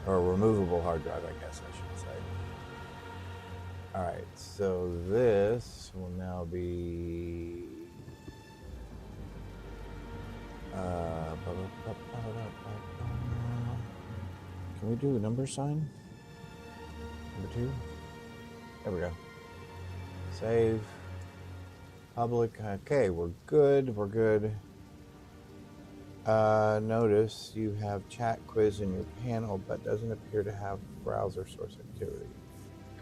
or a removable hard drive, I guess I should say. All right, so this will now be can we do a number sign? Number 2? There we go. Save. Public. Okay, we're good. We're good. Notice you have chat quiz in your panel, but doesn't appear to have browser source activity.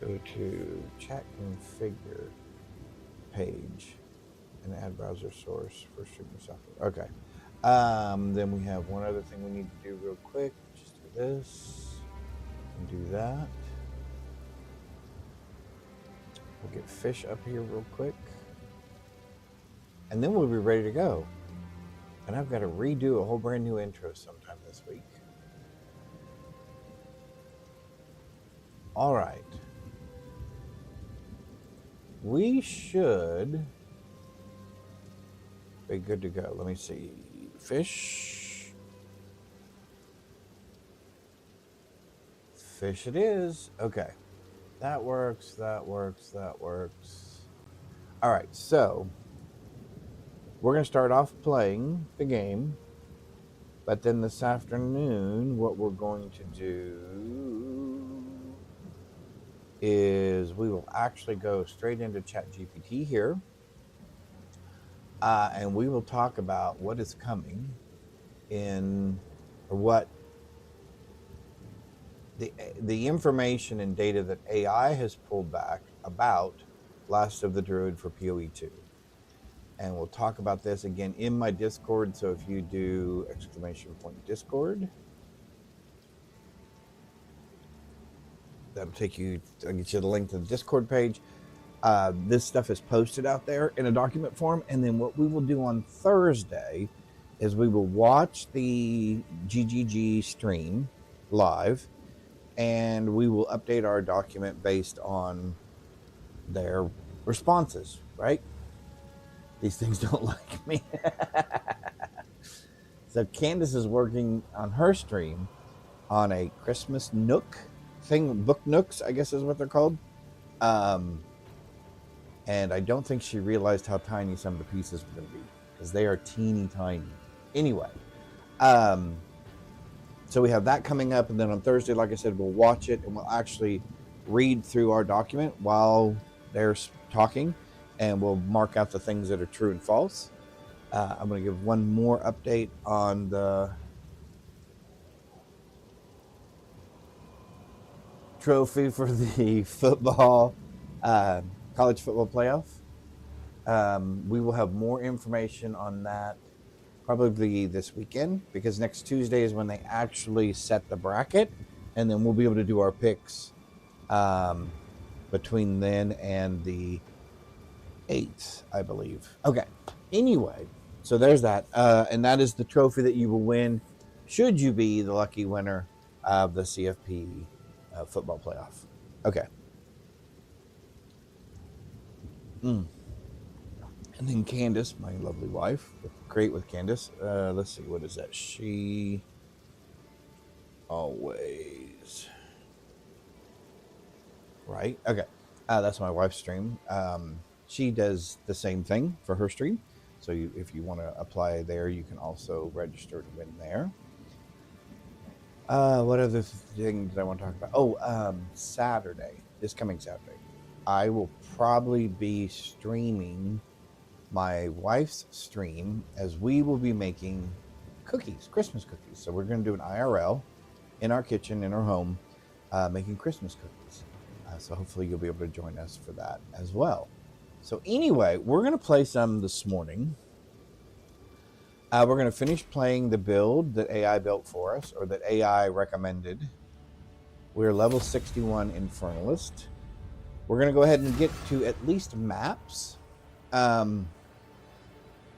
Go to chat configure page and add browser source for streaming software. Okay. Then we have one other thing we need to do real quick. Just do this and do that. We'll get fish up here real quick. And then we'll be ready to go. And I've got to redo a whole brand new intro sometime this week. All right. We should be good to go. Let me see. Fish. Fish it is. Okay. That works. That works. That works. All right. So we're going to start off playing the game. But then this afternoon, what we're going to do is we will actually go straight into ChatGPT here. And we will talk about what is coming in, or what the information and data that AI has pulled back about Last of the Druid for PoE2. And we'll talk about this again in my Discord. So if you do !Discord, that'll take you, I'll get you the link to the Discord page. This stuff is posted out there in a document form. And then what we will do on Thursday is we will watch the GGG stream live, and we will update our document based on their responses, right? These things don't like me. So Candace is working on her stream on a Christmas Nook thing, book Nooks, I guess is what they're called. And I don't think she realized how tiny some of the pieces were going to be, because they are teeny tiny. Anyway, so we have that coming up, and then on Thursday, like I said, we'll watch it, and we'll actually read through our document while they're talking, and we'll mark out the things that are true and false. I'm going to give one more update on the trophy for the football, college football playoff. We will have more information on that probably this weekend, because next Tuesday is when they actually set the bracket, and then we'll be able to do our picks between then and the 8th, I believe. Okay. Anyway, so there's that. And that is the trophy that you will win should you be the lucky winner of the CFP football playoff. Okay. And then Candace, my lovely wife, Create with Candace. Let's see, what is that? She always... Right? Okay. That's my wife's stream. She does the same thing for her stream. So if you want to apply there, you can also register to win there. What other thing did I want to talk about? Oh, Saturday, this coming Saturday, I will probably be streaming my wife's stream, as we will be making cookies, Christmas cookies. So we're going to do an IRL in our kitchen, in our home, making Christmas cookies. So hopefully you'll be able to join us for that as well. So anyway, we're going to play some this morning. We're going to finish playing the build that AI built for us, or that AI recommended. We're level 61 Infernalist. We're going to go ahead and get to at least maps.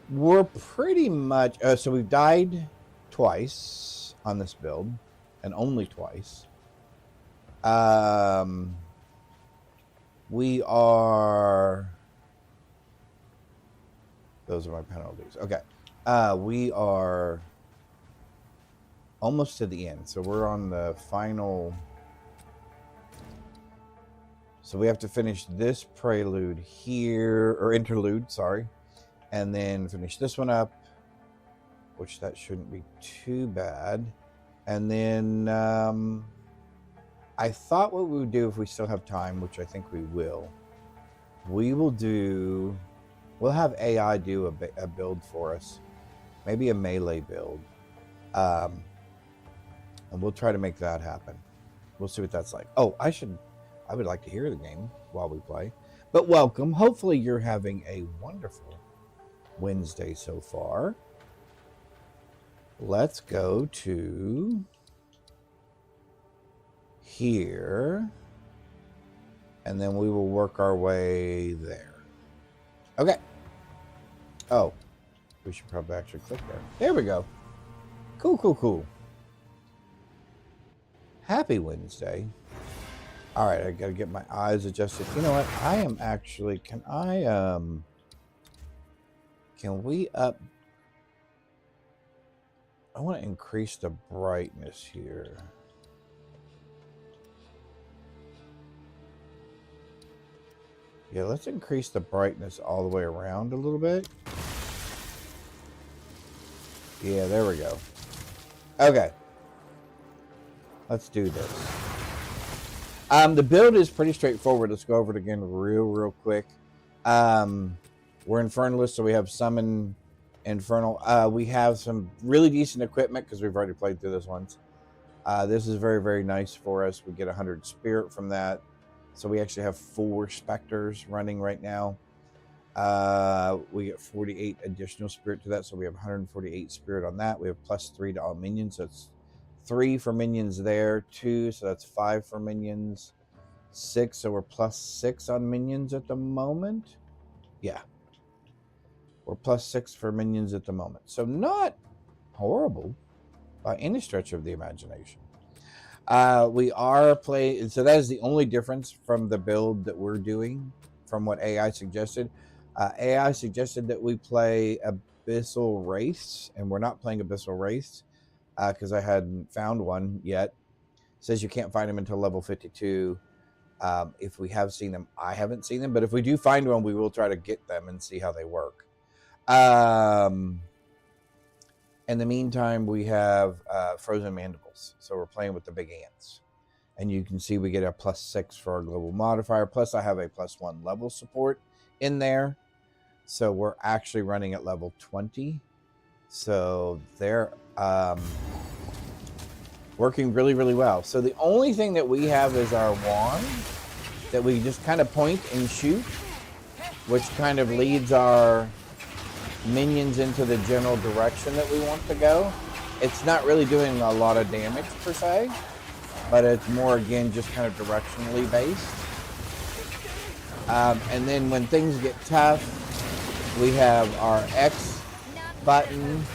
We're pretty much... so we've died twice on this build, and only twice. We are... Those are my penalties. Okay. We are almost to the end. So we're on the final. So we have to finish this prelude here, or interlude, sorry, and then finish this one up, which that shouldn't be too bad. And then I thought what we would do if we still have time, which I think we will, we'll have AI do a build for us, maybe a melee build, and we'll try to make that happen. We'll see what that's like. Oh, I would like to hear the game while we play. But welcome. Hopefully you're having a wonderful Wednesday so far. Let's go to here, and then we will work our way there. Okay. Oh, we should probably actually click there. There we go. Cool. Happy Wednesday. All right, I got to get my eyes adjusted. You know what? I am actually, can we up? I want to increase the brightness here. Yeah, let's increase the brightness all the way around a little bit. Yeah, there we go. Okay. Let's do this. The build is pretty straightforward. Let's go over it again real quick. We're Infernalists, so we have Summon Infernal. We have some really decent equipment because we've already played through this once. This is very nice for us. We get 100 Spirit from that. So we actually have 4 Spectres running right now. We get 48 additional Spirit to that, so we have 148 Spirit on that. We have +3 to all minions, so it's 3 for minions there, 2, so that's 5 for minions, 6, so we're +6 on minions at the moment. Yeah. We're +6 for minions at the moment. So not horrible by any stretch of the imagination. We are playing, so that is the only difference from the build that we're doing from what AI suggested. AI suggested that we play Abyssal Wraiths, and we're not playing Abyssal Wraiths because I hadn't found one yet. It says you can't find them until level 52. If we have seen them, I haven't seen them, but if we do find one, we will try to get them and see how they work. In the meantime, we have Frozen Mandibles, so we're playing with the big ants. And you can see we get a +6 for our global modifier, plus I have a +1 level support in there. So we're actually running at level 20. So they're working really well. So the only thing that we have is our wand that we just kind of point and shoot, which kind of leads our minions into the general direction that we want to go. It's not really doing a lot of damage per se, but it's more, again, just kind of directionally based. And then when things get tough, we have our X button,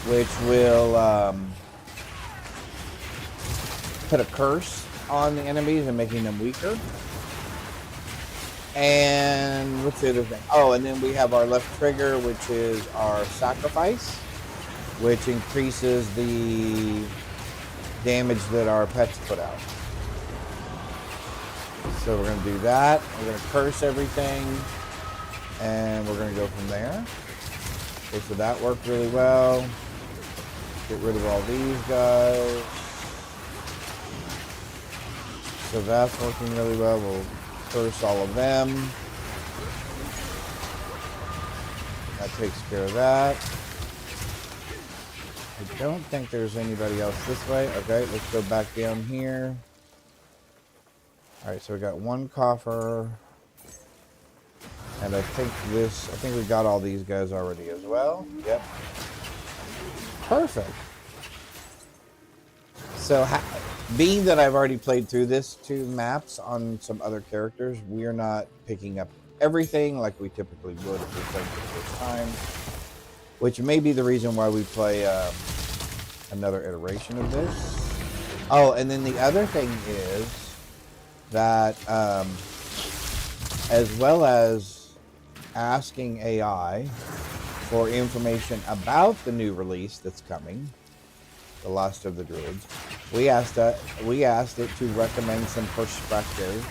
which will put a curse on the enemies and making them weaker. And what's the other thing? Oh, and then we have our left trigger, which is our sacrifice, which increases the damage that our pets put out. So we're going to do that. We're going to curse everything, and we're going to go from there. Okay, so that worked really well. Get rid of all these guys. So that's working really well. We'll curse all of them. That takes care of that. I don't think there's anybody else this way. Okay, let's go back down here. Alright, so we got one coffer. And I think we got all these guys already as well. Yep. Perfect. So, being that I've already played through this 2 maps on some other characters, we are not picking up everything like we typically would if we played for the first time, which may be the reason why we play another iteration of this. Oh, and then the other thing is that as well as asking AI for information about the new release that's coming, the last of the Druids. We asked it to recommend some perspective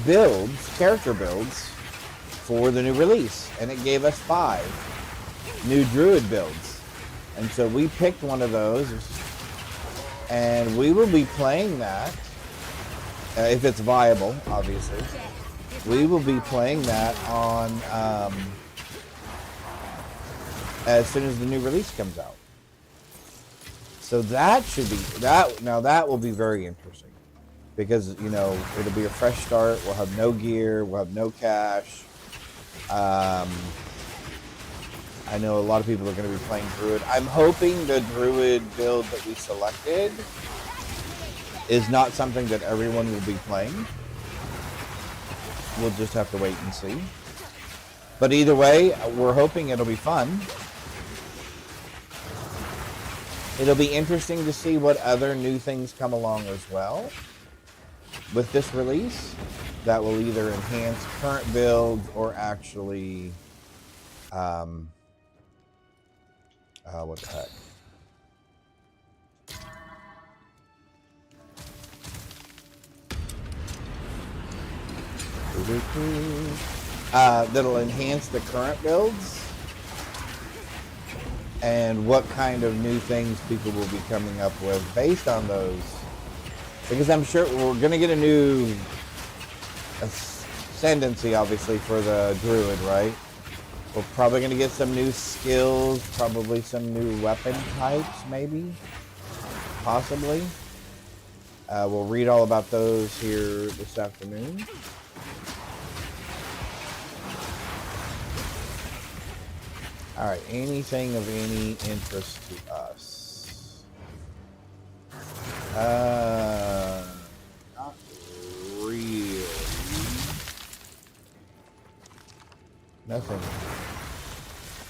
builds, character builds, for the new release, and it gave us 5 new Druid builds. And so we picked one of those, and we will be playing that, if it's viable, obviously. We will be playing that on, as soon as the new release comes out. So that should be, now that will be very interesting. Because, you know, it'll be a fresh start. We'll have no gear. We'll have no cash. I know a lot of people are going to be playing Druid. I'm hoping the Druid build that we selected is not something that everyone will be playing. We'll just have to wait and see. But either way, we're hoping it'll be fun. It'll be interesting to see what other new things come along as well with this release that will either enhance current builds or actually what the heck, that'll enhance the current builds and what kind of new things people will be coming up with based on those. Because I'm sure we're going to get a new ascendancy, obviously, for the Druid, right? We're probably going to get some new skills, probably some new weapon types, maybe, possibly. We'll read all about those here this afternoon. All right, anything of any interest to us? Not really.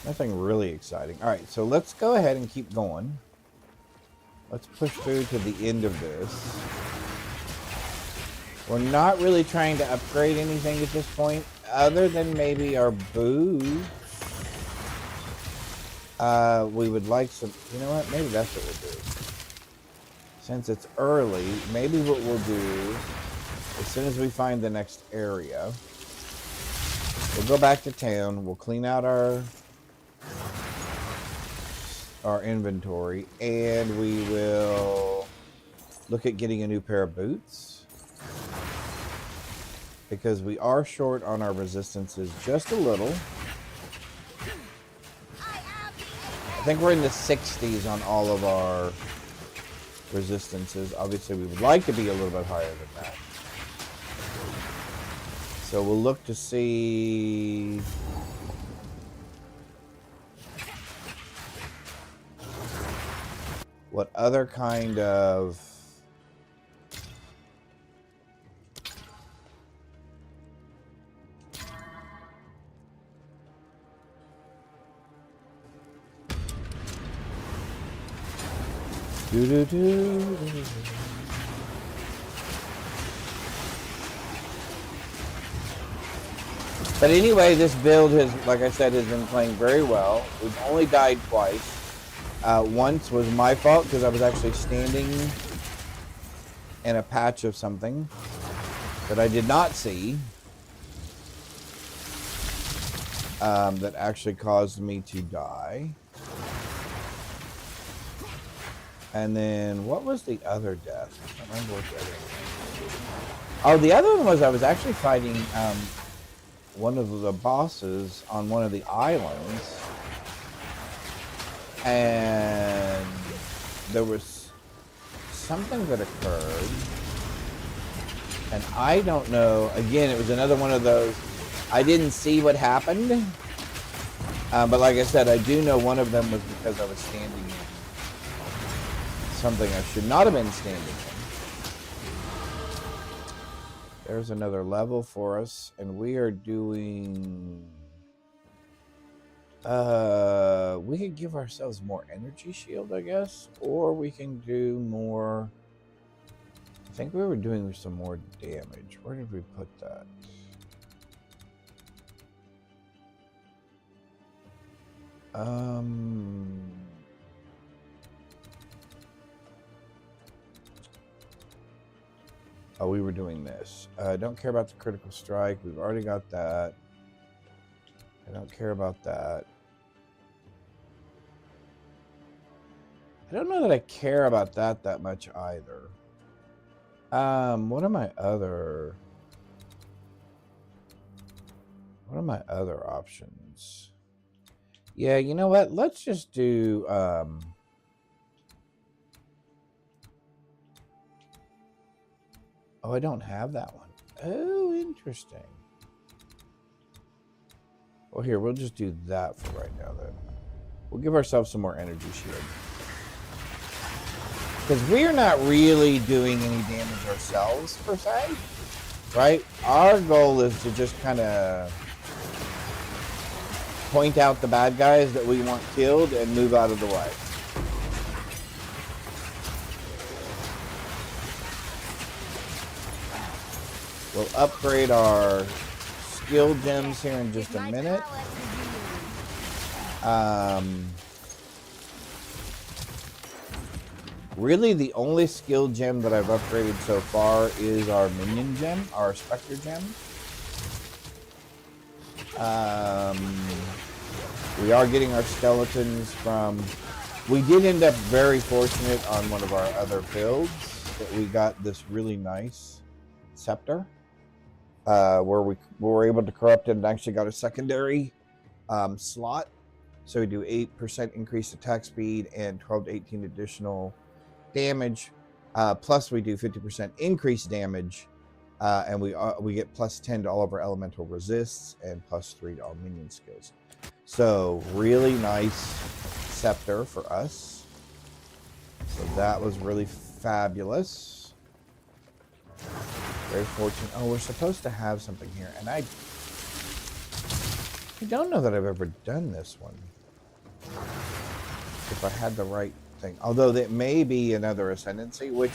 Nothing really exciting. All right, so let's go ahead and keep going. Let's push through to the end of this. We're not really trying to upgrade anything at this point, other than maybe our boots. We would like some, you know what, maybe that's what we'll do. Since it's early, maybe what we'll do, as soon as we find the next area, we'll go back to town, we'll clean out our inventory, and we will look at getting a new pair of boots. Because we are short on our resistances just a little. I think we're in the 60s on all of our resistances. Obviously, we would like to be a little bit higher than that. So we'll look to see what other kind of But anyway, this build has, like I said, has been playing very well. We've only died twice. Once was my fault because I was actually standing in a patch of something that I did not see. That actually caused me to die. And then, what was the other death? I can't remember what the other one was. Oh, the other one was I was actually fighting one of the bosses on one of the islands. And there was something that occurred. And I don't know, again, it was another one of those, I didn't see what happened. But like I said, I do know one of them was because I was standing in something I should not have been standing in. There's another level for us, and we are doing... we could give ourselves more energy shield, I guess, or we can do more... I think we were doing some more damage. Where did we put that? Oh, we were doing this. Don't care about the critical strike. We've already got that. I don't care about that. I don't know that I care about that much either. What are my other options? Yeah, you know what? Let's just do oh, I don't have that one. Oh, interesting. Well, here, we'll just do that for right now then. We'll give ourselves some more energy shield. Because we're not really doing any damage ourselves, per se. Right? Our goal is to just kind of point out the bad guys that we want killed and move out of the way. We'll upgrade our skill gems here in just a minute. Really, the only skill gem that I've upgraded so far is our minion gem, our specter gem. We are getting our skeletons from... We did end up very fortunate on one of our other builds that we got this really nice scepter. Where we were able to corrupt it and actually got a secondary slot. So we do 8% increased attack speed and 12 to 18 additional damage. Plus we do 50% increased damage. And we get plus 10 to all of our elemental resists and plus 3 to all minion skills. So really nice scepter for us. So that was really fabulous. Very fortunate. Oh, we're supposed to have something here, and I don't know that I've ever done this one. If I had the right thing. Although that may be another ascendancy, which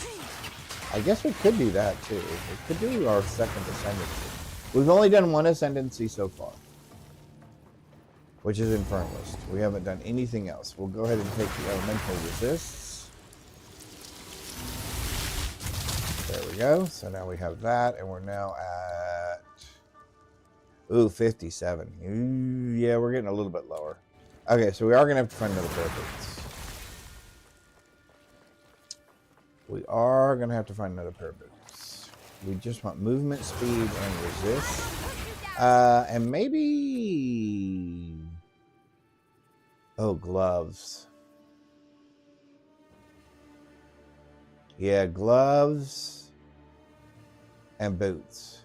I guess we could do that too. We could do our second ascendancy. We've only done one ascendancy so far, which is Infernalist. We haven't done anything else. We'll go ahead and take the elemental resists. There we go. So now we have that, and we're now at 57. Ooh, yeah, we're getting a little bit lower. Okay, so we are gonna have to find another parapets. We are gonna have to find another parapets. We just want movement, speed, and resist, and maybe gloves. Yeah, gloves. And boots.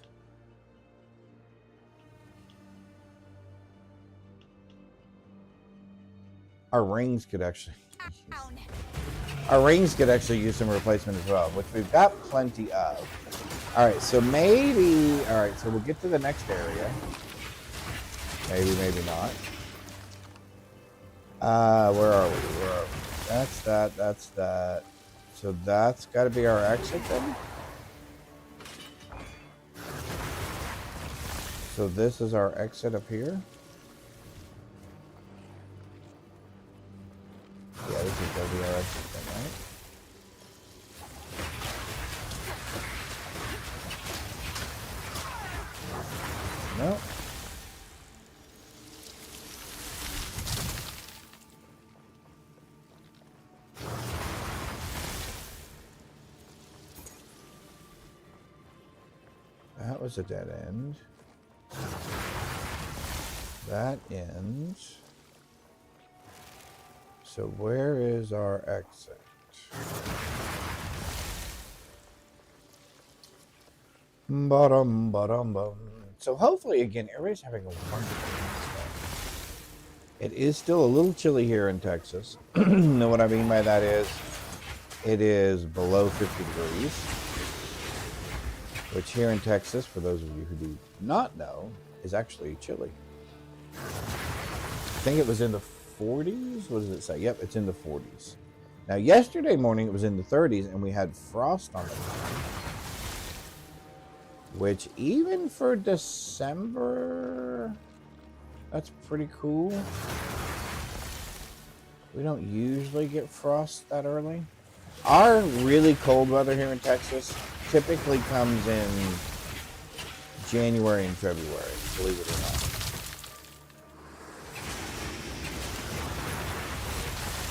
Our rings could actually use some replacement as well, which we've got plenty of. All right, so maybe. All right, so we'll get to the next area. Maybe not. Where are we? That's that. That's that. So that's got to be our exit then. So this is our exit up here. Yeah, this is going to be our exit thing, right? Nope. That was a dead end. That ends. So where is our exit? Bottom. So hopefully, again, everybody's having a wonderful day. It is still a little chilly here in Texas. Know what I mean by that is, it is below 50 degrees. Which here in Texas, for those of you who do not know, is actually chilly. I think it was in the 40s. What does it say? Yep, it's in the 40s. Now, yesterday morning it was in the 30s, and we had frost on the ground. Which, even for December, that's pretty cool. We don't usually get frost that early. Our really cold weather here in Texas typically comes in January and February, believe it or not.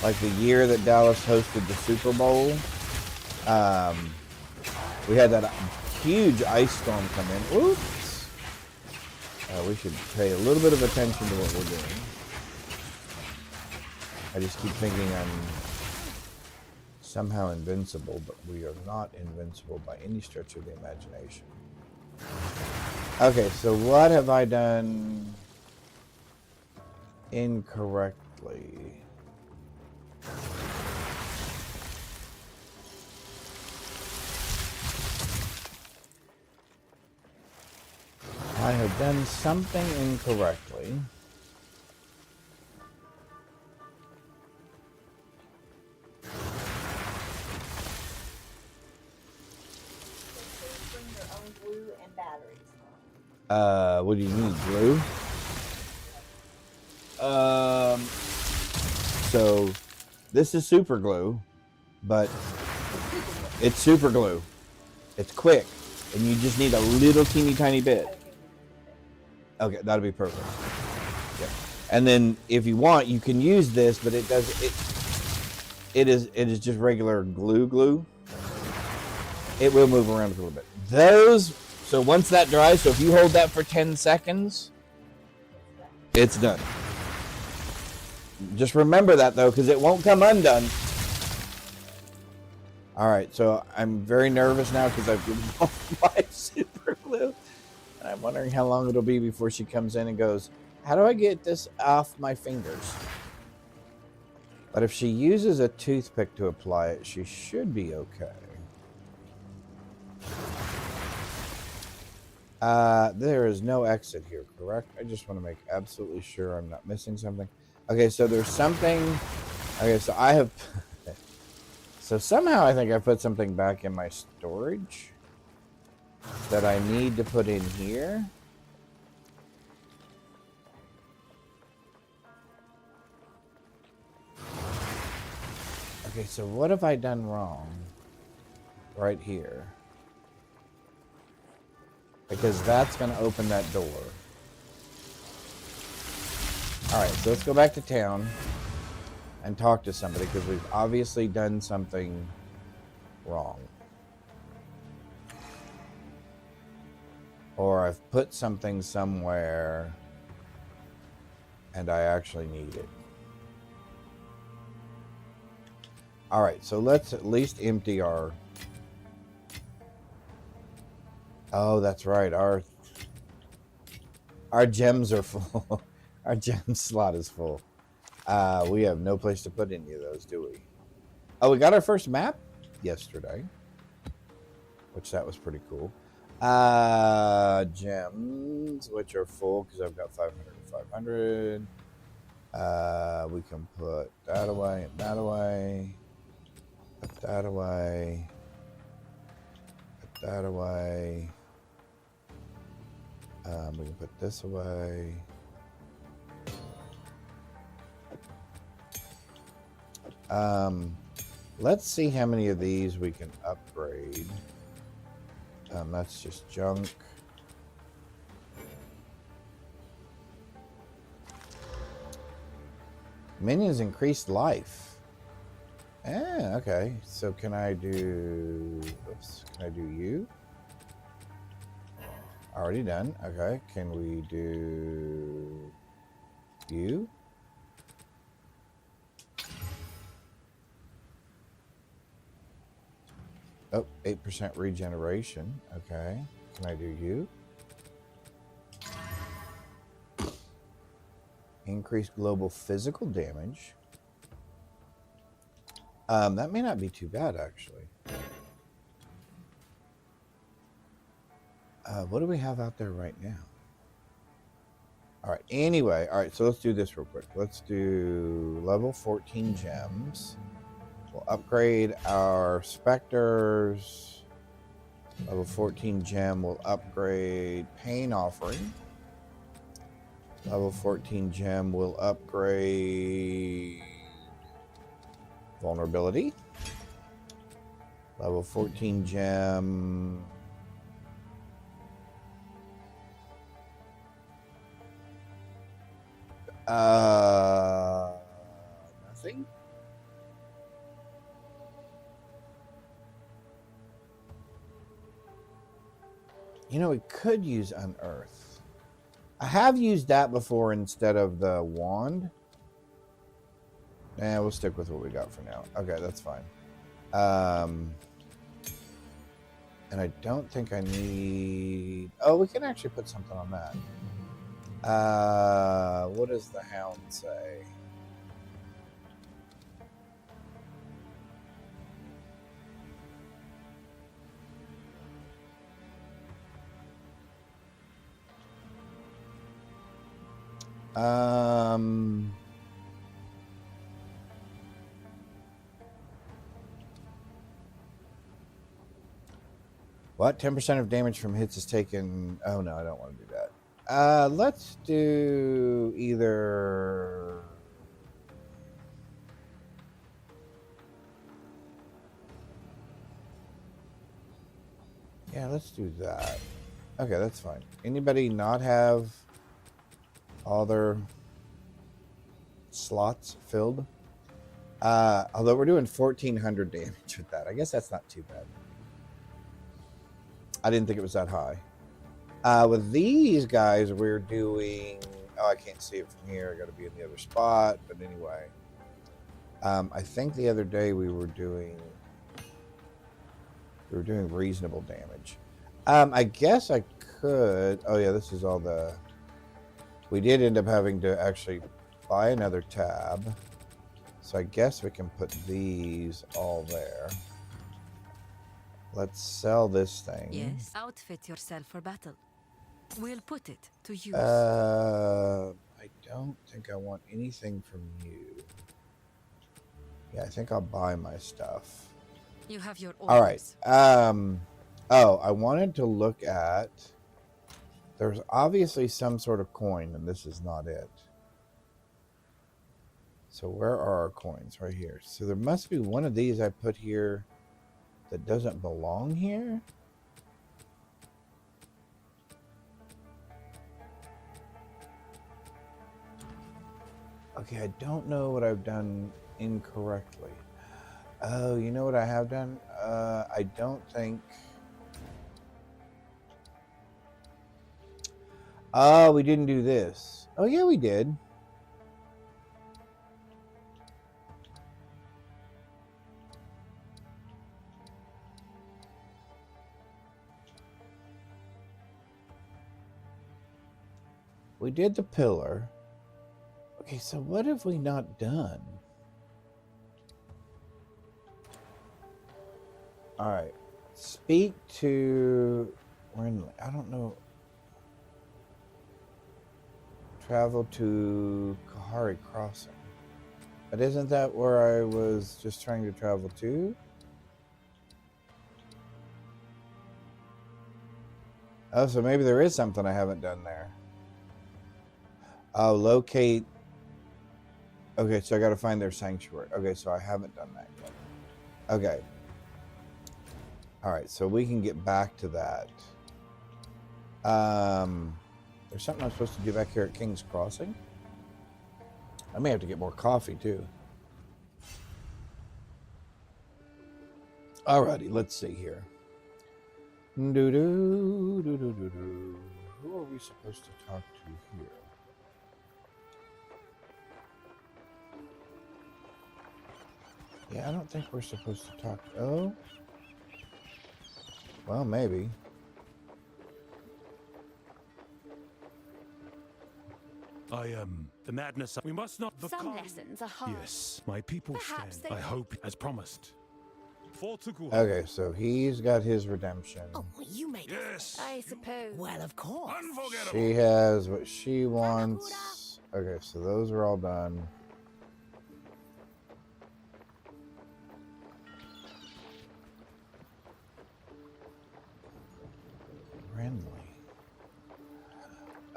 Like the year that Dallas hosted the Super Bowl, we had that huge ice storm come in. Oops. We should pay a little bit of attention to what we're doing. I just keep thinking I'm somehow invincible, but we are not invincible by any stretch of the imagination. Okay, so what have I done incorrectly? I have done something incorrectly. Bring your own glue and batteries. What do you need, glue? So this is super glue, but it's super glue. It's quick, and you just need a little teeny tiny bit. Okay, that'll be perfect. Yeah. And then if you want, you can use this, but it is just regular glue. It will move around a little bit. So once that dries, so if you hold that for 10 seconds, it's done. Just remember that though, because it won't come undone. All right, so I'm very nervous now because I've given off my super glue. And I'm wondering how long it'll be before she comes in and goes, how do I get this off my fingers? But if she uses a toothpick to apply it, she should be okay. There is no exit here, correct? I just want to make absolutely sure I'm not missing something. Okay, so there's something. Okay, so I have. So somehow I think I put something back in my storage that I need to put in here. Okay, so what have I done wrong right here? Because that's going to open that door. All right, so let's go back to town and talk to somebody because we've obviously done something wrong. Or I've put something somewhere and I actually need it. All right, so let's at least empty our... Oh, that's right. Our gems are full. Our gem slot is full. We have no place to put any of those, do we? Oh, we got our first map yesterday, which that was pretty cool. Gems, which are full because I've got 500 and 500. We can put that away and that away. Put that away. Put that away. We can put this away. Let's see how many of these we can upgrade. That's just junk. Minions increased life. Okay. So can I do... Oops. Can I do you? Already done. Okay. Can we do you? Oh, 8% regeneration. Okay. Can I do you? Increased global physical damage. That may not be too bad, actually. What do we have out there right now? All right. Anyway, all right. So let's do this real quick. Let's do level 14 gems. We'll upgrade our specters. Level 14 gem will upgrade pain offering. Level 14 gem will upgrade vulnerability. Level 14 gem. Nothing. You know, we could use Unearth. I have used that before instead of the wand. We'll stick with what we got for now. Okay, that's fine. And I don't think I need... Oh, we can actually put something on that. What does the hound say? What? 10% of damage from hits is taken. Oh no, I don't want to do that. Let's do either. Yeah, let's do that. Okay, that's fine. Anybody not have all their slots filled? Although we're doing 1,400 damage with that. I guess that's not too bad. I didn't think it was that high. With these guys, we're doing... Oh, I can't see it from here. I got to be in the other spot. But anyway. I think the other day we were doing reasonable damage. I guess I could... Oh, yeah, this is all the... We did end up having to actually buy another tab. So I guess we can put these all there. Let's sell this thing. Yes. Outfit yourself for battle. We'll put it to use. I don't think I want anything from you. Yeah, I think I'll buy my stuff. You have your orders. All right. Oh, I wanted to look at... There's obviously some sort of coin, and this is not it. So where are our coins? Right here. So there must be one of these I put here that doesn't belong here. Okay, I don't know what I've done incorrectly. Oh, you know what I have done? I don't think... Oh, we didn't do this. Oh, yeah, we did. We did the pillar. Okay, so what have we not done? All right. Speak to... I don't know. Travel to Kahari Crossing. But isn't that where I was just trying to travel to? Oh, so maybe there is something I haven't done there. Oh, locate. Okay, so I got to find their sanctuary. Okay, so I haven't done that yet. Okay. All right, so we can get back to that. There's something I'm supposed to do back here at King's Crossing. I may have to get more coffee, too. Alrighty, let's see here. Who are we supposed to talk to here? Yeah, I don't think we're supposed to talk. Oh? Well, maybe. I am the madness. We must not. Some lessons are hard. Yes, my people Perhaps stand. I hope, as promised. Okay, so he's got his redemption. Oh, you made it. Yes. I suppose. Well, of course. Unforgettable. She has what she wants. Okay, so those are all done. Friendly.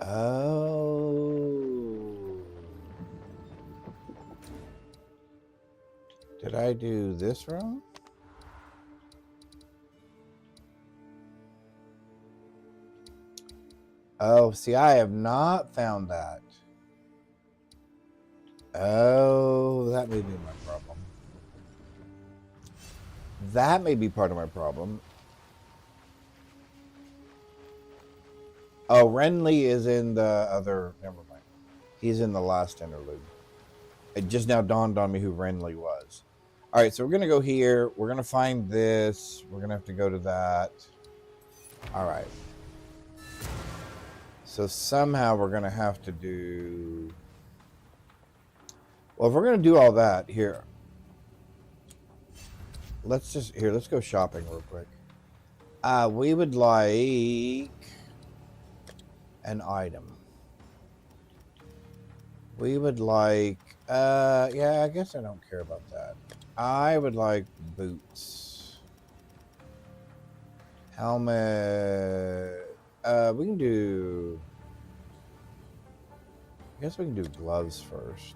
Oh. Did I do this wrong? Oh, see, I have not found that. Oh, that may be my problem. That may be part of my problem. Oh, Renly is in the other... Never mind. He's in the last interlude. It just now dawned on me who Renly was. All right, so we're going to go here. We're going to find this. We're going to have to go to that. All right. So somehow we're going to have to do... Well, if we're going to do all that, here... Let's go shopping real quick. We would like an item. We would like... yeah, I guess I don't care about that. I would like boots. Helmet. We can do... I guess we can do gloves first.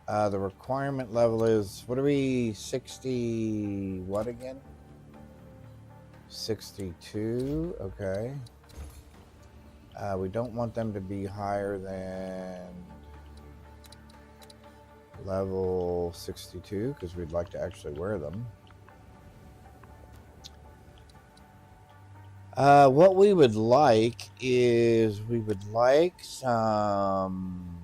The requirement level is... What are we? 60... What again? 62. Okay. We don't want them to be higher than level 62 because we'd like to actually wear them. What we would like is we would like some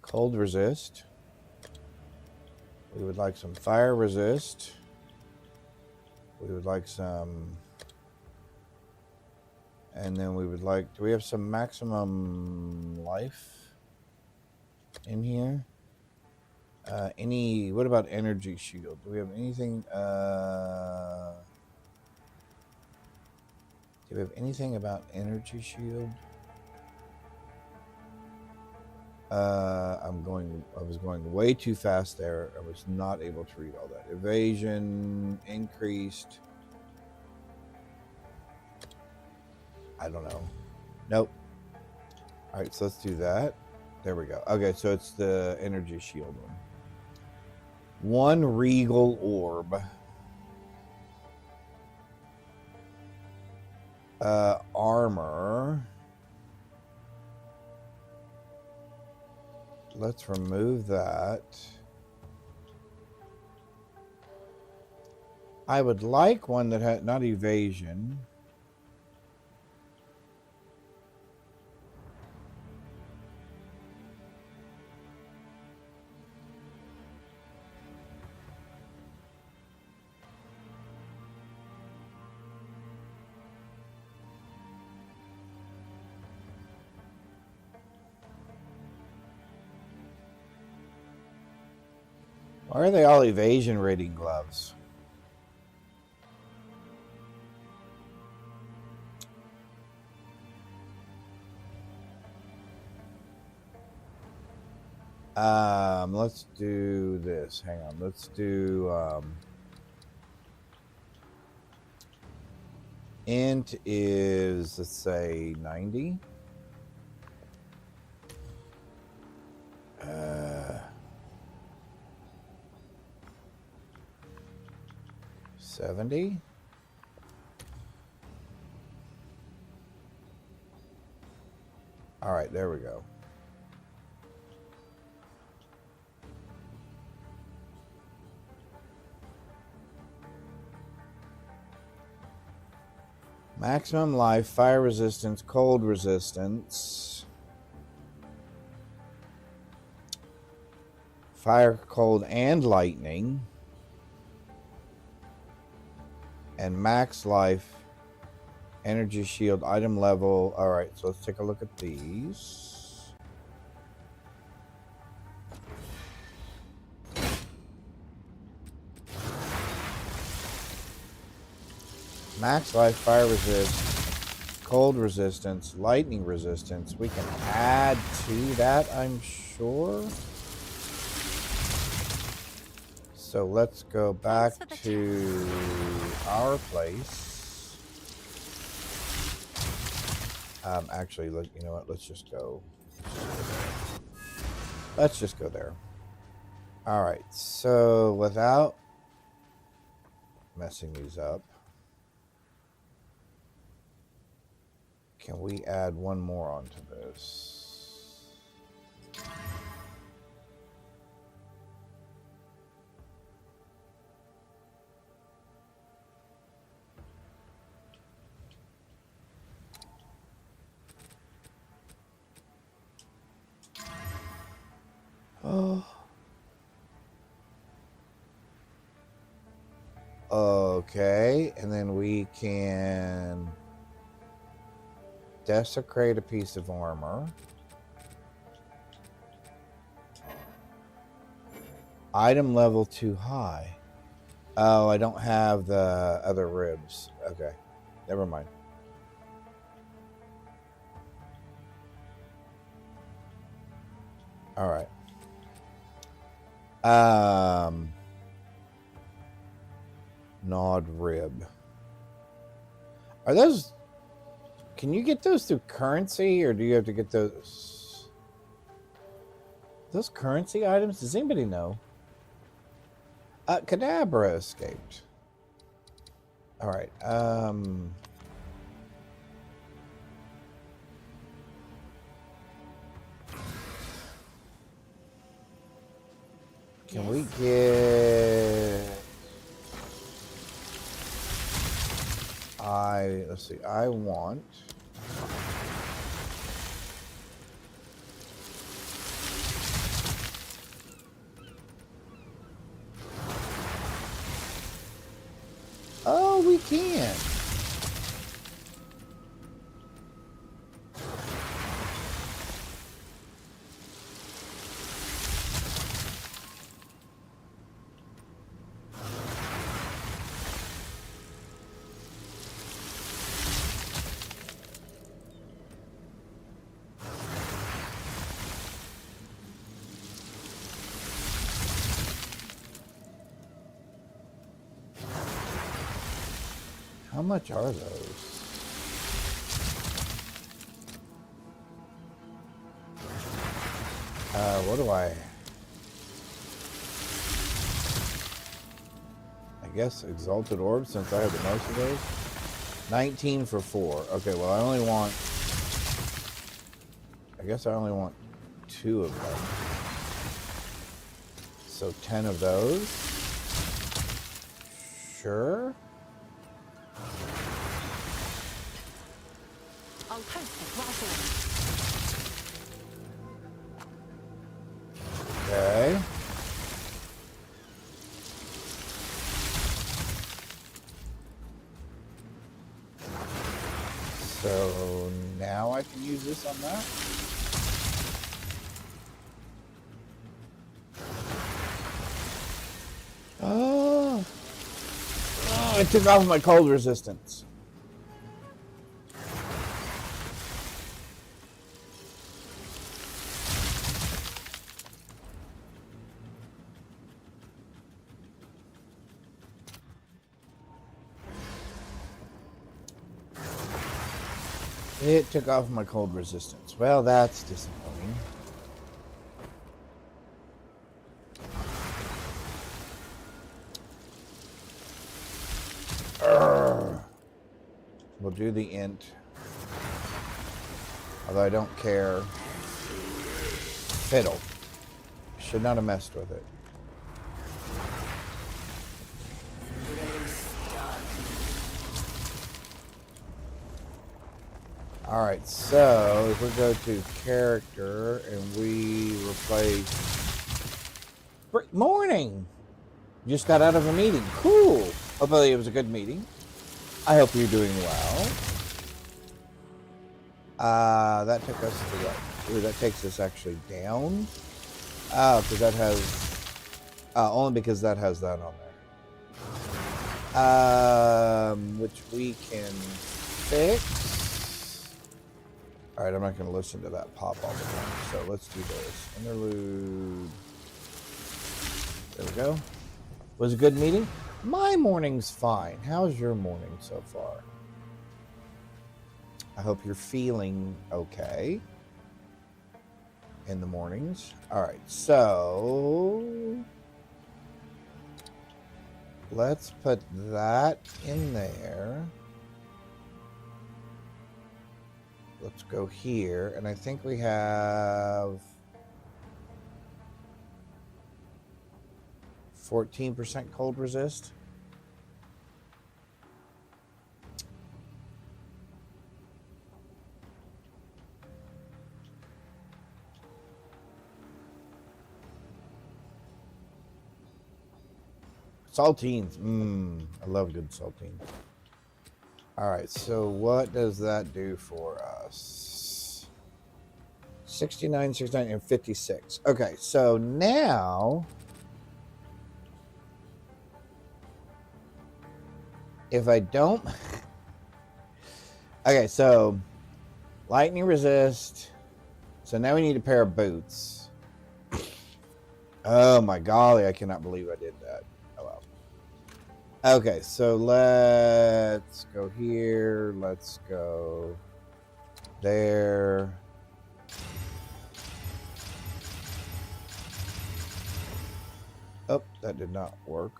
cold resist. We would like some fire resist. We would like some, and then we would like, do we have some maximum life in here? What about energy shield? Do we have anything, do we have anything about energy shield? I was going way too fast there. I was not able to read all that. Evasion increased. I don't know. Nope. All right, so let's do that. There we go. Okay, so it's the energy shield one. One regal orb. Armor. Let's remove that. I would like one that had not evasion. Why are they all evasion rating gloves? Let's do this. Hang on. Let's do int is, let's say 90. 70. All right, there we go. Maximum life, fire resistance, cold resistance. Fire, cold, and lightning. And max life, energy shield, item level. All right, so let's take a look at these. Max life, fire resist, cold resistance, lightning resistance. We can add to that, I'm sure. So let's go back to our place. Actually, you know what? Let's just go. Let's just go there. All right. So without messing these up. Can we add one more onto this? Oh. Okay, and then we can desecrate a piece of armor. Item level too high. Oh, I don't have the other ribs. Okay, never mind. All right. Gnawed rib. Are those... Can you get those through currency, or do you have to get those... Those currency items? Does anybody know? Cadabra escaped. All right. Can we get... Let's see. I want... Oh, we can. How much are those? What do I guess Exalted Orb, since I have the most of those. 19 for 4. Okay, well, I guess I only want 2 of them. So 10 of those. Sure. Okay. So now I can use this on that. Oh, I took off my cold resistance. It took off my cold resistance. Well, that's disappointing. We'll do the int. Although I don't care. Fiddle. Should not have messed with it. Alright, so if we go to character and we replace... Morning! Just got out of a meeting. Cool! Hopefully it was a good meeting. I hope you're doing well. That took us to what? Ooh, that takes us actually down. Oh, because that has... only because that has that on there. Which we can fix. Alright, I'm not going to listen to that pop all the time. So let's do this. Interlude. There we go. Was a good meeting? My morning's fine. How's your morning so far? I hope you're feeling okay in the mornings. All right, so let's put that in there. Let's go here, and I think we have 14% cold resist. Saltines. I love good saltines. All right, so what does that do for us? 69, 69, and 56. Okay, so now if I don't... Okay, so lightning resist. So now we need a pair of boots. Oh my golly, I cannot believe I did that. Oh well. Okay, so let's go here. Let's go there. Oh, that did not work.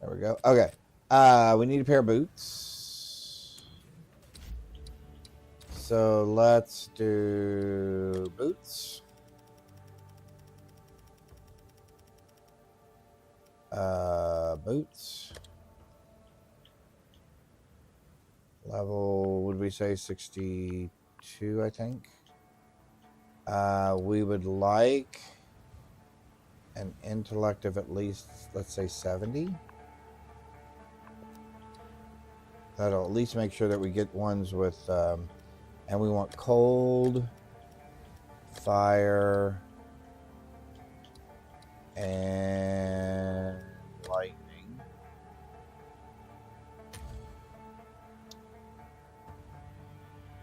There we go. Okay. We need a pair of boots. So let's do boots. Boots. Level, would we say 62, I think? We would like an intellect of at least, let's say 70. That'll at least make sure that we get ones with, and we want cold, fire, and lightning.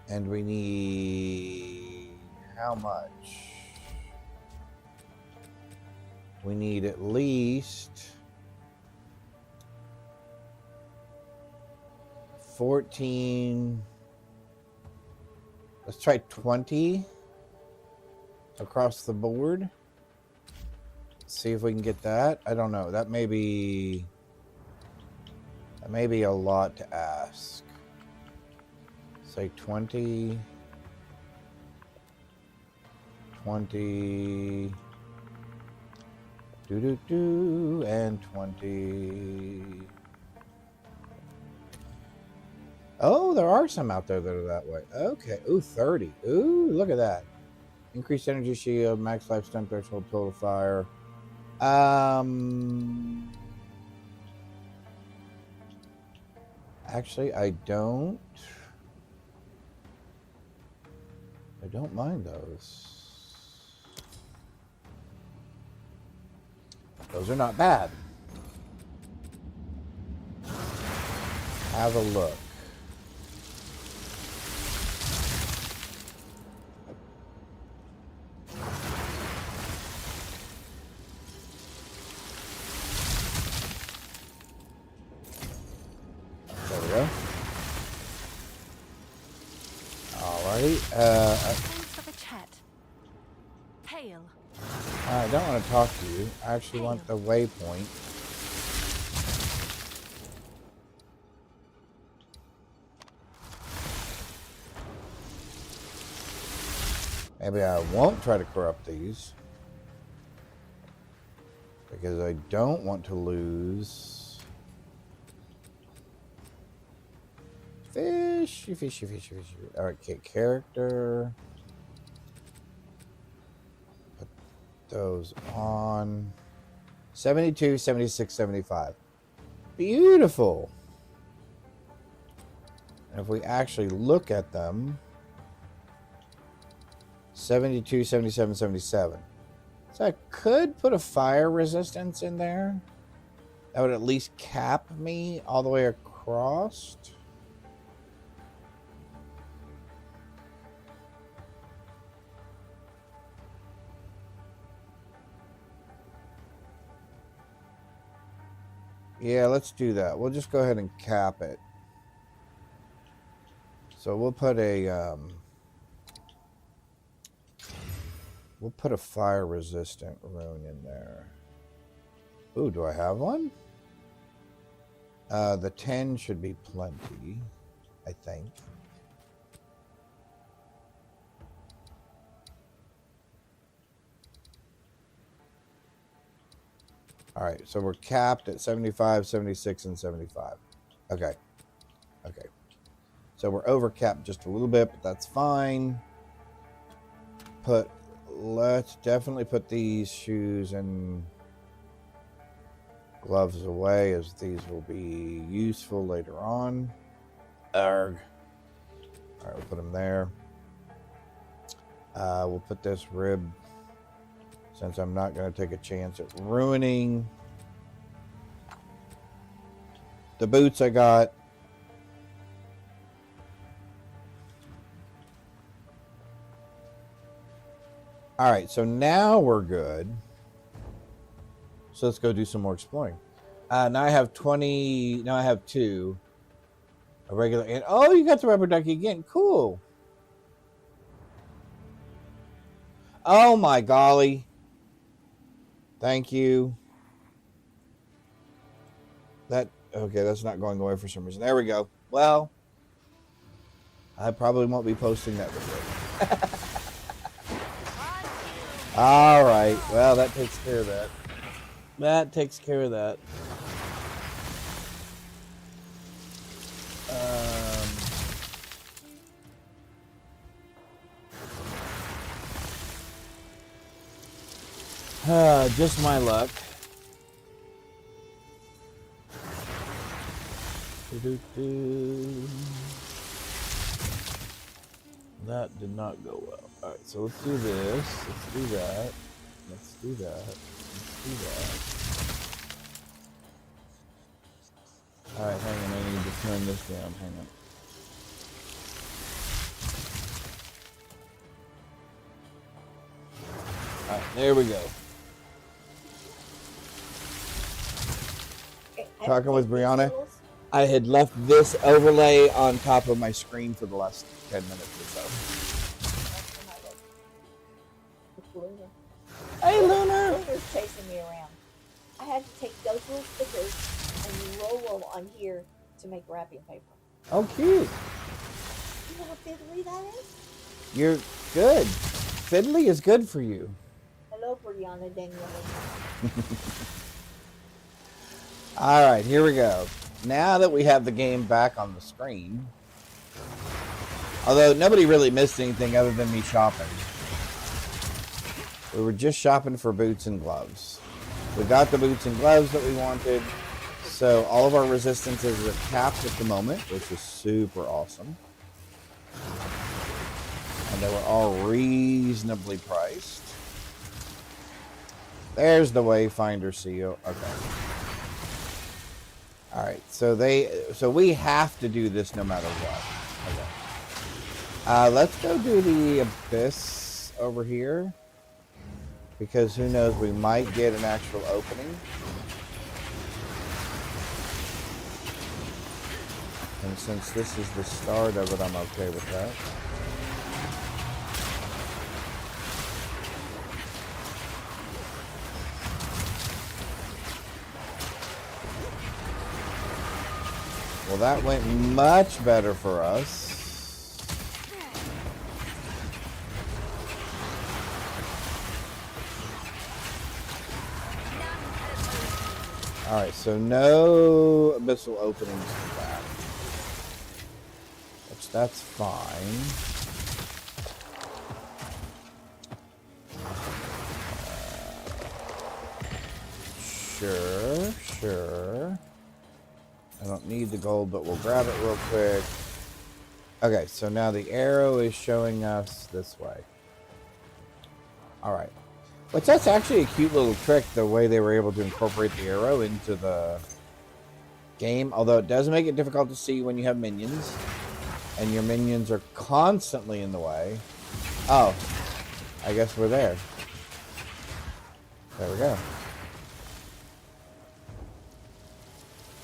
And we need how much? We need at least 14. Let's try 20 across the board. See if we can get that. I don't know. That may be a lot to ask. Say 20, 20, and 20. Oh, there are some out there that are that way. Okay. Ooh, 30. Ooh, look at that. Increased energy shield, max lifetime threshold, total fire. Actually, I don't mind those. Those are not bad. Have a look. There we go. Alrighty. Thanks for the chat. Pale. I don't want to talk to you. I actually want the waypoint. Maybe I won't try to corrupt these. Because I don't want to lose. Fishy, fishy, fishy, fishy. Alright, okay, character. Put those on. 72, 76, 75. Beautiful. And if we actually look at them, 72, 77, 77. So I could put a fire resistance in there. That would at least cap me all the way across. Yeah, let's do that. We'll just go ahead and cap it. So we'll put a We'll put a fire resistant rune in there. Ooh, do I have one? The 10 should be plenty, I think. All right, so we're capped at 75, 76, and 75. Okay. Okay. So we're over capped just a little bit, but that's fine. Let's definitely put these shoes and gloves away, as these will be useful later on. Arg. All right, we'll put them there. We'll put this rib, since I'm not going to take a chance at ruining the boots I got. All right, so now we're good. So let's go do some more exploring. Now I have 20. Now I have 2. A regular. And oh, you got the rubber ducky again. Cool. Oh my golly. Thank you. Okay, that's not going away for some reason. There we go. Well, I probably won't be posting that video. All right. Well, that takes care of that. That takes care of that. Just my luck. That did not go well. All right, so let's do this. Let's do that. Let's do that. Let's do that. All right, hang on. I need to turn this down. Hang on. All right, there we go. Talking with Brianna. I had left this overlay on top of my screen for the last 10 minutes or so. Hey, Lunar! Lunar's chasing me around. I had to take those little stickers and roll them on here to make wrapping paper. Oh, cute. You know how fiddly that is? You're good. Fiddly is good for you. Hello, Brianna Daniel. All right, here we go. Now that we have the game back on the screen, although nobody really missed anything other than me shopping. We were just shopping for boots and gloves. We got the boots and gloves that we wanted, so all of our resistances are capped at the moment, which is super awesome. And they were all reasonably priced. There's the Wayfinder seal. Okay. All right, so we have to do this no matter what. Okay. Let's go do the Abyss over here, because who knows, we might get an actual opening. And since this is the start of it, I'm okay with that. Well, that went much better for us. All right, so no abyssal openings for that. Which, that's fine. Sure. I don't need the gold, but we'll grab it real quick. Okay, so now the arrow is showing us this way. All right. Which, that's actually a cute little trick, the way they were able to incorporate the arrow into the game. Although it does make it difficult to see when you have minions. And your minions are constantly in the way. Oh, I guess we're there. There we go.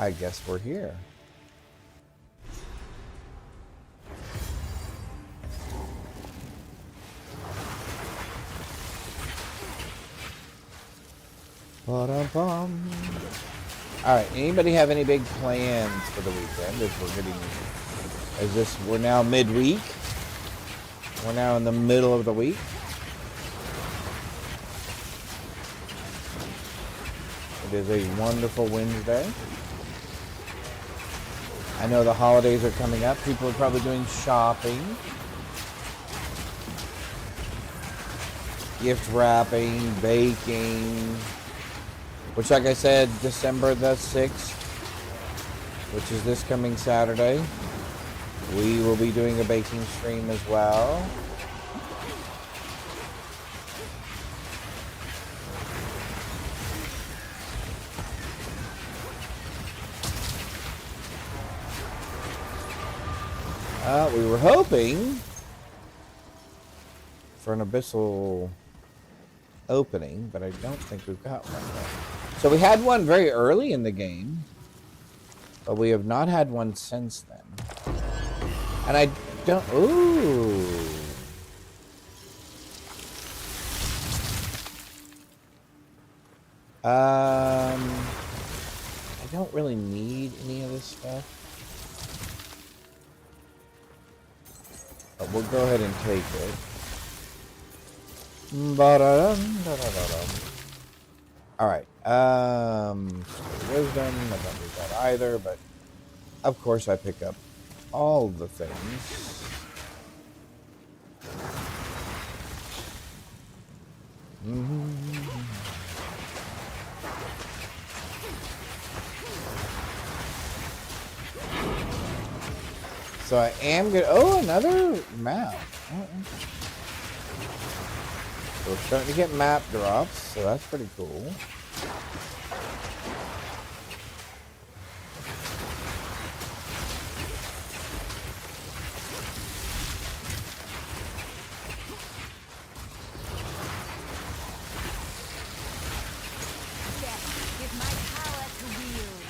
I guess we're here. Ba-dum-bum. All right. Anybody have any big plans for the weekend? We're now midweek. We're now in the middle of the week. It is a wonderful Wednesday. I know the holidays are coming up. People are probably doing shopping, gift wrapping, baking, which, like I said, December the 6th, which is this coming Saturday, we will be doing a baking stream as well. We were hoping for an abyssal opening, but I don't think we've got one yet. So we had one very early in the game, but we have not had one since then. And I don't... Ooh. I don't really need any of this stuff. But we'll go ahead and take it. Alright. Wisdom. I don't need that either, but of course I pick up all the things. So I am good. Oh, another map. We're starting to get map drops, so that's pretty cool. Give my power to wield.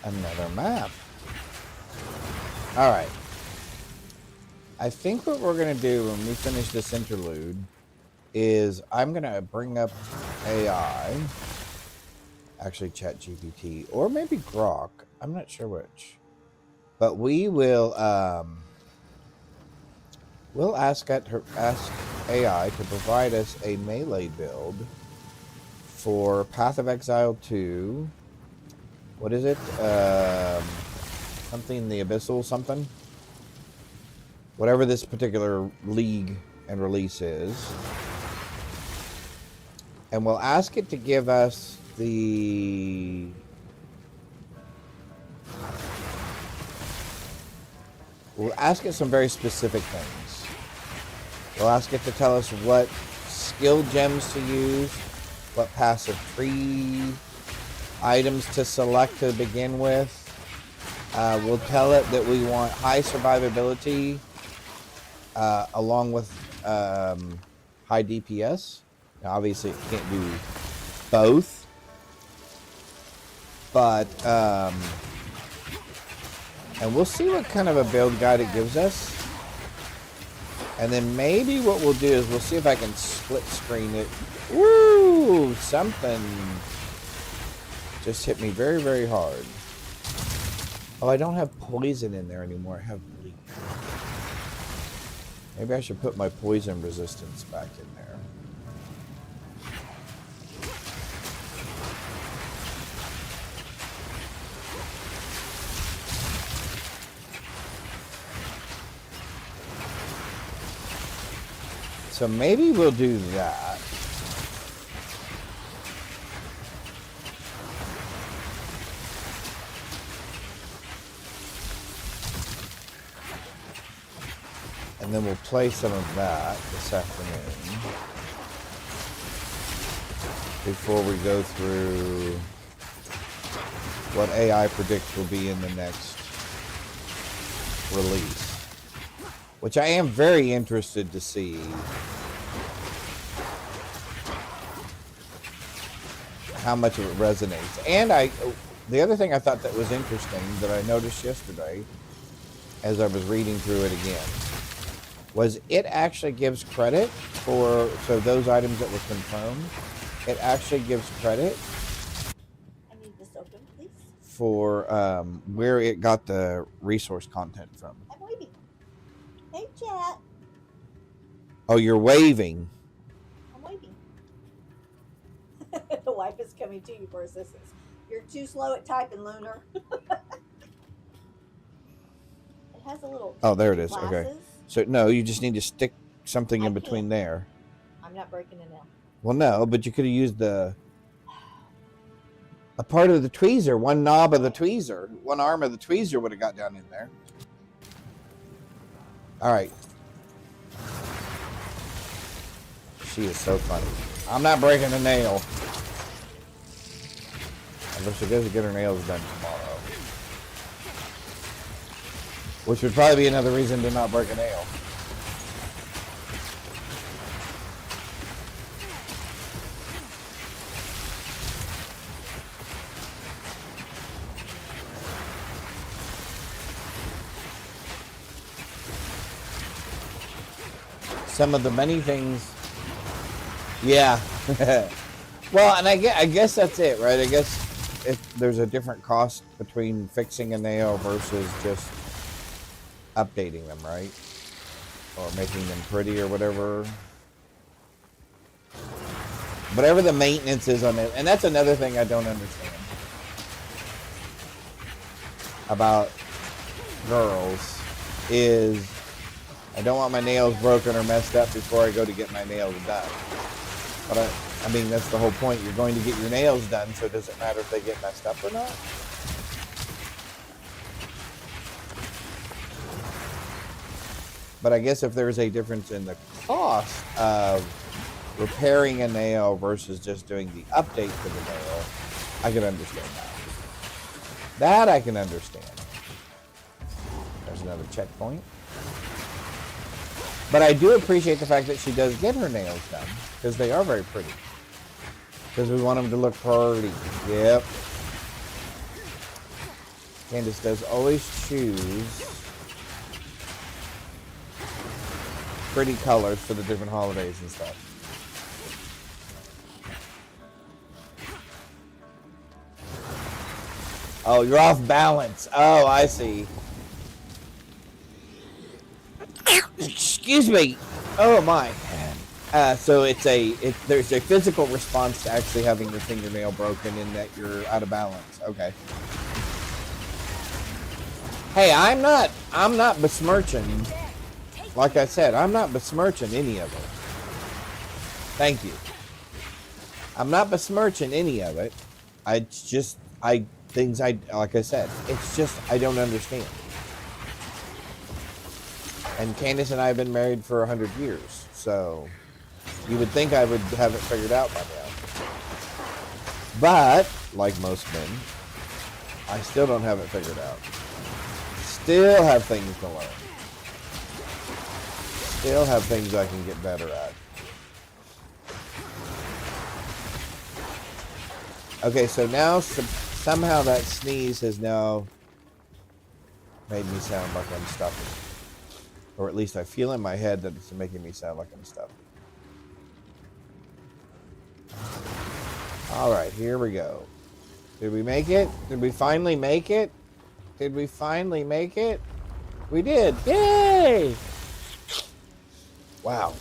Another map. All right. I think what we're going to do when we finish this interlude is I'm going to bring up AI. Actually, ChatGPT. Or maybe Grok. I'm not sure which. But we will we'll ask AI to provide us a melee build for Path of Exile II. What is it? Something the Abyssal something? Whatever this particular league and release is. And we'll ask it to give us the... We'll ask it some very specific things. We'll ask it to tell us what skill gems to use, what passive tree items to select to begin with. We'll tell it that we want high survivability along with high DPS. Now, obviously, it can't do both, but and we'll see what kind of a build guide it gives us. And then maybe what we'll do is we'll see if I can split screen it. Woo! Something just hit me very, very hard. Oh, I don't have poison in there anymore. I have bleed. Maybe I should put my poison resistance back in there. So maybe we'll do that. And then we'll play some of that this afternoon before we go through what AI predicts will be in the next release, which I am very interested to see how much of it resonates. And the other thing I thought that was interesting that I noticed yesterday as I was reading through it again was it actually gives credit for, so those items that were confirmed, it actually gives credit I need this open, please. for where it got the resource content from. I'm waving. Hey, chat. Oh, you're waving. I'm waving. The wife is coming to you for assistance. You're too slow at typing, Lunar. It has a little. Oh, there it is. Glasses. Okay. So, no, you just need to stick something in I between can't. there. I'm not breaking it now. Well, no, but you could have used a part of the tweezer, one knob of the tweezer, one arm of the tweezer would have got down in there. All right. She is so funny. I'm not breaking a nail. Unless she goes to get her nails done tomorrow. Which would probably be another reason to not break a nail. Some of the many things. Yeah. Well, and I guess that's it, right? I guess if there's a different cost between fixing a nail versus just updating them, right? Or making them pretty or whatever. Whatever the maintenance is on it. And that's another thing I don't understand about girls is I don't want my nails broken or messed up before I go to get my nails done. But I mean, that's the whole point. You're going to get your nails done, so does it matter if they get messed up or not? But I guess if there's a difference in the cost of repairing a nail versus just doing the update to the nail, I can understand that. That I can understand. There's another checkpoint. But I do appreciate the fact that she does get her nails done, because they are very pretty. Because we want them to look pretty. Yep. Candace does always choose pretty colors for the different holidays and stuff. Oh, you're off balance. Oh, I see. Excuse me. Oh my. So there's a physical response to actually having your fingernail broken in that you're out of balance. Okay. Hey, I'm not besmirching. Like I said, I'm not besmirching any of it. Thank you. I'm not besmirching any of it. Like I said, it's just I don't understand. And Candace and I have been married for 100 years, so you would think I would have it figured out by now. But, like most men, I still don't have it figured out. Still have things to learn. Still have things I can get better at. Okay, so now somehow that sneeze has now made me sound like I'm stuffy. Or at least I feel in my head that it's making me sound like I'm stuffy. Alright, here we go. Did we make it? Did we finally make it? Did we finally make it? We did! Yay! Wow.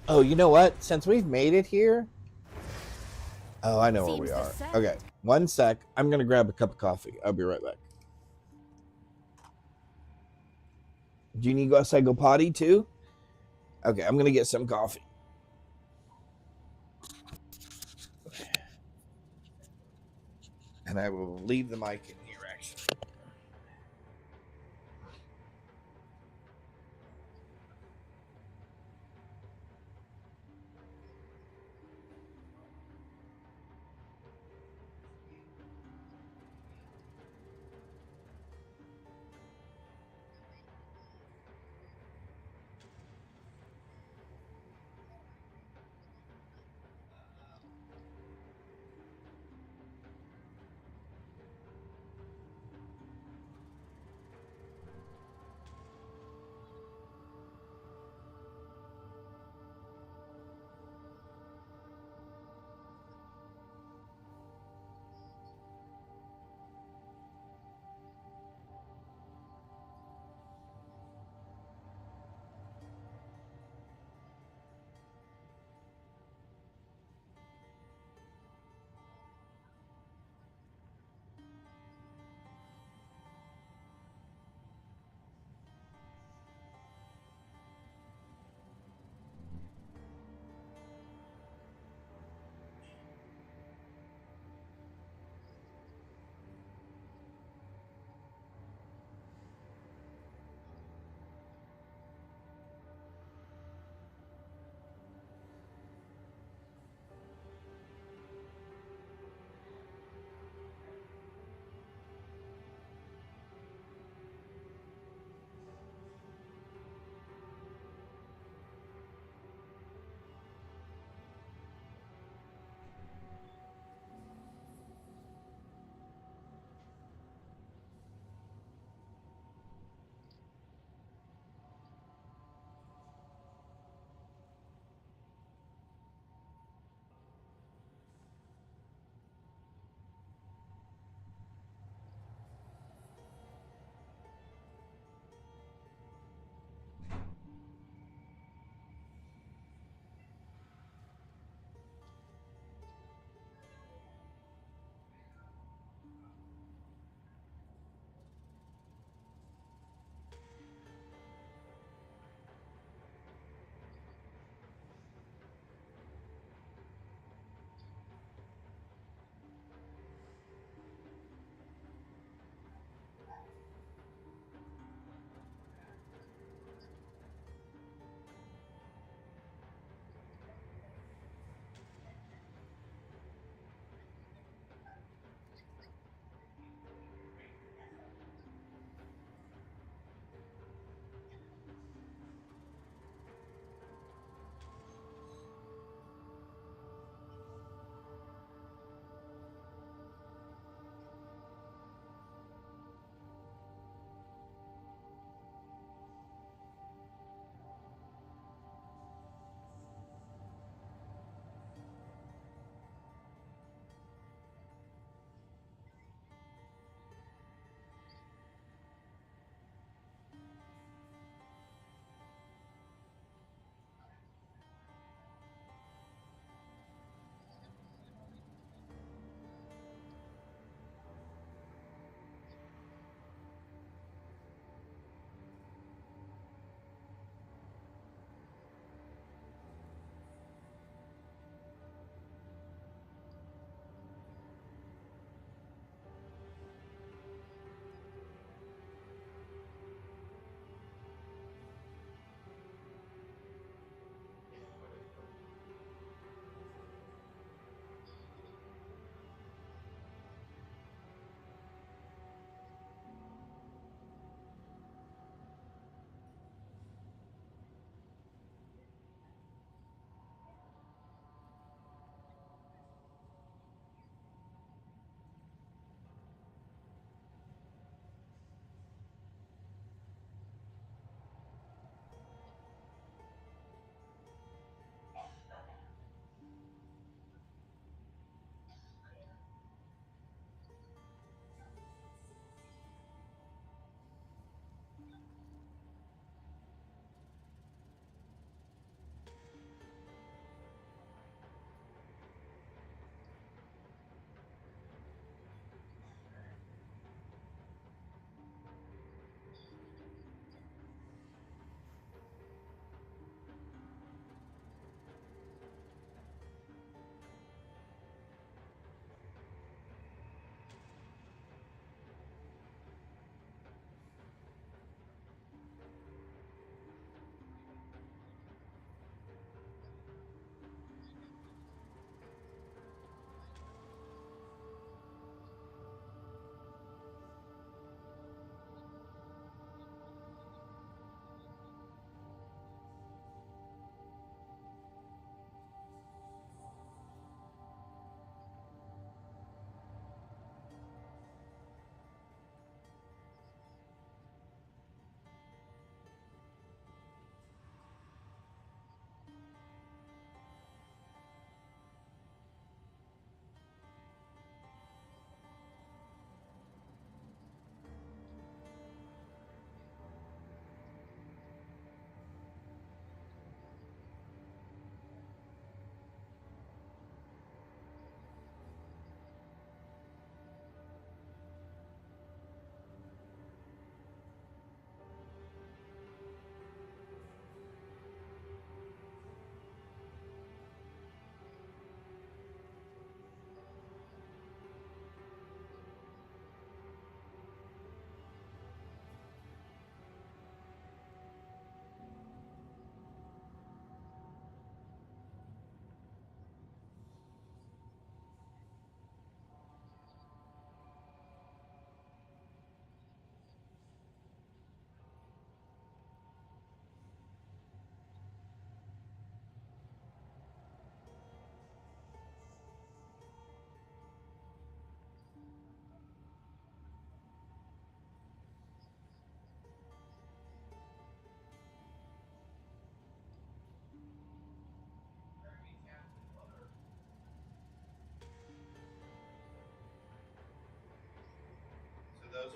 Oh, you know what? Since we've made it here... Oh, I know where we are. Okay, one sec. I'm going to grab a cup of coffee. I'll be right back. Do you need to go outside, go potty too? Okay, I'm gonna get some coffee. And I will leave the mic in here actually.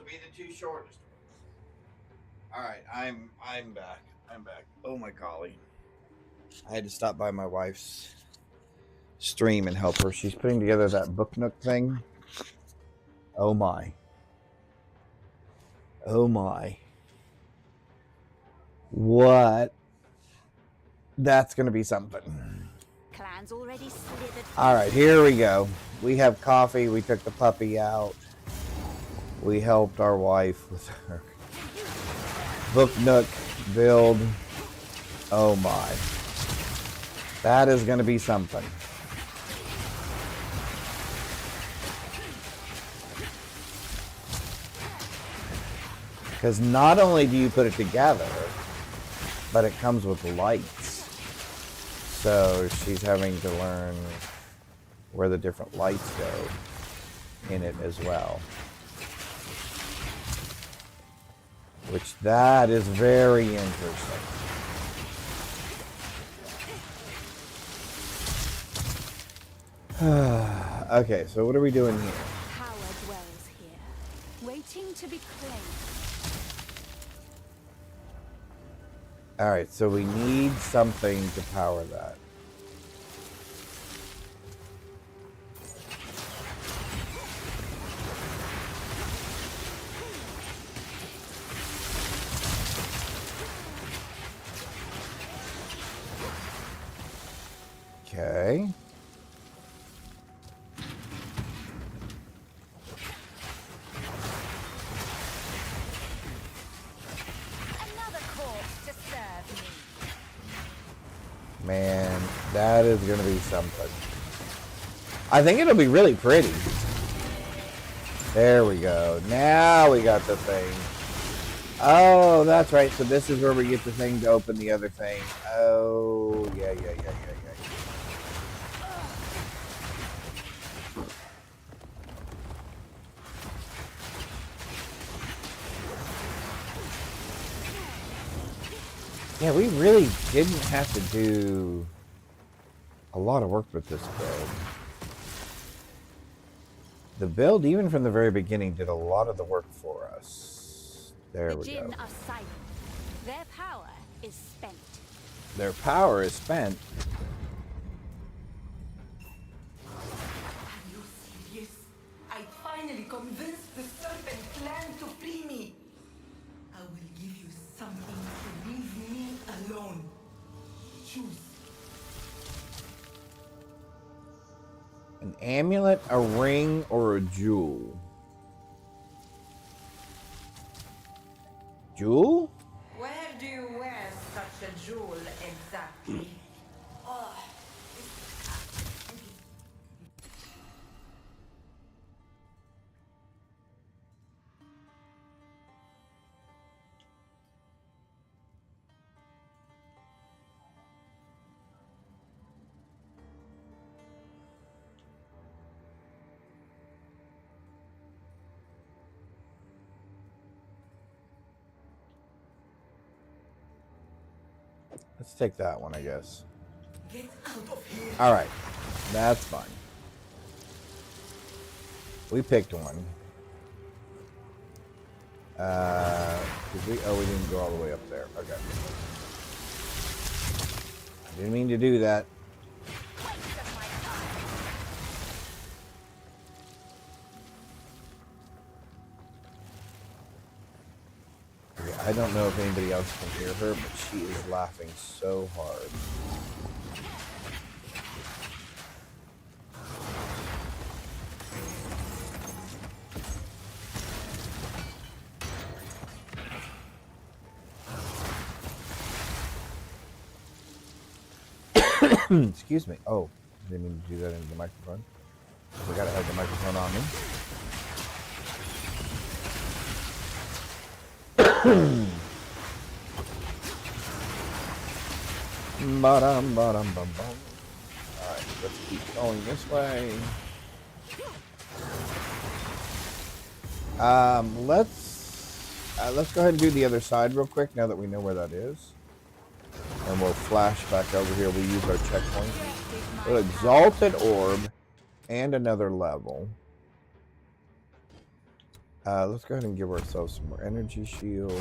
to be the two shortest ones. All right, I'm back. I'm back. Oh my golly! I had to stop by my wife's stream and help her. She's putting together that book nook thing. Oh my! Oh my! What? That's gonna be something. Clans already slithered. All right, here we go. We have coffee. We took the puppy out. We helped our wife with her book nook build. Oh my. That is going to be something. Because not only do you put it together, but it comes with lights. So she's having to learn where the different lights go in it as well. Which that is very interesting. Okay, so what are we doing here? Power dwells here, waiting to be claimed. Alright, so we need something to power that. Okay. Another corpse to serve me. Man, that is going to be something. I think it'll be really pretty. There we go. Now we got the thing. Oh, that's right. So this is where we get the thing to open the other thing. Oh, yeah. Yeah, we really didn't have to do a lot of work with this build. The build, even from the very beginning, did a lot of the work for us. There we go. The Jinn are silent. Their power is spent. Their power is spent. Are you serious? I finally convinced the Serpent Clan to free me. I will give you something to leave me alone. Choose. An amulet, a ring, or a jewel? Jewel? Where do you wear such a jewel exactly? Let's take that one, I guess. Get out of here. All right, that's fine. We picked one. Did we? Oh, we didn't go all the way up there. Okay. I didn't mean to do that. Okay, I don't know if anybody else can hear her, but she is laughing so hard. Excuse me. Oh, didn't mean to do that into the microphone. We gotta have the microphone on me. Ba-dum, ba-dum, bum, bum. Alright, let's keep going this way. Let's go ahead and do the other side real quick now that we know where that is. And we'll flash back over here. We'll use our checkpoint. An exalted orb and another level. Let's go ahead and give ourselves some more energy shield.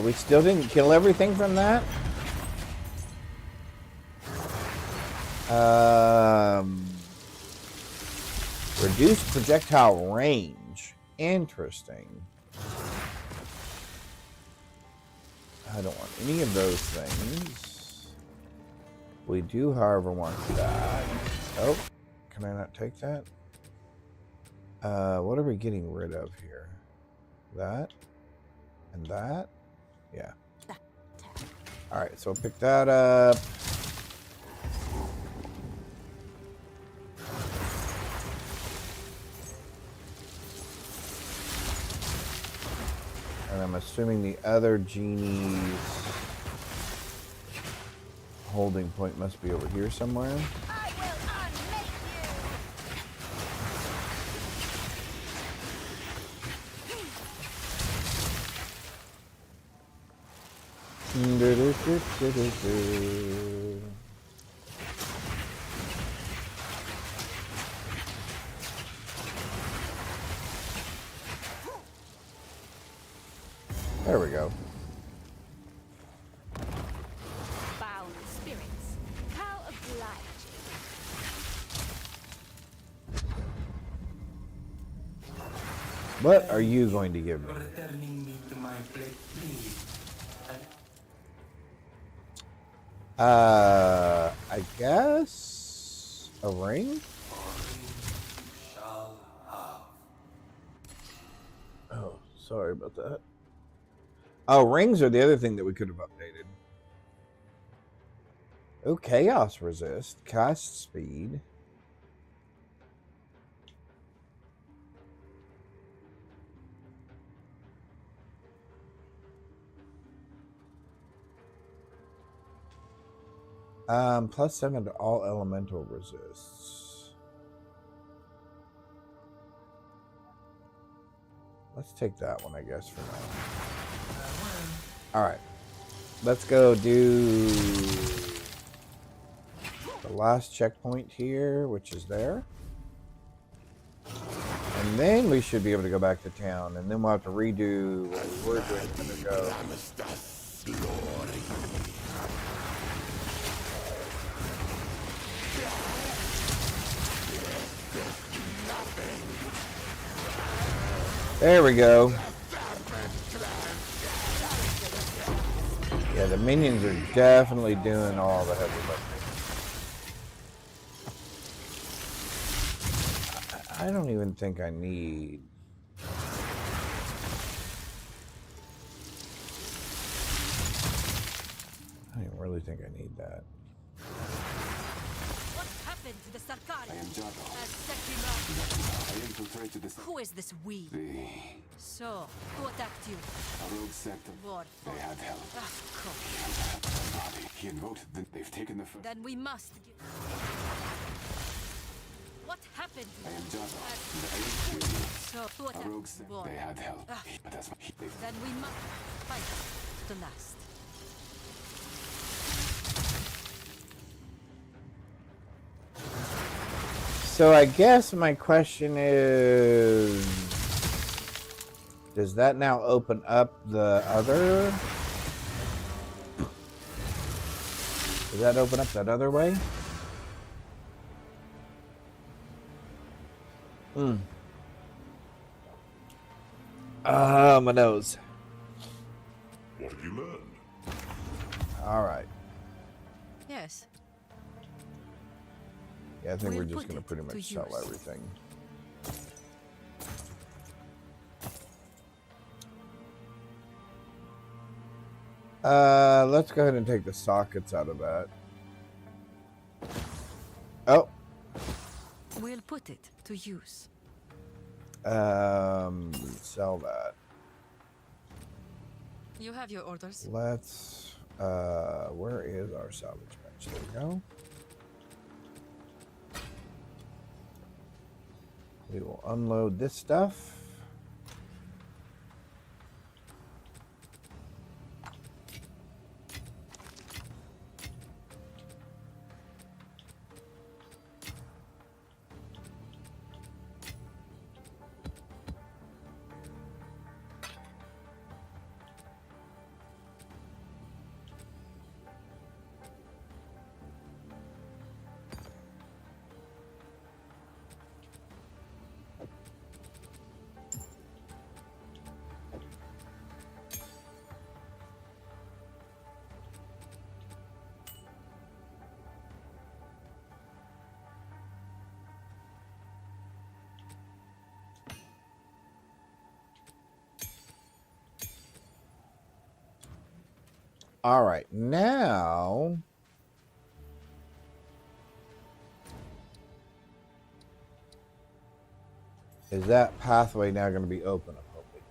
We still didn't kill everything from that. Reduced projectile range. Interesting. I don't want any of those things. We do, however, want that. Oh, can I not take that? What are we getting rid of here? That and that? Yeah. Alright, so I'll pick that up. And I'm assuming the other genie's holding point must be over here somewhere. I will unmake There we go. bound spirits. How obliging. What are you going to give me? Returning me to my place, please. I guess a ring? Shall have. Oh, sorry about that. Oh, rings are the other thing that we could have updated. Oh, chaos resist, cast speed. +7 to all elemental resists. Let's take that one, I guess, for now. Alright. Let's go do the last checkpoint here, which is there. And then we should be able to go back to town, and then we'll have to redo what we were doing a minute ago. There we go. Yeah, the minions are definitely doing all the heavy lifting. I don't even think I need... I don't really think I need that. What happened to the Sarkari? I am Jago. As I infiltrated the Who is this we? So, who attacked you? a rogue sect of... War. They had help. Of course. Body. He invoked them. They've taken the first... Then we must give... What happened? I am Jago. So, who A attacked? rogue sect. War. They had help. But that's what they... Then we must fight to the last. So I guess my question is, does that now open up the other? Does that open up that other way? My nose. What have you learned? All right. Yes. Yeah, I think We'll we're just put going to it pretty to much sell use. everything. Let's go ahead and take the sockets out of that. Oh. We'll put it to use. Sell that. You have your orders. Let's, where is our salvage bench? There we go. We will unload this stuff. All right, now is that pathway now going to be open? I'm hoping.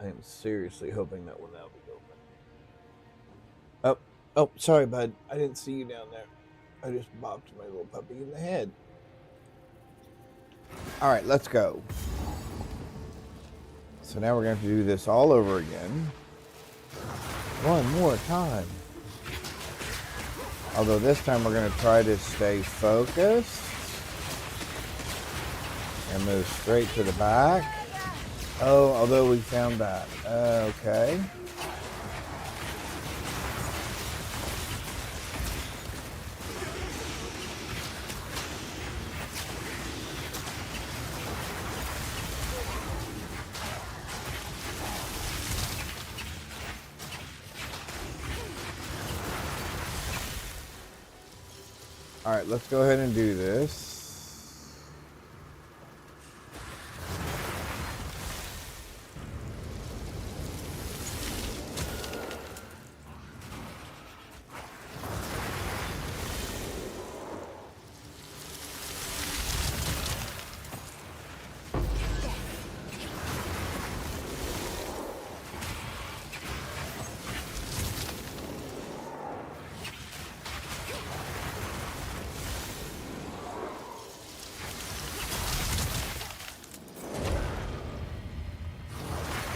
I am seriously hoping that will now be open. Oh, sorry, bud. I didn't see you down there. I just bopped my little puppy in the head. All right, let's go. So now we're going to have to do this all over again. One more time. Although this time we're going to try to stay focused. And move straight to the back. Oh, although we found that. Okay. All right, let's go ahead and do this.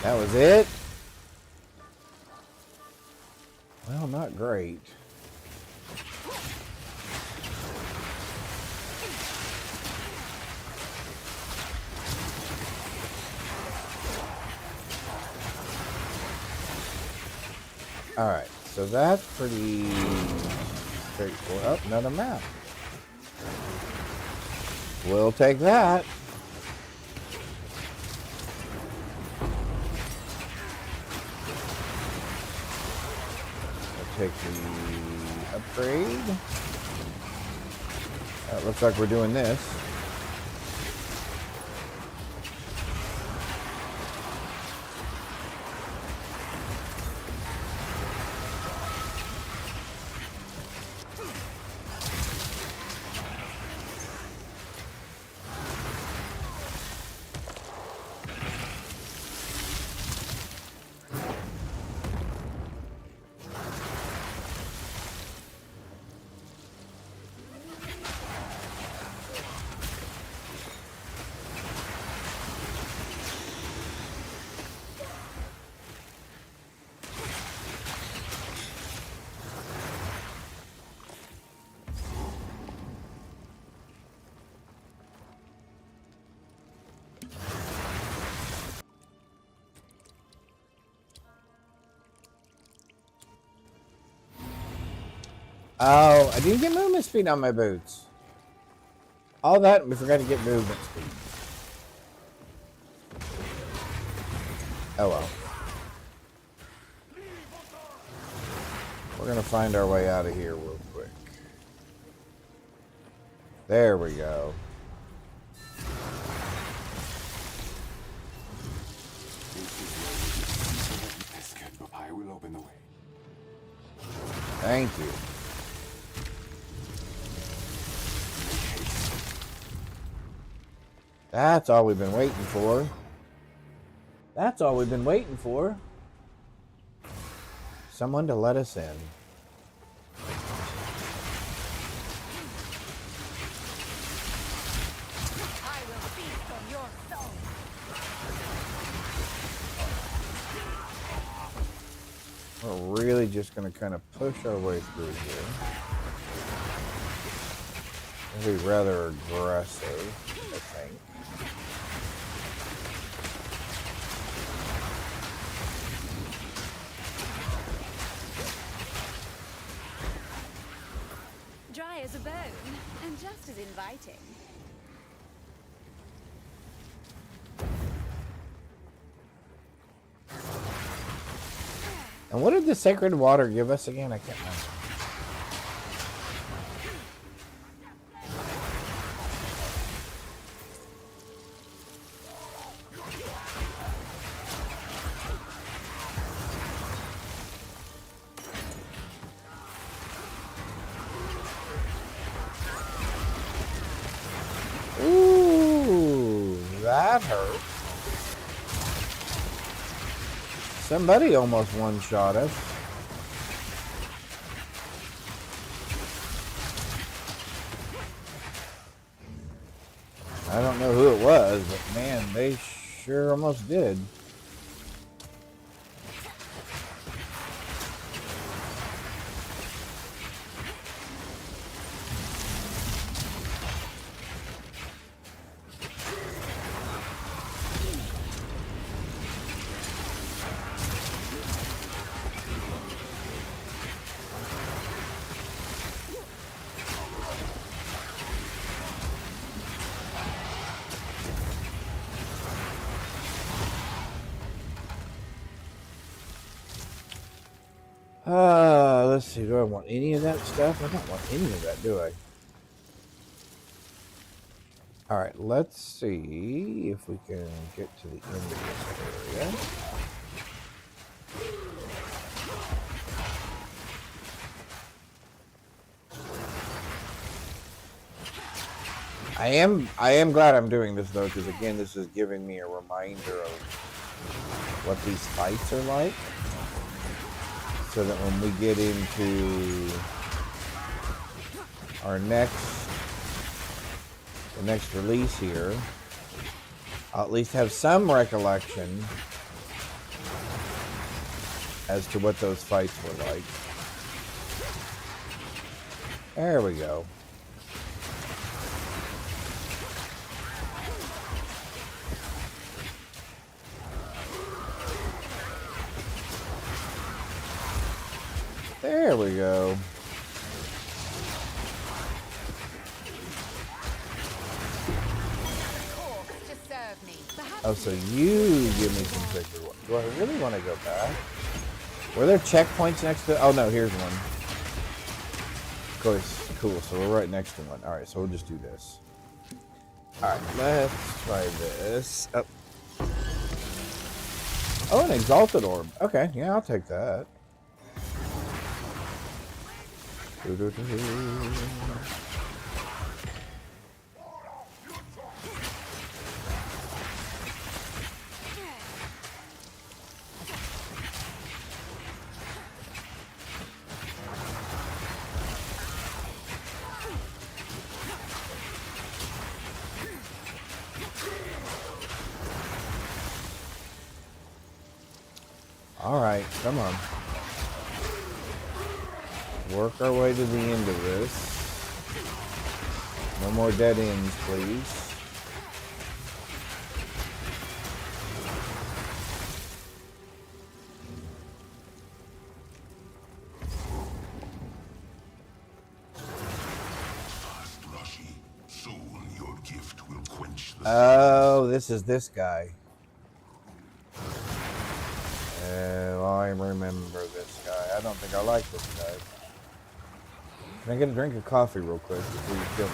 That was it? Well, not great. All right, so that's pretty straightforward. Oh, another map. We'll take that. Take the upgrade. Looks like we're doing this. Oh, I didn't get movement speed on my boots. All that, and we forgot to get movement speed. Oh well. We're going to find our way out of here real quick. There we go. That's good, but I will open the way. Thank you. That's all we've been waiting for. That's all we've been waiting for. Someone to let us in. We're really just going to kind of push our way through here. We'll be rather aggressive, I think. Dry as a bone, and just as inviting. And what did the sacred water give us again? I can't remember. Ooh, that hurt. Somebody almost one-shot us. I don't know who it was, but man, they sure almost did. Let's see. Do I want any of that stuff? I don't want any of that, do I? All right. Let's see if we can get to the end of this area. I am glad I'm doing this though, because again, this is giving me a reminder of what these fights are like. So that when we get into our the next release here, I'll at least have some recollection as to what those fights were like. There we go. There we go. Oh, so you give me some sacred ones. Do I really want to go back? Were there checkpoints next to... Oh, no, here's one. Of course, cool. So we're right next to one. All right, so we'll just do this. All right, let's try this. Oh, oh, an exalted orb. Okay, yeah, I'll take that. All right, come on. Work our way to the end of this. No more dead ends, please. Oh, this is this guy. Oh, I remember this guy. I don't think I like this guy. Can I get a drink of coffee real quick before you kill me?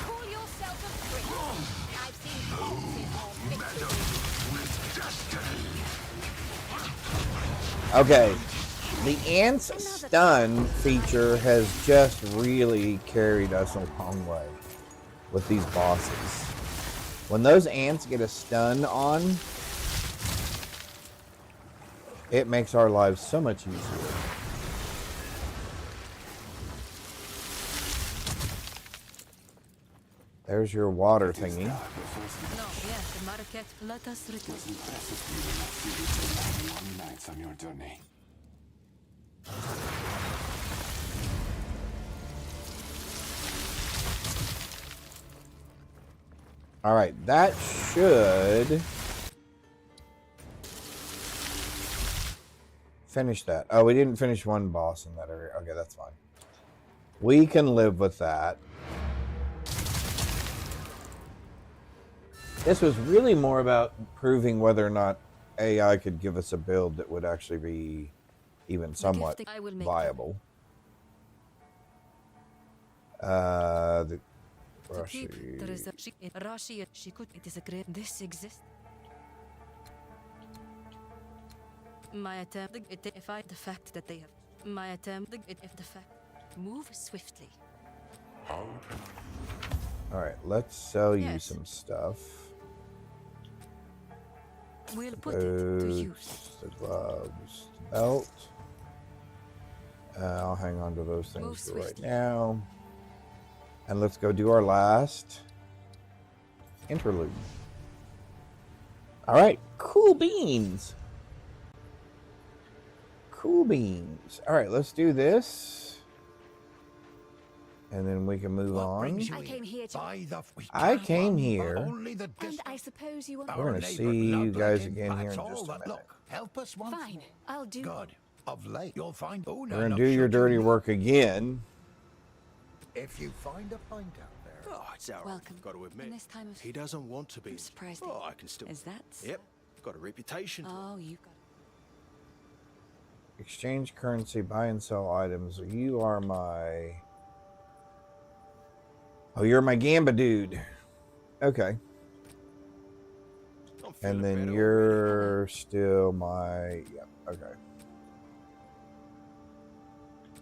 Call yourself a prince. I've seen horses or Okay. The Ants stun feature has just really carried us a long way with these bosses. When those ants get a stun on, it makes our lives so much easier. There's your water thingy. No, yes, the market. Let us return. Impressive for you to not see this for long nights on your journey. All right, that should finish that. Oh, we didn't finish one boss in that area. Okay, that's fine. We can live with that. This was really more about proving whether or not AI could give us a build that would actually be even somewhat I will make viable. The To keep, Rashi. there is a Rashi. She could. It is a great. This exists. My attempt. If I the fact that they have. My attempt. If the fact. Move swiftly. How All right, let's sell you Yes. some stuff. We'll put it to Boots, use. the gloves, the belt. I'll hang on to those Move things for right swiftly. now. And let's go do our last interlude. All right, cool beans. Cool beans. All right, let's do this. And then we can move on. I came here to. I came here. And I suppose you want. We're going to see you guys again here in just a minute. Look, help us once Fine, more. I'll do. Good. Of late, you'll find. Oh, no, We're going no, to do your should dirty you- work again. If you find a pint out there, Oh, it's alright. Welcome. Got to admit, In this time of. he doesn't want to be. I'm surprised. Oh, I can still. Is that? Yep. Got a reputation. Oh, you got. Exchange currency, buy and sell items. You are my... Oh, you're my Gamba dude. Okay. I'm feeling And then better you're still my... Yep, okay.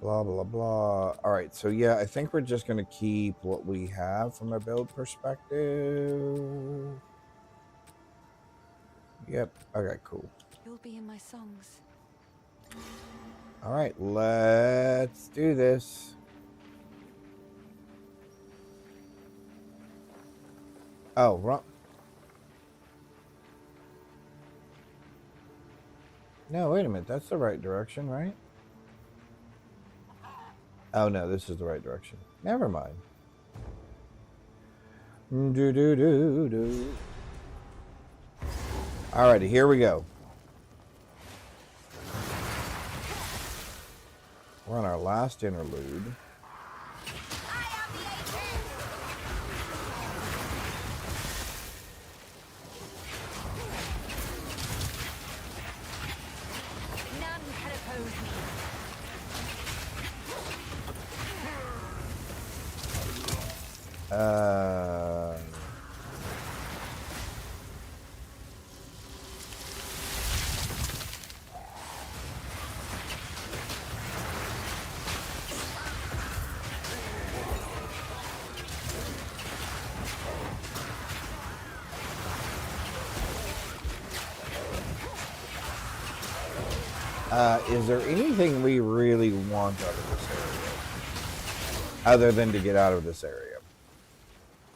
Blah, blah, blah. All right, so yeah, I think we're just going to keep what we have from a build perspective. Yep, okay, cool. You'll be in my songs. All right, let's do this. Oh, wrong. No, wait a minute. That's the right direction, right? Oh, no, this is the right direction. Never mind. Do. Alrighty, here we go. We're on our last interlude. None can oppose me. Uh, is there anything we really want out of this area? Other than to get out of this area.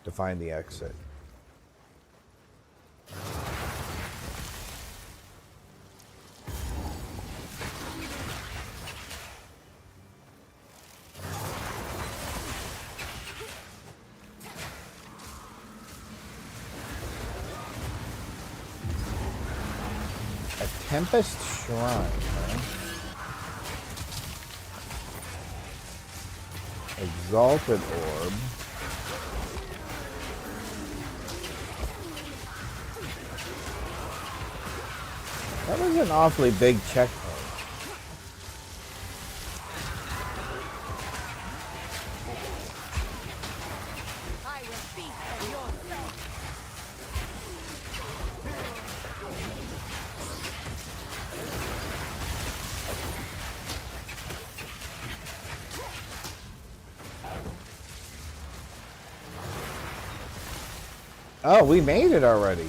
To find the exit. A Tempest Shrine, huh? Exalted Orb. That was an awfully big checkpoint. I will feast on your soul. Oh, we made it already.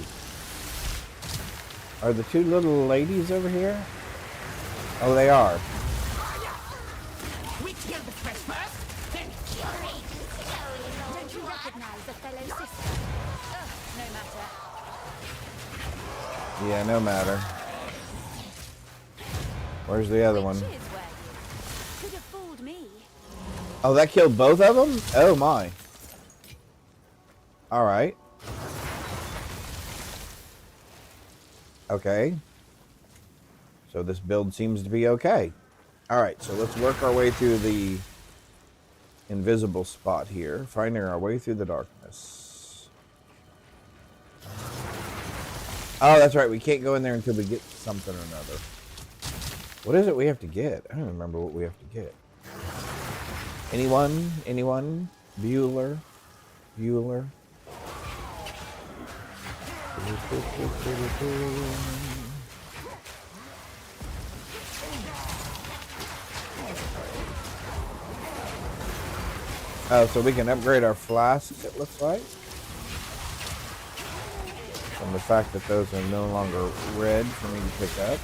Are the two little ladies over here? Oh, they are. We kill the threat first, then kill me. Don't you recognize recognize a fellow sister. Ugh, no matter. Yeah, no matter. Where's the other one? Witches, were you? Could have fooled me. Oh, that killed both of them? Oh my. Alright. Okay. So this build seems to be okay. Alright, so let's work our way through the invisible spot here. Finding our way through the darkness. Oh, that's right. We can't go in there until we get something or another. What is it we have to get? I don't remember what we have to get. Anyone? Anyone? Bueller? Bueller? Oh, so we can upgrade our flasks, it looks like. From the fact that those are no longer red for me to pick up.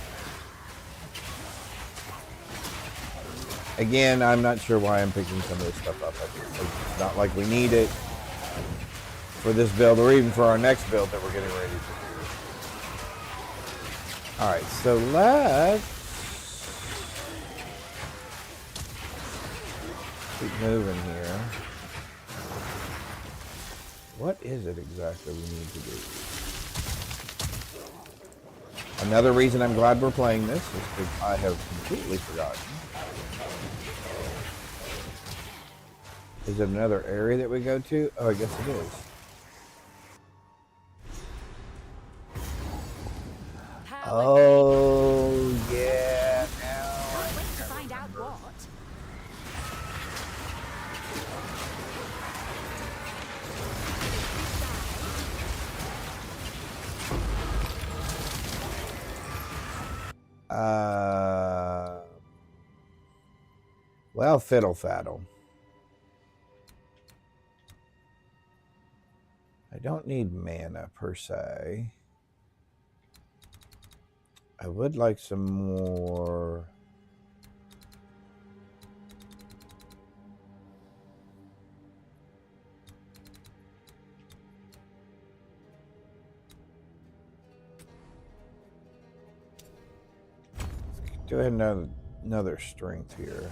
Again, I'm not sure why I'm picking some of this stuff up. It's not like we need it for this build or even for our next build that we're getting ready to do. Alright, so let's keep moving here. What is it exactly we need to do? Another reason I'm glad we're playing this is because I have completely forgotten. Is it another area that we go to? Oh, I guess it is. Oh, yeah. Now Can't wait to find out what. Well, fiddle faddle. I don't need mana per se. I would like some more. Let's go ahead and another strength here.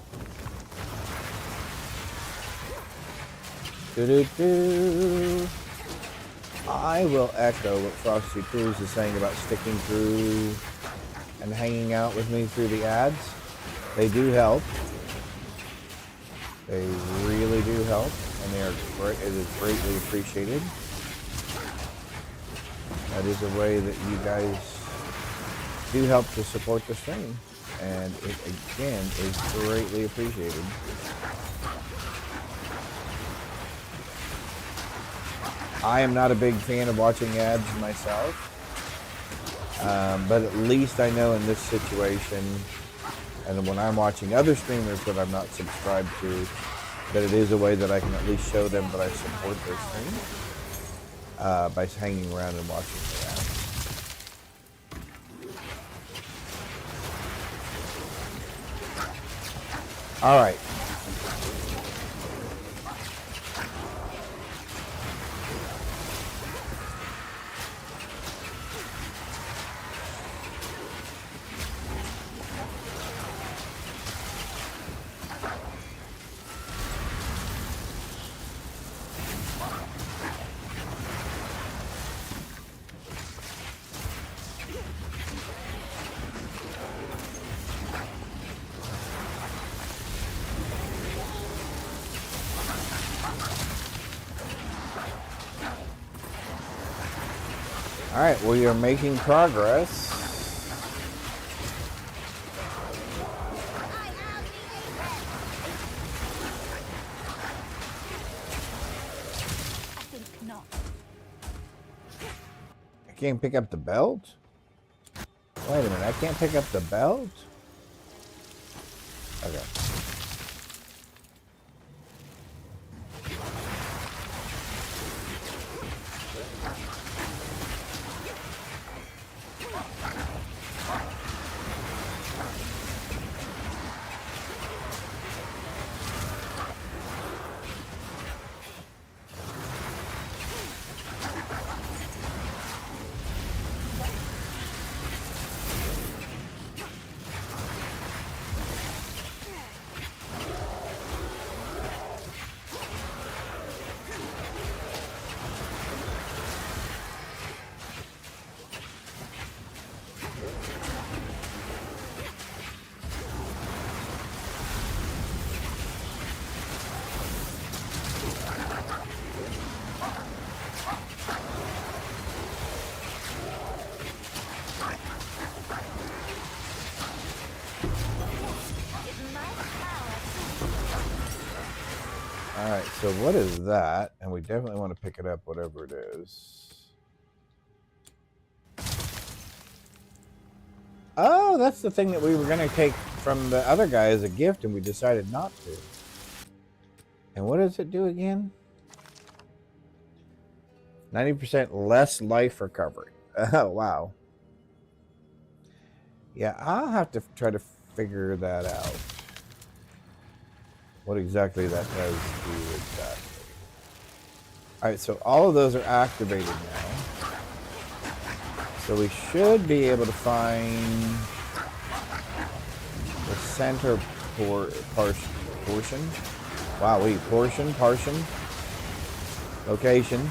Do-do-do. I will echo what Frosty Cruz is saying about sticking through and hanging out with me through the ads. They do help. They really do help, and they are great. It is greatly appreciated. That is a way that you guys do help to support the stream, and it again is greatly appreciated. I am not a big fan of watching ads myself, but at least I know in this situation, and when I'm watching other streamers that I'm not subscribed to, that it is a way that I can at least show them that I support their stream by hanging around and watching the ads. All right. All right, we are making progress. I think not. I can't pick up the belt? Wait a minute, I can't pick up the belt? Okay. Alright, so what is that? And we definitely want to pick it up, whatever it is. Oh, that's the thing that we were going to take from the other guy as a gift, and we decided not to. And what does it do again? 90% less life recovery. Oh, wow. Yeah, I'll have to try to figure that out. What exactly that does do exactly. Alright, so all of those are activated now. So we should be able to find the center portion. Wow, wait, portion, location.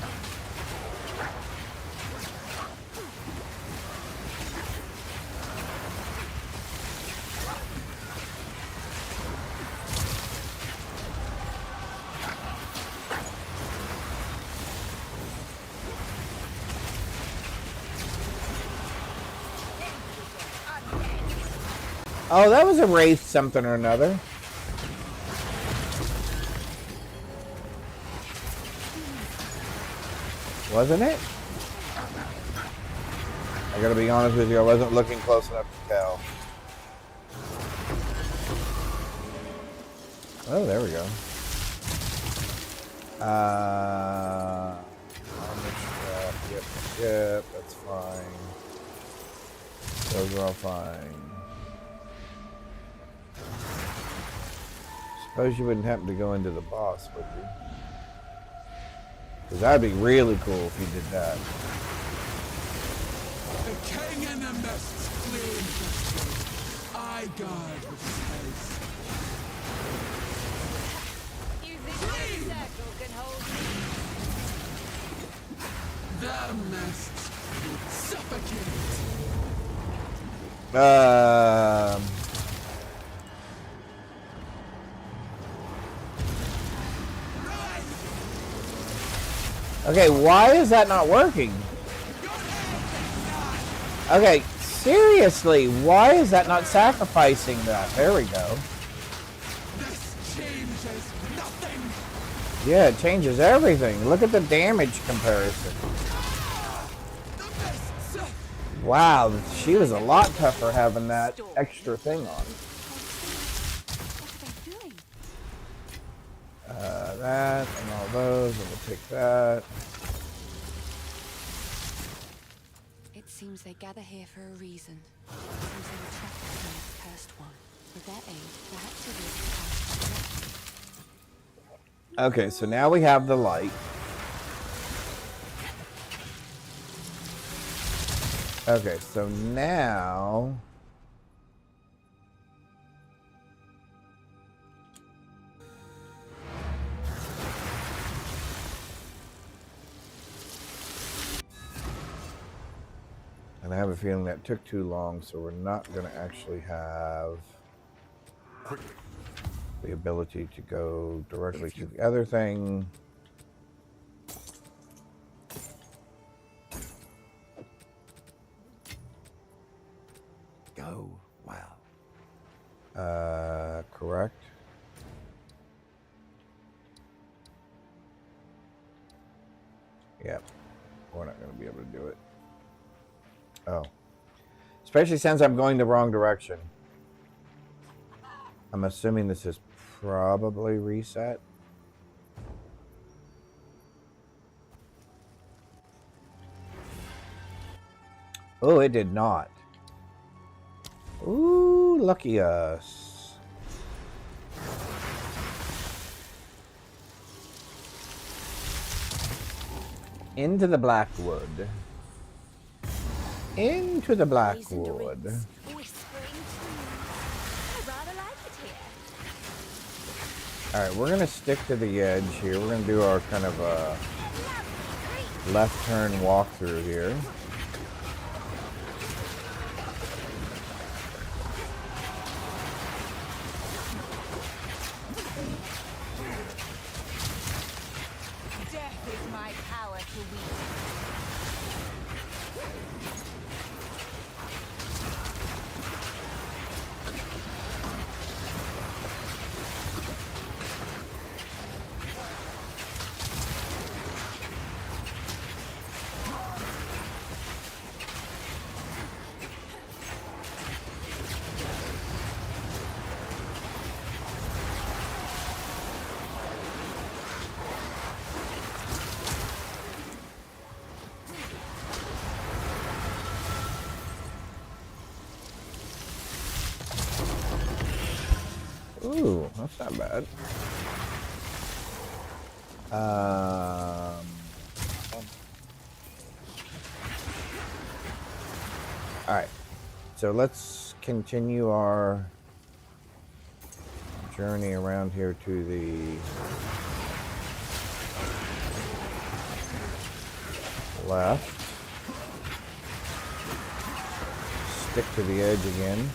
Oh, that was a wraith something or another. Wasn't it? I gotta be honest with you, I wasn't looking close enough to tell. Oh, there we go. Armor strap, yep, that's fine. Those are all fine. Suppose you wouldn't happen to go into the boss, would you? Because that'd be really cool if you did that. The king and the mists flee infested. I guard the space. You think your circle can hold me? The mists would suffocate. Okay, why is that not working? Okay, seriously, why is that not sacrificing that? There we go. This changes nothing. Yeah, it changes everything. Look at the damage comparison. The mists. Wow, she was a lot tougher having that extra thing on. What are they doing? That and all those, and we'll take that. It seems they gather here for a reason. It seems they were trapped in this cursed one. With their aid, perhaps it will pass. Okay, so now we have the light. Okay, so now... And I have a feeling that took too long, so we're not going to actually have the ability to go directly to the other thing. Go well. Correct. Yep. We're not going to be able to do it. Oh. Especially since I'm going the wrong direction. I'm assuming this is probably reset. Oh, it did not. Ooh, lucky us. Into the Blackwood. Into the Blackwood. Whispering I rather like it here. Alright, we're gonna stick to the edge here. We're gonna do our kind of left turn walkthrough here. Death is my power to wield. Not bad. All right. So let's continue our journey around here to the left. Stick to the edge again.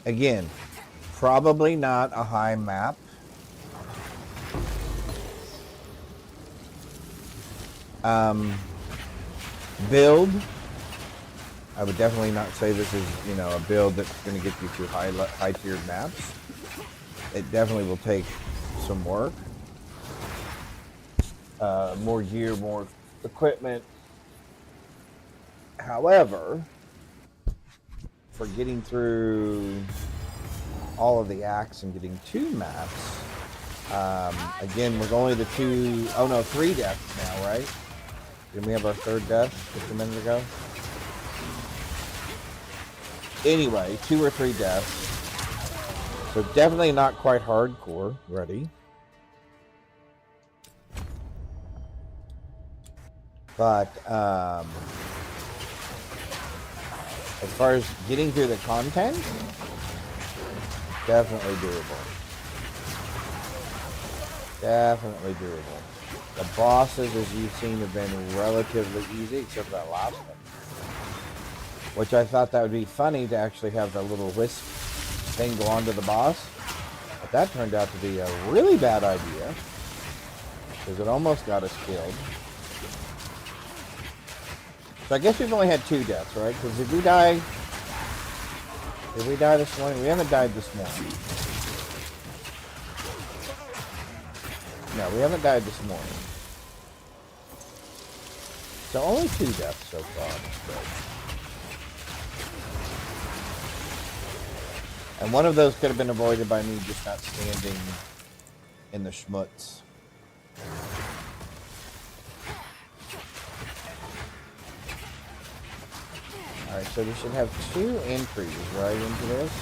Again, probably not a high map. Build. I would definitely not say this is, a build that's going to get you to high tiered maps. It definitely will take some work. More gear, more equipment. However, for getting through all of the acts and getting 2 maps, again, with only the 3 deaths now, right? Didn't we have our 3rd death just a minute ago? Anyway, 2 or 3 deaths. So definitely not quite hardcore ready. But as far as getting through the content, definitely doable. Definitely doable. The bosses, as you've seen, have been relatively easy, except for that last one. Which I thought that would be funny to actually have the little wisp thing go onto the boss. But that turned out to be a really bad idea, because it almost got us killed. So I guess we've only had 2 deaths, right? Because did we die this morning? We haven't died this morning. No, we haven't died this morning. So only 2 deaths so far. And one of those could have been avoided by me just not standing in the schmutz. Alright, so we should have 2 entries right into this.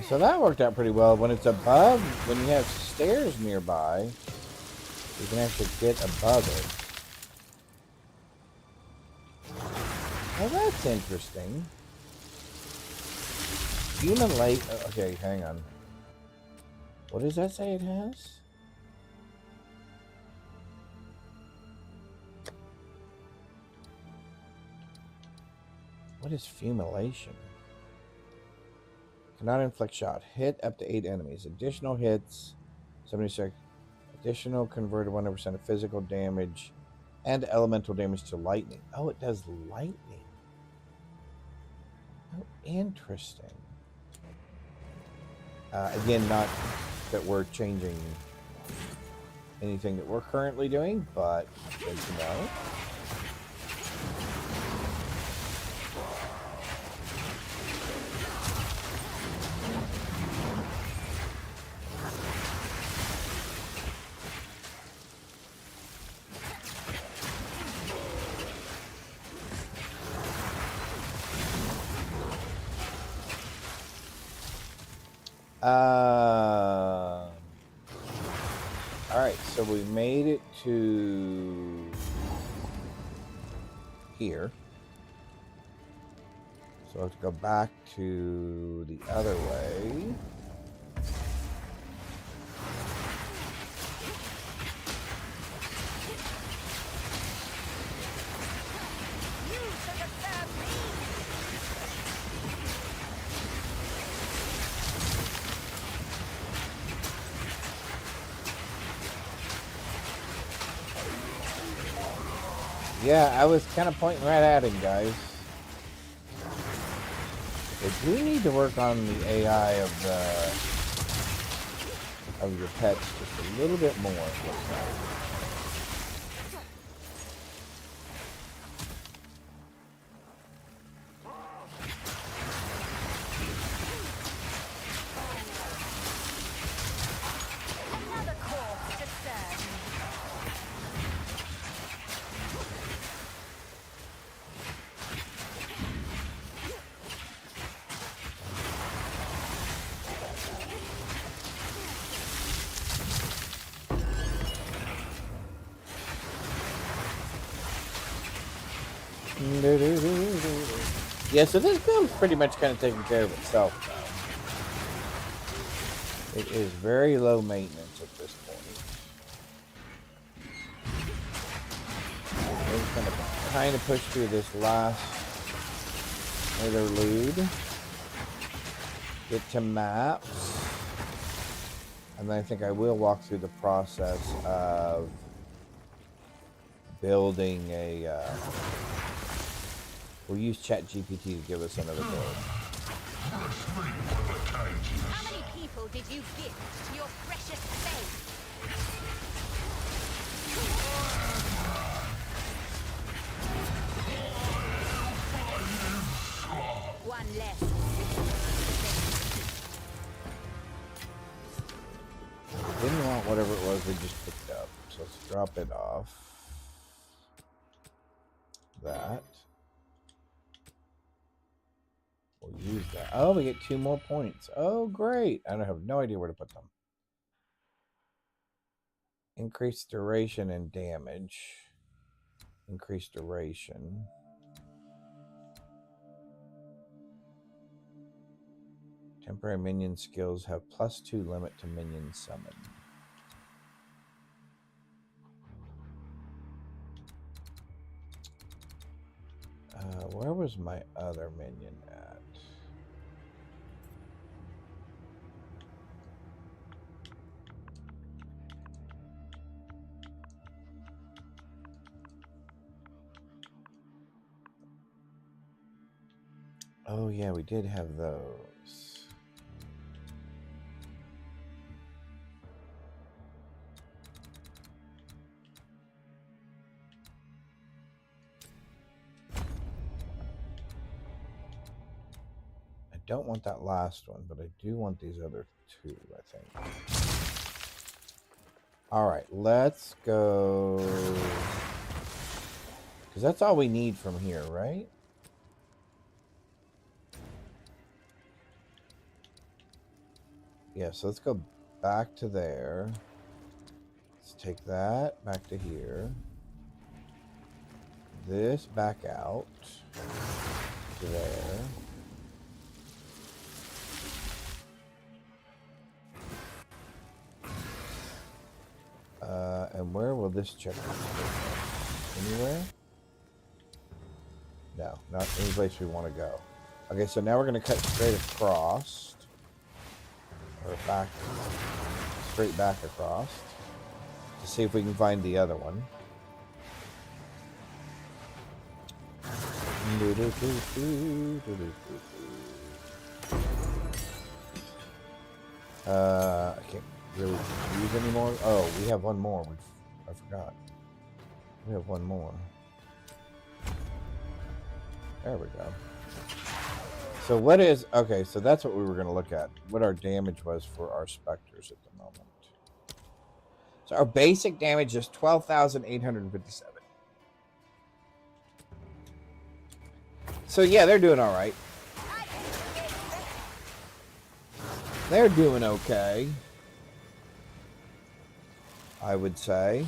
So that worked out pretty well. When it's above, when you have stairs nearby, you can actually get above it. Oh, that's interesting. Human lake. Okay, hang on. What does that say it has? What is fumulation? Cannot inflict shot. Hit up to 8 enemies. Additional hits. 76. Additional converted 100% of physical damage and elemental damage to lightning. Oh, it does lightning. Oh, interesting. Again, not that we're changing anything that we're currently doing, but good to know. All right, so we made it to here. So I have to go back to the other way. Yeah, I was kind of pointing right at him, guys. They do need to work on the AI of your pets just a little bit more. It looks like. Yeah, so this build's pretty much kind of taking care of itself now. It is very low maintenance at this point. We're just going to kind of push through this last interlude. Get to maps. And then I think I will walk through the process of building a... we'll use ChatGPT to give us another build. How many people did you give to your precious faith? One less. Didn't want whatever it was we just picked up. So let's drop it off. That. We'll use that. Oh, we get 2 more points. Oh, great. I have no idea where to put them. Increase duration and damage. Increase duration. Temporary minion skills have +2 limit to minion summon. Where was my other minion at? Oh yeah, we did have those. I don't want that last one, but I do want these other 2, I think. All right, let's go. Because that's all we need from here, right? Yeah, so let's go back to there. Let's take that back to here. This back out to there. And where will this check take us? Anywhere? No, not any place we want to go. Okay, so now we're going to cut straight across. Or back, straight back across. To see if we can find the other one. I can't really use any more. Oh, we have one more. I forgot. We have one more. There we go. So what is... Okay, so that's what we were going to look at. What our damage was for our specters at the moment. So our basic damage is 12,857. So yeah, they're doing all right. They're doing okay, I would say.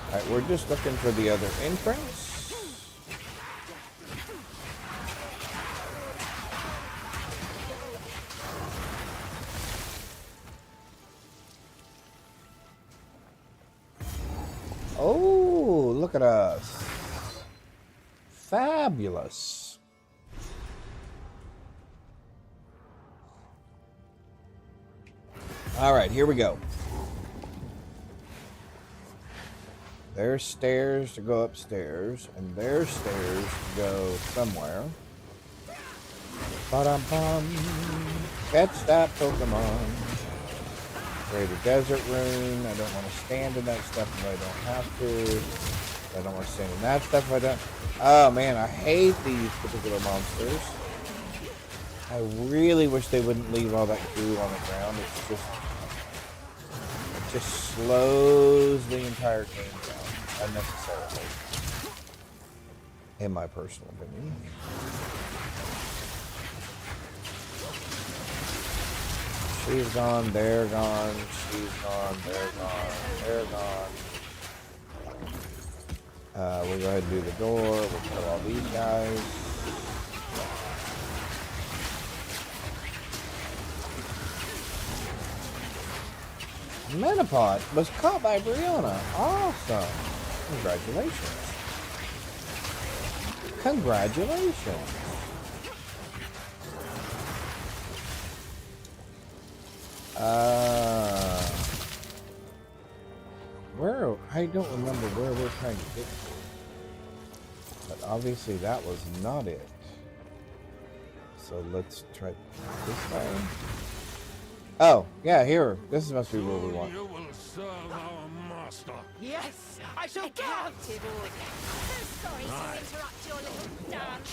Alright, we're just looking for the other entrance. Oh, look at us. Fabulous. All right, here we go. There's stairs to go upstairs, and there's stairs to go somewhere. Ba-dum-bum. Catch that Pokemon. Create a desert rune. I don't want to stand in that stuff if I don't have to. I don't want to stand in that stuff if I don't. Oh man, I hate these particular monsters. I really wish they wouldn't leave all that goo on the ground. It just slows the entire game down unnecessarily, in my personal opinion. She's gone, they're gone, she's gone, they're gone, they're gone. We'll go ahead and do the door. We'll kill all these guys. Metapod was caught by Brianna. Awesome. Congratulations. Congratulations. Where? I don't remember where we're trying to get to. But obviously that was not it. So let's try this way. Oh, yeah, here. This must be where we want. You will serve our master. Yes, I shall captive order. So sorry to interrupt your little dance.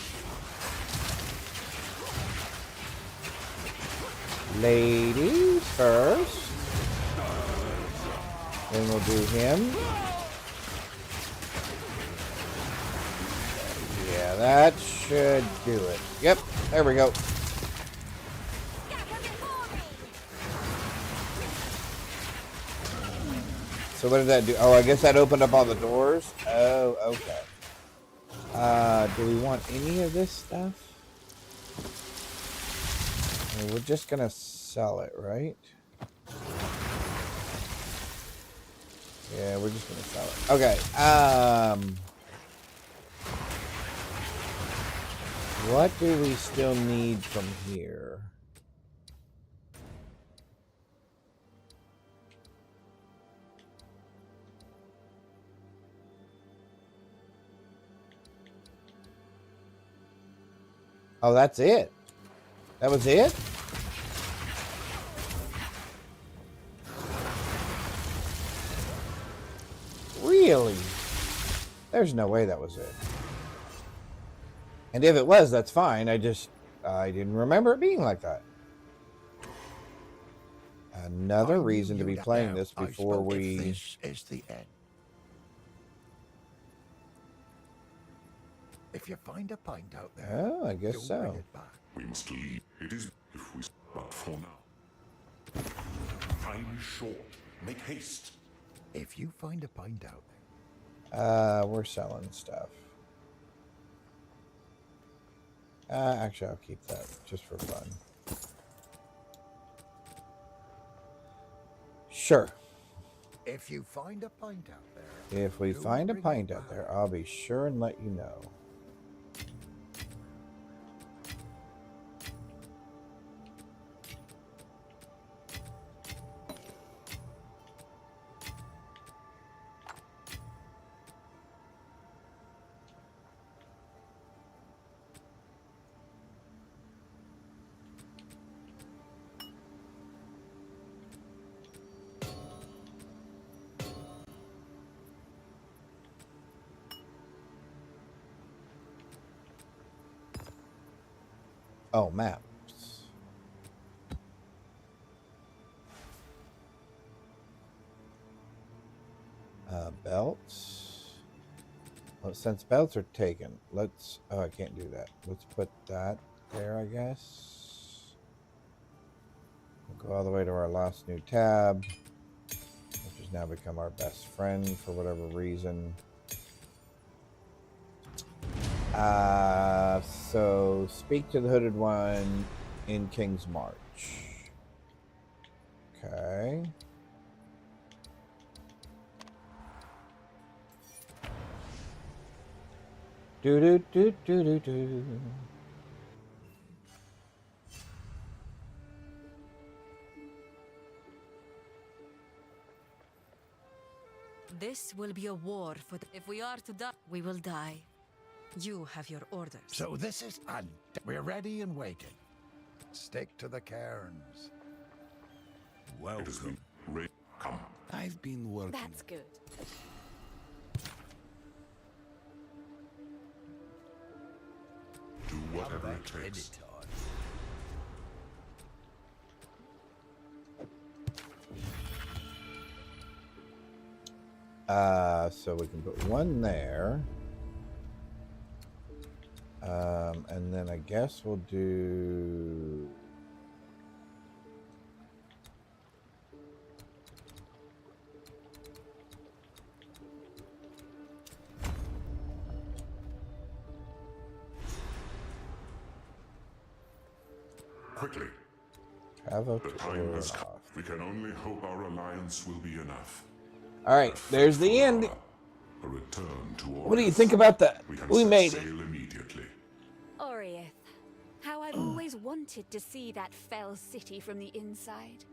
Ladies first. Then we'll do him. Yeah, that should do it. Yep, there we go. So what did that do? Oh, I guess that opened up all the doors. Oh, okay. Do we want any of this stuff? Well, we're just gonna sell it, right? Yeah, we're just gonna sell it. Okay. What do we still need from here? Oh, that's it. That was it? Really? There's no way that was it. And if it was, that's fine. I didn't remember it being like that. Another reason to be playing this before we... This is the end. If you find a pint out there, Oh, I guess don't so. bring it back. We must leave. It is if we but for now. Time is short. Make haste. If you find a pint out there, We're selling stuff. Actually, I'll keep that just for fun. Sure. if you find a pint out there, If we don't find a bring it pint out back. there, I'll be sure and let you know. Oh, maps. Belts. Well, since belts are taken, let's... Oh, I can't do that. Let's put that there, I guess. We'll go all the way to our last new tab, which has now become our best friend for whatever reason. So speak to the Hooded One in King's March. Okay. Do do do do do do. This will be a war for if we are to die, we will die. You have your orders. So this is... And we're ready and waiting. Stick to the cairns. It has been come. I've been working. That's good. Do whatever it takes. So we can put one there. And then I guess we'll do... Quickly. Have a The time has come. off. We can only hope our alliance will be enough. All right, there's the end. A return to What do you think about that? We made it. Immediately. Orieth, how I've always wanted to see that fell city from the inside.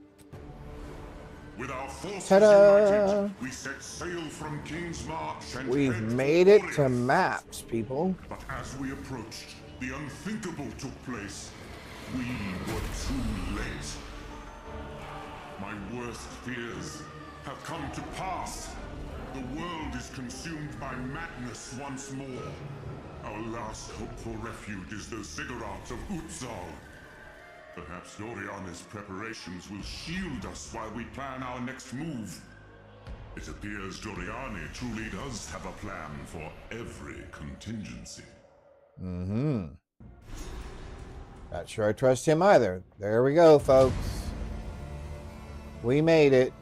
With our forces Ta-da! united, we set sail from King's March and We've head made it to Orieth. maps, people. But as we approached, the unthinkable took place. We were too late. My worst fears have come to pass. The world is consumed by madness once more. Our last hope for refuge is the ziggurats of Utzal. Perhaps Yoriana's preparations will shield us while we plan our next move. It appears Joriane truly does have a plan for every contingency. Mm-hmm. Not sure I trust him either. There we go, folks. We made it.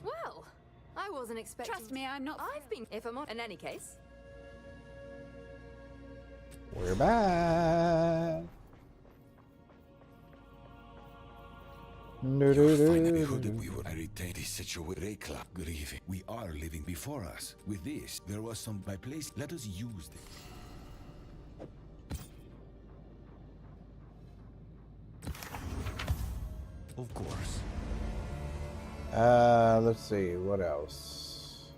Well, I wasn't expecting. Trust me, I'm not. I've been. If I'm on. In any case. We're back. Finally, who did we would I retain this situation? Rekla, grieving. We are living before us. With this, there was some by place. Let us use it. Of course. Let's see, what else?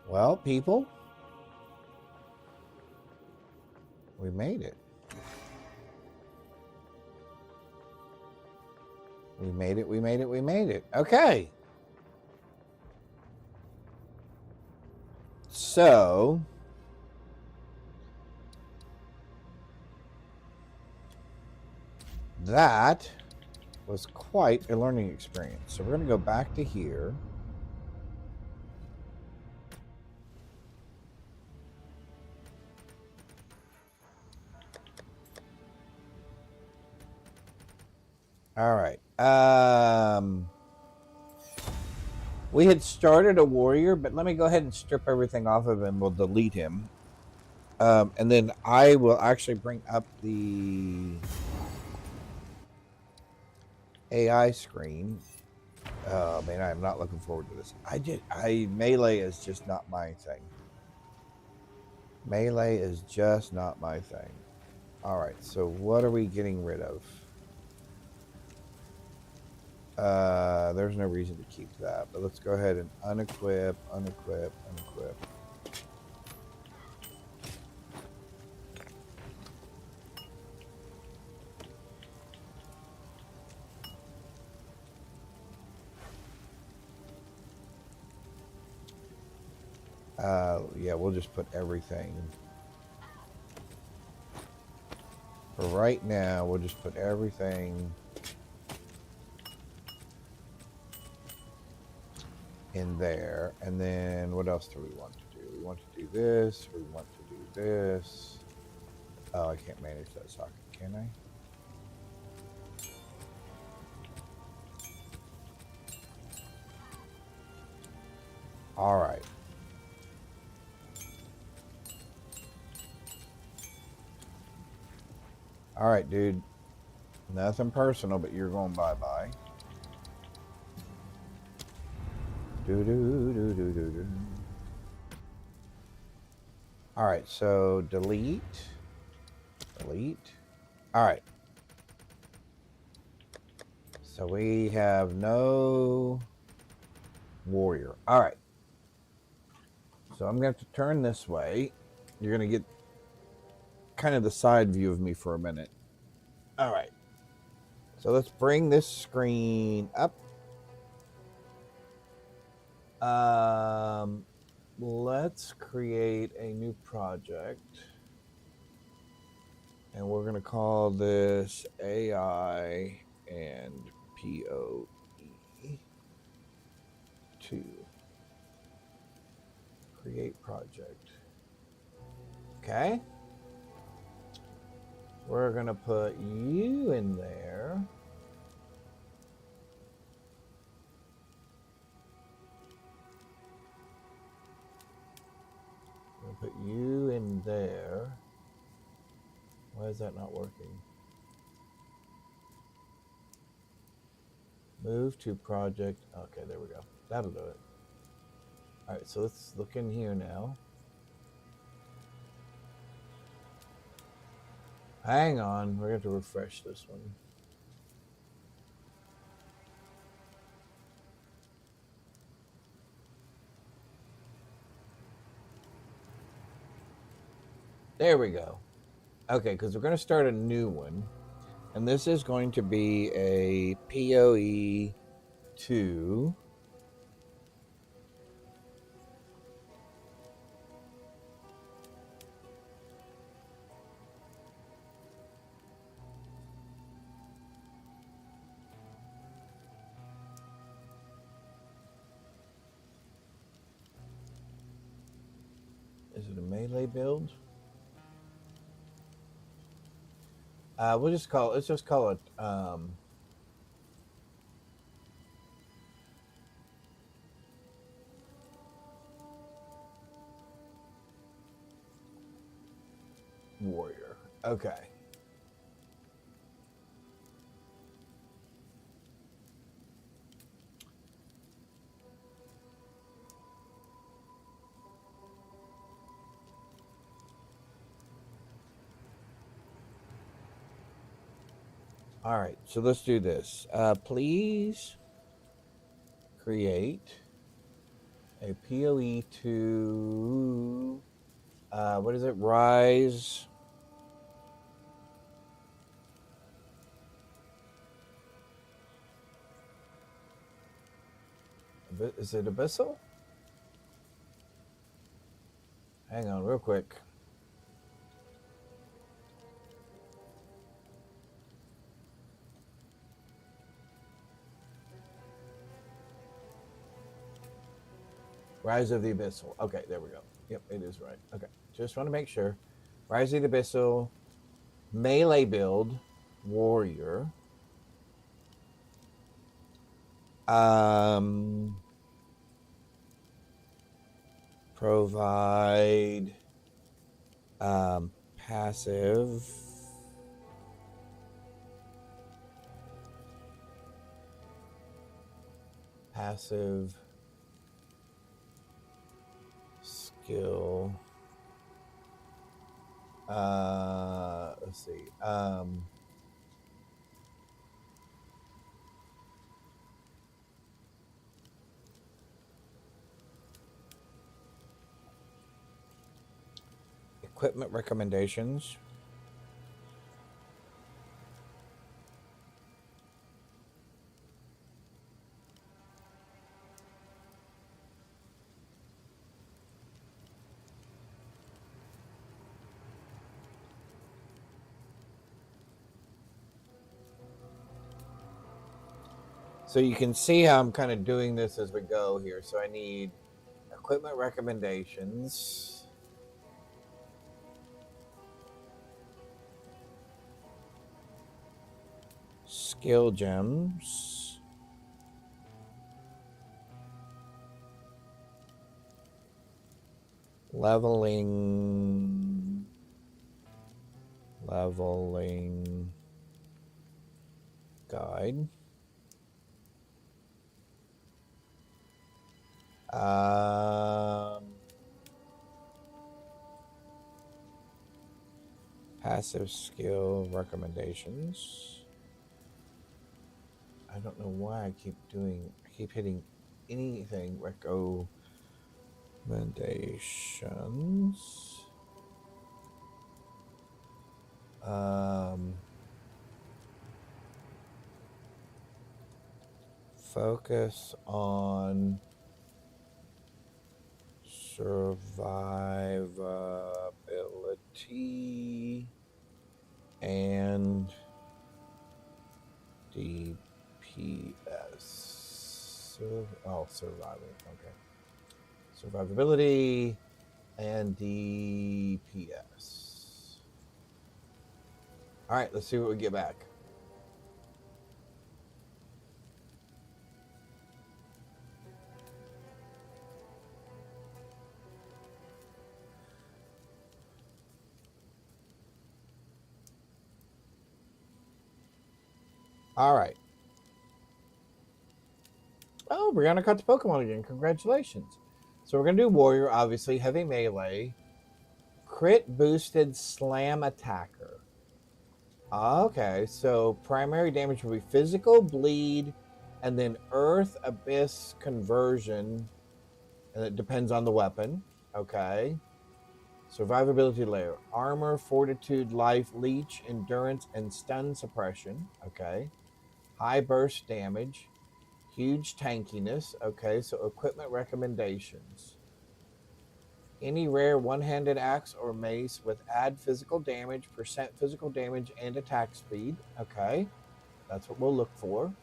Well, people, we made it. We made it, we made it, we made it. Okay. So, that was quite a learning experience. So we're going to go back to here. All right. We had started a warrior, but let me go ahead and strip everything off of him. We'll delete him. And then I will actually bring up the AI screen. Oh man, I am not looking forward to this. Melee is just not my thing. Melee is just not my thing. All right, so what are we getting rid of? There's no reason to keep that, but let's go ahead and unequip, unequip, unequip. Yeah, we'll just put everything. For right now, we'll just put everything in there. And then what else do we want to do? We want to do this. We want to do this. Oh, I can't manage that socket, can I? All right. All right, dude. Nothing personal, but you're going bye-bye. Do. All right, so delete. All right. So we have no warrior. All right. So I'm going to have to turn this way. You're going to get kind of the side view of me for a minute. All right. So let's bring this screen up. Let's create a new project. And we're going to call this AI and POE 2. Create project. Okay. We're going to put you in there. We'll put you in there. Why is that not working? Move to project. Okay, there we go. That'll do it. All right, so let's look in here now. Hang on, we're going to refresh this one. There we go. Okay, because we're going to start a new one. And this is going to be a POE 2. Is it a melee build? Let's just call it warrior. Okay. All right, so let's do this. Please create a POE 2. What is it? Rise. Is it Abyssal? Hang on, real quick. Rise of the Abyssal. Okay, there we go. Yep, it is right. Okay, just want to make sure. Rise of the Abyssal, melee build, warrior. Provide passive. Passive skill. Let's see. Equipment recommendations. So you can see how I'm kind of doing this as we go here. So I need equipment recommendations. Skill gems. Leveling guide. Passive skill recommendations. I don't know why I keep hitting anything. Recommendations. Focus on survivability and DPS. Survival. Okay. Survivability and DPS. All right, let's see what we get back. All right. Oh, Brianna caught the Pokemon again. Congratulations. So we're going to do Warrior, obviously. Heavy Melee. Crit boosted Slam Attacker. Okay, so primary damage will be Physical Bleed and then Earth Abyss Conversion. And it depends on the weapon. Okay. Survivability layer. Armor, Fortitude, Life, Leech, Endurance, and Stun Suppression. Okay. High burst damage. Huge tankiness. Okay, so equipment recommendations. Any rare one-handed axe or mace with add physical damage, percent physical damage, and attack speed. Okay, that's what we'll look for.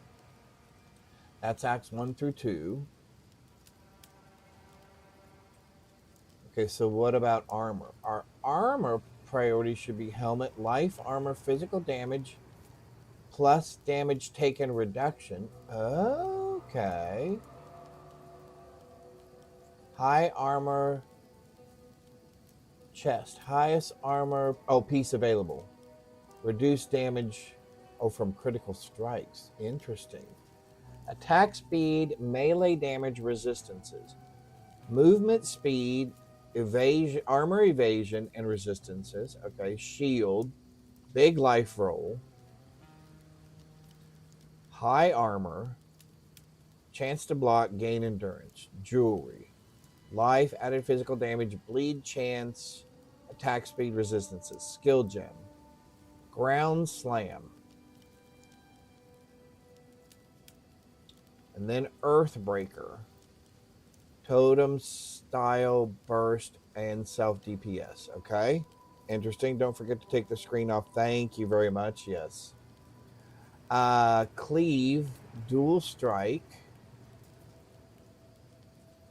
That's axe 1 through 2. Okay, so what about armor? Our armor priority should be helmet, life, armor, physical damage, plus damage taken reduction. Okay. High armor, chest. Highest armor, piece available. Reduced damage, from critical strikes. Interesting. Attack speed, melee damage resistances. Movement speed, evasion, armor evasion, and resistances. Okay, shield. Big life roll. High armor. Chance to block, gain endurance. Jewelry. Life, added physical damage, bleed chance, attack speed, resistances. Skill gem. Ground slam. And then Earthbreaker. Totem, style, burst, and self DPS. Okay? Interesting. Don't forget to take the screen off. Thank you very much. Yes. Cleave, dual strike,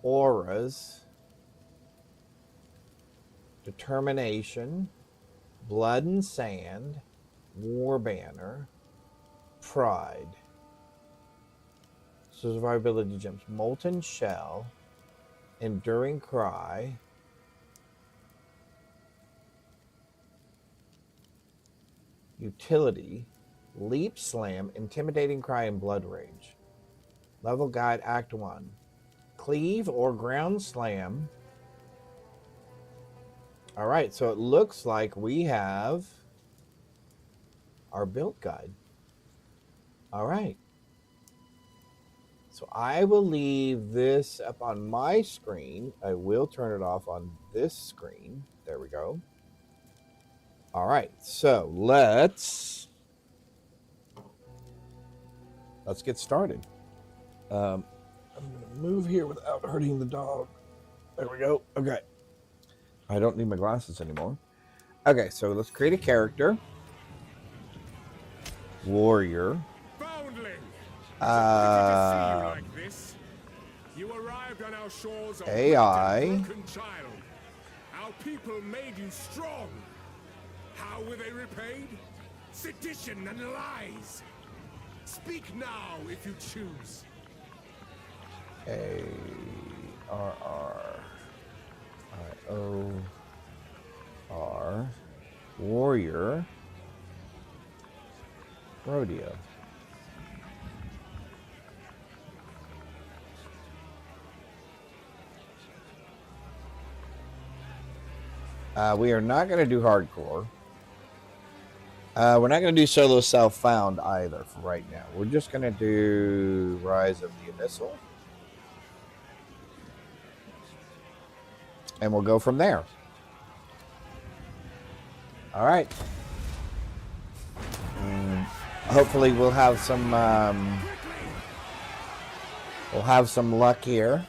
auras, determination, blood and sand, war banner, pride. So survivability gems. Molten shell, enduring cry, utility, leap slam, intimidating cry, and blood rage. Level guide act 1. Cleave or ground slam. All right, so it looks like we have our build guide. All right. So I will leave this up on my screen. I will turn it off on this screen. There we go. All right, so let's get started. I'm going to move here without hurting the dog. There we go. Okay. I don't need my glasses anymore. Okay, so let's create a character. Warrior. You arrived on our shores a AI. broken child. Our people made you strong. How were they repaid? Sedition and lies. Speak now if you choose. ARR. All right. WOR Warrior Rodeo. We are not going to do hardcore. We're not going to do solo self-found either for right now. We're just going to do Rise of the Abyssal. And we'll go from there. All right. Hopefully we'll have some luck here.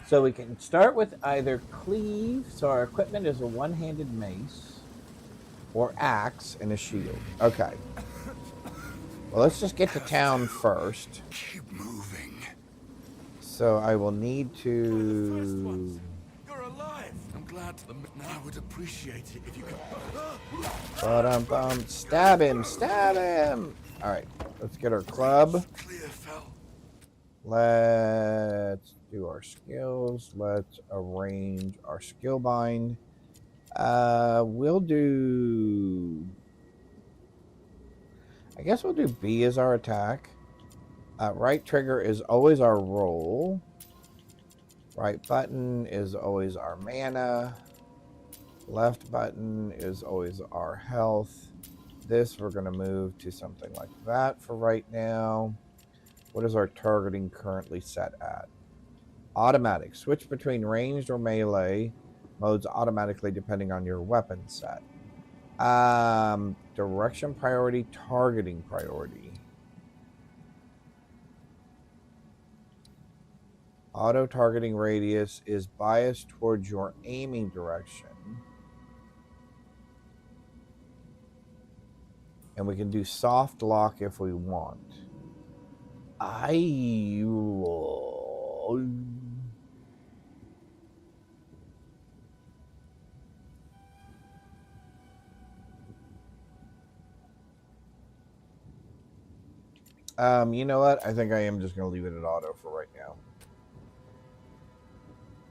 So we can start with either cleave. So our equipment is a one-handed mace, or axe and a shield. Okay. Well, let's just get to town first. Keep moving. So I will need to. You're alive. I'm glad. I would appreciate it if you could. Stab him! Stab him! All right. Let's get our club. Clear, fell. Let's do our skills. Let's arrange our skill bind. We'll do. I guess we'll do B as our attack. Right trigger is always our roll. Right button is always our mana. Left button is always our health. This we're going to move to something like that for right now. What is our targeting currently set at? Automatic. Switch between ranged or melee modes automatically depending on your weapon set. Direction priority, targeting priority. Auto targeting radius is biased towards your aiming direction. And we can do soft lock if we want. You know what? I think I am just going to leave it at auto for right now.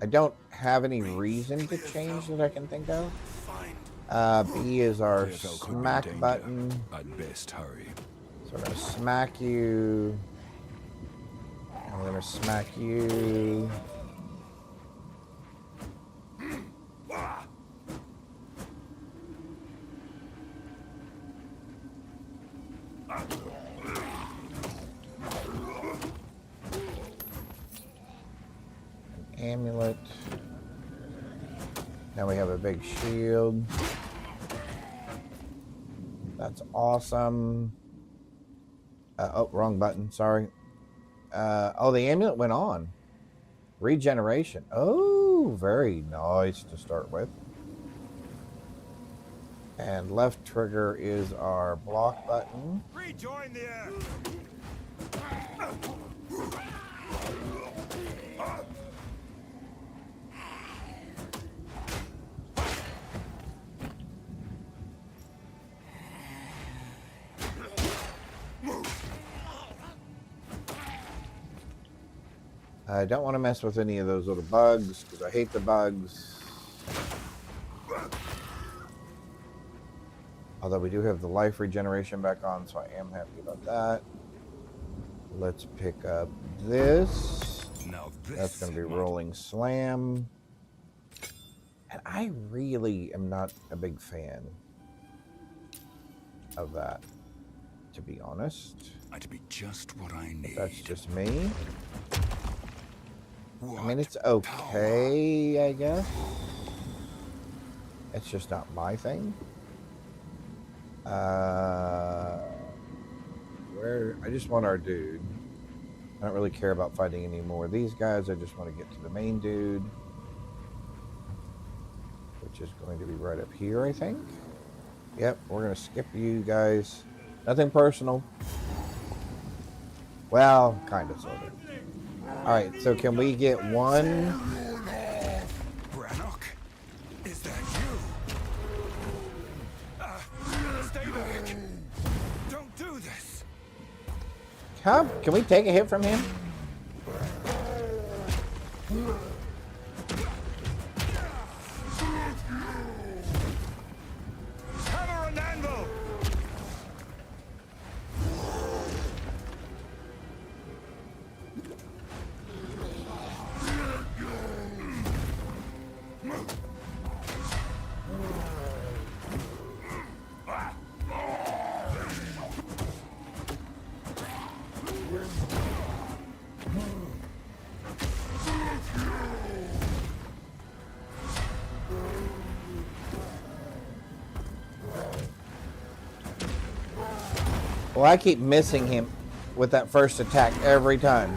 I don't have any reason to change that I can think of. B is our smack button. I'd best hurry. So we're going to smack you. And we're going to smack you. Amulet. Now we have a big shield. That's awesome. Oh, wrong button. Sorry. Oh, the amulet went on. Regeneration. Oh, very nice to start with. And left trigger is our block button. Rejoin the air. I don't want to mess with any of those little bugs because I hate the bugs. Although we do have the life regeneration back on, so I am happy about that. Let's pick up this. Now that's going to be rolling slam. And I really am not a big fan of that, to be honest. That'd be just what I need. But that's just me. I mean, it's okay, I guess. It's just not my thing. Where I just want our dude. I don't really care about fighting any more of these guys. I just want to get to the main dude, which is going to be right up here, I think. Yep, we're going to skip you guys. Nothing personal. Well, kind of, sort of. All right, so can we get one? Brannock, is that you? Stay back! Don't do this. Come, can we take a hit from him? Well, I keep missing him with that first attack every time.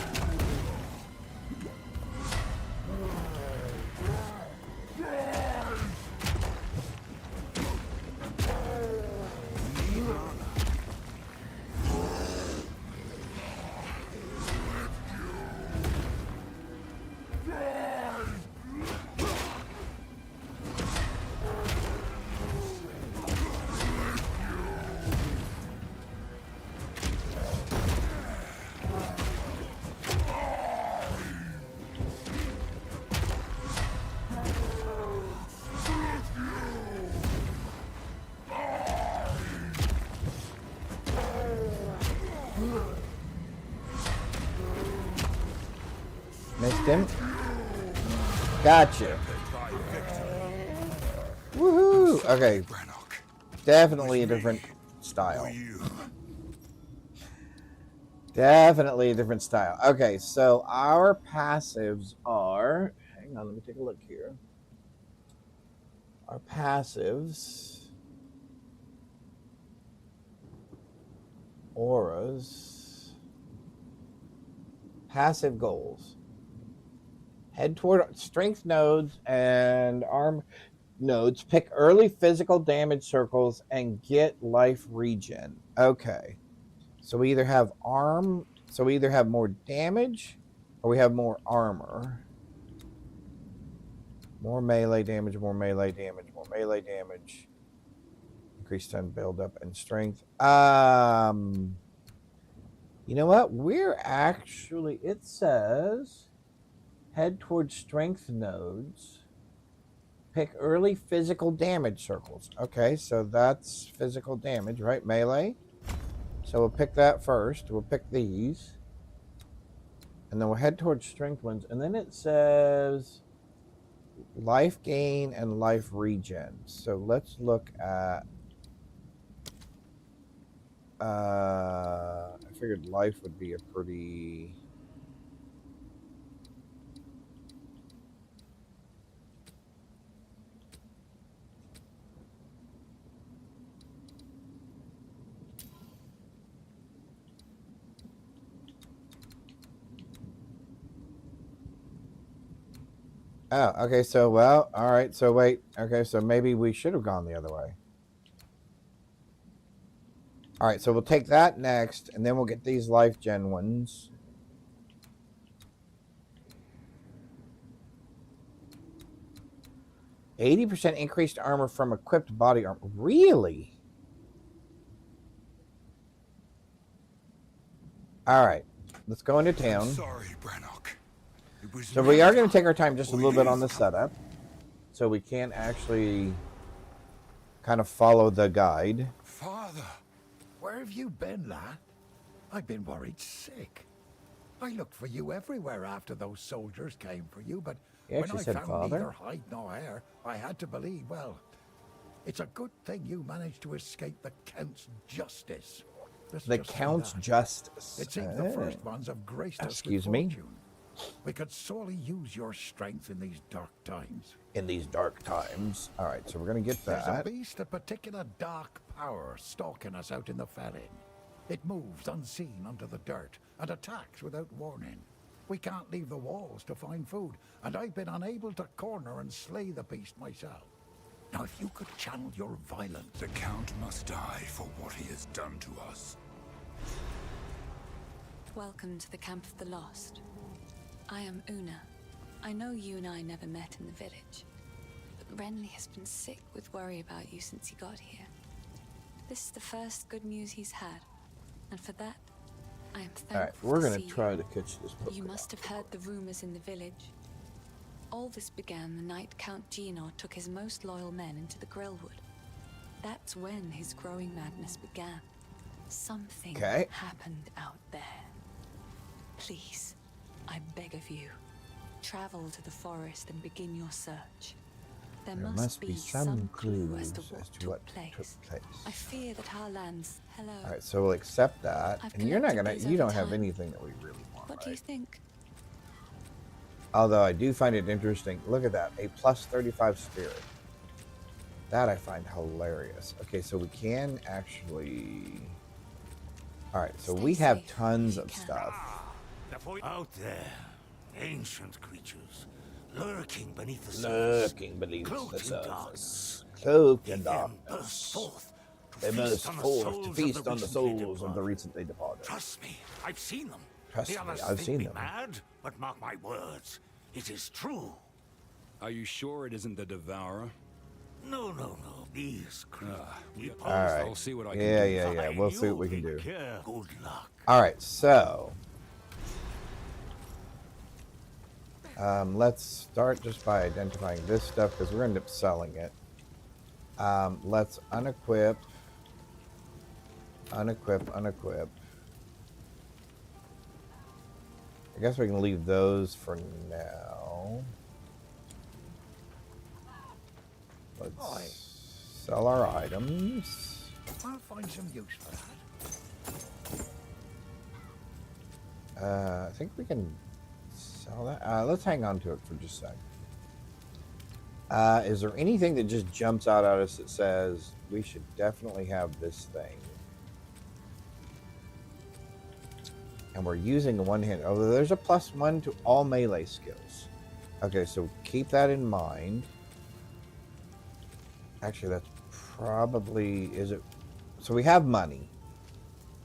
Missed him. Gotcha. Woohoo! Okay. Definitely a different style. Definitely a different style. Okay, so our passives are... Hang on, let me take a look here. Our passives... Auras... Passive goals. Head toward strength nodes and arm nodes. Pick early physical damage circles and get life regen. Okay. So we either have we either have more damage or we have more armor. More melee damage, more melee damage, more melee damage. Increased stun buildup and strength. You know what? We're actually, it says head towards strength nodes. Pick early physical damage circles. Okay, so that's physical damage, right? Melee. So we'll pick that first. We'll pick these. And then we'll head towards strength ones. And then it says life gain and life regen. So let's look at... I figured life would be a pretty... Oh, okay, so, well, all right, so wait. Okay, so maybe we should have gone the other way. All right, so we'll take that next, and then we'll get these life gen ones. %80 increased armor from equipped body armor. Really? All right, let's go into town. Sorry, Brannock. So we are going to take our time just a little bit on the setup, so we can actually kind of follow the guide. Father, where have you been, lad? I've been worried sick. I looked for you everywhere after those soldiers came for you, but when I said found father. neither hide nor hair, I had to believe, well, it's a good thing you managed to escape the Count's justice. The Count's justice. It seems the first ones have graced us with Excuse me? fortune. We could sorely use your strength in these dark times. In these dark times. All right, so we're going to get There's that. a beast of particular dark power stalking us out in the felling. It moves unseen under the dirt and attacks without warning. We can't leave the walls to find food, and I've been unable to corner and slay the beast myself. Now, if you could channel your violence... The Count must die for what he has done to us. Welcome to the Camp of the Lost. I am Una. I know you and I never met in the village, but Renly has been sick with worry about you since he got here. This is the first good news he's had, and for that, I am thankful. All right, we're going to try to catch this Pokemon. You must have heard the rumors in the village. All this began the night Count Gino took his most loyal men into the Grillwood. That's when his growing madness began. Something happened out there. Please, I beg of you, travel to the forest and begin your search. There must be some clue as to what took place. I fear that our lands... Hello. All right, so we'll accept that. And you're not gonna... You don't have anything that we really want, What do you think? Although I do find it interesting. Look at that. A plus 35 spirit. That I find hilarious. Okay, so we can actually... All right, so Stay we have safe tons if you of can. stuff. Out there, ancient creatures, lurking beneath the surface, Lurking beneath cloaked the in surface. darkness. Cloaked They in then burst darkness. forth They to burst feast on the forth to souls feast of the on the recently souls of the departed. recently departed. Trust me, I've seen them. Trust The me, others I've think seen me them. mad, but mark my words, it is true. Are you sure it isn't the Devourer? No. These creatures. All right. I'll see what I can Yeah, do. yeah. We'll see what we can do. Good luck. All right, so let's start just by identifying this stuff because we're going to end up selling it. Let's unequip. I guess we can leave those for now. Let's sell our items. I'll find some use for that. I think we can sell that. Let's hang on to it for just a sec. Is there anything that just jumps out at us that says we should definitely have this thing? And we're using a one-hand. Oh, there's a +1 to all melee skills. Okay, so keep that in mind. Actually, that's probably... Is it... So we have money.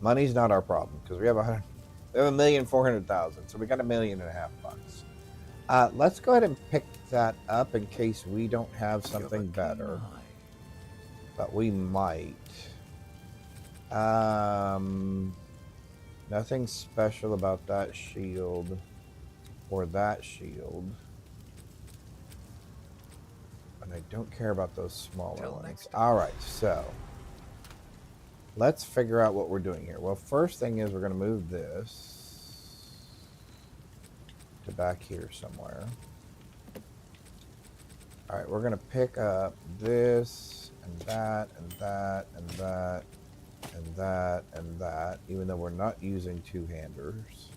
Money's not our problem because we have $1,400,000. So we got $1.5 million bucks. Let's go ahead and pick that up in case we don't have something better. But we might. Nothing special about that shield or that shield. And I don't care about those smaller ones. Alright, so let's figure out what we're doing here. Well, first thing is we're going to move this to back here somewhere. Alright, we're going to pick up this and that and that and that and that and that, even though we're not using two-handers.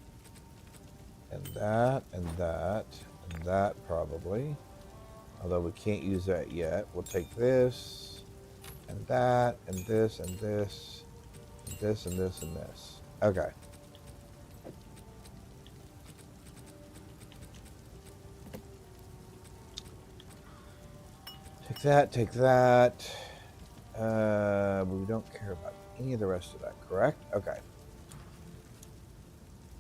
And that and that and that probably. Although we can't use that yet. We'll take this and that and this and this and this and this and this. Okay. Take that, take that. We don't care about any of the rest of that, correct? Okay.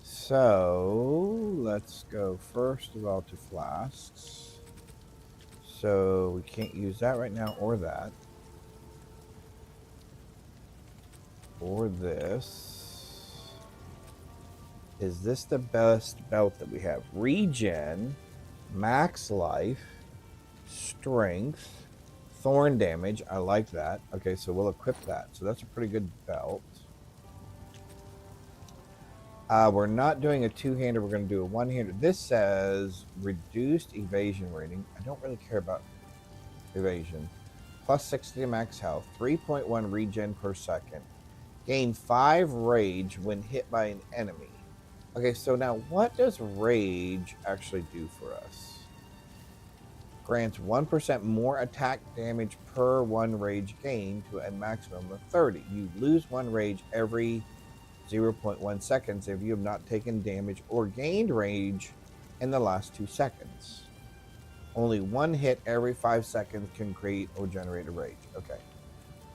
So, let's go first of all to flasks. So, we can't use that right now, or that. Or this. Is this the best belt that we have? Regen, max life, strength, thorn damage. I like that. Okay, so we'll equip that. So that's a pretty good belt. We're not doing a two-hander. We're going to do a one-hander. This says reduced evasion rating. I don't really care about evasion. Plus 60 to max health. 3.1 regen per second. Gain 5 rage when hit by an enemy. Okay, so now what does rage actually do for us? Grants 1% more attack damage per 1 rage gain to a maximum of 30. You lose 1 rage every 0.1 seconds if you have not taken damage or gained rage in the last 2 seconds. Only 1 hit every 5 seconds can create or generate a rage. Okay.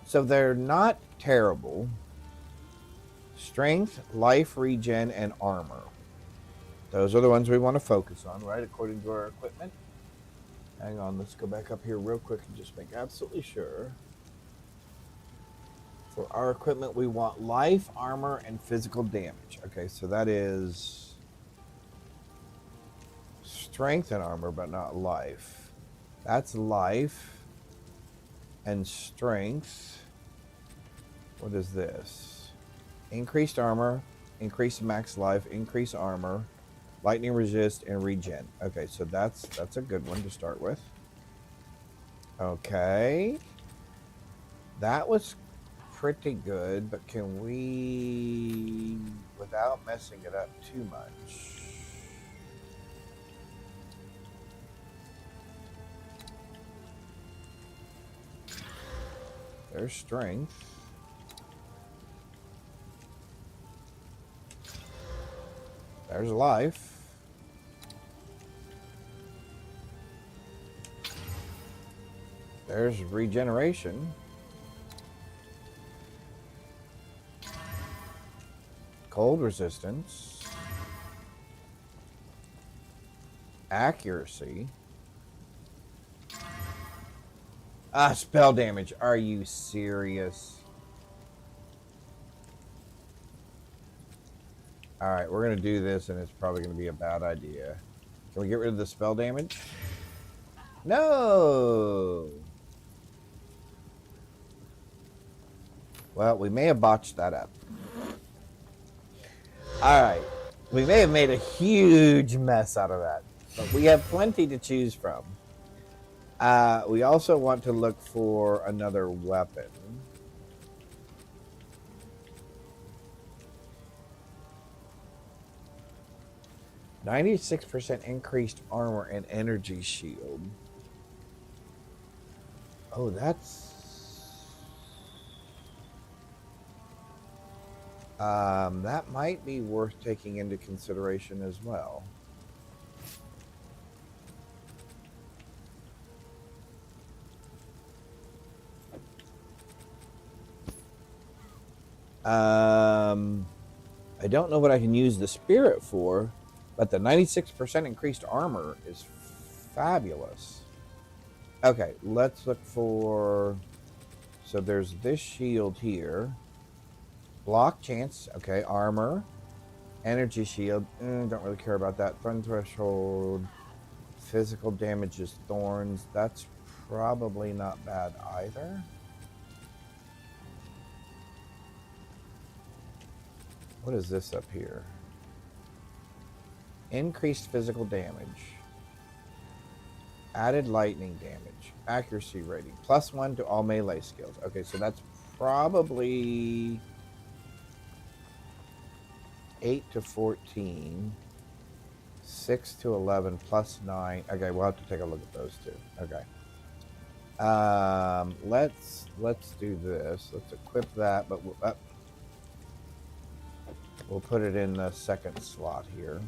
So they're not terrible. Strength, life regen, and armor. Those are the ones we want to focus on, right? According to our equipment. Hang on, let's go back up here real quick and just make absolutely sure. For our equipment, we want life, armor, and physical damage. Okay, so that is strength and armor, but not life. That's life and strength. What is this? Increased armor, increased max life, increased armor, lightning resist, and regen. Okay, so that's a good one to start with. Okay. That was pretty good, but can we, without messing it up too much? There's strength. There's life. There's regeneration. Cold resistance. Accuracy. Spell damage. Are you serious? Alright, we're going to do this, and it's probably going to be a bad idea. Can we get rid of the spell damage? No! Well, we may have botched that up. Alright. We may have made a huge mess out of that. But we have plenty to choose from. We also want to look for another weapon. %96 increased armor and energy shield. Oh, that's... that might be worth taking into consideration as well. I don't know what I can use the spirit for, but the 96% increased armor is fabulous. Okay, let's look for... So there's this shield here. Block chance. Okay, armor. Energy shield. Don't really care about that. Thorn threshold. Physical damage is thorns. That's probably not bad either. What is this up here? Increased physical damage. Added lightning damage. Accuracy rating. +1 to all melee skills. Okay, so that's probably 8 to 14. 6 to 11 +9. Okay, we'll have to take a look at those two. Okay. Let's do this. Let's equip that, but we'll put it in the second slot here.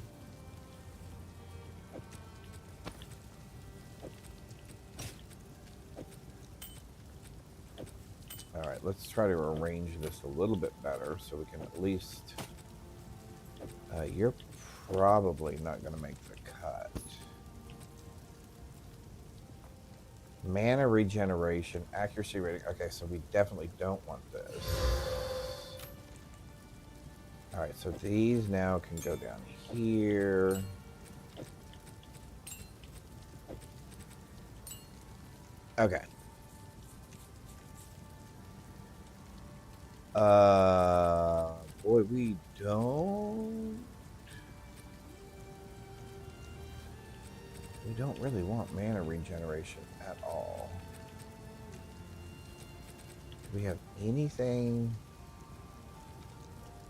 All right, let's try to arrange this a little bit better so we can at least... you're probably not going to make the cut. Mana regeneration, accuracy rating. Okay, so we definitely don't want this. All right, so these now can go down here. Okay. Boy, we don't really want mana regeneration at all. Do we have anything?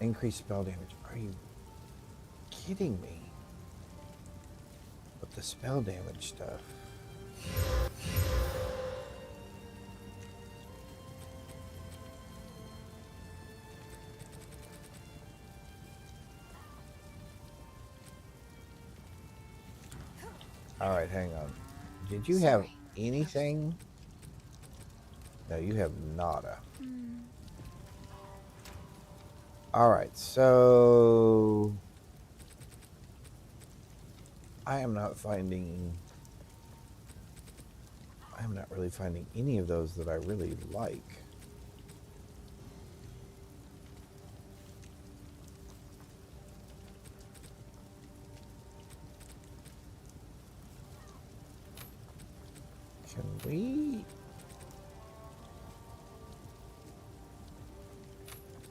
Increased spell damage. Are you kidding me? With the spell damage stuff. All right, hang on. Did you have anything? No, you have nada. All right, so I'm not really finding any of those that I really like.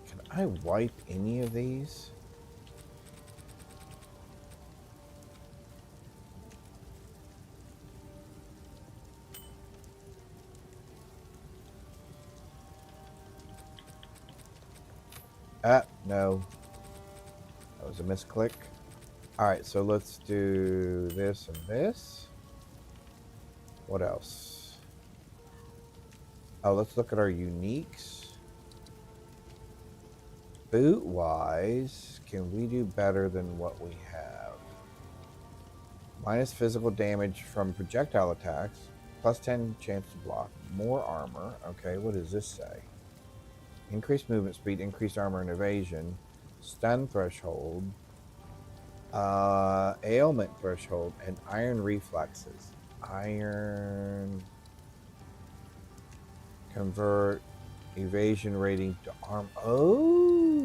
Can I wipe any of these? No. That was a misclick. All right, so let's do this and this. What else? Oh, let's look at our uniques. boot wise, can we do better than what we have? Minus physical damage from projectile attacks, plus 10 chance to block, more armor. Okay, what does this say? Increased movement speed, increased armor and evasion, stun threshold, ailment threshold, and iron reflexes. Iron convert evasion rating to arm. Oh,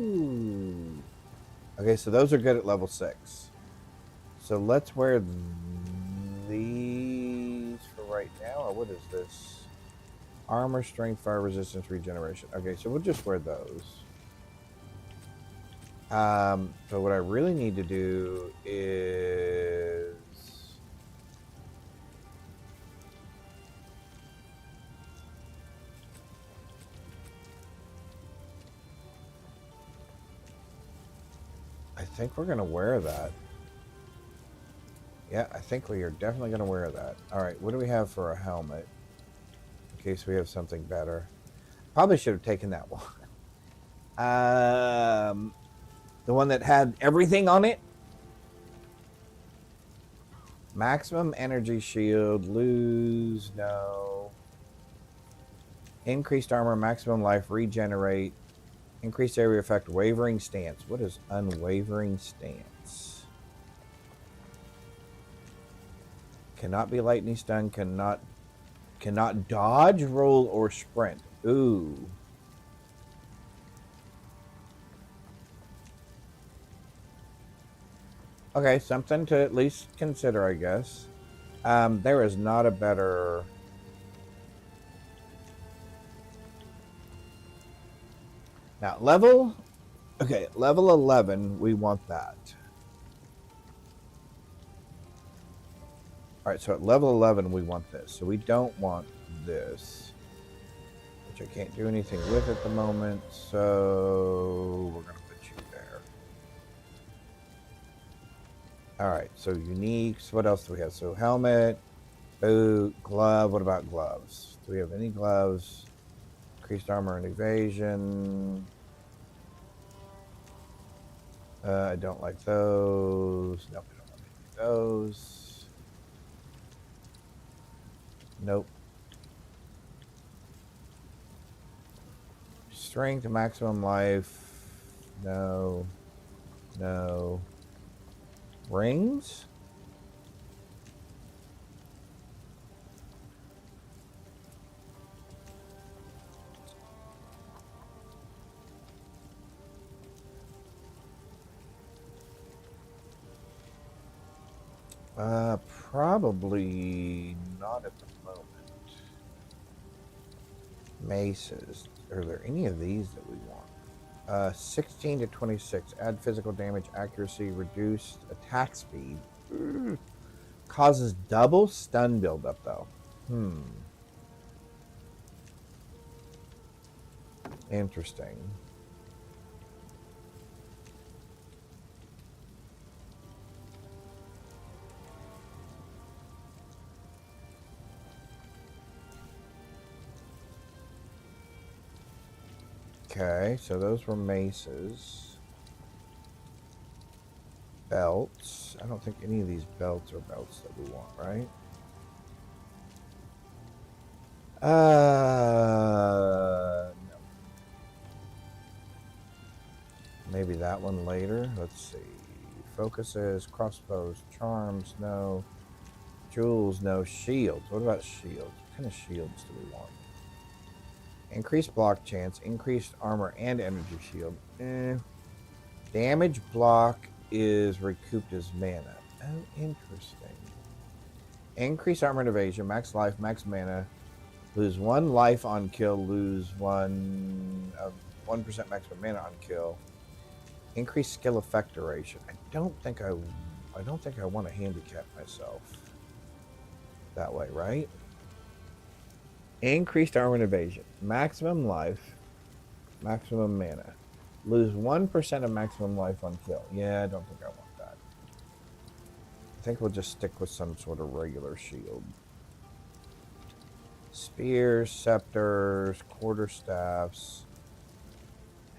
okay. So those are good at level 6. So let's wear these for right now. Or what is this? Armor, strength, fire resistance, regeneration. Okay, so we'll just wear those. So what I really need to do is I think we're gonna wear that. Yeah, I think we are definitely gonna wear that. All right, what do we have for a helmet? In case we have something better. Probably should have taken that one. The one that had everything on it. Maximum energy shield, lose, no. Increased armor, maximum life, regenerate, increased area effect, wavering stance. What is unwavering stance? Cannot be lightning stun, cannot dodge, roll, or sprint. Ooh. Okay, something to at least consider, I guess. There is not a better... Now, level 11, we want that. All right, so at level 11, we want this. So we don't want this, which I can't do anything with at the moment. So we're going to put you there. All right, so uniques. What else do we have? So helmet, boot, glove. What about gloves? Do we have any gloves? Increased armor and evasion. I don't like those. Nope, I don't want any of those. Nope. Strength, maximum life. No. No. Rings? Probably not at the moment. Maces. Are there any of these that we want? 16 to 26. Add physical damage, accuracy, reduced attack speed. Causes double stun buildup, though. Interesting. Okay, so those were maces. Belts. I don't think any of these belts are belts that we want, right? No. Maybe that one later. Let's see. Focuses, crossbows, charms, no. Jewels, no. Shields. What about shields? What kind of shields do we want? Increased block chance, increased armor and energy shield. Damage block is recouped as mana. Oh, interesting. Increased armor and evasion, max life, max mana. Lose 1 life on kill, lose 1% maximum mana on kill. Increased skill effect duration. I don't think I want to handicap myself that way, right? Increased armor and evasion. Maximum life. Maximum mana. Lose 1% of maximum life on kill. Yeah, I don't think I want that. I think we'll just stick with some sort of regular shield. Spears, scepters, quarterstaffs,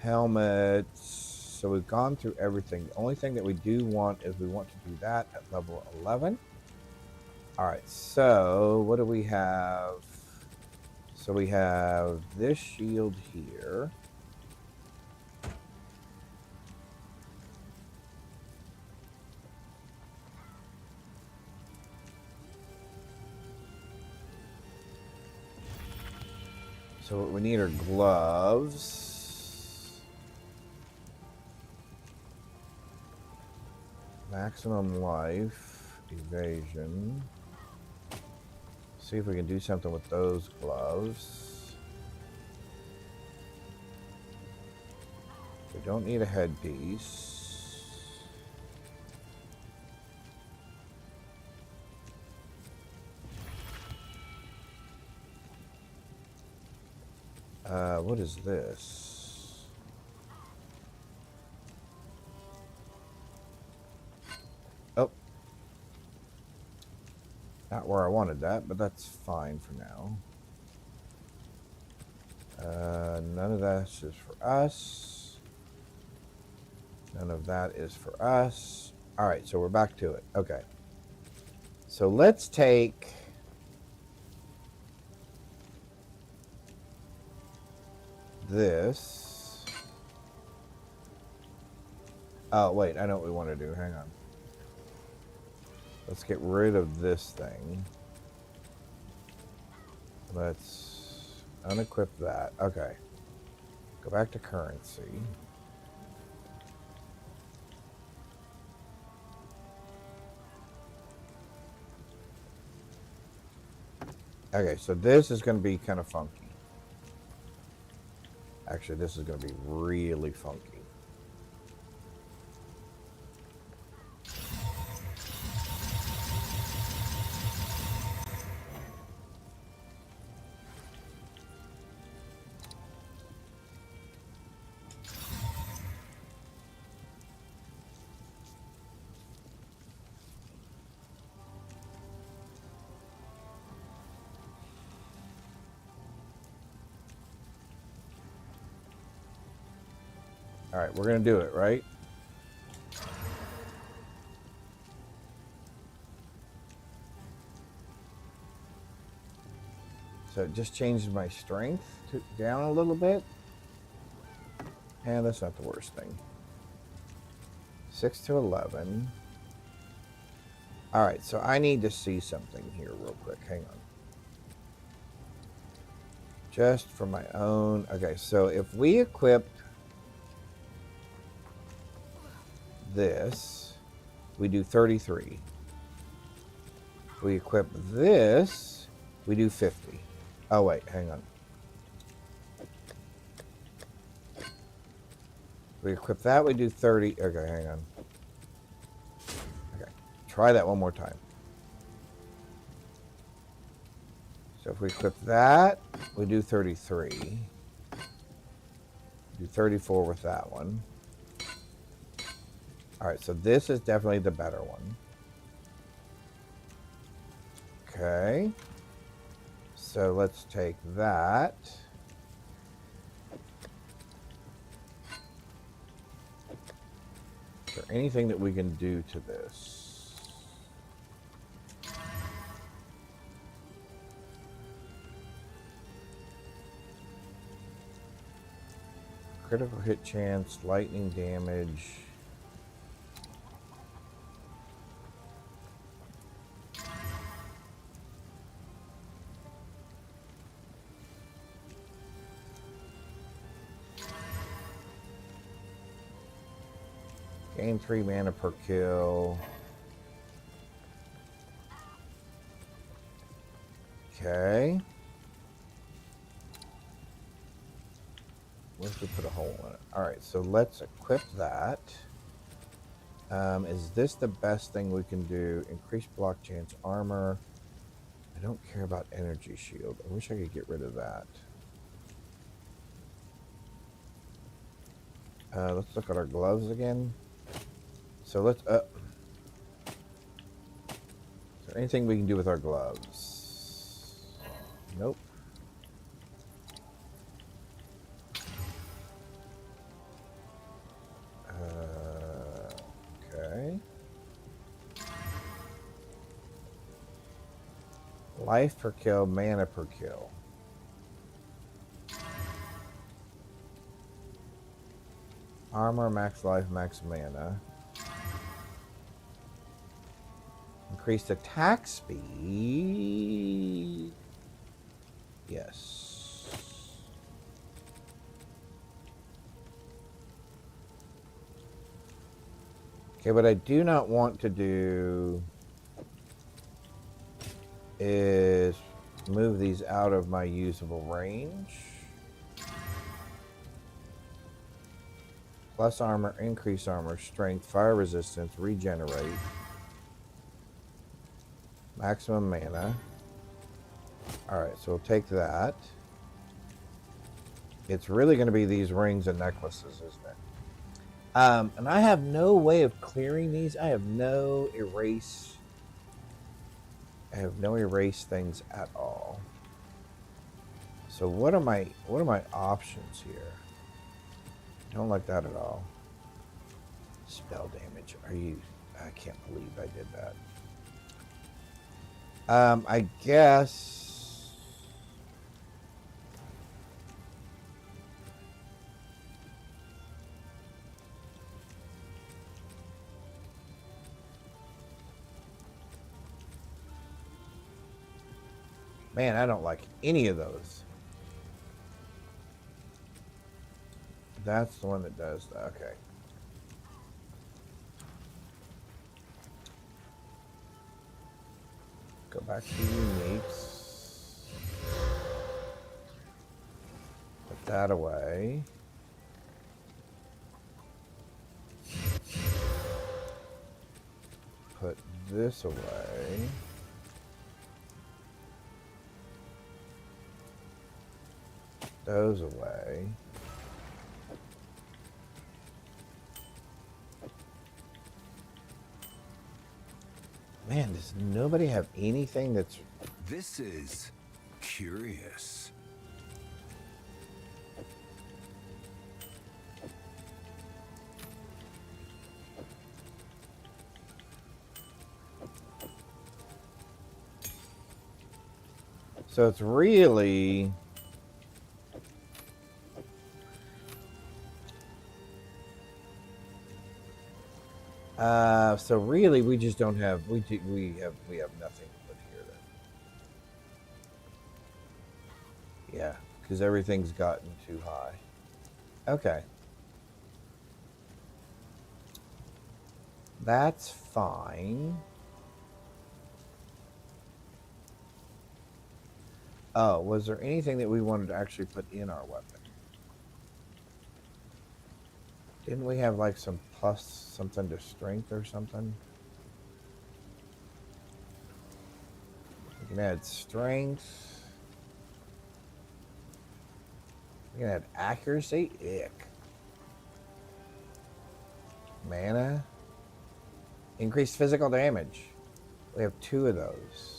Helmets. So we've gone through everything. The only thing that we do want is we want to do that at level 11. All right, so what do we have? So we have this shield here. So what we need are gloves. Maximum life, evasion. See if we can do something with those gloves. We don't need a headpiece. What is this? Oh. Not where I wanted that, but that's fine for now. None of that is for us. None of that is for us. All right, so we're back to it. Okay. So let's take... this. Oh, wait, I know what we want to do. Hang on. Let's get rid of this thing. Let's unequip that. Okay. Go back to currency. Okay, so this is going to be kind of funky. Actually, this is going to be really funky. All right, we're going to do it, right? So it just changed my strength down a little bit. And that's not the worst thing. 6 to 11. All right, so I need to see something here real quick. Hang on. Just for my own. Okay, so if we equip this, we do 33. We equip this, we do 50. Oh, wait, hang on. We equip that, we do 30. Okay, hang on. Okay, try that one more time. So if we equip that, we do 33. Do 34 with that one. All right, so this is definitely the better one. Okay. So let's take that. Is there anything that we can do to this? Critical hit chance, lightning damage. Gain 3 mana per kill. Okay. What if we put a hole in it? All right, so let's equip that. Is this the best thing we can do? Increased block chance armor. I don't care about energy shield. I wish I could get rid of that. Let's look at our gloves again. So let's... is there anything we can do with our gloves? Nope. Life per kill, mana per kill. Armor, max life, max mana. Increased attack speed. Yes. Okay, what I do not want to do is move these out of my usable range. Plus armor, increase armor, strength, fire resistance, regenerate. Maximum mana. Alright, so we'll take that. It's really going to be these rings and necklaces, isn't it? And I have no way of clearing these. I have no erase things at all. So what are my options here? I don't like that at all. Spell damage. I can't believe I did that. I guess man, I don't like any of those. That's the one that does that. Okay. Go back to uniques. Put that away. Put this away. Those away. Man, does nobody have anything that's... This is curious. So it's really... so really, we just don't have we have nothing to put here then. Yeah, because everything's gotten too high. Okay, that's fine. Oh, was there anything that we wanted to actually put in our weapon? Didn't we have like some plus something to strength or something? We can add strength. We can add accuracy. Ick. Mana. Increased physical damage. We have 2 of those.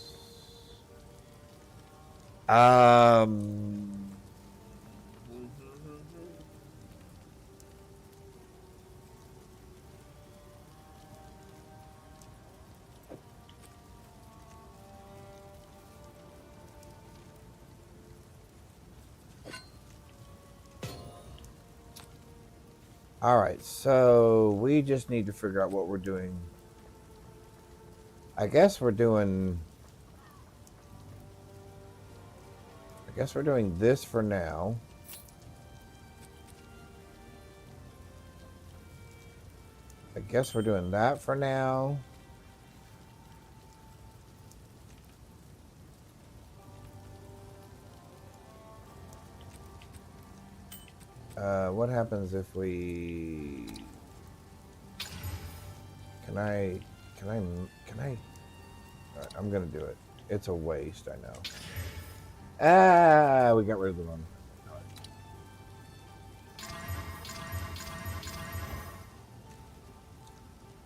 All right, so we just need to figure out what we're doing. I guess we're doing this for now. I guess we're doing that for now. What happens if we... Can I... I'm gonna do it. It's a waste, I know. Ah, we got rid of the one.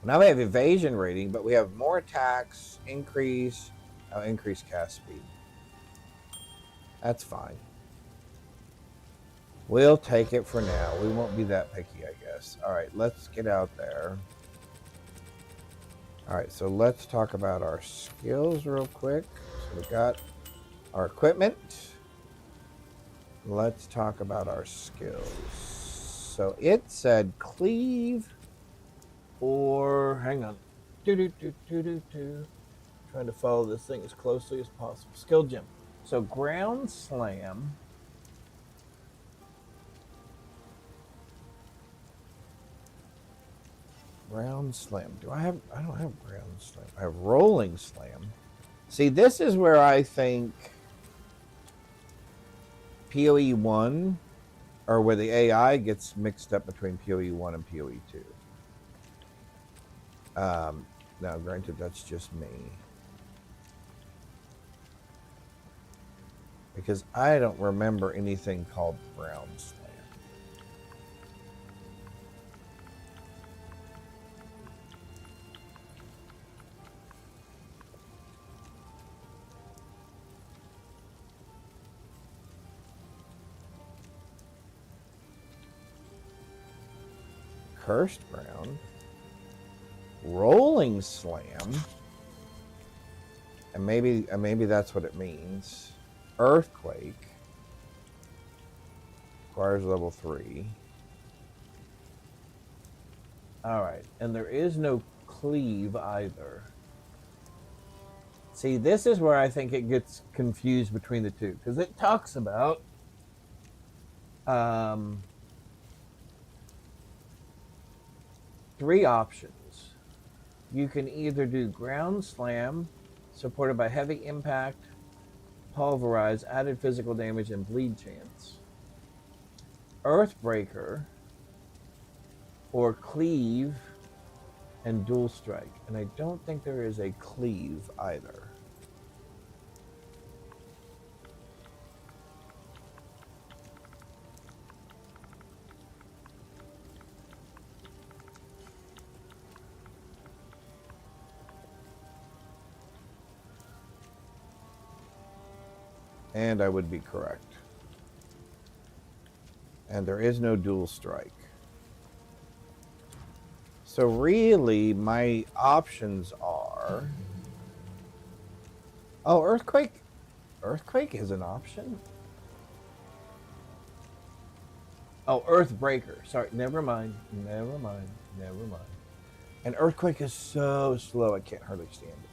Now we have evasion rating, but we have more attacks, increased cast speed. That's fine. We'll take it for now. We won't be that picky, I guess. All right, let's get out there. All right, so let's talk about our skills real quick. So we got our equipment. Let's talk about our skills. So it said cleave or hang on. Trying to follow this thing as closely as possible. Skill gem. So ground slam. Ground slam. I don't have ground slam. I have rolling slam. See, this is where I think PoE 1 or where the AI gets mixed up between PoE 1 and PoE 2. Now, granted, that's just me. Because I don't remember anything called ground slam. Cursed ground. Rolling slam. And maybe that's what it means. Earthquake. Requires level 3. Alright, and there is no cleave either. See, this is where I think it gets confused between the two. Because it talks about three options. You can either do ground slam, supported by heavy impact, pulverize, added physical damage, and bleed chance. Earthbreaker, or cleave and dual strike. And I don't think there is a cleave either. And I would be correct. And there is no dual strike. So really, my options are... Oh, Earthquake. Earthquake is an option? Oh, Earthbreaker. Sorry, never mind. Never mind. Never mind. And Earthquake is so slow, I can't hardly stand it.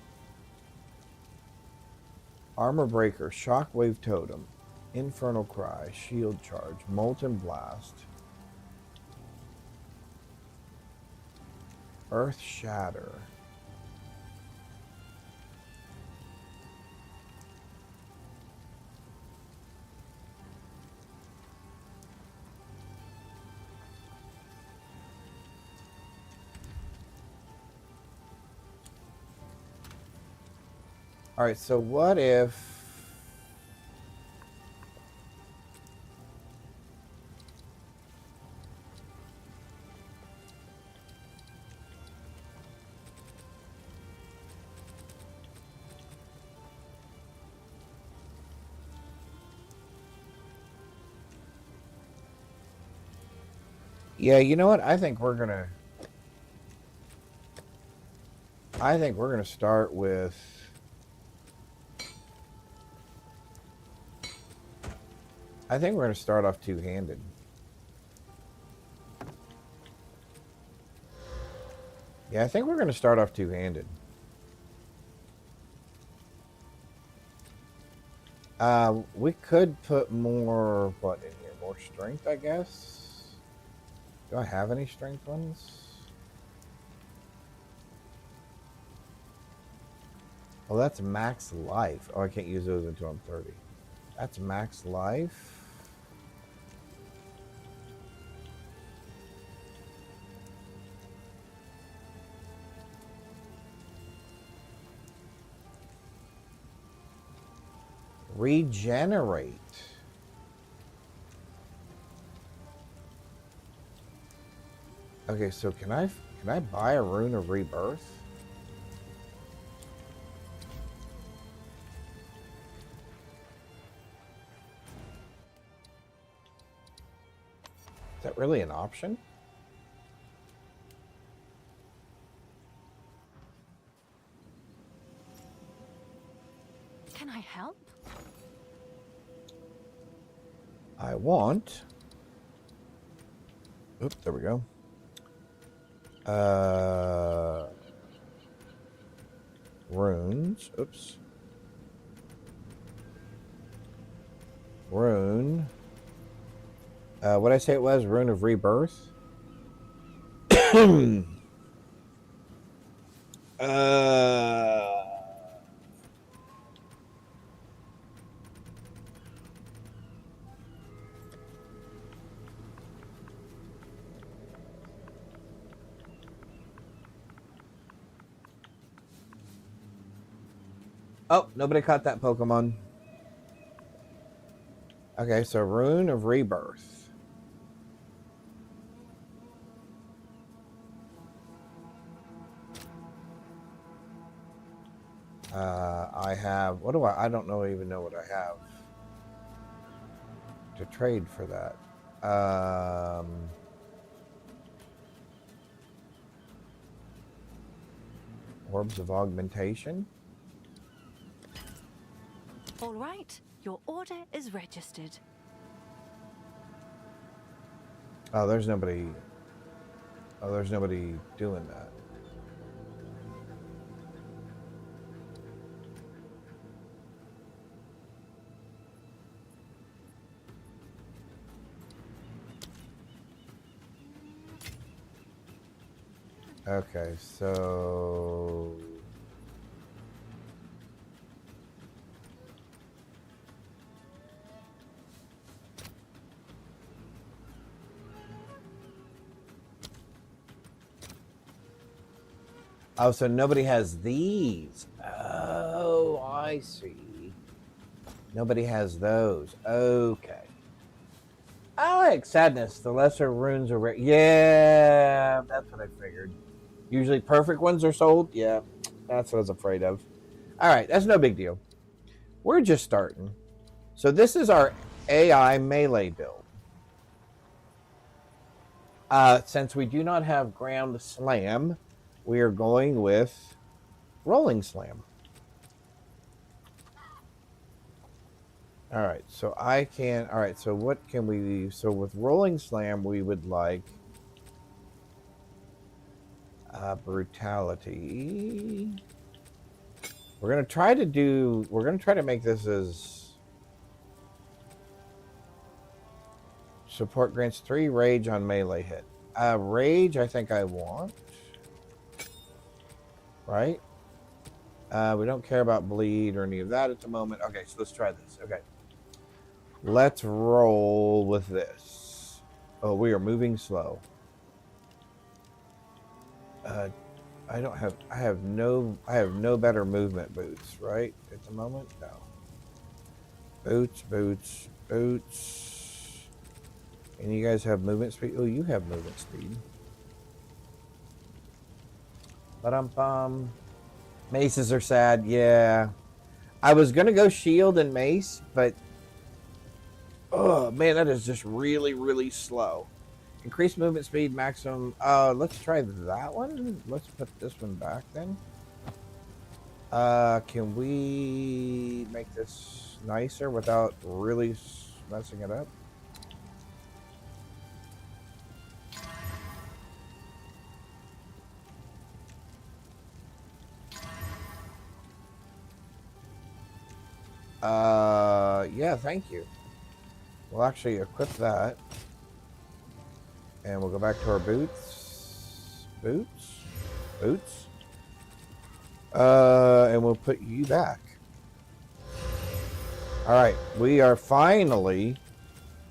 Armor Breaker, Shockwave Totem, Infernal Cry, Shield Charge, Molten Blast, Earth Shatter. All right, so what if... Yeah, you know what? I think we're gonna start with... I think we're gonna start off two-handed. Yeah, I think we're gonna start off two-handed. We could put more, what, in here? More strength, I guess? Do I have any strength ones? Oh, that's max life. Oh, I can't use those until I'm 30. That's max life. Regenerate. Okay, so can I buy a rune of rebirth? Is that really an option? Can I help? want... Oops, there we go. Runes. Oops. Rune. What did I say it was? Rune of Rebirth. Oh, nobody caught that Pokemon. Okay, so Rune of Rebirth. I have, what do I don't know, even know what I have to trade for that. Orbs of Augmentation. All right, your order is registered. Oh, there's nobody doing that. Okay, so oh, so nobody has these. Oh, I see. Nobody has those. Okay. I like Sadness. The lesser runes are rare. Yeah, that's what I figured. Usually perfect ones are sold. Yeah, that's what I was afraid of. All right, that's no big deal. We're just starting. So this is our AI melee build. Since we do not have ground slam, we are going with rolling slam. All right, so I can. All right, so what can we? So with rolling slam, we would like brutality. We're gonna try to make this as support grants 3 rage on melee hit. Rage, I think I want. Right? We don't care about bleed or any of that at the moment. Okay, so let's try this. Okay. Let's roll with this. Oh, we are moving slow. I have no better movement boots, right? At the moment? No. Boots. And you guys have movement speed? Oh, you have movement speed. Ba-dum-bum. Maces are sad, yeah. I was gonna go shield and mace, but oh man, that is just really, really slow. Increase movement speed maximum. Let's try that one. Let's put this one back then. Can we make this nicer without really messing it up? Yeah, thank you. We'll actually equip that. And we'll go back to our boots. Boots. And we'll put you back. All right, we are finally...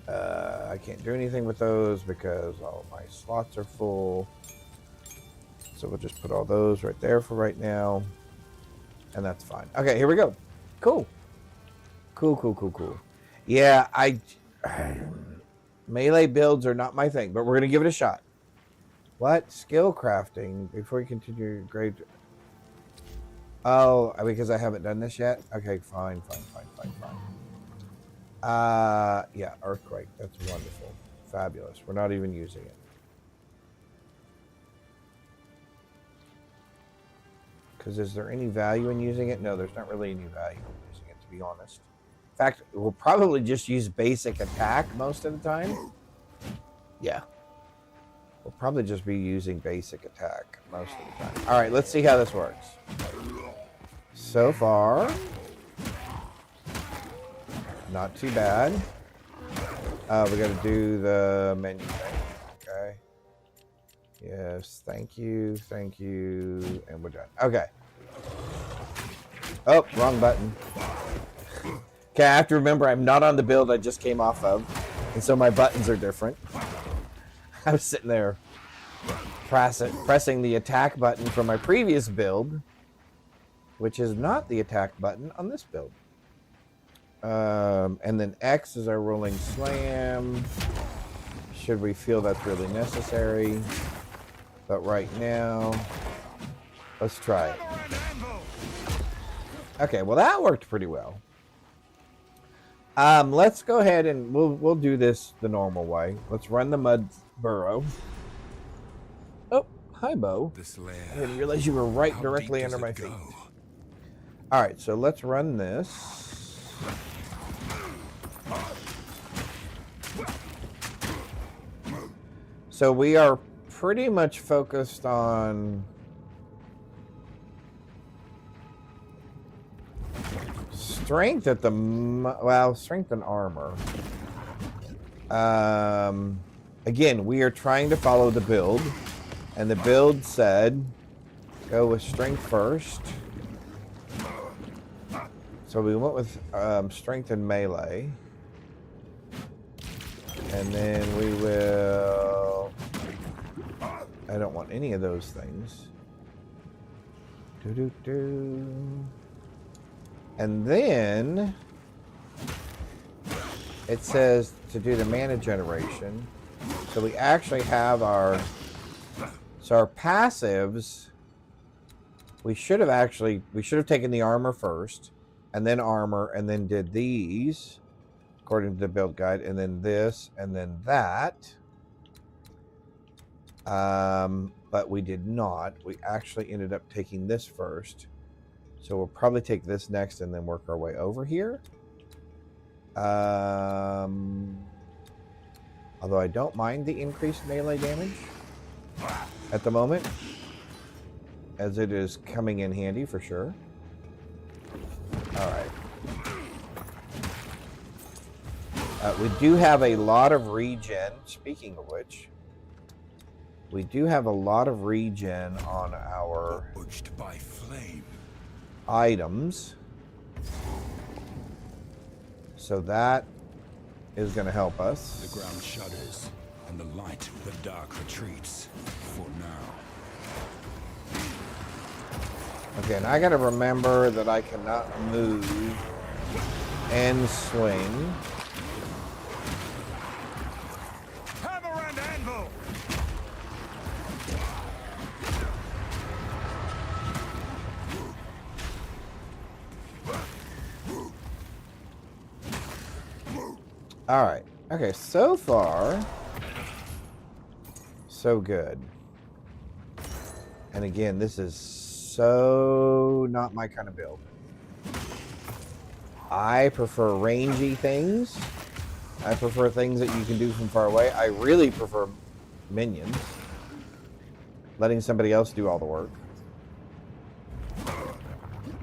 I can't do anything with those because all my slots are full. So we'll just put all those right there for right now. And that's fine. Okay, here we go. Cool. Yeah, melee builds are not my thing, but we're going to give it a shot. What? Skill crafting before we continue grade. Oh, because I haven't done this yet? Okay, fine. Yeah, Earthquake. That's wonderful. Fabulous. We're not even using it. Because is there any value in using it? No, there's not really any value in using it, to be honest. In fact, we'll probably just use basic attack most of the time. Yeah. We'll probably just be using basic attack most of the time. All right, let's see how this works. So far, not too bad. We got to do the menu thing. Okay. Yes, thank you, and we're done. Okay. Oh, wrong button. Okay, I have to remember I'm not on the build I just came off of, and so my buttons are different. I was sitting there pressing the attack button from my previous build, which is not the attack button on this build. And then X is our rolling slam. Should we feel that's really necessary? But right now, let's try it. Okay, well that worked pretty well. Let's go ahead and we'll do this the normal way. Let's run the mud burrow. Oh, hi, Bo. I didn't realize you were right directly under my feet. All right, so let's run this. So we are pretty much focused on strength at the strength and armor. Again, we are trying to follow the build, and the build said go with strength first. So we went with strength and melee, and then we will. I don't want any of those things. And then it says to do the mana generation. So we actually have our passives. We should have taken the armor first, and then armor, and then did these according to the build guide, and then this, and then that. But we did not. We actually ended up taking this first. So we'll probably take this next and then work our way over here. Although I don't mind the increased melee damage at the moment, as it is coming in handy for sure. All right. We do have a lot of regen. Speaking of which, we do have a lot of regen on our by flame items. So that is going to help us. The ground shudders, and the light, the dark retreats. For now. Okay, and I got to remember that I cannot move and swing. Hammer and anvil! All right. Okay, so far, so good. And again, this is so not my kind of build. I prefer rangy things. I prefer things that you can do from far away. I really prefer minions. Letting somebody else do all the work.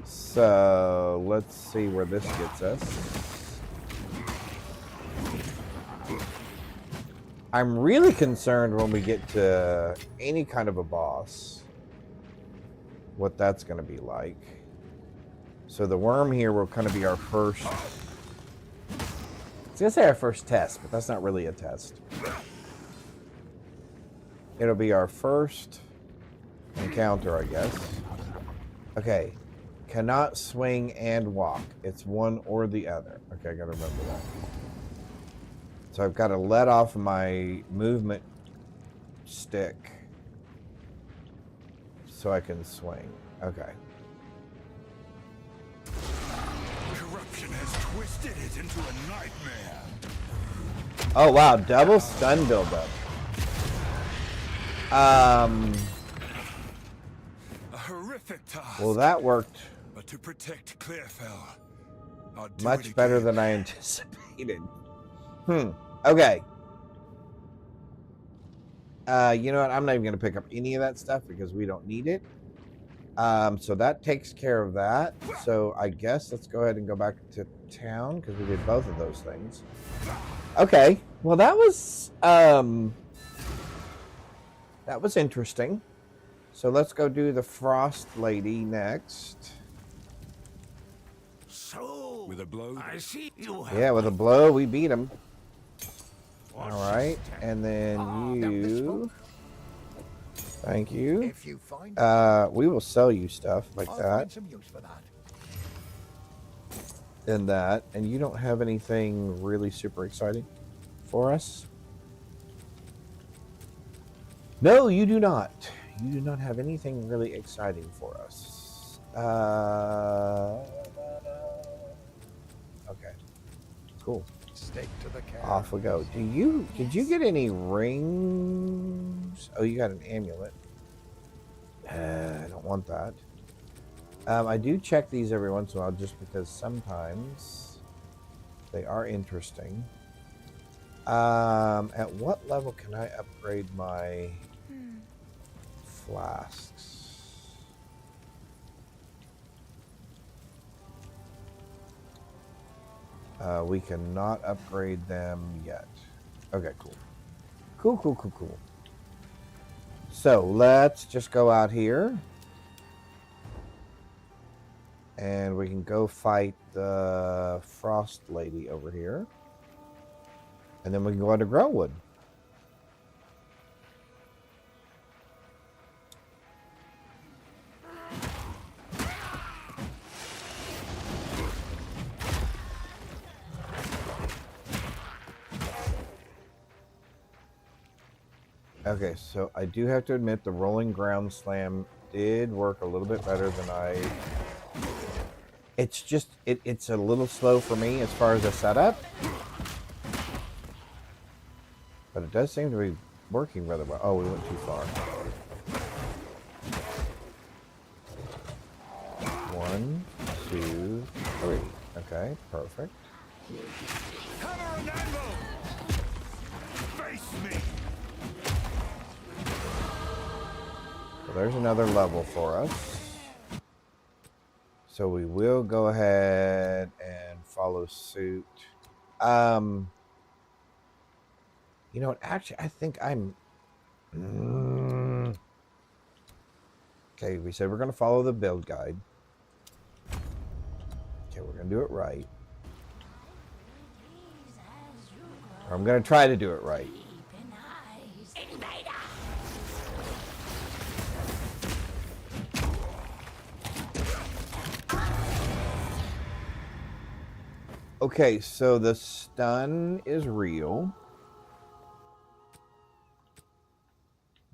So, let's see where this gets us. I'm really concerned when we get to any kind of a boss, what that's going to be like. So the worm here will kind of be our first. I was going to say our first test, but that's not really a test. It'll be our first encounter, I guess. Okay. Cannot swing and walk. It's one or the other. Okay, I got to remember that. So I've got to let off my movement stick so I can swing. Okay. Corruption has twisted it into a nightmare. Oh wow, double stun buildup. A horrific task. Well, that worked. But to protect Clearfell, Much better than I anticipated. Okay. You know what? I'm not even going to pick up any of that stuff because we don't need it. So that takes care of that. So I guess let's go ahead and go back to town because we did both of those things. Okay. Well, that was interesting. So let's go do the Frost Lady next. So, with a blow, I see you have. Yeah, with a blow, we beat him. All right, and then you. Thank you. If you find we will sell you stuff like I'll that. find some use for that. And that, and you don't have anything really super exciting for us? No, you do not. You do not have anything really exciting for us. Okay. Cool. Stake to the cat. Off we go. Did you get any rings? Oh, you got an amulet. I don't want that. I do check these every once in a while just because sometimes they are interesting. At what level can I upgrade my flasks? We cannot upgrade them yet. Okay, cool. Cool. So let's just go out here. And we can go fight the Frost Lady over here. And then we can go into Grellwood. Okay, so I do have to admit the rolling ground slam did work a little bit better than I... It's just, it's a little slow for me as far as the setup. But it does seem to be working rather well. Oh, we went too far. 1, 2, 3. Okay, perfect. Hammer and anvil! Face me! So there's another level for us. So we will go ahead and follow suit. You know what? Actually, I think I'm... Okay, we said we're going to follow the build guide. Okay, we're going to do it right. Or I'm going to try to do it right. Okay, so the stun is real.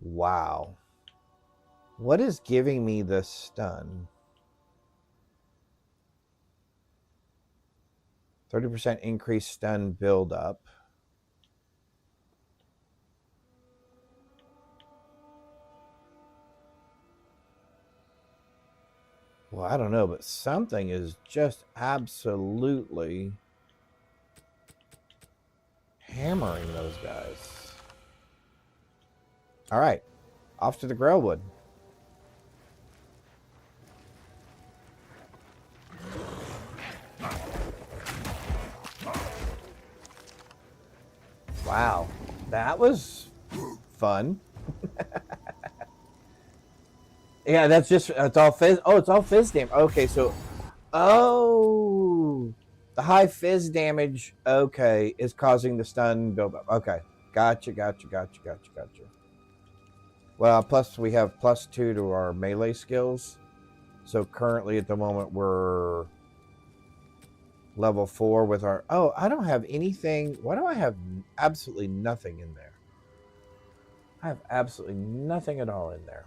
Wow. What is giving me the stun? 30% increased stun buildup. Well, I don't know, but something is just absolutely hammering those guys. All right, off to the Grellwood. Wow, that was fun. Yeah, that's just, it's all fizz. Oh, it's all fizz damage. Okay, so, oh, the high fizz damage, okay, is causing the stun buildup. Okay, gotcha. Well, plus we have +2 to our melee skills. So currently at the moment we're level 4 with our, oh, I don't have anything. Why do I have absolutely nothing in there? I have absolutely nothing at all in there.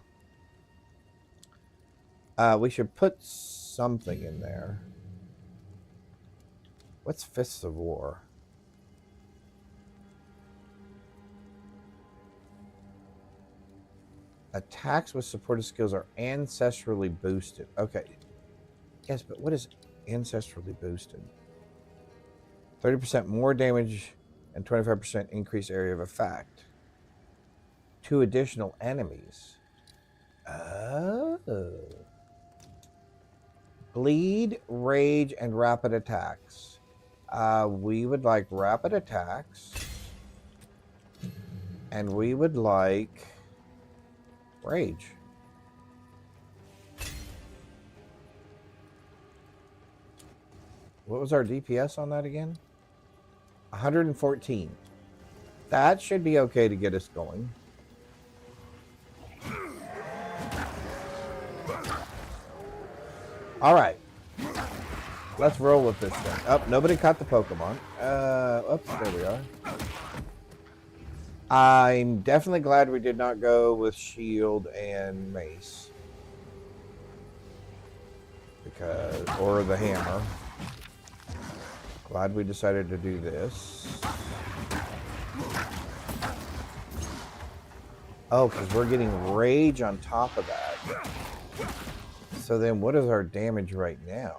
We should put something in there. What's Fists of War? Attacks with supported skills are ancestrally boosted. Okay. Yes, but what is ancestrally boosted? 30% more damage and 25% increased area of effect. 2 additional enemies. Oh. Bleed, rage, and rapid attacks. We would like rapid attacks. And we would like rage. What was our DPS on that again? 114. That should be okay to get us going. All right. Let's roll with this thing. Oh, nobody caught the Pokemon. Oops, there we are. I'm definitely glad we did not go with shield and mace. Or the hammer. Glad we decided to do this. Oh, because we're getting rage on top of that. So then what is our damage right now?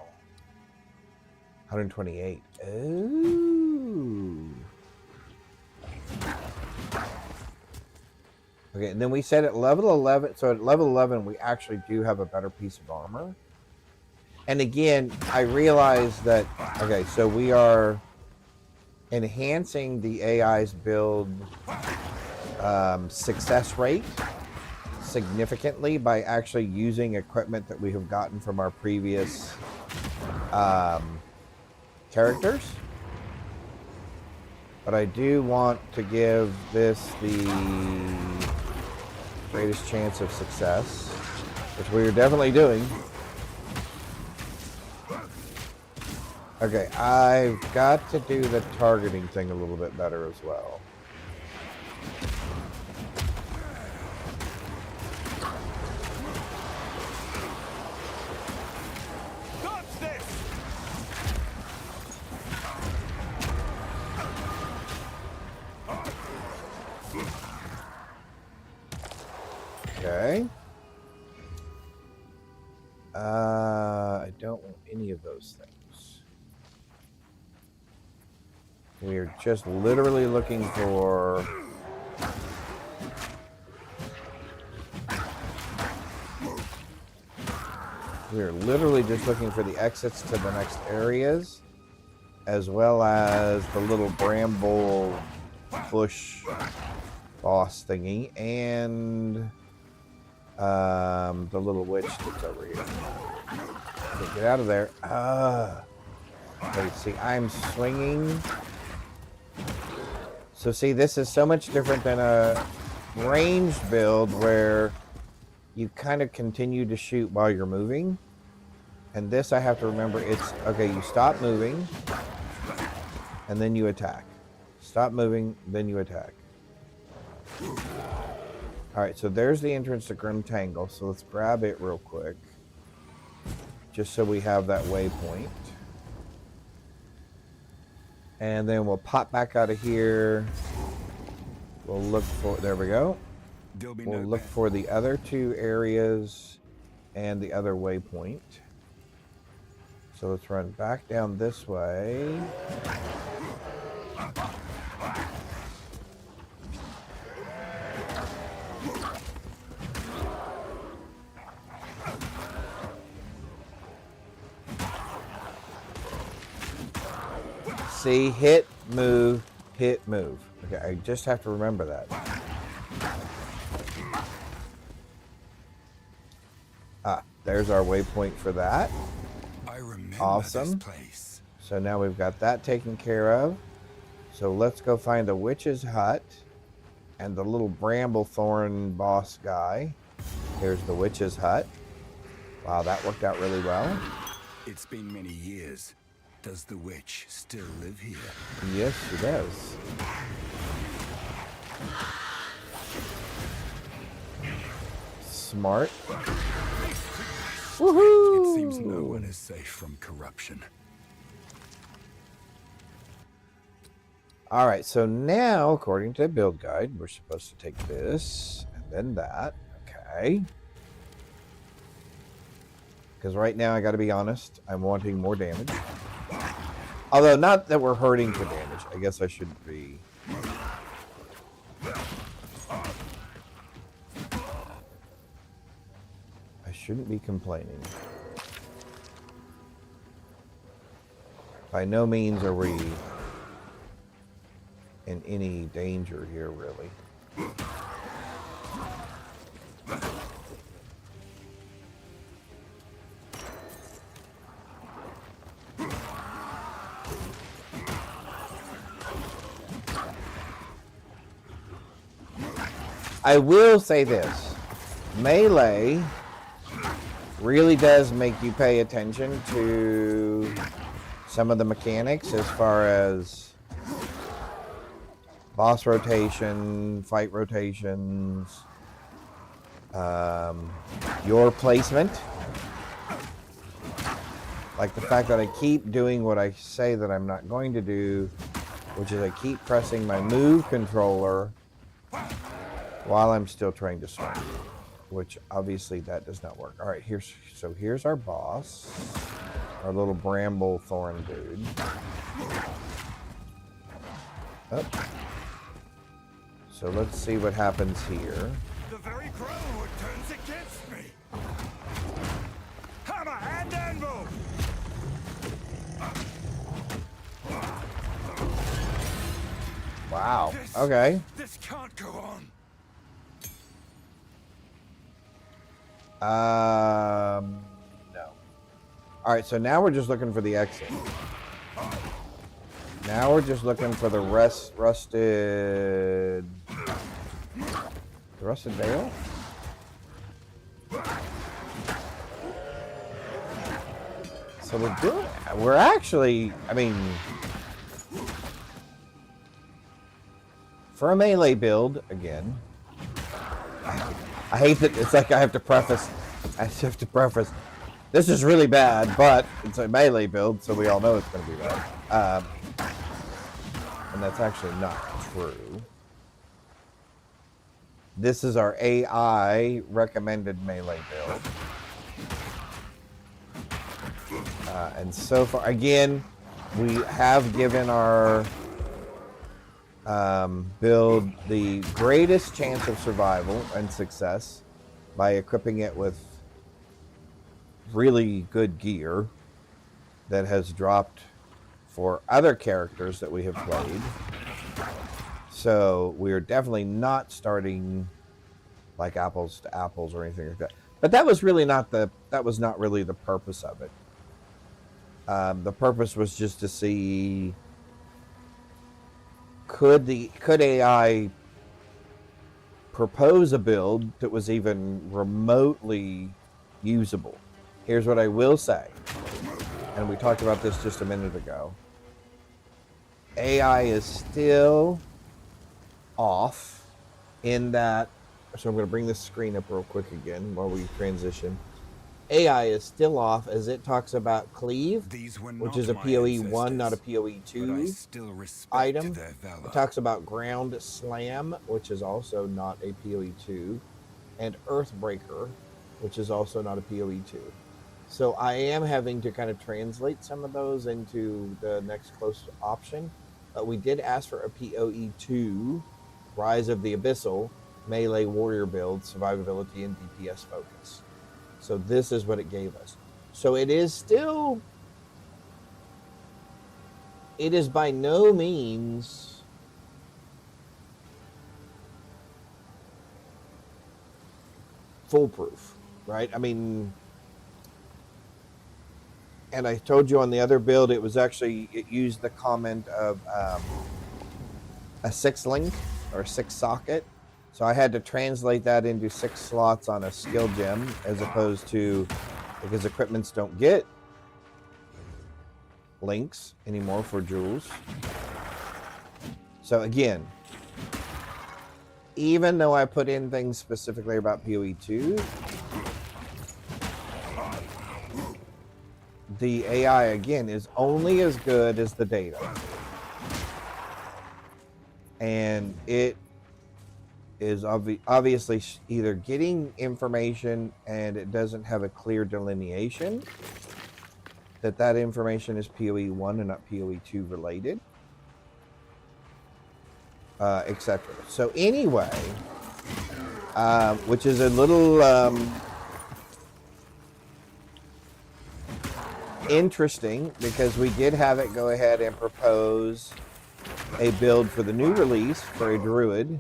128. Ooh. Okay, and then we said at level 11, so at level 11, we actually do have a better piece of armor. And again, I realize that, okay, so we are enhancing the AI's build success rate significantly by actually using equipment that we have gotten from our previous characters. But I do want to give this the greatest chance of success, which we are definitely doing. Okay, I've got to do the targeting thing a little bit better as well. Okay. I don't want any of those things. We are just literally looking for... We are literally just looking for the exits to the next areas, as well as the little bramble bush boss thingy, and the little witch that's over here. Okay, get out of there. Okay, see, I'm swinging. So see, this is so much different than a ranged build where you kind of continue to shoot while you're moving. And this, I have to remember, it's, okay, you stop moving, and then you attack. Stop moving, then you attack. Alright, so there's the entrance to Grim Tangle, so let's grab it real quick. Just so we have that waypoint. And then we'll pop back out of here. We'll look for, there we go. We'll look for the other 2 areas and the other waypoint. So let's run back down this way. See, hit, move, hit, move. Okay, I just have to remember that. There's our waypoint for that. I remember awesome. This place. So now we've got that taken care of. So let's go find the witch's hut and the little bramblethorn boss guy. Here's the witch's hut. Wow, that worked out really well. It's been many years. Does the witch still live here? Yes, she does. Smart. Woohoo! It seems no one is safe from corruption. All right, so now, according to the build guide, we're supposed to take this and then that. Okay. Because right now, I got to be honest, I'm wanting more damage. Although, not that we're hurting for damage. I guess I shouldn't be. I shouldn't be complaining. By no means are we in any danger here, really. I will say this. Melee really does make you pay attention to some of the mechanics as far as boss rotation, fight rotations, your placement. Like the fact that I keep doing what I say that I'm not going to do, which is I keep pressing my move controller while I'm still trying to swing, which obviously that does not work. All right, here's our boss, our little bramble thorn dude. Oh. So let's see what happens here. The very Grellwood turns against me. Hammer and anvil. Wow. Okay. This can't go on. No. All right, so now we're just looking for the exit. Now we're just looking for the rusted veil? So we're actually, I mean, for a melee build, again, I hate that it's like I have to preface, this is really bad, but it's a melee build, so we all know it's going to be bad. And that's actually not true. This is our AI recommended melee build. And so far, again, we have given our build the greatest chance of survival and success by equipping it with really good gear that has dropped for other characters that we have played. So we're definitely not starting like apples to apples or anything like that. But that was really not really the purpose of it. The purpose was just to see could AI propose a build that was even remotely usable. Here's what I will say, and we talked about this just a minute ago. AI is still off in that, so I'm going to bring this screen up real quick again while we transition. AI is still off as it talks about cleave, which is a PoE 1, not a PoE 2 item. It talks about ground slam, which is also not a PoE 2, and earthbreaker, which is also not a PoE 2. So I am having to kind of translate some of those into the next close option. But we did ask for a PoE 2, Rise of the Abyssal, melee warrior build, survivability, and DPS focus. So this is what it gave us. So it is by no means foolproof, right? I mean, and I told you on the other build, it used the comment of a 6-link or 6-socket. So I had to translate that into 6 slots on a skill gem, as opposed to, because equipments don't get links anymore for jewels. So again, even though I put in things specifically about PoE 2, the AI, again, is only as good as the data. And it is obviously either getting information and it doesn't have a clear delineation, that information is PoE 1 and not PoE 2 related, etc. So anyway, which is a little interesting because we did have it go ahead and propose a build for the new release for a druid.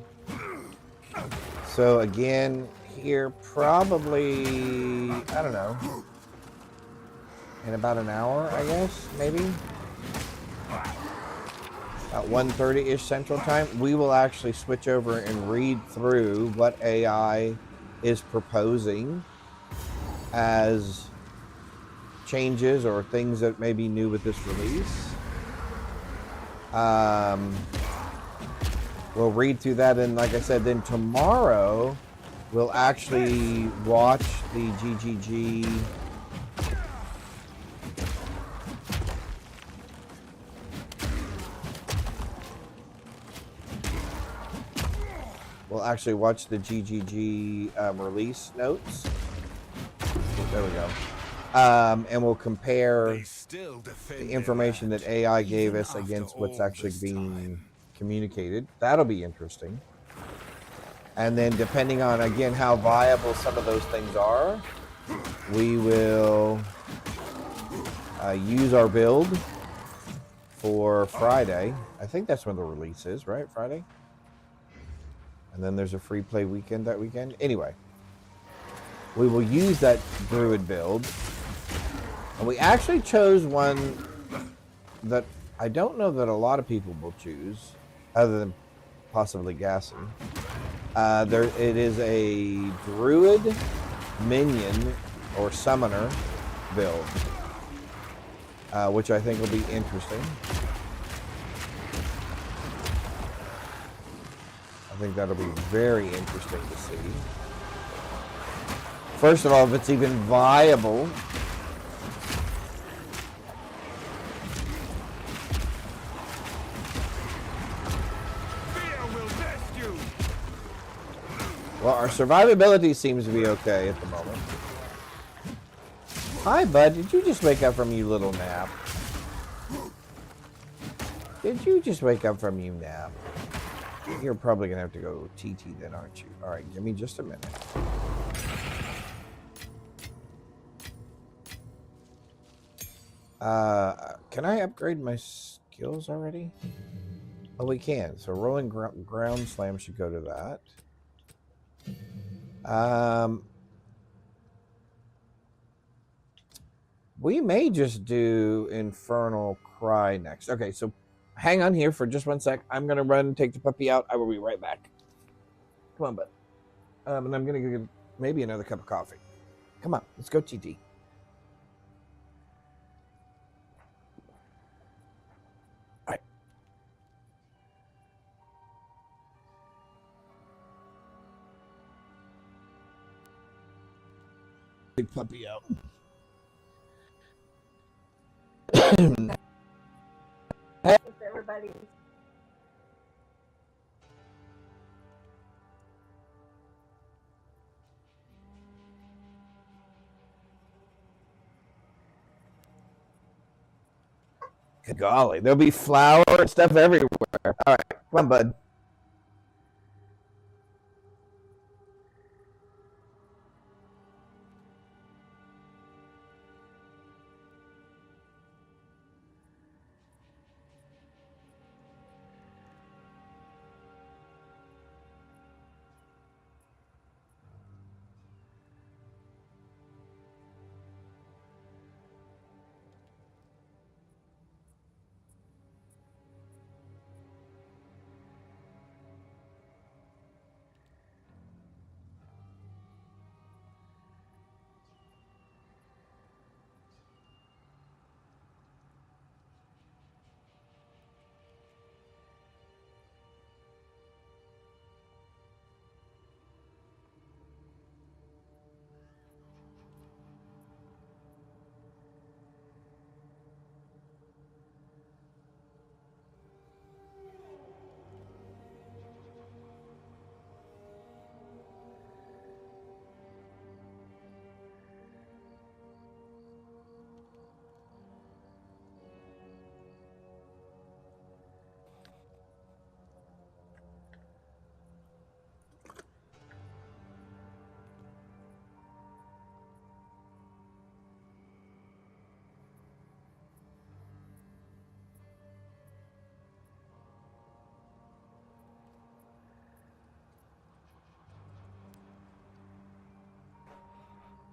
So again, here probably, I don't know, in about an hour, I guess, maybe. About 1:30-ish Central Time, we will actually switch over and read through what AI is proposing as changes or things that may be new with this release. We'll read through that, and like I said, then tomorrow we'll actually watch the GGG release notes. There we go. And we'll compare the information that AI gave us against what's actually being communicated. That'll be interesting. And then depending on, again, how viable some of those things are, we will use our build for Friday. I think that's when the release is, right? Friday? And then there's a free play weekend that weekend. Anyway, we will use that druid build. And we actually chose one that I don't know that a lot of people will choose, other than possibly Gassy. It is a druid minion or summoner build, which I think will be interesting. I think that'll be very interesting to see. First of all, if it's even viable. Well, our survivability seems to be okay at the moment. Hi, bud. Did you just wake up from your little nap? Did you just wake up from your nap? You're probably going to have to go TT then, aren't you? All right, give me just a minute. Can I upgrade my skills already? Oh, we can. So rolling ground slam should go to that. We may just do Infernal Cry next. Okay, so hang on here for just 1 sec. I'm going to run and take the puppy out. I will be right back. Come on, bud. And I'm going to get maybe another cup of coffee. Come on, let's go TT. All right. Big puppy out. Everybody. Golly, there'll be flour and stuff everywhere. All right, come on, bud.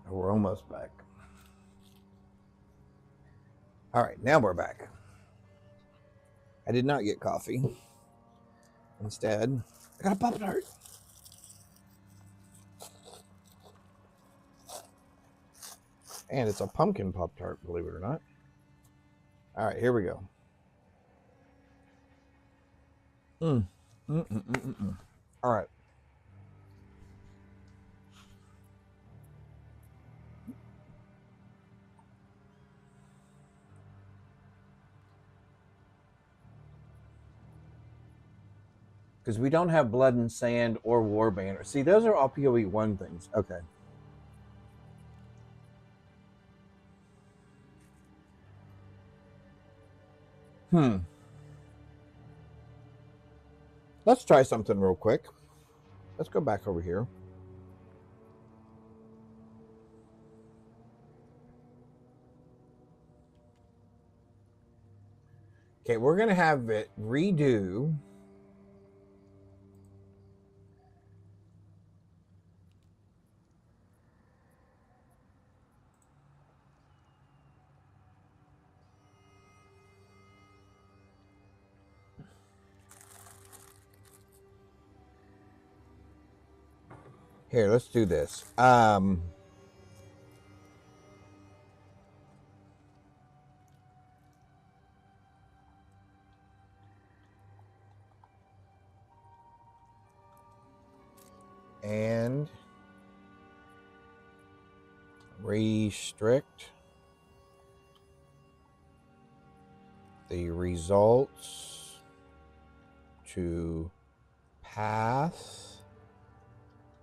We're almost back. All right, now we're back. I did not get coffee. Instead, I got a Pop-Tart. And it's a pumpkin Pop-Tart, believe it or not. All right, here we go. All right. Because we don't have Blood and Sand or War Banner. See, those are all PoE1 things. Okay. Let's try something real quick. Let's go back over here. Okay, we're going to have it redo. Here, let's do this. And restrict the results to path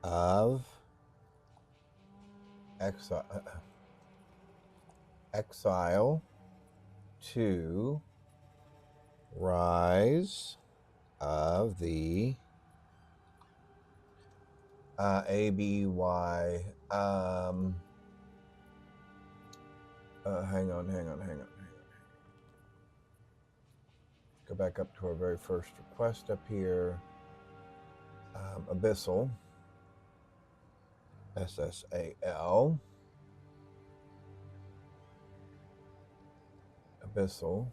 of exile to rise of the ABY. Hang on. Go back up to our very first request up here. Abyssal. SSAL. Abyssal.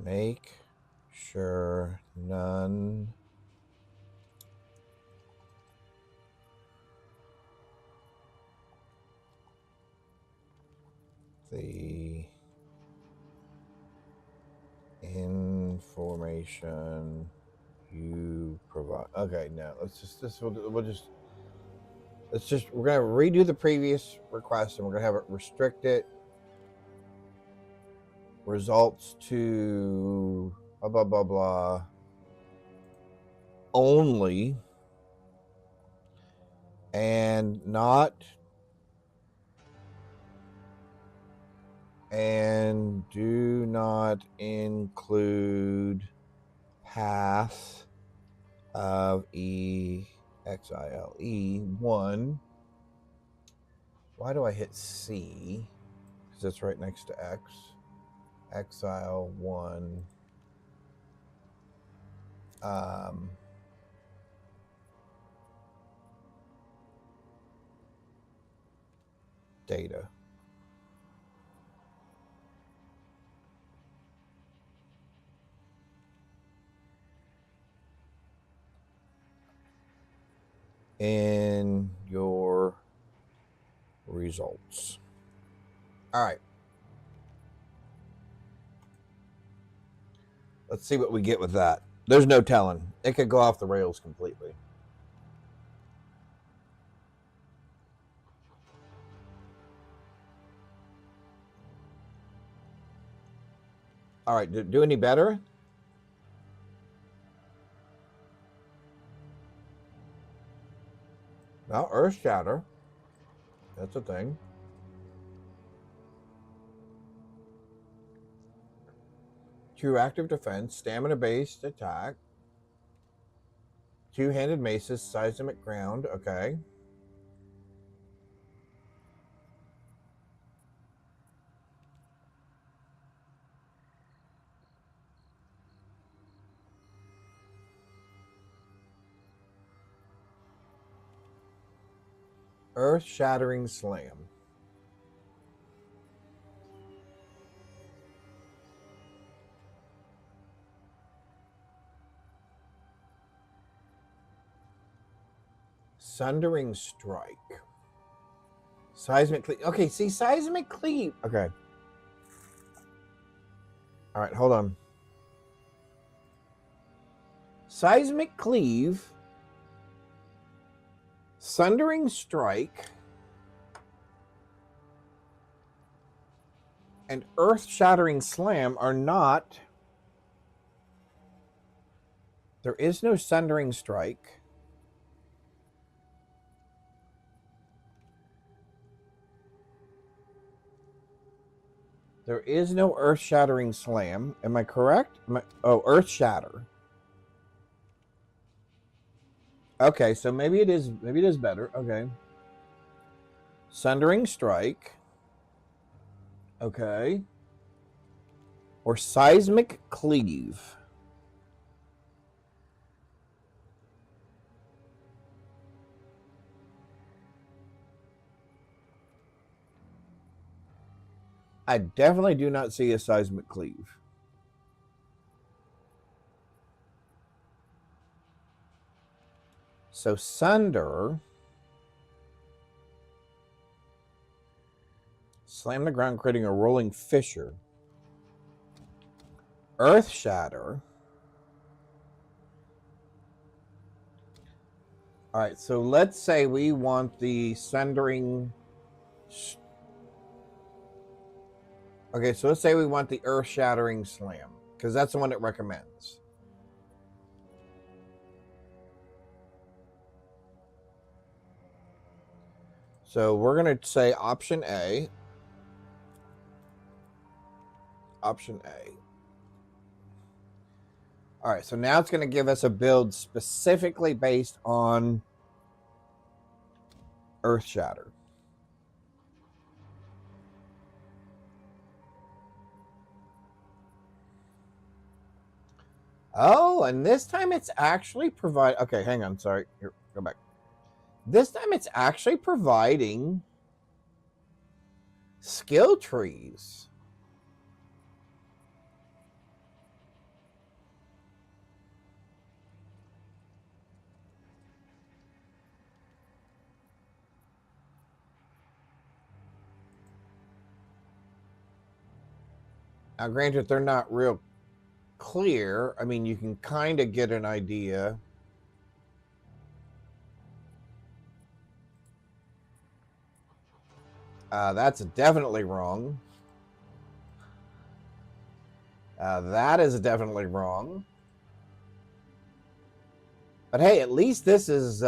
Make sure none the information you provide. Okay, now we're gonna redo the previous request and we're gonna have it restricted results to blah blah blah blah only, and do not include path of EXILE1. Why do I hit C? Because it's right next to X. Exile 1. Data. In your results. All right. Let's see what we get with that. There's no telling. It could go off the rails completely. All right. Do any better? Well, Earth Shatter. That's a thing. Two active defense, stamina-based attack. Two-handed maces, seismic ground. Okay. Earth-shattering slam. Sundering strike. Seismic cleave. Okay, see, seismic cleave. Okay. All right, hold on. Seismic cleave, sundering strike, and earth-shattering slam are not. There is no sundering strike. There is no earth-shattering slam. Am I correct? Oh, earth shatter. Okay, so maybe it is better. Okay. Sundering strike. Okay. Or seismic cleave. I definitely do not see a seismic cleave. So sunder. Slam the ground, creating a rolling fissure. Earth shatter. All right, so let's say we want the sundering. Okay, so let's say we want the earth shattering slam, because that's the one it recommends. So we're going to say option A. Option A. All right, so now it's going to give us a build specifically based on earth shatter. Oh, and this time it's actually provide. Okay, hang on. Sorry. Here, go back. This time it's actually providing skill trees. Now, granted, they're not real clear. I mean, you can kind of get an idea. That's definitely wrong. That is definitely wrong. But hey, at least this is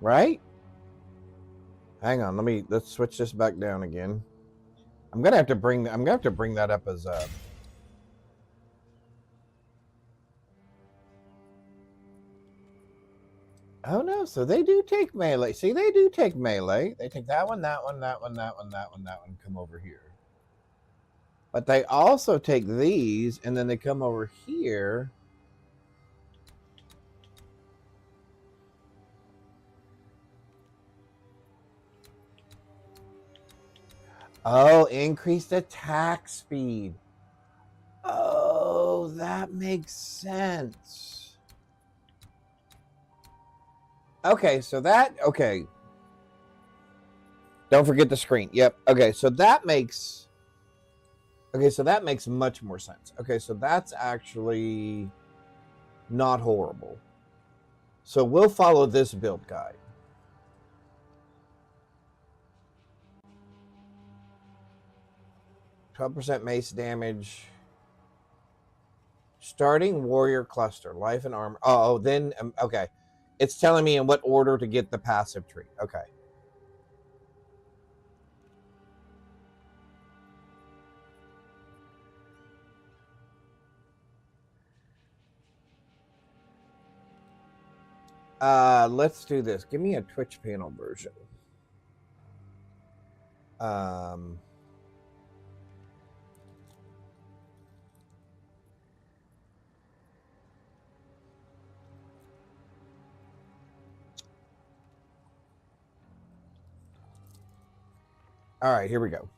right. Hang on, let's switch this back down again. I'm gonna have to bring that up as Oh no, so they do take melee. See, they do take melee. They take that one, that one, that one, that one, that one, that one, come over here. But they also take these, and then they come over here. Oh, increased attack speed. Oh, that makes sense. Okay, so okay. Don't forget the screen. Yep. Okay, so that makes much more sense. Okay, so that's actually not horrible. So we'll follow this build guide. 12% mace damage. Starting warrior cluster, life and armor. Oh, then okay. It's telling me in what order to get the passive tree. Okay. Let's do this. Give me a Twitch panel version. All right, here we go.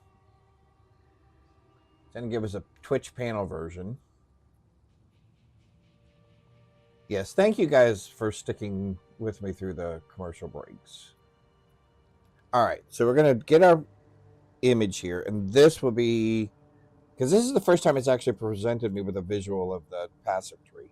It's going to give us a Twitch panel version. Yes, thank you guys for sticking with me through the commercial breaks. All right, so we're going to get our image here, and this will be, because this is the first time it's actually presented me with a visual of the passive tree.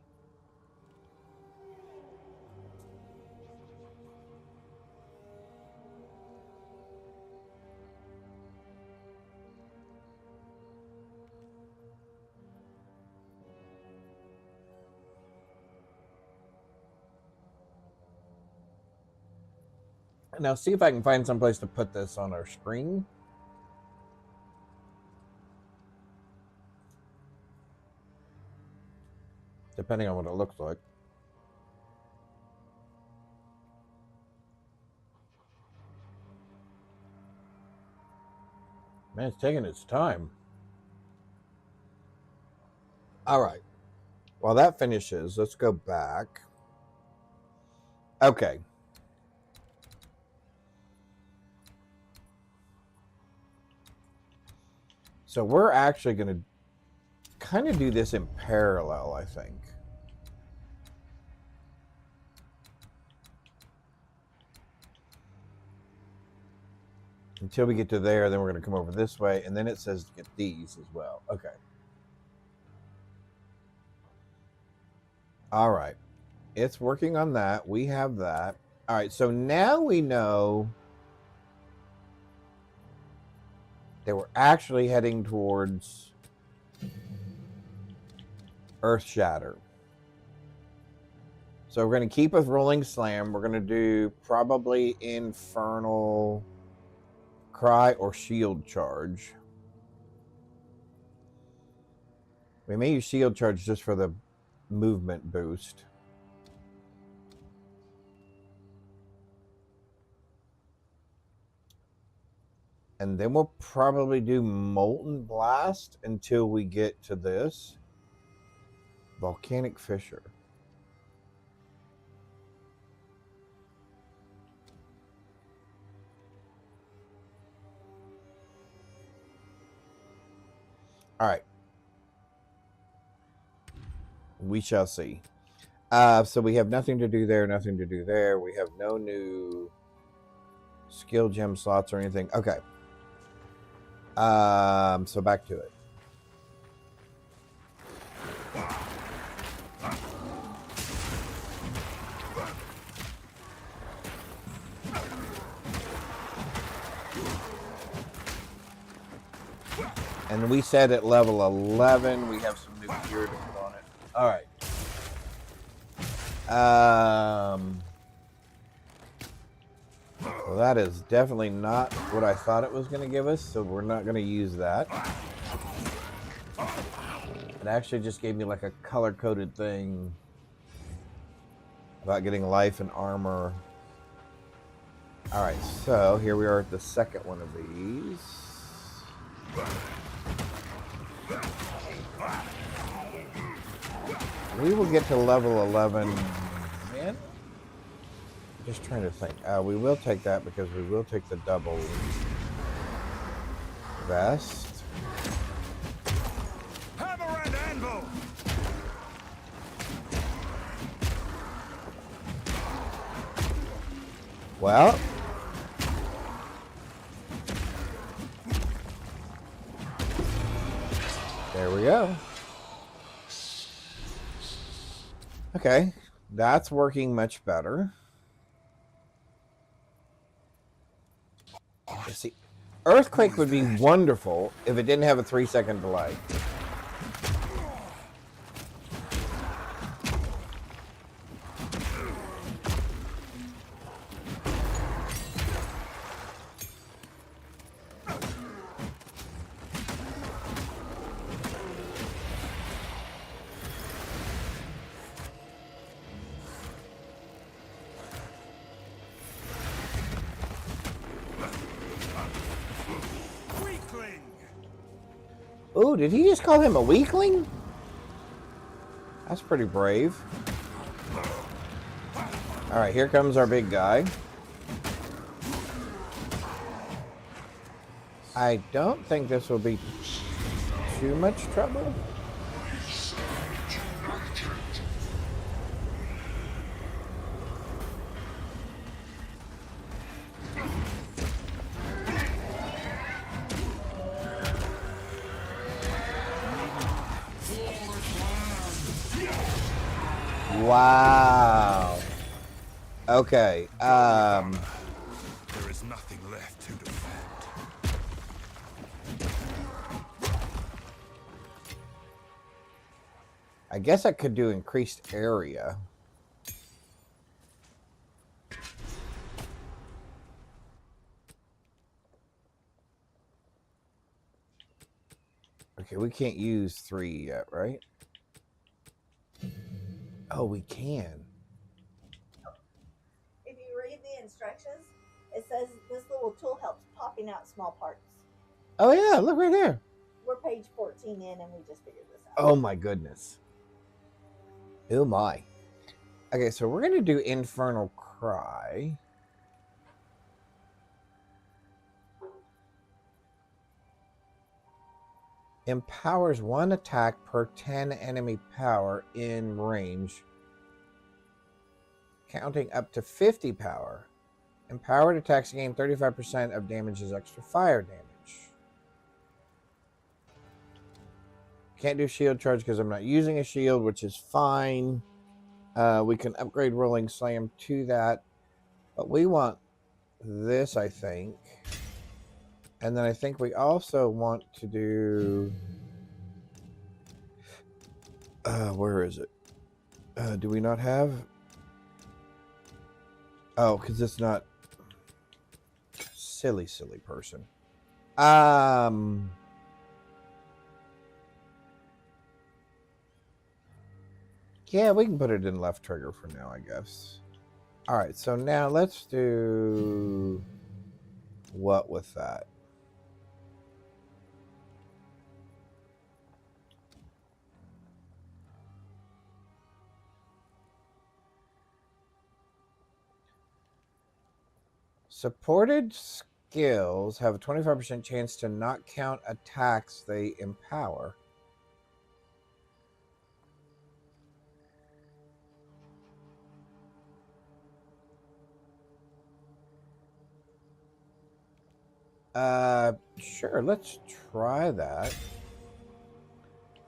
Now, see if I can find some place to put this on our screen. Depending on what it looks like. Man, it's taking its time. All right. While that finishes, let's go back. Okay. So we're actually going to kind of do this in parallel, I think. Until we get to there, then we're going to come over this way, and then it says to get these as well. Okay. All right. It's working on that. We have that. All right, so now we know that we're actually heading towards Earth Shatter. So we're going to keep with Rolling Slam. We're going to do probably Infernal Cry or Shield Charge. We may use Shield Charge just for the movement boost. And then we'll probably do Molten Blast until we get to this. Volcanic Fissure. All right. We shall see. So we have nothing to do there, nothing to do there. We have no new skill gem slots or anything. Okay. So back to it. And we said at level 11, we have some new gear to put on it. All right. Well, that is definitely not what I thought it was going to give us, so we're not going to use that. It actually just gave me like a color-coded thing about getting life and armor. All right, so here we are at the second one of these. We will get to level 11. Man, just trying to think. We will take that because we will take the double vest. Hammer and anvil. Well, there we go. Okay, that's working much better. You see, Earthquake would be wonderful if it didn't have a 3-second delay. Ooh, did he just call him a weakling? That's pretty brave. All right, here comes our big guy. I don't think this will be too much trouble. Wow. Okay. There is nothing left to defend. I guess I could do increased area. Okay, we can't use 3 yet, right? Oh, we can. If you read the instructions, it says this little tool helps popping out small parts. Oh yeah, look right there. We're page 14 in and we just figured this out. Oh my goodness. Oh my. Okay, so we're going to do Infernal Cry. Empowers 1 attack per 10 enemy power in range, counting up to 50 power. Empowered attacks gain 35% of damage as extra fire damage. Can't do shield charge because I'm not using a shield, which is fine. We can upgrade Rolling Slam to that. But we want this, I think. And then I think we also want to do... where is it? Do we not have... Oh, because it's not... Silly person. Yeah, we can put it in left trigger for now, I guess. Alright, so now let's do... What with that? Supported skills have a 25% chance to not count attacks they empower. Sure, let's try that.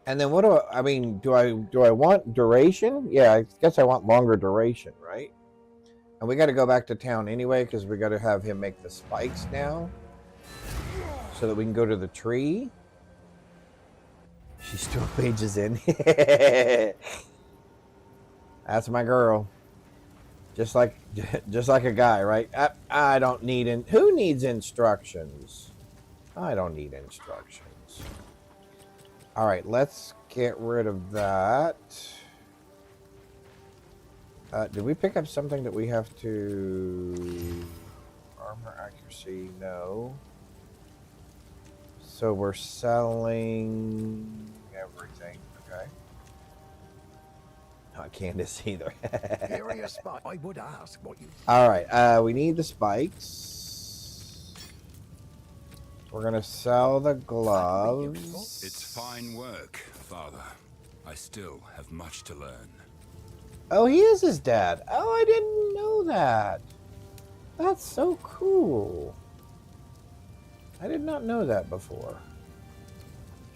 And then what do I mean, do I want duration? Yeah, I guess I want longer duration, right? And we got to go back to town anyway because we got to have him make the spikes now so that we can go to the tree. She's 12 pages in. That's my girl. Just like a guy, right? I don't need who needs instructions? I don't need instructions. All right, let's get rid of that. Did we pick up something that we have to... Armor accuracy, no. So we're selling everything, okay. Not Candace either. Area spot. I would ask what you... All right, we need the spikes. We're going to sell the gloves. It's fine work, Father. I still have much to learn. Oh, he is his dad. Oh, I didn't know that. That's so cool. I did not know that before.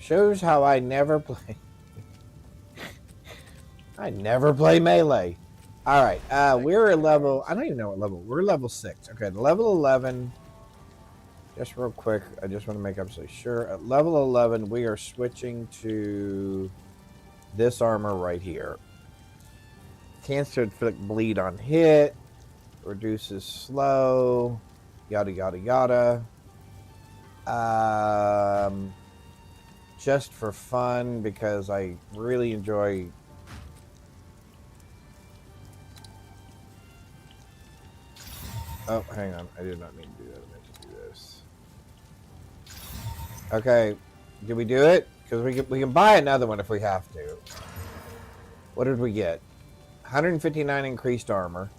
Shows how I never play. I never play Melee. All right, we're at level... I don't even know what level. We're level 6. Okay, level 11... Just real quick, I just want to make absolutely sure. At level 11, we are switching to this armor right here. Chance to inflict bleed on hit. Reduces slow. Yada, yada, yada. Just for fun, because I really enjoy... Oh, hang on. I did not mean to do that. I meant to do this. Okay. Did we do it? Because we can buy another one if we have to. What did we get? 159 increased armor.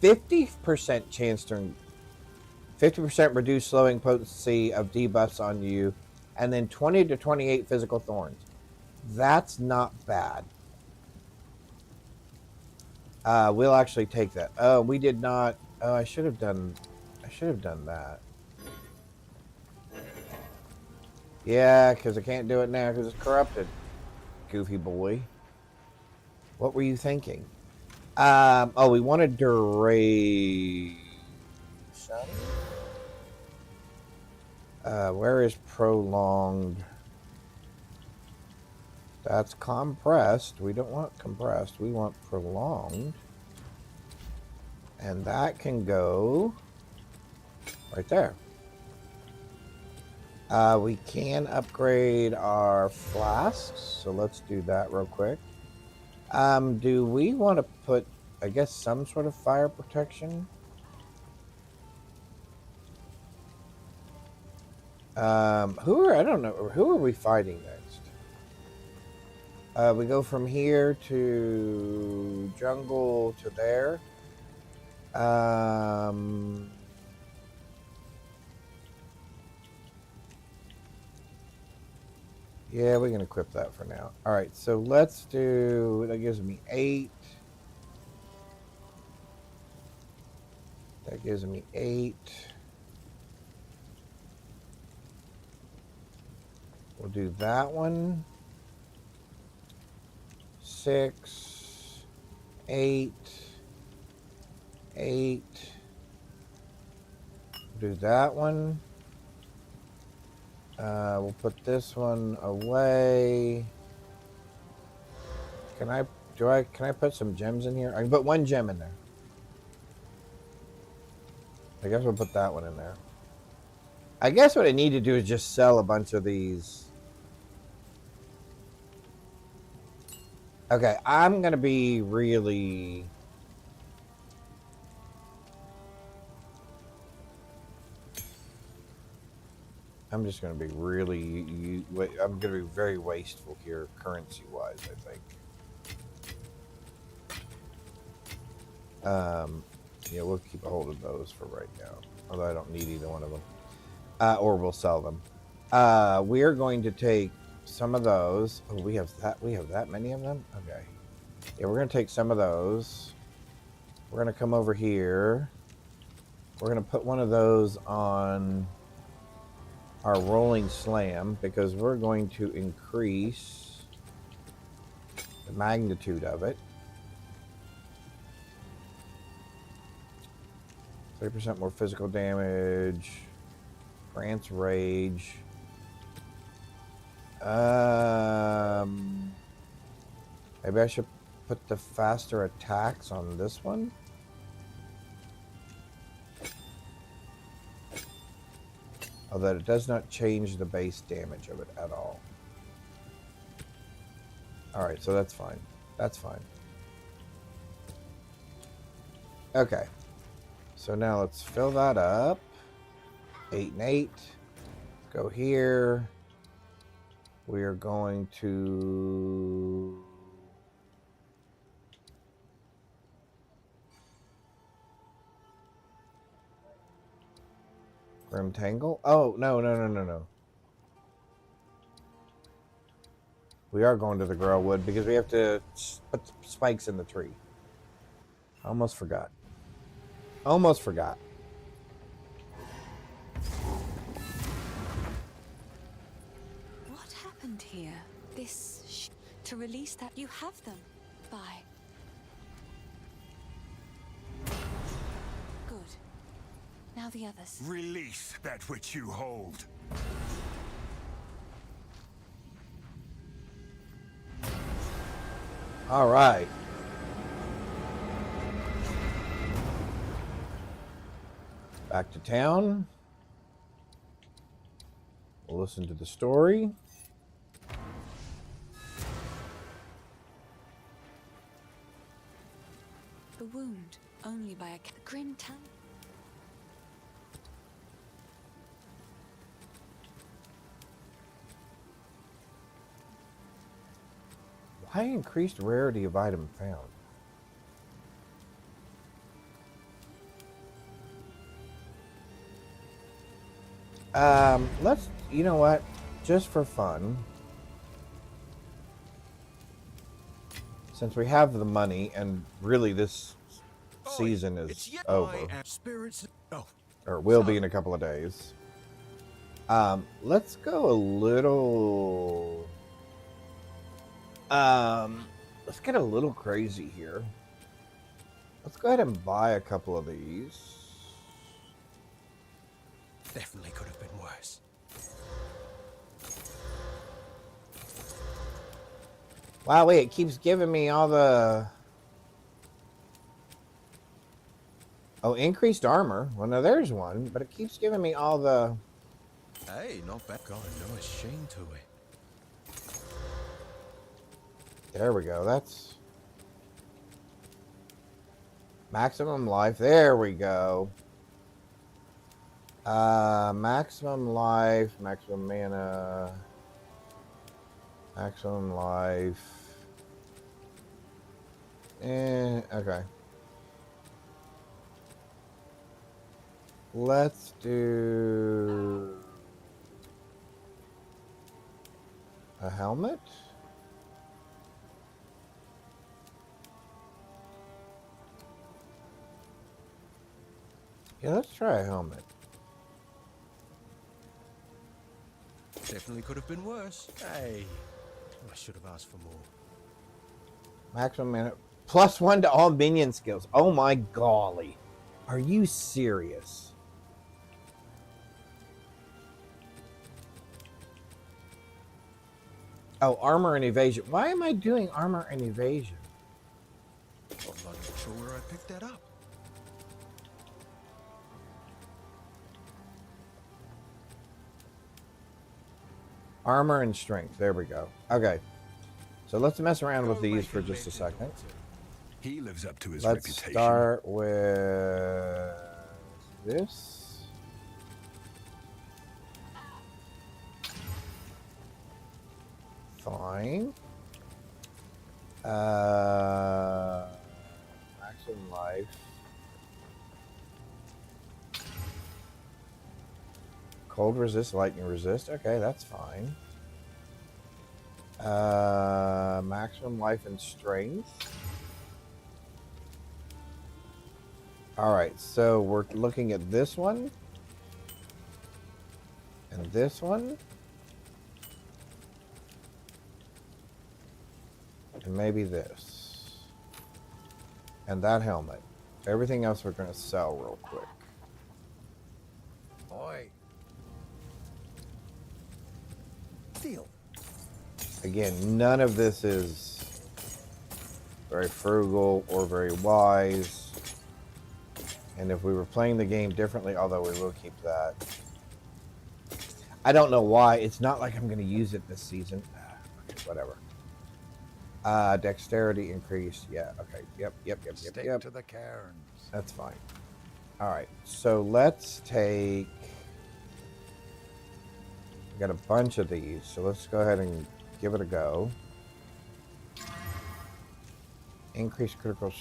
50% chance to 50% reduced slowing potency of debuffs on you, and then 20 to 28 physical thorns. That's not bad. We'll actually take that. Oh, we did not. Oh, I should have done that. Yeah, because I can't do it now because it's corrupted. Goofy boy. What were you thinking? Oh, we wanted duration. Where is prolonged? That's compressed. We don't want compressed. We want prolonged. And that can go right there. We can upgrade our flasks. So let's do that real quick. Do we want to put, I guess, some sort of fire protection? I don't know. Who are we fighting next? We go from here to jungle to there. Yeah, we can equip that for now. All right, so let's do, that gives me 8. That gives me 8. We'll do that one. 6, 8, 8. Do that one. We'll put this one away. Can I put some gems in here? I can put 1 gem in there. I guess we'll put that one in there. I guess what I need to do is just sell a bunch of these. Okay, I'm going to be really... I'm just going to be really... I'm going to be very wasteful here, currency-wise, I think. Yeah, we'll keep a hold of those for right now. Although I don't need either one of them. Or we'll sell them. We're going to take some of those. Oh, we have that many of them? Okay. Yeah, we're going to take some of those. We're going to come over here. We're going to put one of those on our rolling slam because we're going to increase the magnitude of it. 30% more physical damage. Grants rage. Maybe I should put the faster attacks on this one. Although it does not change the base damage of it at all. Alright, so that's fine. That's fine. Okay. So now let's fill that up. 8 and 8. Go here. We are going to... Grim Tangle? Oh, no. We are going to the Grellwood because we have to put spikes in the tree. Almost forgot. Almost forgot. What happened here? To release that, you have them. Bye. Good. Now the others. Release that which you hold. All right. Back to town. We'll listen to the story. The wound, only by a grim tan. Why increased rarity of item found? Let's, you know what? Just for fun, since we have the money, and really this season is over, Spirits. Oh, or will be in a couple of days. Let's go a little. Let's get a little crazy here. Let's go ahead and buy a couple of these. definitely could have been worse. Wow, wait, it keeps giving me all the... Oh, increased armor. Well, now there's one, but it keeps giving me all the... Hey, not bad. God, no shame to it. There we go. That's... maximum life. There we go. Maximum life, maximum mana, maximum life. Okay. Let's do a helmet. Yeah, let's try a helmet. Definitely could have been worse. Hey, I should have asked for more. Maximum mana. +1 to all minion skills. Oh my golly. Are you serious? Oh, armor and evasion. Why am I doing armor and evasion? I'm not even sure where I picked that up. Armor and strength. There we go. Okay. So let's mess around with these for just a second. He lives up to his Let's reputation. start with this. Fine. Maximum life. Cold resist, lightning resist. Okay, that's fine. Maximum life and strength. All right, so we're looking at this one. And this one. And maybe this. And that helmet. Everything else we're going to sell real quick. Oi. Steal. Again, none of this is very frugal or very wise. And if we were playing the game differently, although we will keep that. I don't know why. It's not like I'm going to use it this season. Okay, whatever. Dexterity increased. Yeah, okay. Yep. Stick to the cairns. That's fine. All right. So let's take... we got a bunch of these. So let's go ahead and give it a go. Increase critical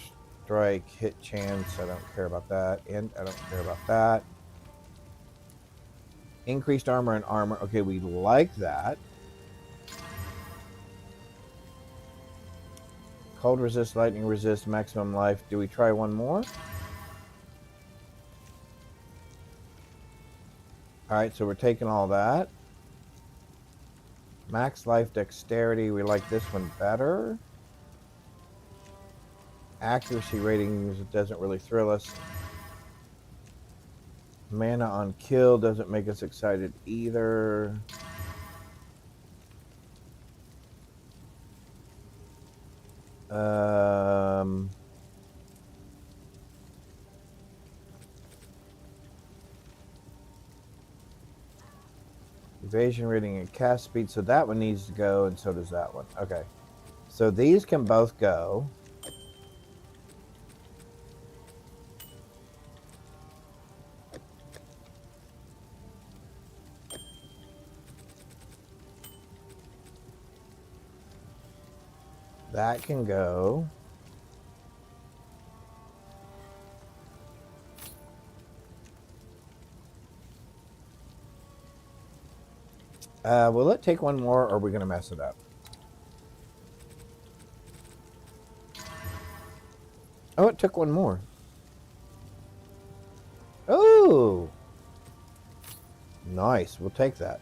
strike, hit chance. I don't care about that. And I don't care about that. Increased armor and armor. Okay, we like that. Cold resist, lightning resist, maximum life. Do we try one more? Alright, so we're taking all that. Max life, dexterity. We like this one better. Accuracy ratings doesn't really thrill us. Mana on kill doesn't make us excited either. Evasion rating and cast speed. So that one needs to go, and so does that one. Okay. So these can both go. That can go. Will it take one more, or are we going to mess it up? Oh, it took one more. Oh! Nice. We'll take that.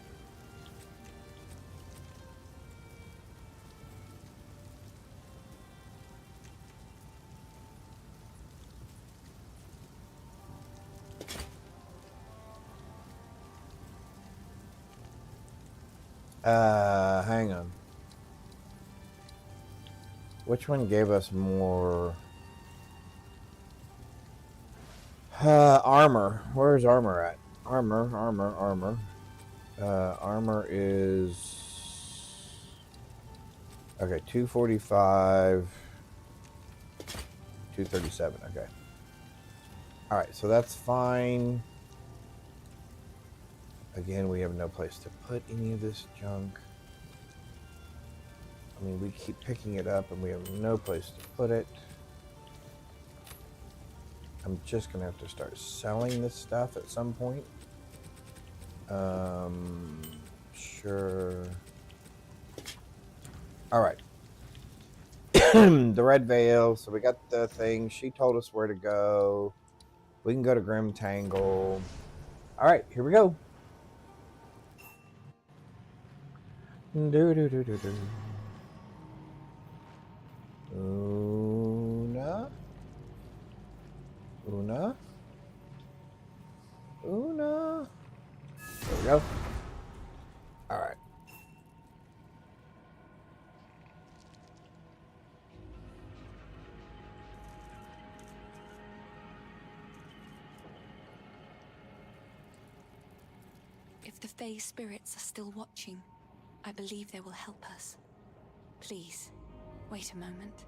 Hang on. Which one gave us more? Armor. Where's armor at? Armor. Armor is... Okay, 245. 237, okay. Alright, so that's fine. Again, we have no place to put any of this junk. I mean, we keep picking it up and we have no place to put it. I'm just going to have to start selling this stuff at some point. Sure. All right. The Red Veil. So we got the thing. She told us where to go. We can go to Grim Tangle. All right, here we go. Una. There we go. All right. If the Fae spirits are still watching, I believe they will help us. Please, wait a moment.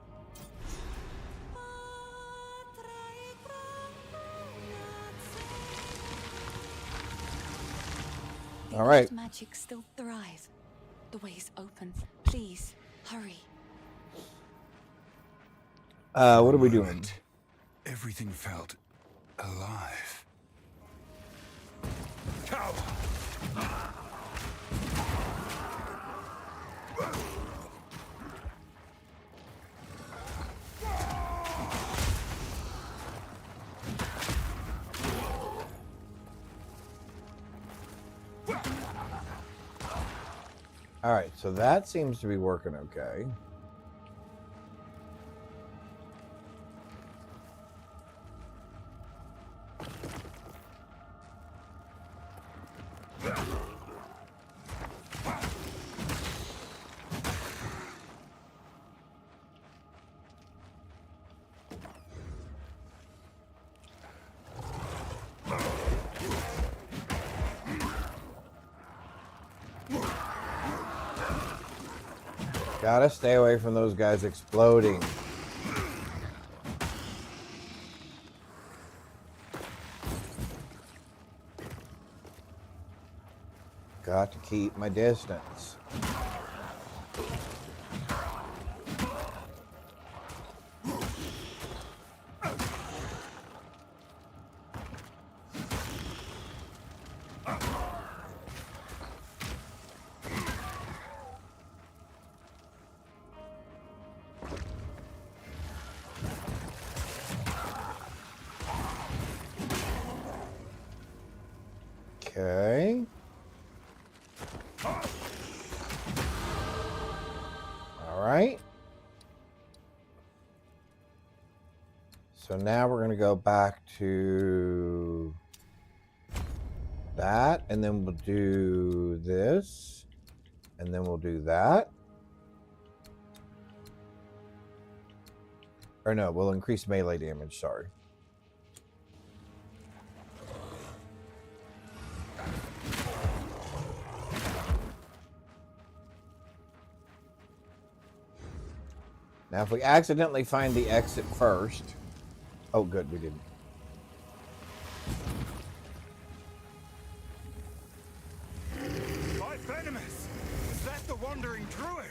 All right. Magic still thrive. The way is open. Please, hurry. What are we doing? Everything felt alive. All right, so that seems to be working okay. Gotta stay away from those guys exploding. Got to keep my distance. Okay. All right. So now we're going to go back to that, and then we'll do this, and then we'll do that. Or no, we'll increase melee damage, sorry. Now, if we accidentally find the exit first... Oh, good, we didn't. My venomous! Was that the wandering druid?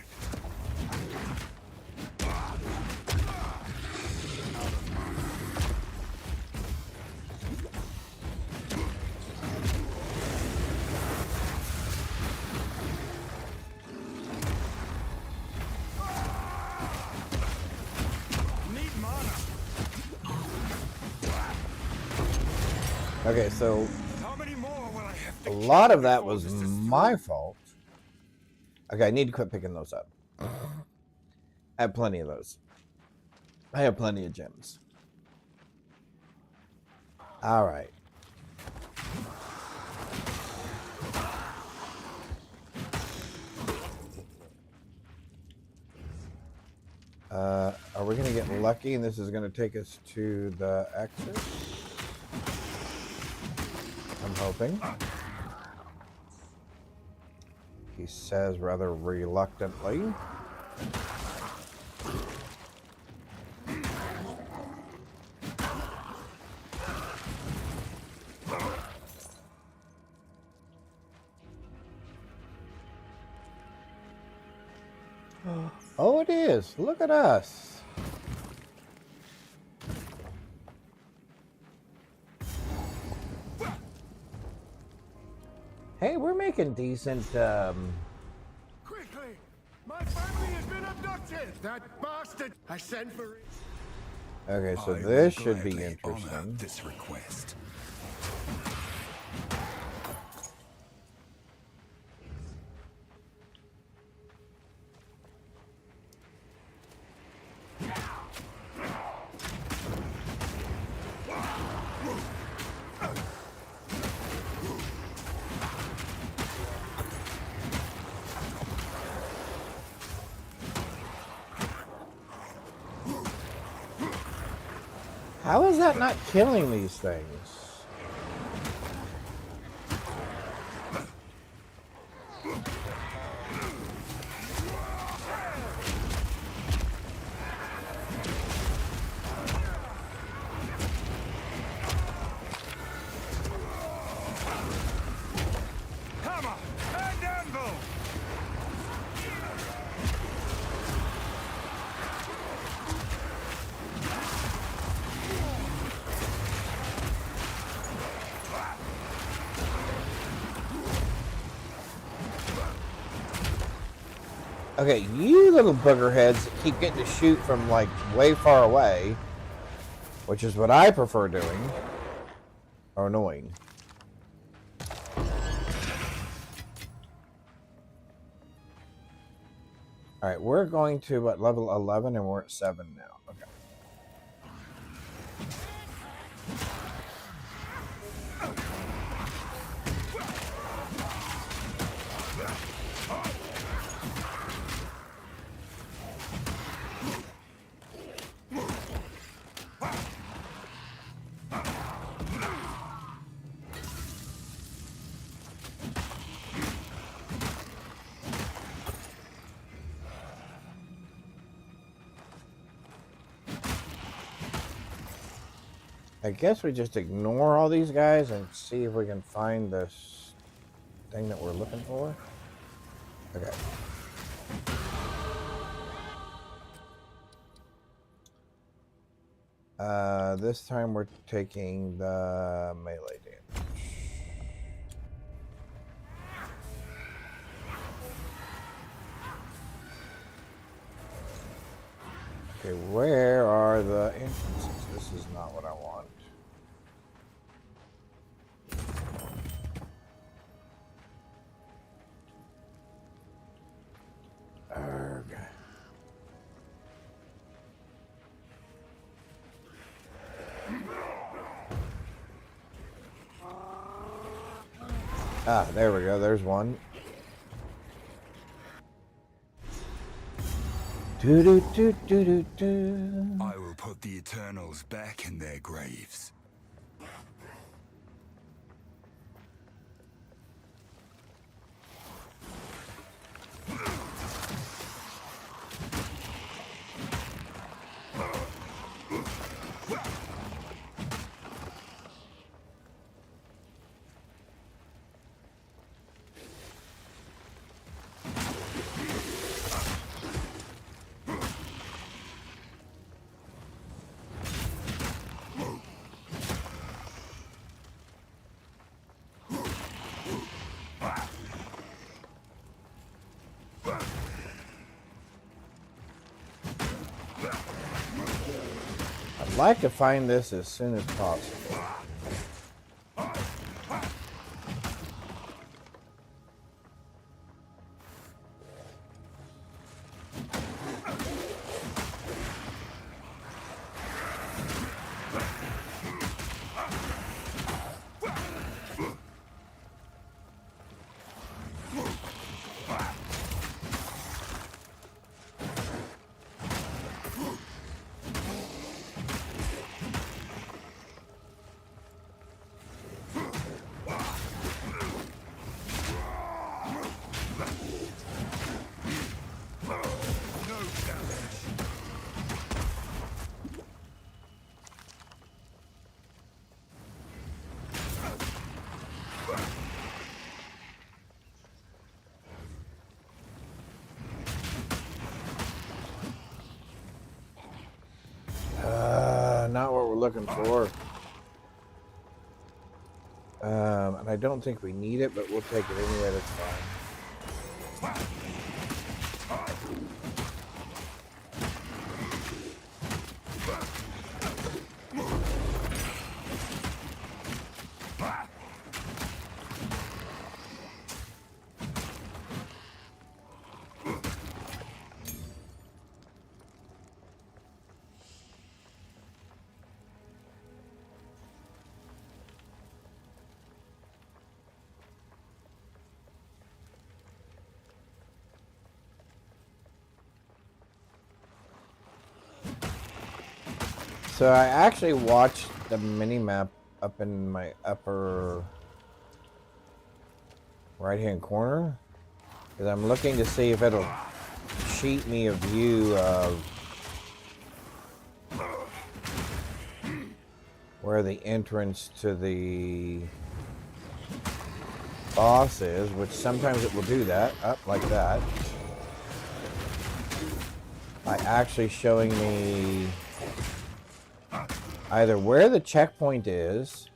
Okay, so How many more will I have to a lot kill of that before was this is my through? fault. Okay, I need to quit picking those up. I have plenty of those. I have plenty of gems. All right. Are we going to get lucky and this is going to take us to the exit? I'm hoping. He says rather reluctantly. Oh, it is. Look at us. Hey, we're making decent, Quickly! My family has been abducted! That bastard! I sent for it. Okay, so I this will should be gladly honor interesting. this request. How is that not killing these things? Hammer and anvil! Okay, you little booger heads that keep getting to shoot from like way far away, which is what I prefer doing, are annoying. All right, we're going to what, level 11 and we're at 7 now. Okay. I guess we just ignore all these guys and see if we can find this thing that we're looking for. Okay. This time we're taking the melee damage. Okay, where are the entrances? This is not what I want. Arrgh. Ah, there we go. There's one. Do do do do do do. I will put the Eternals back in their graves. I'd like to find this as soon as possible. Not what we're looking for. And I don't think we need it, but we'll take it anyway. That's fine. So I actually watched the mini map up in my upper right hand corner because I'm looking to see if it'll cheat me a view of where the entrance to the boss is, which sometimes it will do that, up like that, by actually showing me either where the checkpoint is,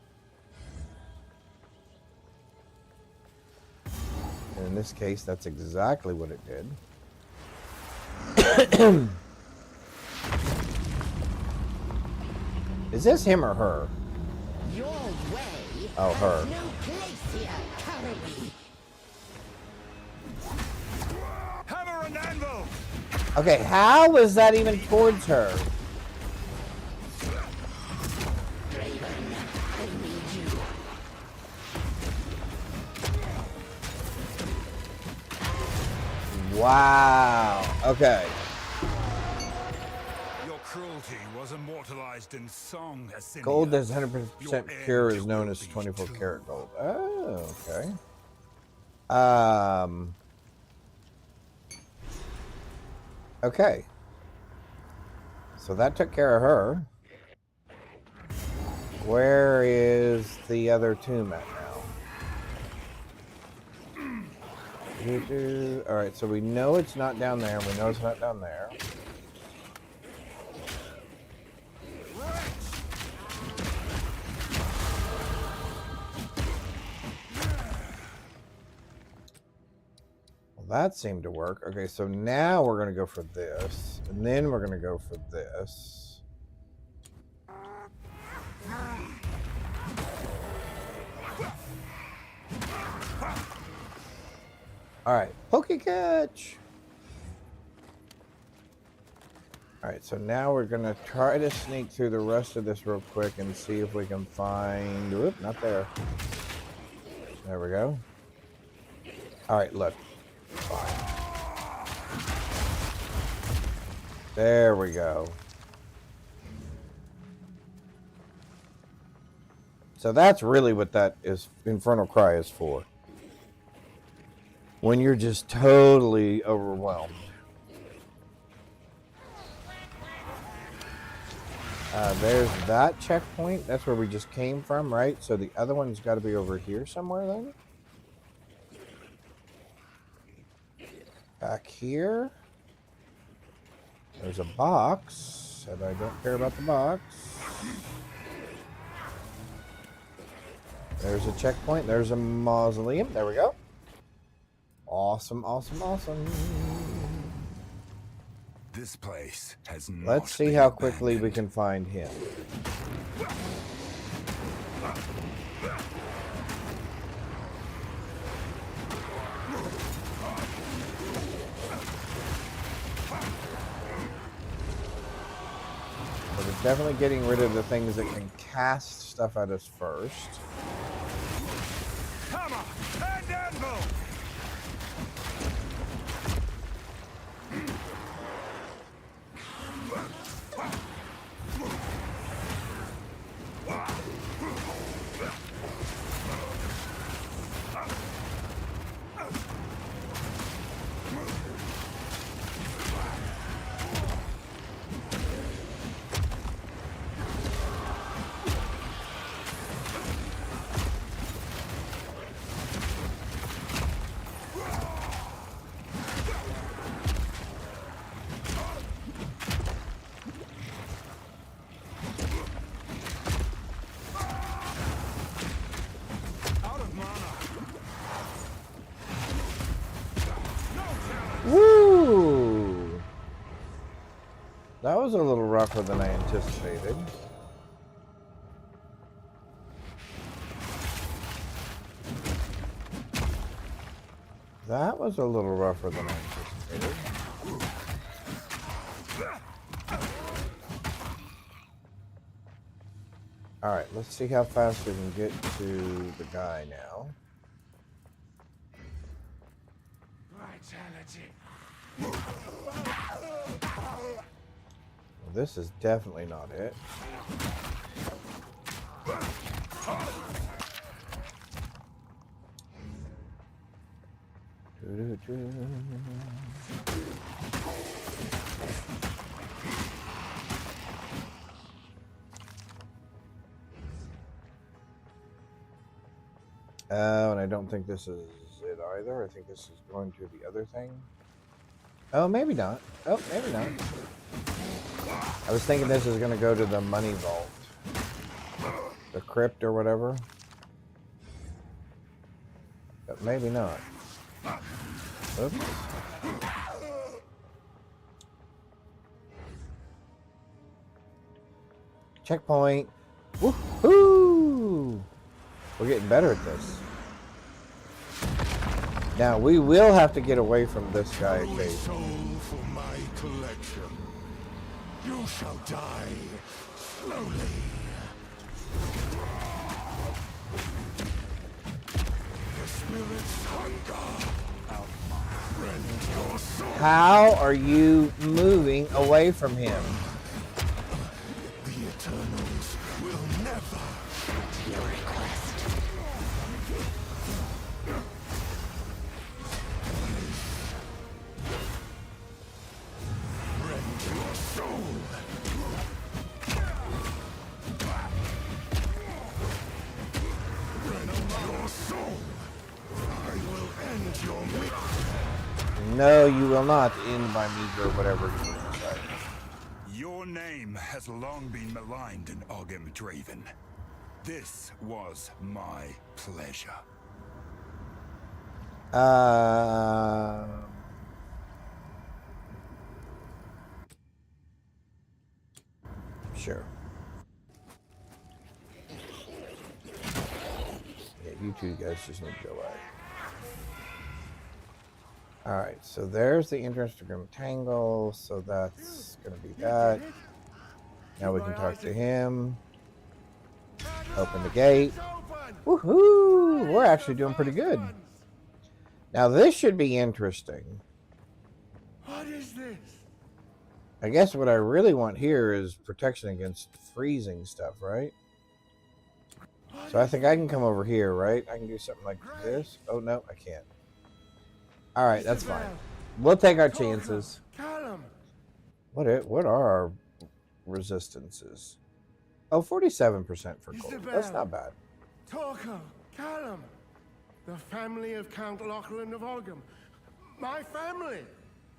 and in this case, that's exactly what it did. Is this him or her? Your way Oh, her. has no place here currently. Hammer and anvil! Okay, how was that even towards her? Wow. Okay. Your cruelty was immortalized in song, Ascinia. Gold that's 100% pure is known as 24 karat gold. Oh, okay. Okay. So that took care of her. Where is the other tomb at now? Alright, so we know it's not down there, and we know it's not down there. Well, that seemed to work. Okay, so now we're going to go for this, and then we're going to go for this. Alright, Poke Catch! Alright, so now we're going to try to sneak through the rest of this real quick and see if we can find... Whoop, not there. There we go. Alright, look. There we go. So that's really what that is, Infernal Cry is for. When you're just totally overwhelmed. There's that checkpoint. That's where we just came from, right? So the other one's got to be over here somewhere then. Back here. There's a box, and I don't care about the box. There's a checkpoint. There's a mausoleum. There we go. Awesome, awesome, awesome. This place has not Let's see been how quickly we abandoned. can find him. So we're definitely getting rid of the things that can cast stuff at us first. Hammer and anvil! That was a little rougher than I anticipated. That was a little rougher than I anticipated. Alright, let's see how fast we can get to the guy now. Well, this is definitely not it. Oh, and I don't think this is it either. I think this is going to the other thing. Oh, maybe not. Oh, maybe not. I was thinking this is going to go to the money vault. The crypt or whatever. But maybe not. Oops. Checkpoint. Woohoo! We're getting better at this. Now we will have to get away from this guy occasionally. Soul for my collection. You shall die slowly. The spirit's hunger. Rend your soul. How are you moving away from him? The Eternals will never grant your request. Rend your soul. Rend your soul. I will end your misery. No, you will not end my meager whatever you decide. Your name has long been maligned in Ogem Draven. This was my pleasure. Sure. Yeah, you two guys just need to go away. Alright, so there's the entrance to Grim Tangle, so that's gonna be that. Now we can talk to him. Open the gate. Woohoo! We're actually doing pretty good. Now this should be interesting. What is this? I guess what I really want here is protection against freezing stuff, right? So I think I can come over here, right? I can do something like this. Oh, no, I can't. All right, that's fine. We'll take our chances. What are our resistances? Oh, 47% for gold. That's not bad. Torko, Callum, the family of Count Lachlan of Ogem. My family.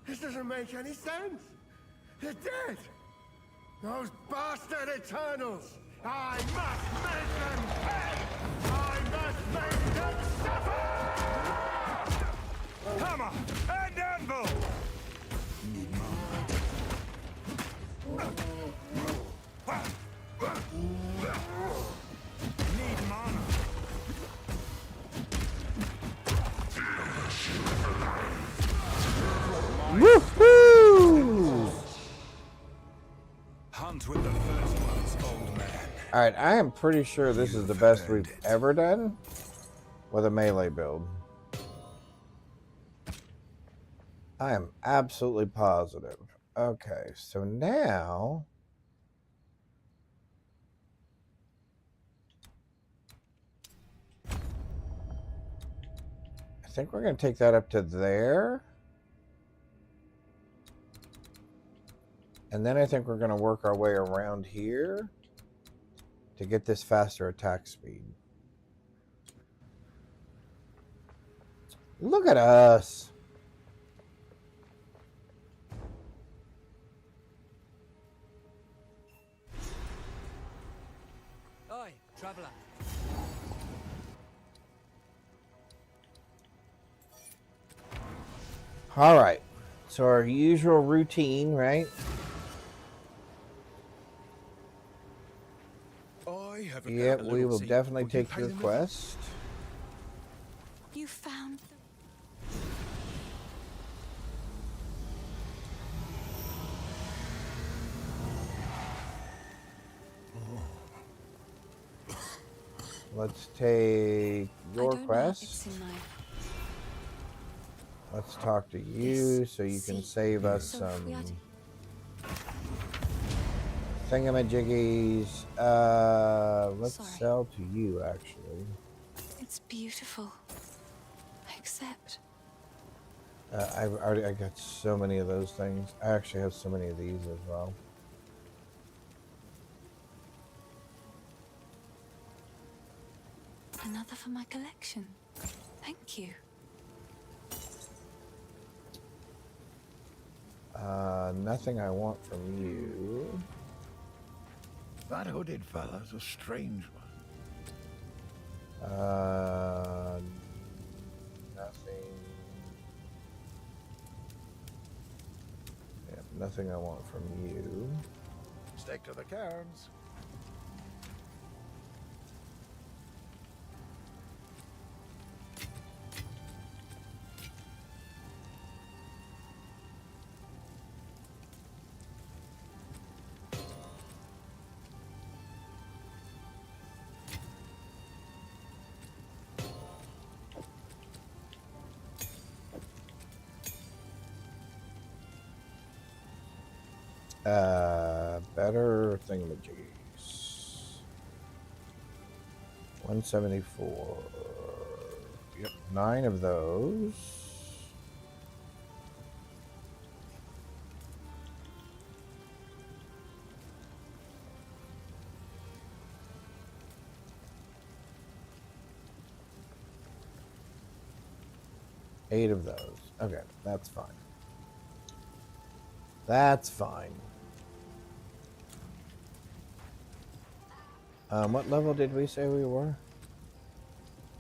This doesn't make any sense. They're dead. Those bastard Eternals. I must make them pay. I must make them suffer. Hammer and anvil! Need mana. Woohoo! Hunt with the first ones, old man. All right, I am pretty sure this is the best we've ever done with a melee build. I am absolutely positive. Okay, so now I think we're going to take that up to there. And then I think we're going to work our way around here to get this faster attack speed. Look at us. Oi, traveler. All right. So our usual routine, right? Yep, we will definitely take your quest. You found the... Let's take your quest. It's in my... Let's talk to you so you can save us some thingamajiggies. Let's sell to you, actually. It's beautiful. Except... I got so many of those things. I actually have so many of these as well. Another for my collection. Thank you. Nothing I want from you. That hooded fella's a strange one. Nothing. Yeah, nothing I want from you. Stick to the cairns. Better thingamajiggies. 174. Yep, 9 of those. Eight of those. Okay, that's fine. That's fine. What level did we say we were?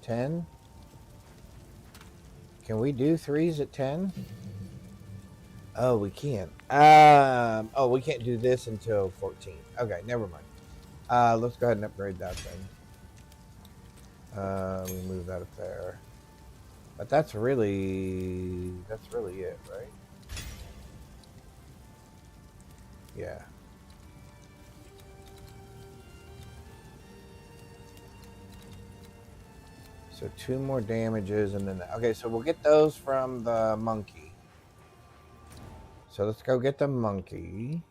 10? Can we do 3s at 10? Oh, we can't. Oh, we can't do this until 14. Okay, never mind. Let's go ahead and upgrade that thing. We move that up there. But that's really it, right? Yeah. So 2 more damages and then... Okay, so we'll get those from the monkey. So let's go get the monkey.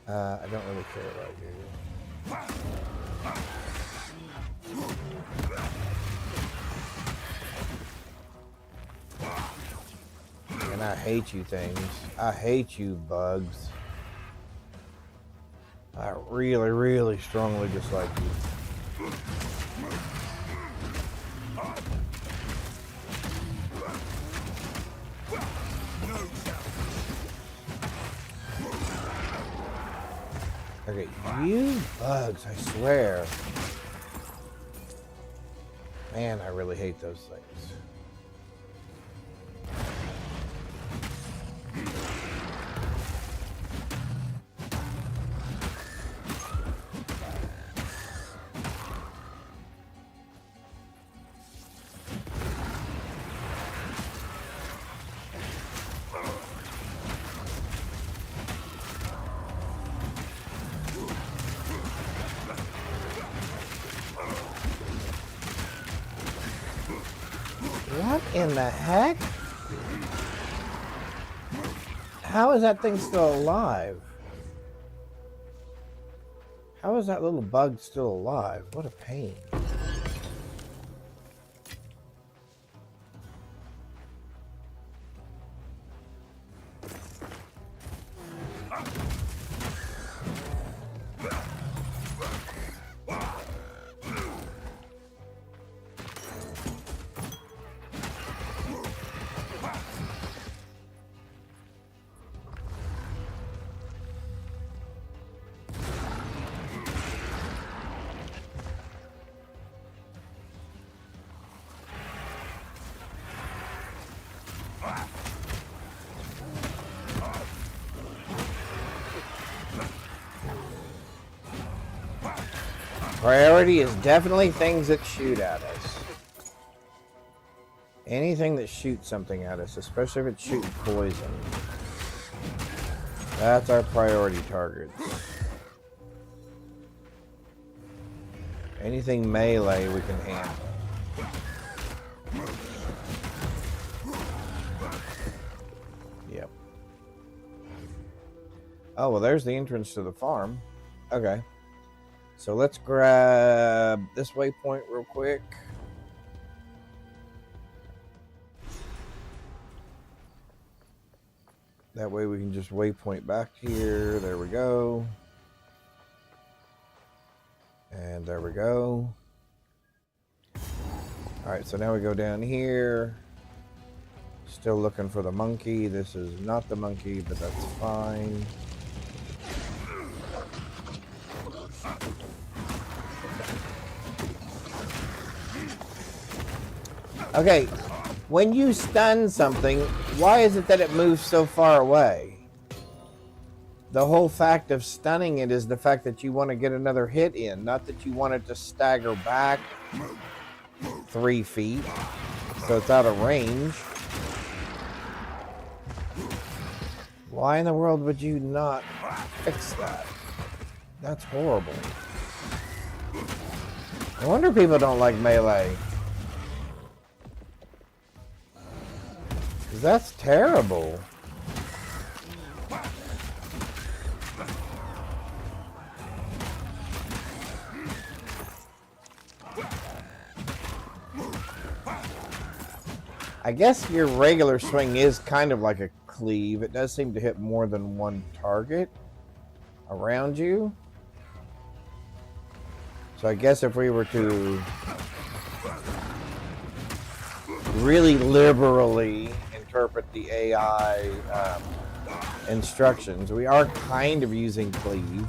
I don't really care about you. And I hate you things. I hate you bugs. I really, really strongly dislike you. Okay, you bugs, I swear. Man, I really hate those things. What in the heck? How is that thing still alive? How is that little bug still alive? What a pain. Priority is definitely things that shoot at us. Anything that shoots something at us, especially if it's shooting poison. That's our priority targets. Anything melee we can handle. Yep. Oh, well, there's the entrance to the farm. Okay. So let's grab this waypoint real quick. That way we can just waypoint back here. There we go. And there we go. Alright, so now we go down here. Still looking for the monkey. This is not the monkey, but that's fine. Okay, when you stun something, why is it that it moves so far away? The whole fact of stunning it is the fact that you want to get another hit in, not that you want it to stagger back 3 feet, so it's out of range. Why in the world would you not fix that? That's horrible. No wonder people don't like melee. That's terrible. I guess your regular swing is kind of like a cleave. It does seem to hit more than one target around you. So I guess if we were to really liberally interpret the AI instructions, we are kind of using cleave.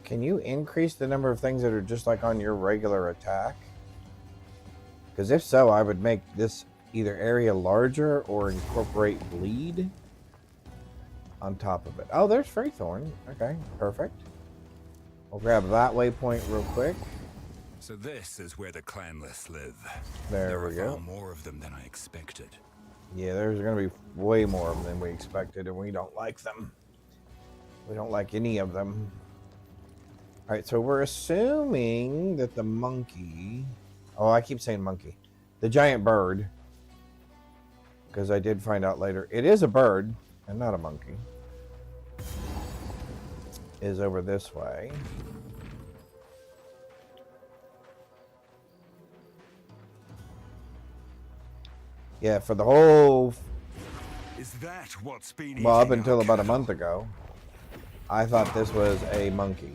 Can you increase the number of things that are just like on your regular attack? Because if so, I would make this either area larger or incorporate bleed on top of it. Oh, there's Freythorn. Okay, perfect. We'll grab that waypoint real quick. So this is where the clanless live. There we go. Far more of them than I expected. Yeah, there's going to be way more of them than we expected, and we don't like them. We don't like any of them. All right, so we're assuming that the monkey... Oh, I keep saying monkey. The giant bird. Because I did find out later. It is a bird, and not a monkey. Is over this way. Yeah, for the whole... Is that what's been well, up until about a month ago, I thought this was a monkey.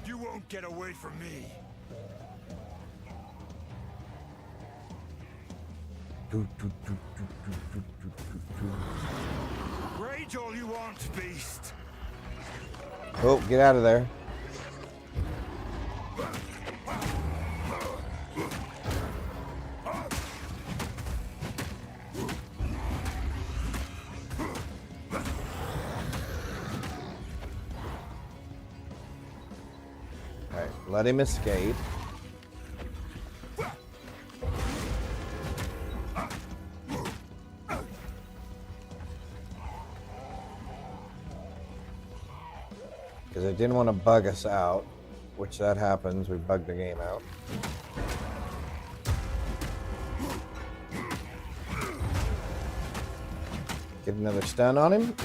You won't get away from me. Rage all you want, beast. Oh, get out of there. Alright, let him escape. Because I didn't want to bug us out, which that happens. We bugged the game out. Get another stun on him.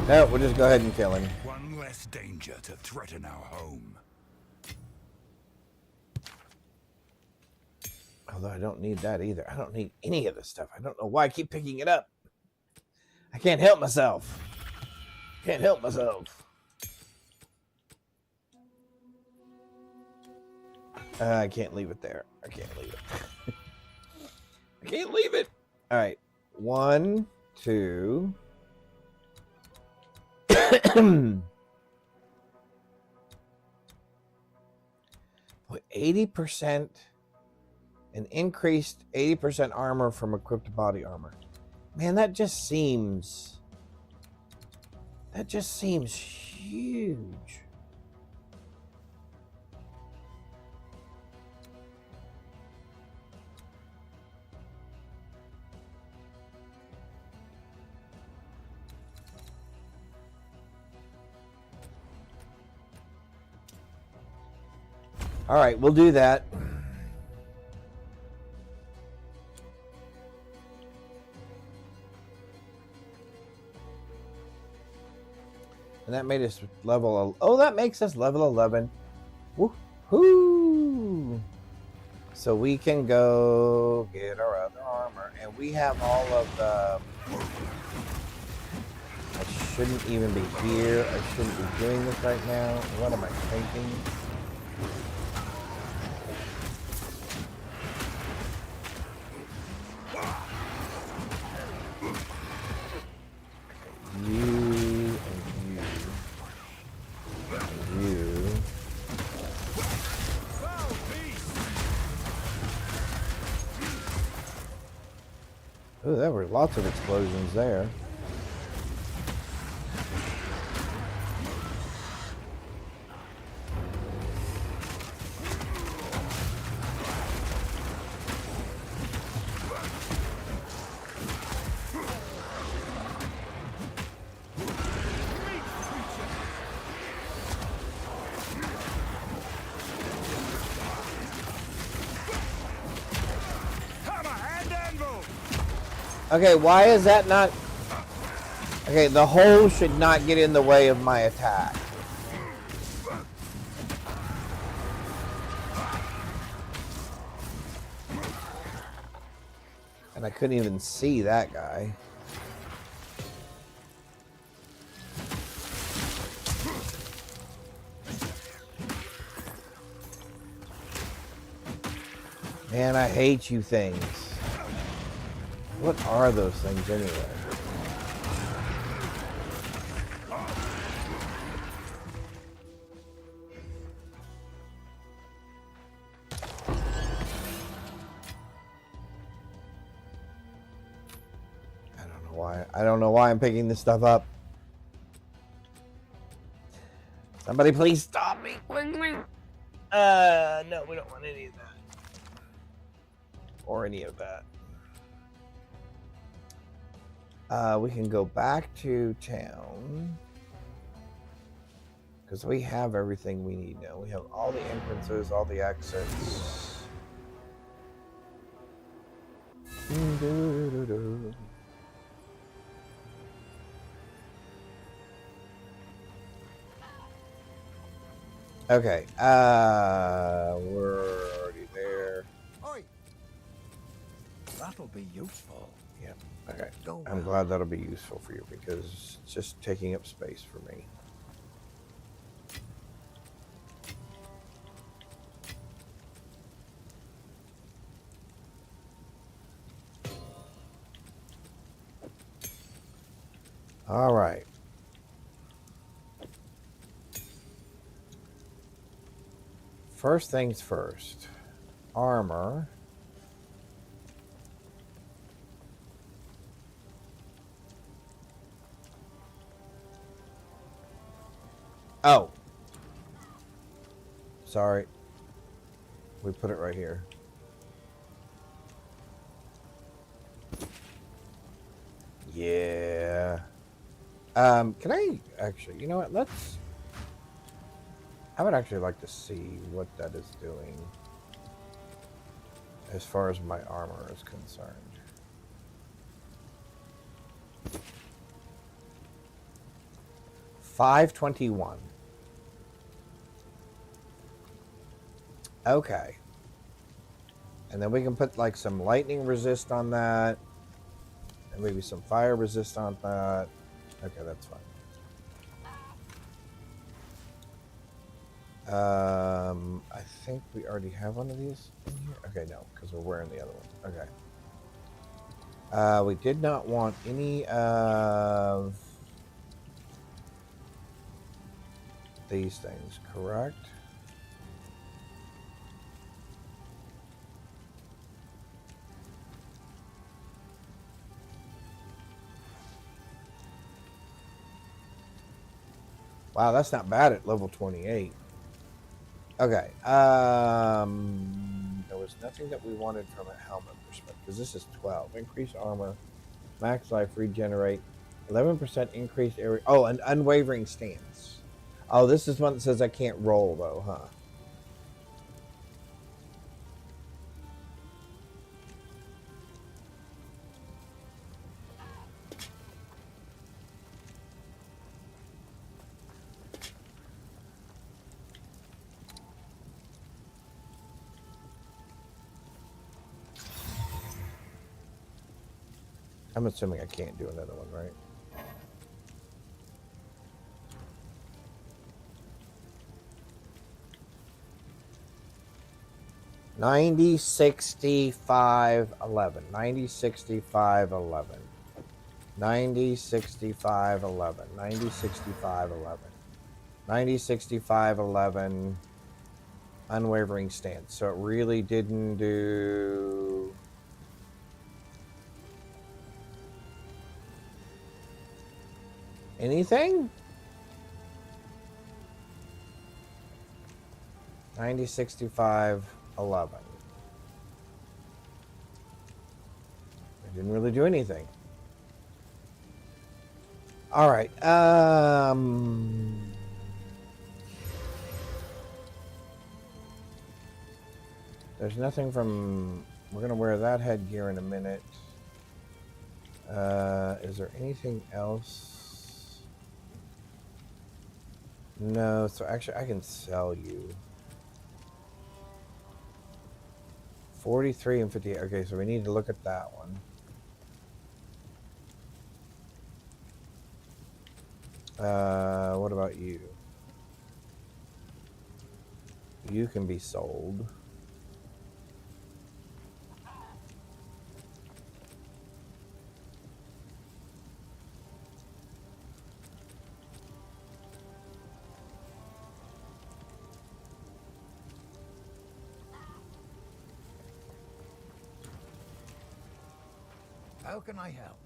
No, we'll just go ahead and kill him. One less danger to threaten our home. Although I don't need that either. I don't need any of this stuff. I don't know why I keep picking it up. I can't help myself. Can't help myself. I can't leave it there. I can't leave it. I can't leave it. All right. 1, 2. With 80%, an increased 80% armor from equipped body armor. Man, that just seems huge. All right, we'll do that. And that made us level... Oh, that makes us level 11. Woohoo! So we can go get our other armor. And we have all of the... I shouldn't even be here. I shouldn't be doing this right now. What am I thinking? You and you and you. Oh, there were lots of explosions there. Okay, why is that not... Okay, the hole should not get in the way of my attack. And I couldn't even see that guy. Man, I hate you things. What are those things anyway? I don't know why I'm picking this stuff up. Somebody please stop me quickly. No, we don't want any of that. Or any of that. We can go back to town. Because we have everything we need now. We have all the entrances, all the exits. Okay, we're already there. Oi. That'll be useful. Yeah, okay. I'm glad that'll be useful for you because it's just taking up space for me. All right. First things first. Armor. Oh. Sorry. We put it right here. Yeah. Can I actually, you know what? I would actually like to see what that is doing as far as my armor is concerned. $521. Okay. And then we can put like some lightning resist on that. And maybe some fire resist on that. Okay, that's fine. I think we already have one of these in here. Okay, no, because we're wearing the other one. Okay. We did not want any of... these things, correct? Wow, that's not bad at level 28. Okay. There was nothing that we wanted from a helmet perspective because this is 12. Increase armor, max life, regenerate, 11% increased area. Oh, an unwavering stance. Oh, this is one that says I can't roll though, huh? I'm assuming I can't do another one, right? $90, 65, 11. 90, 65, 11. 90, 65, 11. 90, 65, 11. 90, 65, 11. Unwavering stance. So it really didn't do... anything? 90, 65, 11. It didn't really do anything. All right. There's nothing from... we're going to wear that headgear in a minute. Is there anything else? No. So actually, I can sell you. 43 and 58. Okay, so we need to look at that one. What about you? You can be sold. How can I help?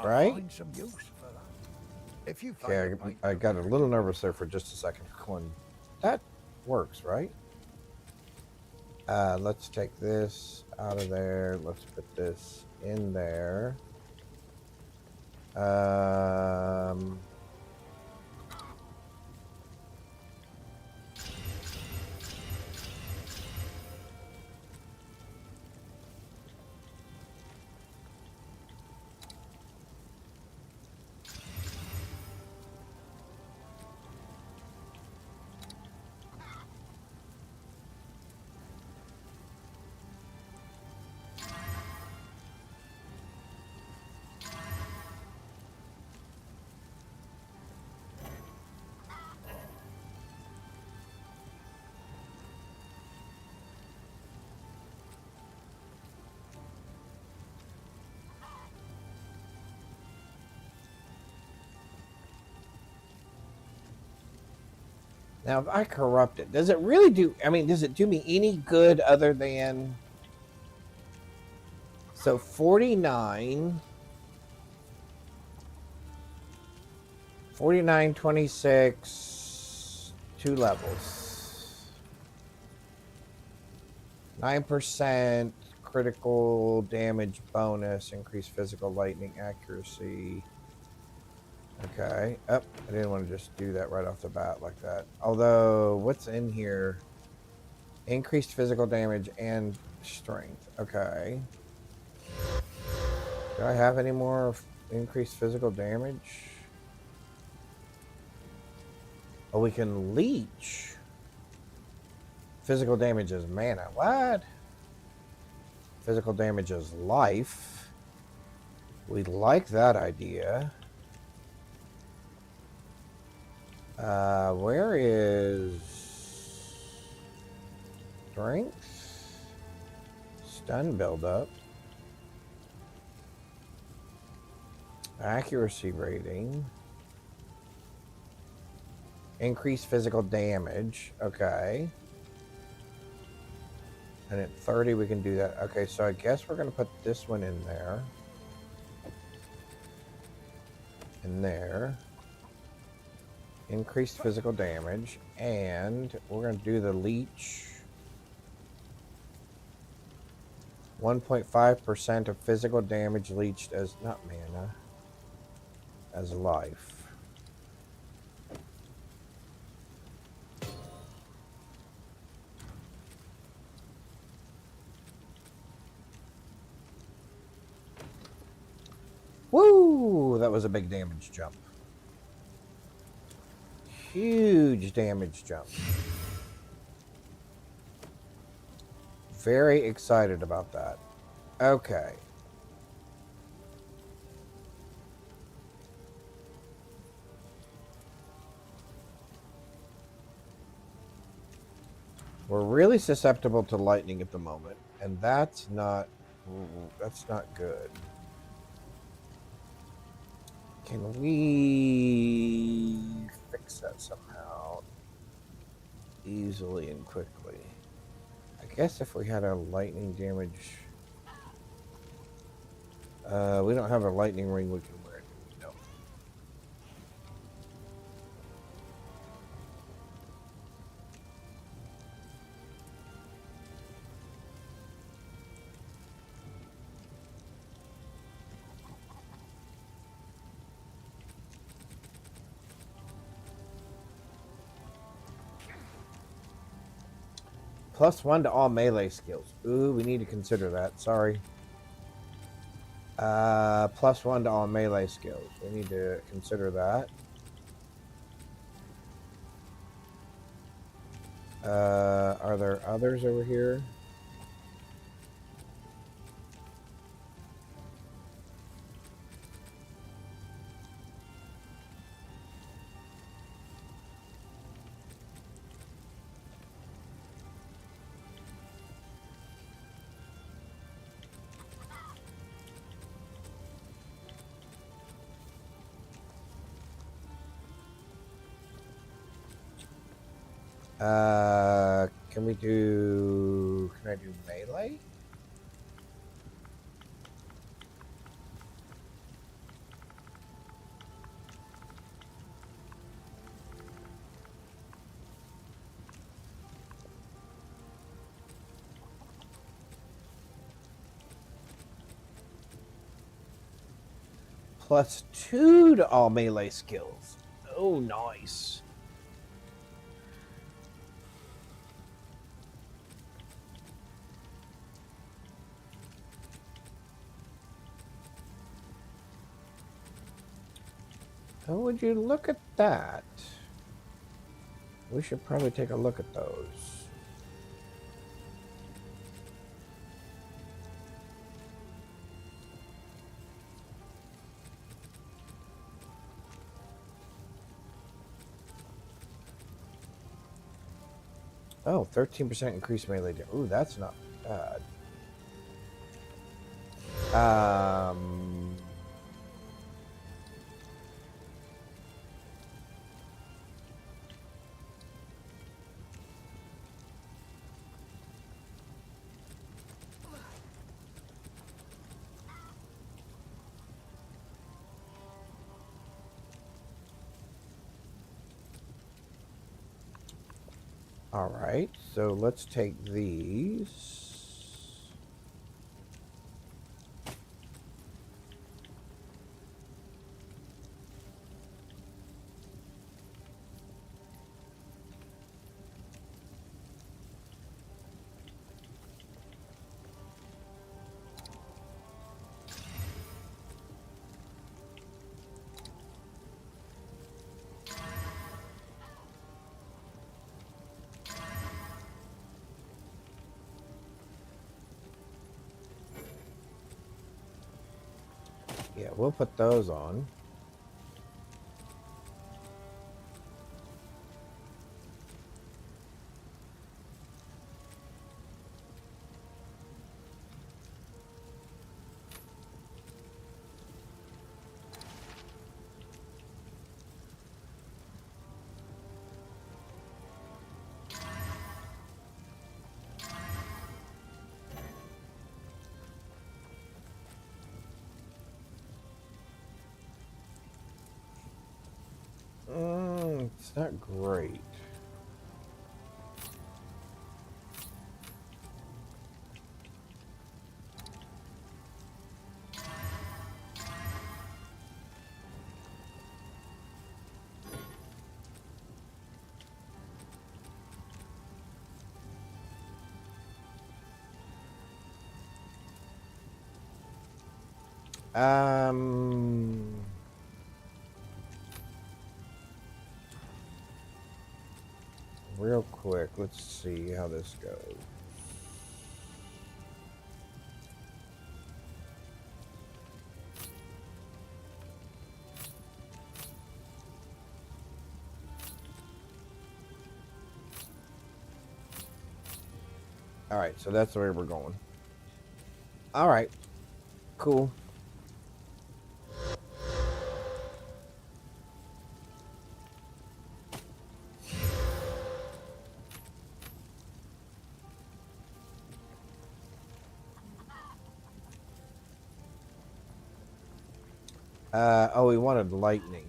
Right? Find some use for that. If you find Okay, it might I got a little nervous there for just a second. Going, that works, right? Let's take this out of there. Let's put this in there. Now, if I corrupt it, does it really do... I mean, does it do me any good other than... So, 49... 49, 26... 2 levels. 9% critical damage bonus, increased physical lightning accuracy. Okay. I didn't want to just do that right off the bat like that. Although, what's in here? Increased physical damage and strength. Okay. Do I have any more increased physical damage? Oh, we can leech. Physical damage is mana. What? Physical damage is life. We like that idea. Where is strength? Stun buildup. Accuracy rating. Increased physical damage. Okay. And at 30 we can do that. Okay, so I guess we're going to put this one in there. In there. Increased physical damage. And we're going to do the leech. 1.5% of physical damage leached as, not mana, as life. Woo! That was a big damage jump. Huge damage jump. Very excited about that. Okay. We're really susceptible to lightning at the moment, and that's not good. Can we fix that somehow? Easily and quickly. I guess if we had a lightning damage... we don't have a lightning ring we can wear. No. +1 to all melee skills. Ooh, we need to consider that. Sorry. +1 to all melee skills. We need to consider that. Are there others over here? Can I do melee? +2 to all melee skills. Oh, nice. How would you look at that? We should probably take a look at those. Oh, 13% increased melee damage. Ooh, that's not bad. All right, so let's take these. Yeah, we'll put those on. not great. Real quick, let's see how this goes. All right, so that's the way we're going. All right, cool. Oh, we wanted lightning.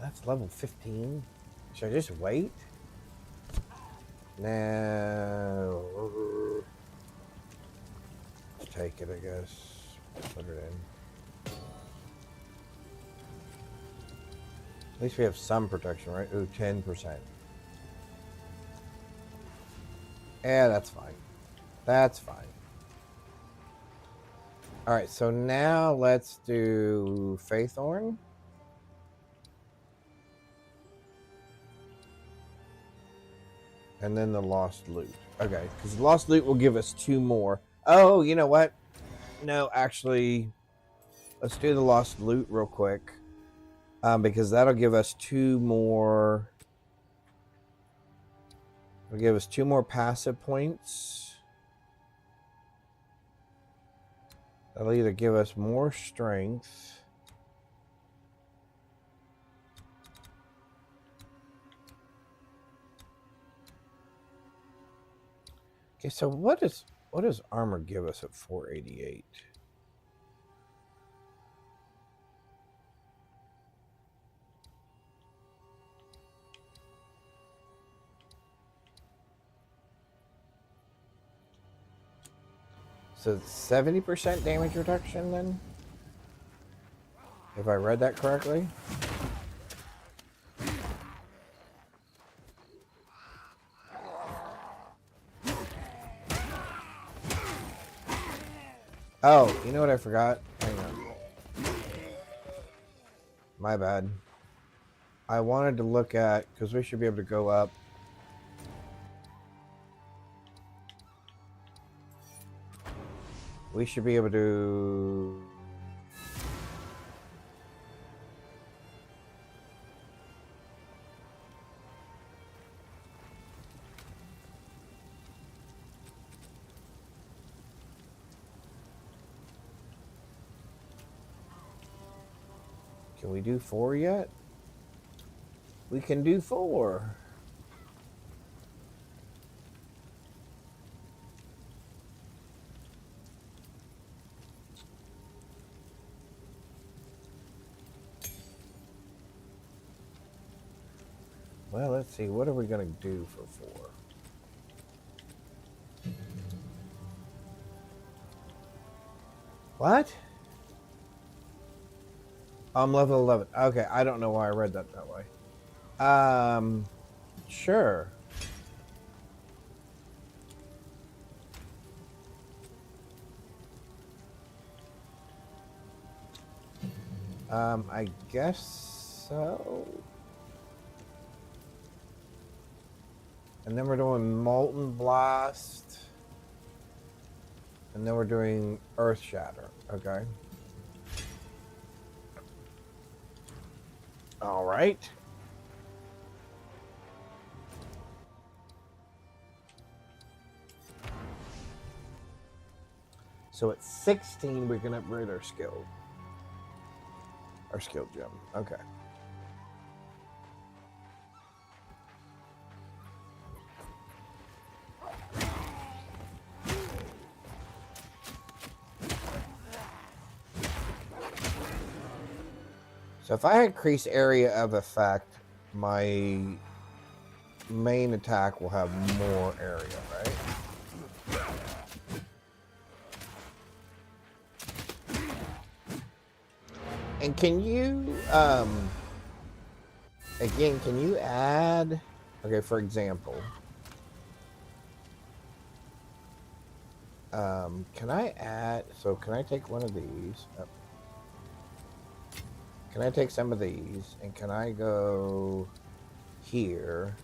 That's level 15. Should I just wait? No. Let's take it, I guess. Put it in. At least we have some protection, right? Ooh, 10%. Yeah, that's fine. That's fine. All right, so now let's do Faithorn. And then the Lost Loot. Okay, because the Lost Loot will give us 2 more. Oh, you know what? No, actually, let's do the Lost Loot real quick. Because that'll give us 2 more. It'll give us 2 more passive points. That'll either give us more strength. Okay, so what does armor give us at 488? So 70% damage reduction then? If I read that correctly? Oh, you know what I forgot? Hang on. My bad. I wanted to look at, because we should be able to go up. We should be able to... Can we do 4 yet? We can do 4. Well, let's see. What are we going to do for 4? What? I'm level 11. Okay, I don't know why I read that way. Sure. I guess so. And then we're doing Molten Blast. And then we're doing Earth Shatter. Okay. All right. So at 16, we can upgrade our skill. Our skill gem. Okay. So if I increase area of effect, my main attack will have more area, right? And can you, again, can you add, okay, for example, can I add, so can I take one of these? Oh. Can I take some of these, and can I go here?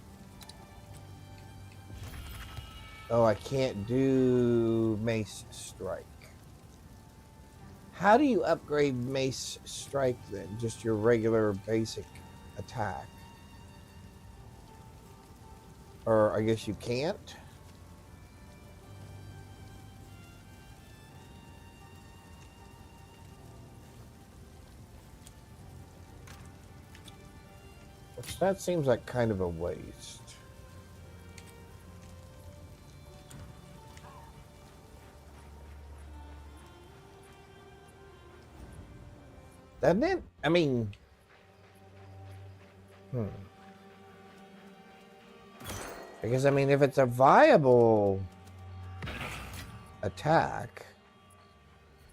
Oh, I can't do Mace Strike. How do you upgrade Mace Strike then? Just your regular basic attack? Or I guess you can't? Which that seems like kind of a waste. Doesn't it? I mean, because I mean, if it's a viable attack,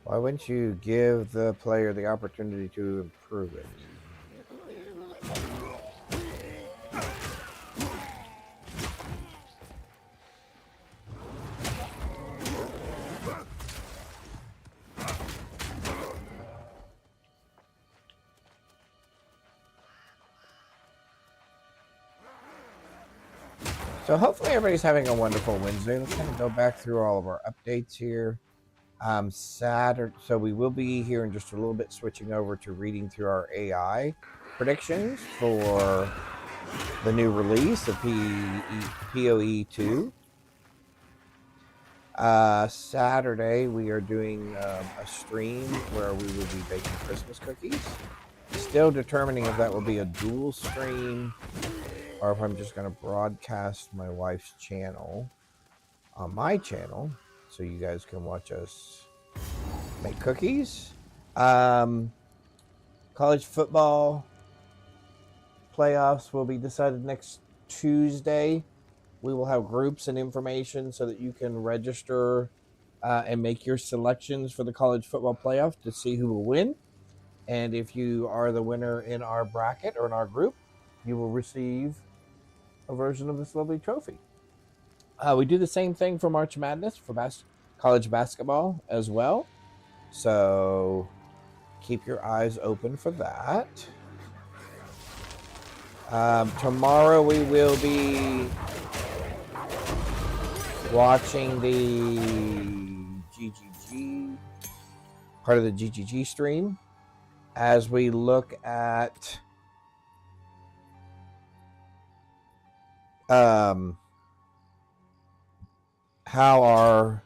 why wouldn't you give the player the opportunity to improve it? So hopefully everybody's having a wonderful Wednesday. Let's kind of go back through all of our updates here. Saturday, so we will be here in just a little bit, switching over to reading through our AI predictions for the new release of PoE 2. Saturday, we are doing a stream where we will be baking Christmas cookies. Still determining if that will be a dual stream or if I'm just going to broadcast my wife's channel on my channel so you guys can watch us make cookies. College football playoffs will be decided next Tuesday. We will have groups and information so that you can register and make your selections for the college football playoff to see who will win. And if you are the winner in our bracket or in our group, you will receive a version of this lovely trophy. We do the same thing for March Madness for college basketball as well. So keep your eyes open for that. Tomorrow we will be watching the GGG, part of the GGG stream, as we look at how our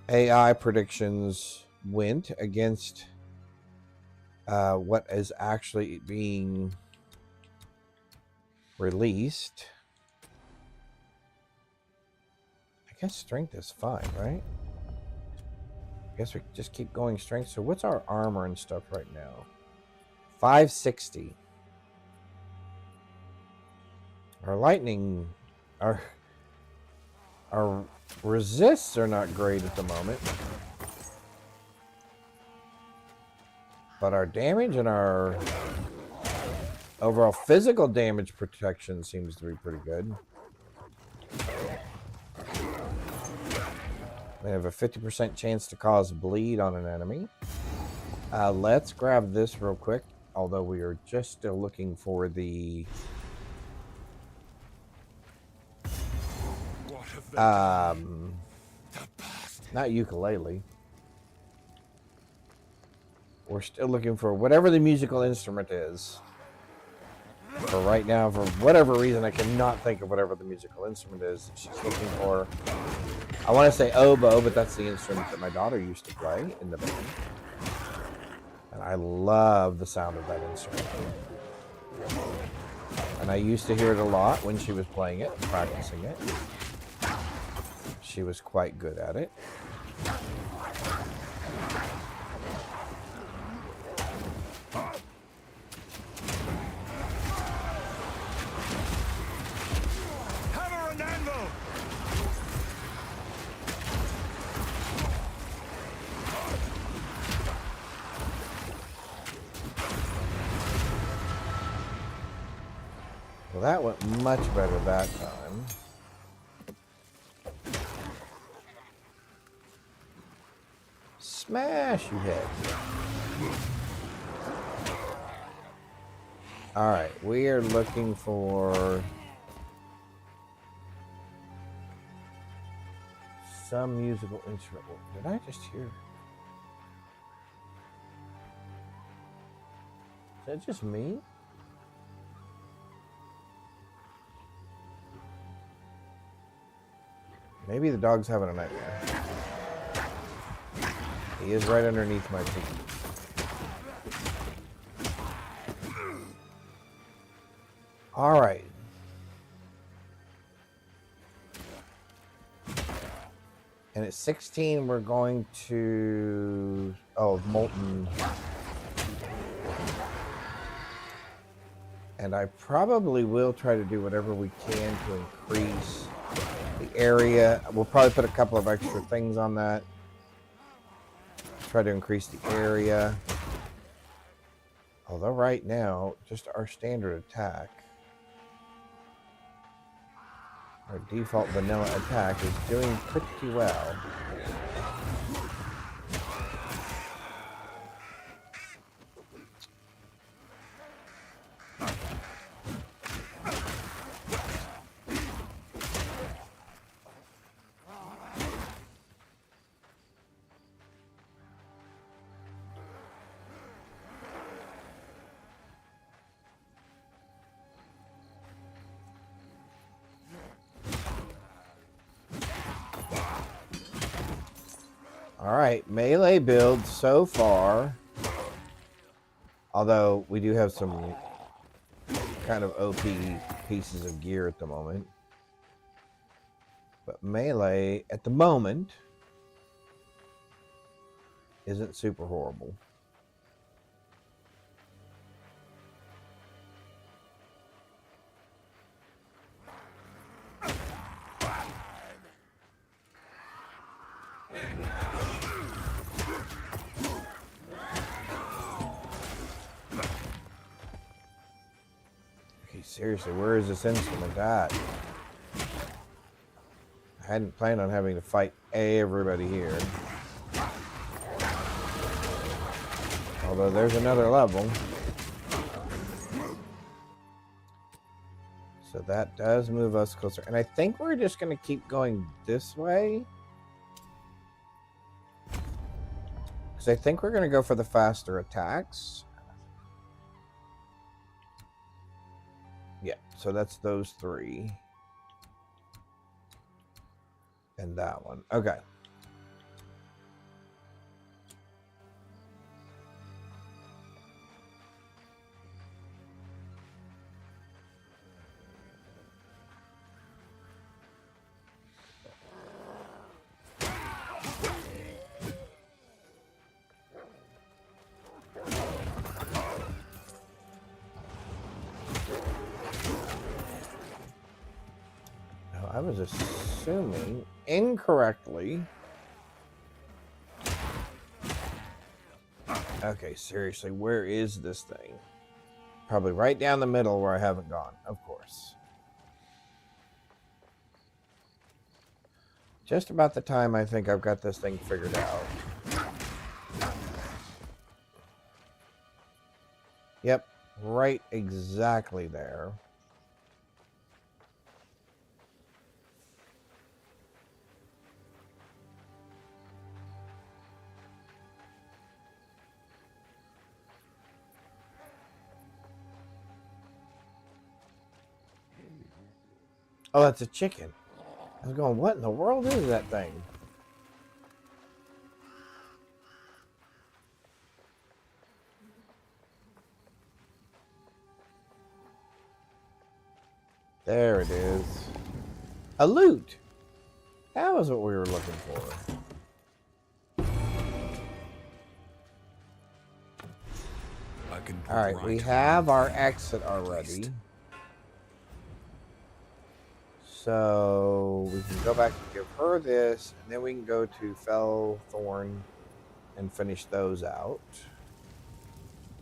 AI predictions went against what is actually being released. I guess strength is fine, right? I guess we just keep going strength. So what's our armor and stuff right now? 560. Our lightning, our resists are not great at the moment. But our damage and our overall physical damage protection seems to be pretty good. We have a 50% chance to cause bleed on an enemy. Let's grab this real quick, although we are just still looking for the not ukulele. We're still looking for whatever the musical instrument is. For right now, for whatever reason, I cannot think of whatever the musical instrument is. She's looking for, I want to say oboe, but that's the instrument that my daughter used to play in the band. And I love the sound of that instrument. And I used to hear it a lot when she was playing it, practicing it. She was quite good at it. Well, that went much better that time. Smash, you head. Alright, we are looking for some musical instrument. Did I just hear? Is that just me? Maybe the dog's having a nightmare. He is right underneath my feet. All right. And at 16, we're going to... Oh, Molten. And I probably will try to do whatever we can to increase the area. We'll probably put a couple of extra things on that. Try to increase the area. Although right now, just our standard attack, our default vanilla attack is doing pretty well. Alright, melee build so far. Although we do have some kind of OP pieces of gear at the moment. But melee at the moment isn't super horrible. Seriously, where is this instrument at? I hadn't planned on having to fight everybody here. Although there's another level. So that does move us closer. And I think we're just going to keep going this way. Because I think we're going to go for the faster attacks. Yeah, so that's those three. And that one. Okay. I was assuming incorrectly. Okay, seriously, where is this thing? Probably right down the middle where I haven't gone, of course. Just about the time I think I've got this thing figured out. Yep, right exactly there. Oh, that's a chicken. I was going, what in the world is that thing? There it is. A loot. That was what we were looking for. All right, we have our exit already. So we can go back and give her this, and then we can go to Fellthorn and finish those out.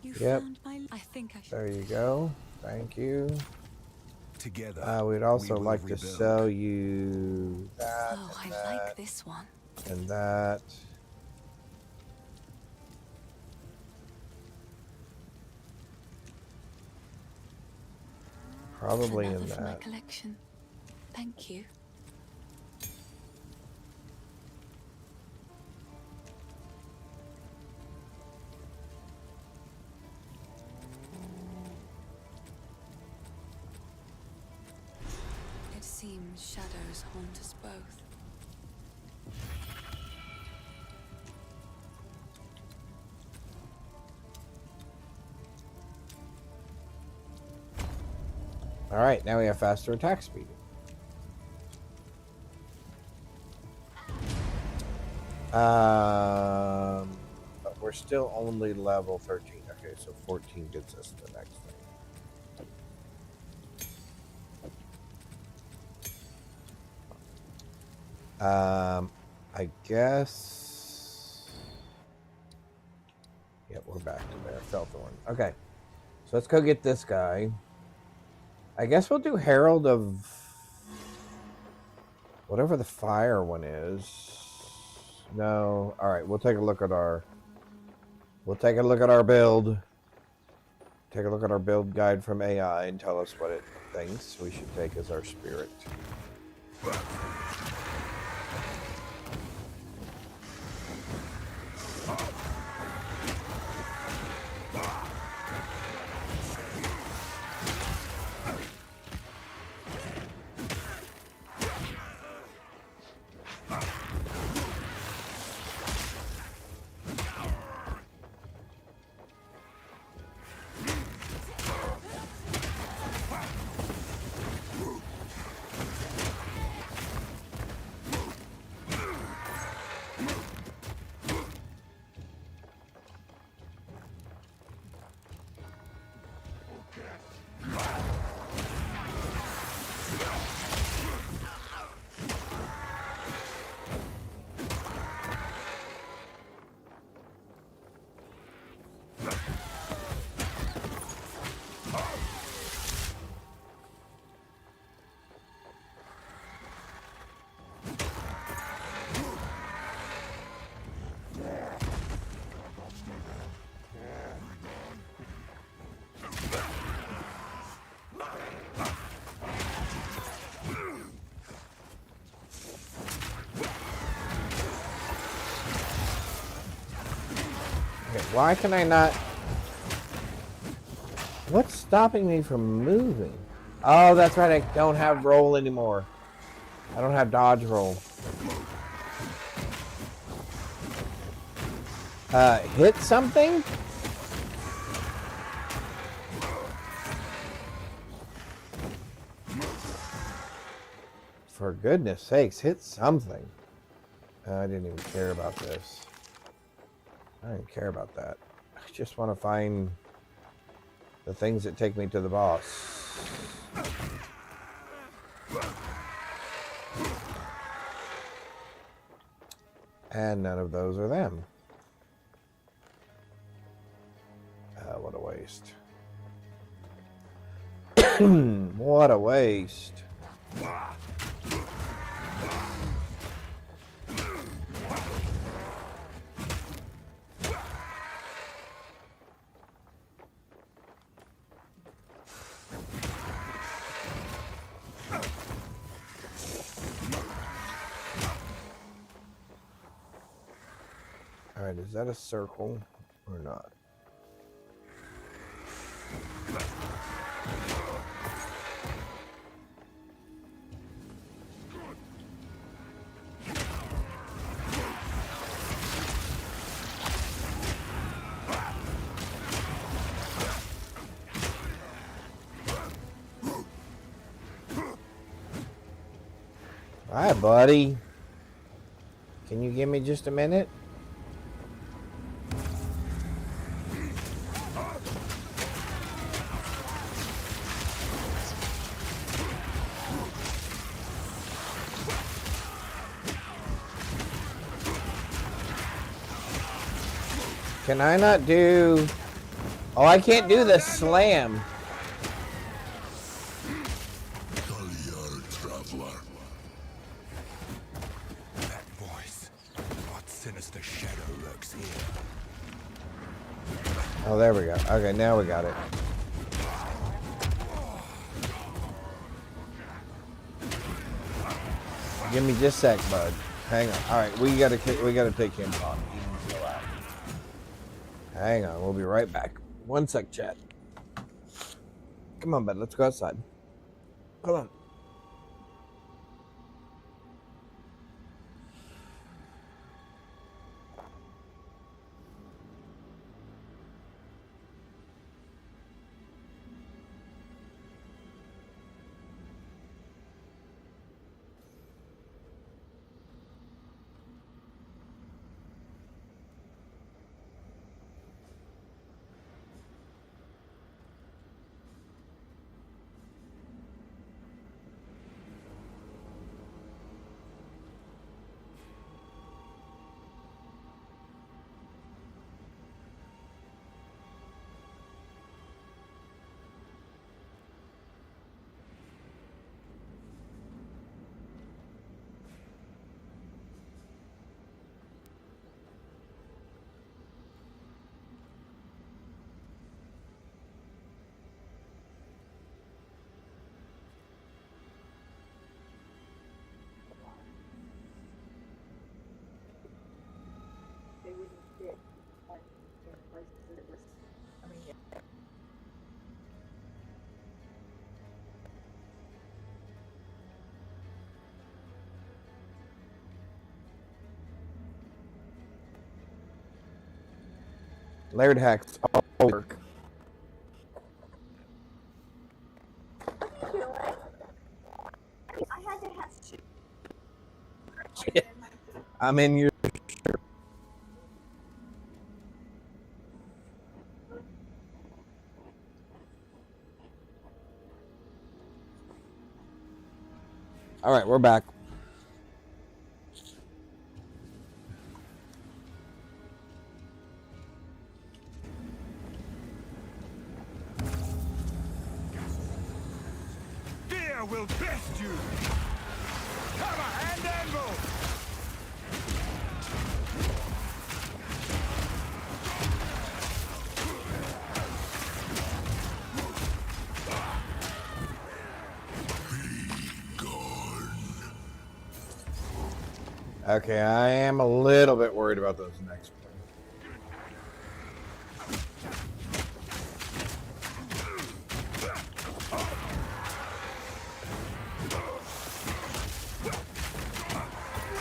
You yep. found my... I think I should... There you go. Thank you. together, we'd also we will like to rebuild. sell you that Oh, and I that like this one. and that. Probably Another in for my that. collection. Thank you. It seems shadows haunt us both. All right, now we have faster attack speed. But we're still only level 13. Okay, so 14 gets us the next thing. I guess. Yeah, we're back to there. Felthorn. Okay, so let's go get this guy. I guess we'll do Herald of whatever the fire one is. No. All right, we'll take a look at our build. Take a look at our build guide from AI and tell us what it thinks we should take as our spirit. Why can I not? What's stopping me from moving? Oh, that's right. I don't have roll anymore. I don't have dodge roll. Hit something? For goodness sakes, hit something. I didn't even care about this. I don't care about that. I just want to find the things that take me to the boss. And none of those are them. What a waste. What a waste. Alright, is that a circle or not? Hi, buddy. Can you give me just a minute? Can I not do... Oh, I can't do the slam. Oh, there we go. Okay, now we got it. Give me just a sec, bud. Hang on. All right, we gotta take him on. Hang on, we'll be right back. One sec, chat. Come on, bud. Let's go outside. Come on. They wouldn't fit in places that it was. I mean, yeah. Layered hacks all work. I had to have I'm in your. All right, we're back. Fear will best you! Hammer and anvil! Okay, I am a little bit worried about those next ones.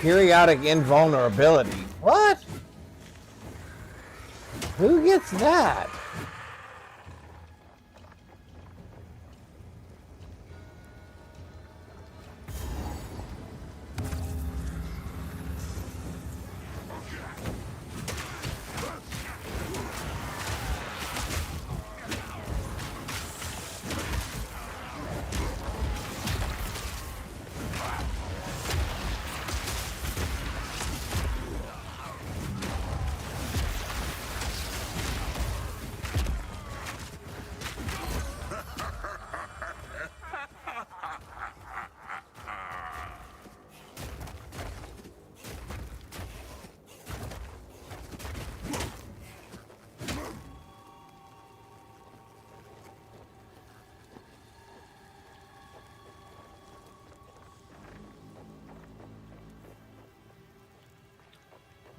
Periodic invulnerability. What? Who gets that?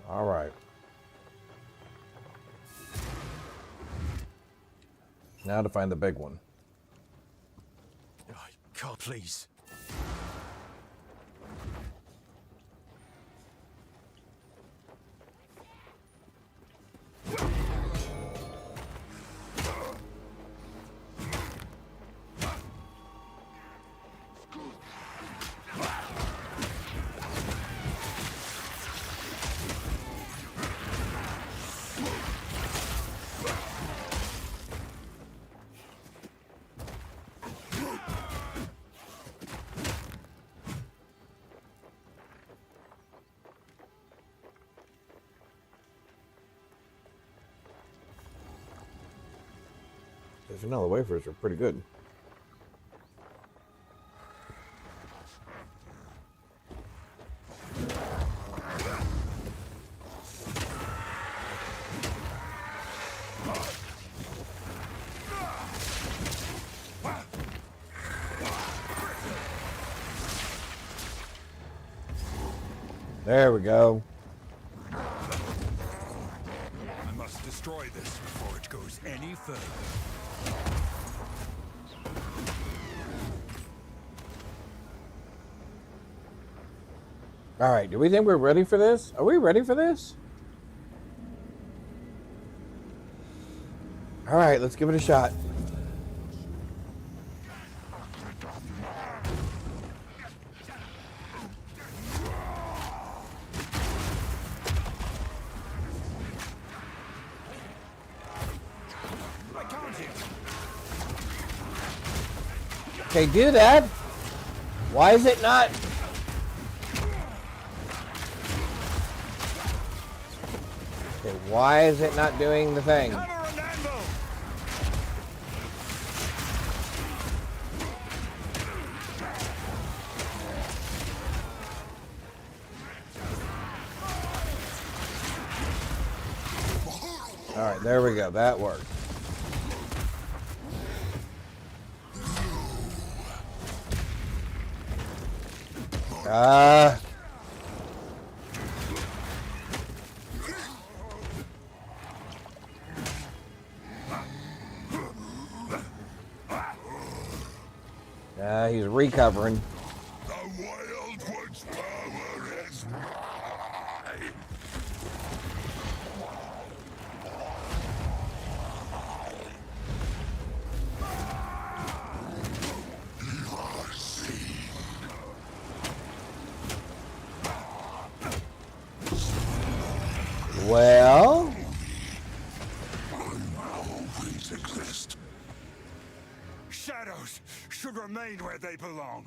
All right. Now to find the big one. God, please. As you know, the wafers are pretty good. There we go. I must destroy this before it goes any further. All right, do we think we're ready for this? Are we ready for this? All right, let's give it a shot. Okay, do that. Why is it not? Okay, why is it not doing the thing? All right, there we go. That worked. He's recovering. The Wild One's power is mine. You are seen. Well, Always exist. Shadows should remain where they belong.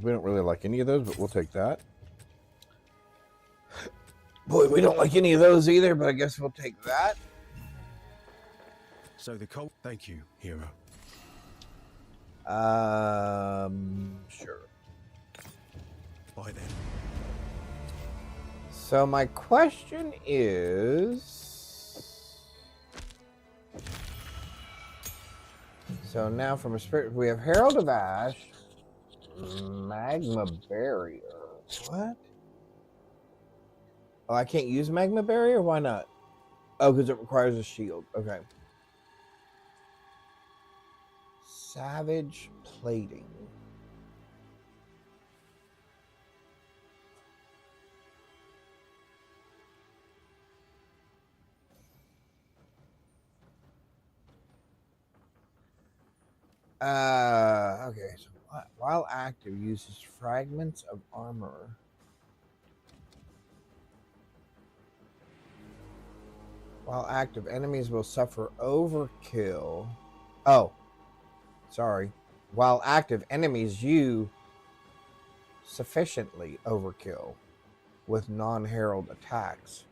We don't really like any of those, but we'll take that. Boy, we don't like any of those either, but I guess we'll take that. So the cult. Thank you, hero. Sure. By then. So my question is, so now from a spirit, we have Herald of Ash, Magma Barrier. What? Oh, I can't use Magma Barrier? Why not? Oh, because it requires a shield. Okay. Savage Plating. Okay, so while active, uses fragments of armor. While active, enemies will suffer overkill. Oh, sorry. While active, enemies you sufficiently overkill with non-herald attacks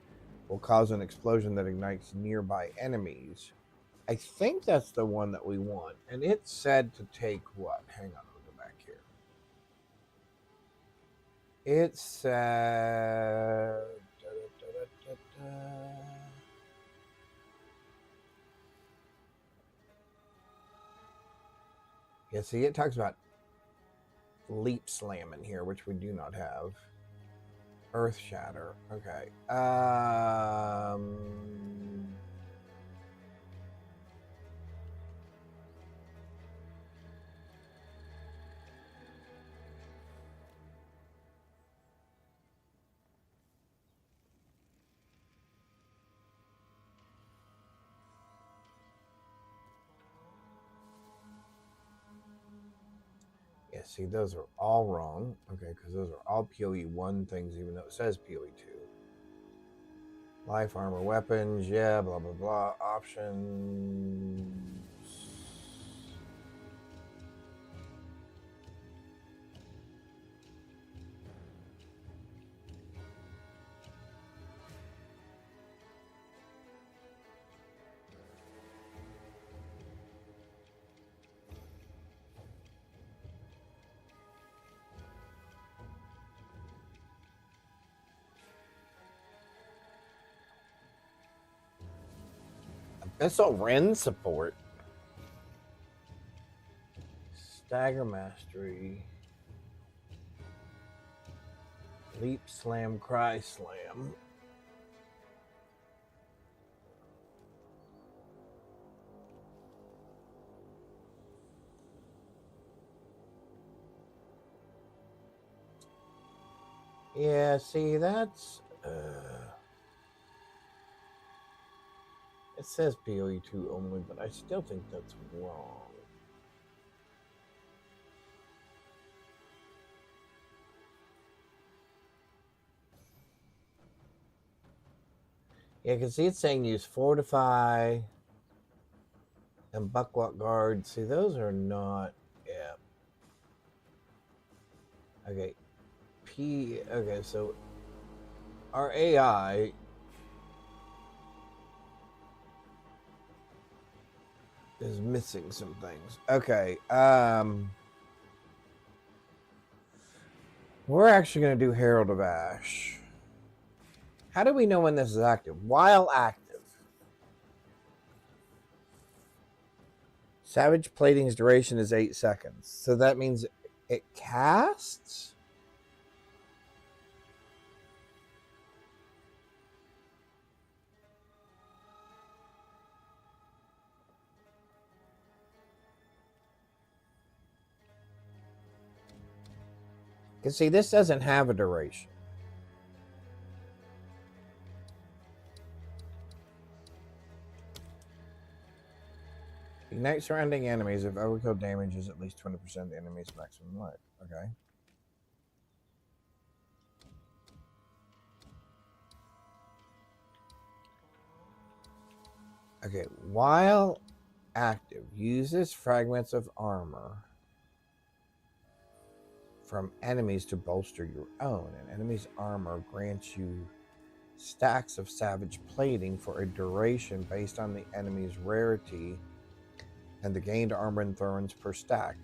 will cause an explosion that ignites nearby enemies. I think that's the one that we want. And it said to take what? Hang on, I'll go back here. It said... Yeah, see, it talks about Leap Slam in here, which we do not have. Earth Shatter. Okay. Yeah, see, those are all wrong. Okay, because those are all PoE 1 things, even though it says PoE 2. Life, armor, weapons, yeah, blah, blah, blah. Options. That's all Ren support. Stagger Mastery. Leap Slam, Cry Slam. Yeah, see, that's... it says PoE 2 only, but I still think that's wrong. Yeah, because see, it's saying use Fortify and Buckwalk Guard. See, those are not... Yeah. Okay. Okay, so our AI is missing some things. Okay. We're actually going to do Herald of Ash. How do we know when this is active? While active. Savage Plating's duration is 8 seconds. So that means it casts? Because see, this doesn't have a duration. Ignite surrounding enemies if overkill damage is at least 20% of the enemy's maximum life. Okay. Okay, while active, uses fragments of armor from enemies to bolster your own. And enemy's armor grants you stacks of savage plating for a duration based on the enemy's rarity and the gained armor and thorns per stack.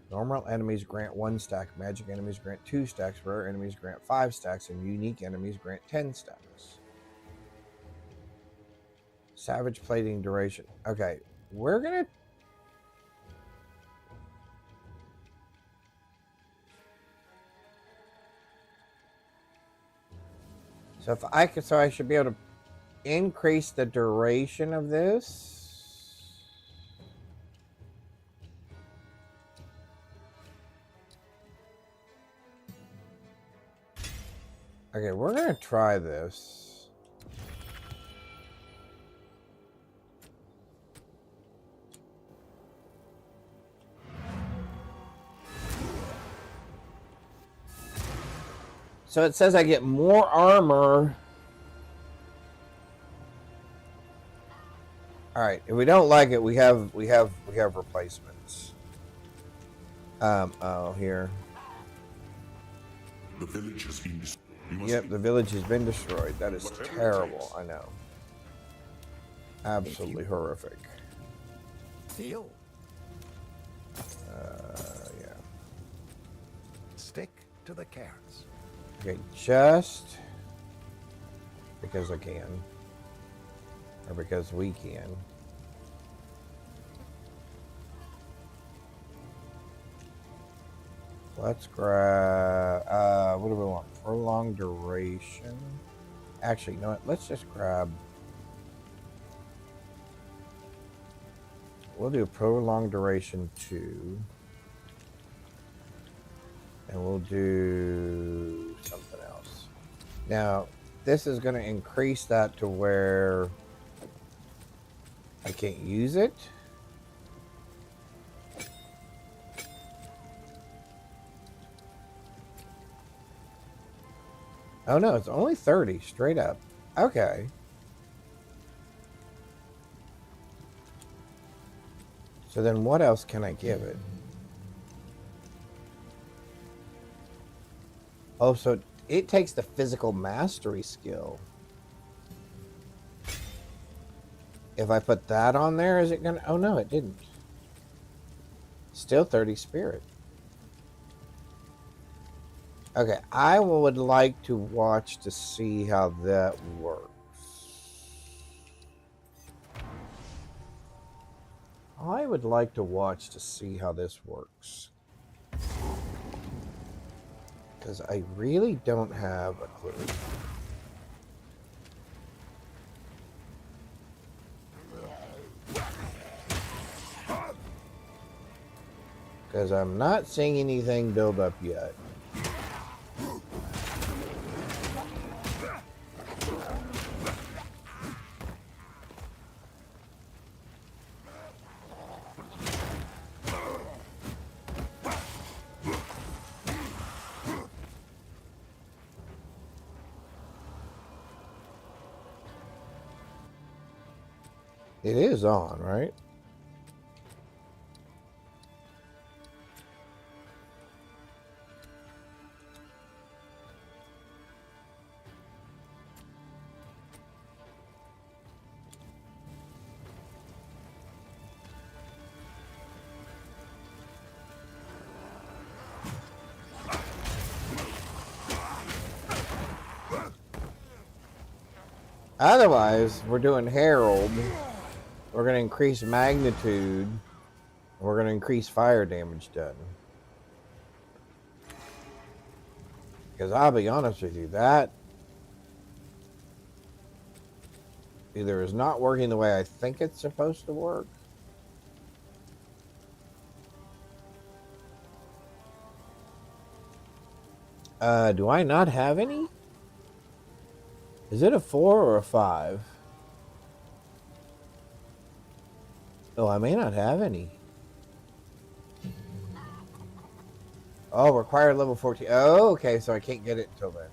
Normal enemies grant 1 stack, magic enemies grant 2 stacks, rare enemies grant 5 stacks, and unique enemies grant 10 stacks. Savage plating duration. Okay, we're gonna... So if I could, so I should be able to increase the duration of this. Okay, we're gonna try this. So it says I get more armor. All right, if we don't like it, we have replacements. Oh, here. The village has been destroyed. Yep, the village has been destroyed. That is terrible. I know. Absolutely horrific. Seal. Yeah. Stick to the carrots. Okay, just because I can. Or because we can. Let's grab, what do we want? Prolonged duration. Actually, you know what? Let's just grab, we'll do prolonged duration 2. And we'll do something else. Now, this is going to increase that to where I can't use it. Oh no, it's only 30 straight up. Okay. So then what else can I give it? Oh, so it takes the physical mastery skill. If I put that on there, is it gonna... Oh no, it didn't. Still 30 spirit. Okay, I would like to watch to see how that works. I would like to watch to see how this works. Because I really don't have a clue. Because I'm not seeing anything build up yet. It is on, right? Otherwise, we're doing Herald. We're going to increase magnitude. We're going to increase fire damage done. Because I'll be honest with you, that either is not working the way I think it's supposed to work. Do I not have any? Is it a 4 or a 5? Oh, I may not have any. Oh, required level 14. Oh, okay, so I can't get it until then.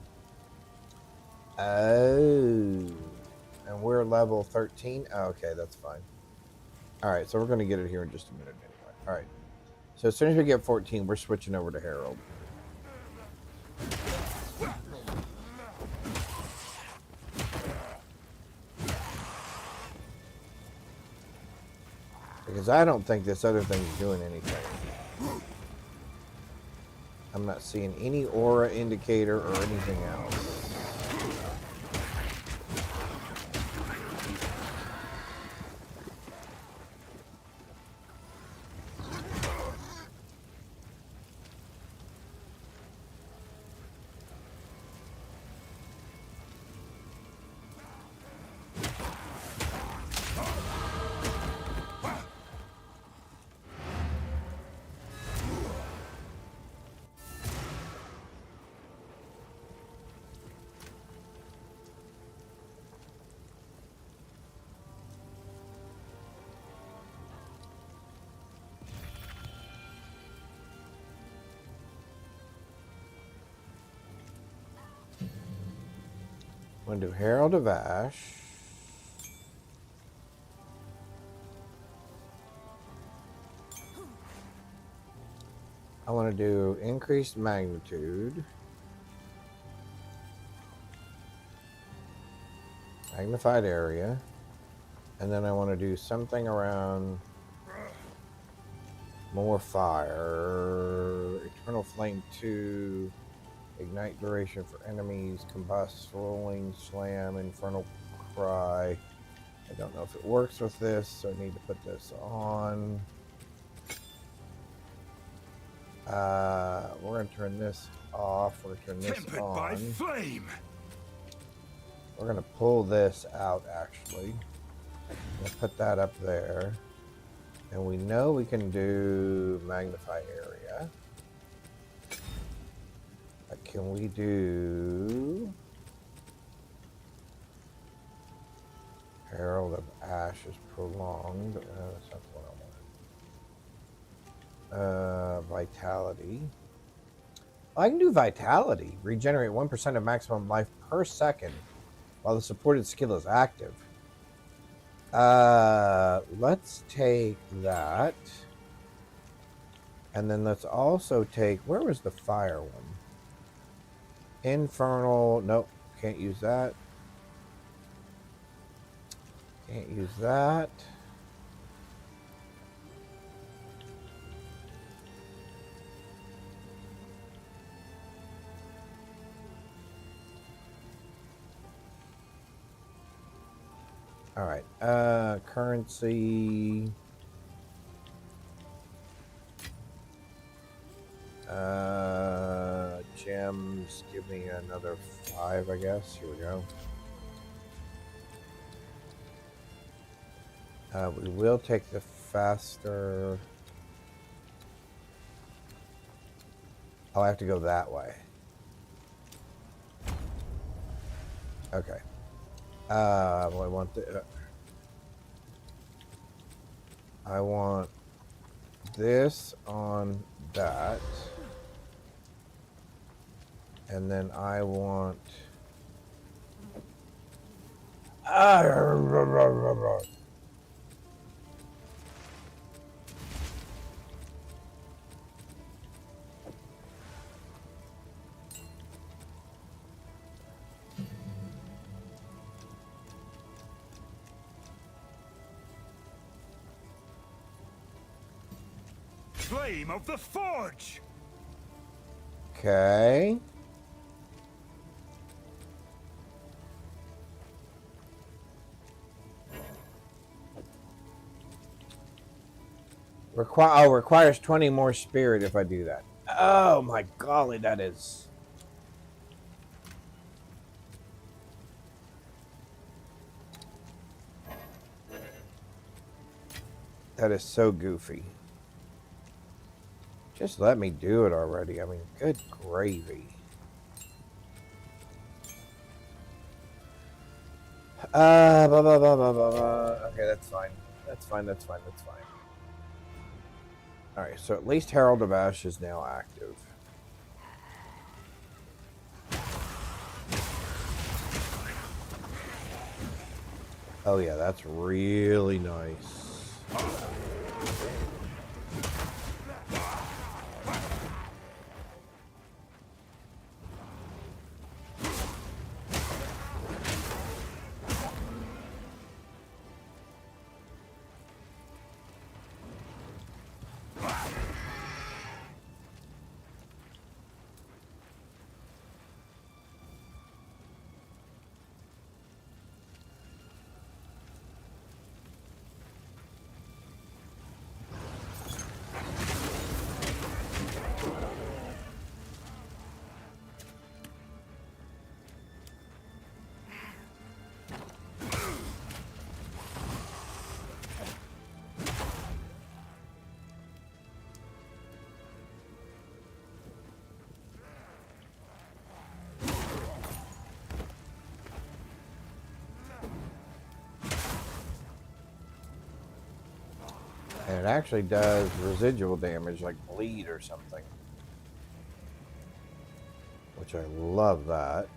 Oh. And we're level 13? Oh, okay, that's fine. Alright, so we're going to get it here in just a minute anyway. Alright. So as soon as we get 14, we're switching over to Herald. Because I don't think this other thing's doing anything. I'm not seeing any aura indicator or anything else. I'm going to do Herald of Ash. I want to do increased magnitude. Magnified area. And then I want to do something around more fire. Eternal Flame 2. Ignite duration for enemies. Combust, rolling, slam, infernal cry. I don't know if it works with this, so I need to put this on. We're going to turn this off. We're going to turn this on. By flame. We're going to pull this out, actually. We'll put that up there. And we know we can do magnify area. But can we do Herald of Ash is prolonged? That's not what I want. Vitality. Oh, I can do Vitality. Regenerate 1% of maximum life per second while the supported skill is active. Let's take that. And then let's also take, where was the fire one? Infernal, nope, can't use that. Can't use that. All right, currency. gems give me another 5, I guess. Here we go. We will take the faster. Oh, I have to go that way. Okay. Well, I want this on that. And then I want... Flame of the Forge! Okay. Requires 20 more spirit if I do that. Oh my golly, that is... That is so goofy. Just let me do it already. I mean, good gravy. Blah, blah, blah, blah, blah, blah. Okay, that's fine. That's fine, that's fine, that's fine. Alright, so at least Herald of Ash is now active. Oh yeah, that's really nice. And it actually does residual damage, like bleed or something. Which I love that.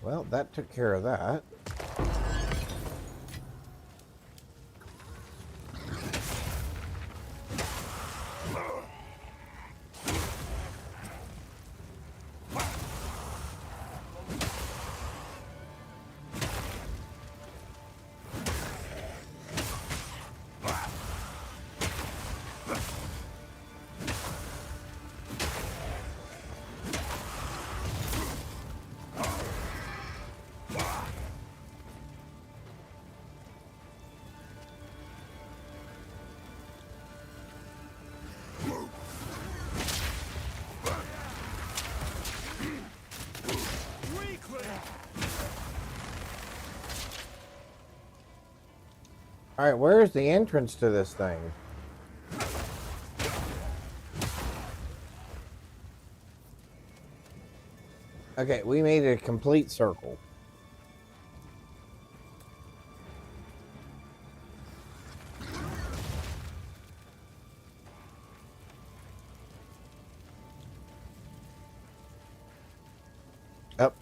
Well, that took care of that. Alright, where's the entrance to this thing? Okay, we made a complete circle. Up.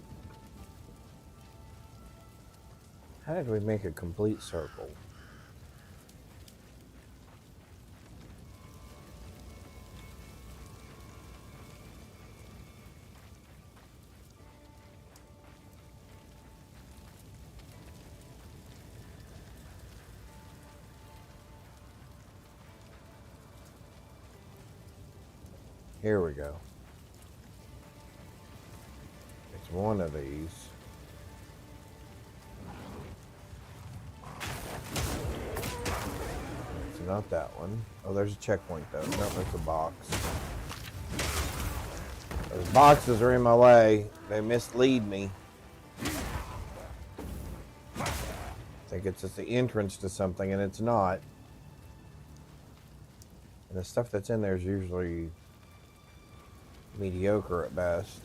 How did we make a complete circle? Here we go. It's one of these. It's not that one. Oh, there's a checkpoint though. No, there's a box. Those boxes are in my way. They mislead me. I think it's just the entrance to something, and it's not. And the stuff that's in there is usually mediocre at best.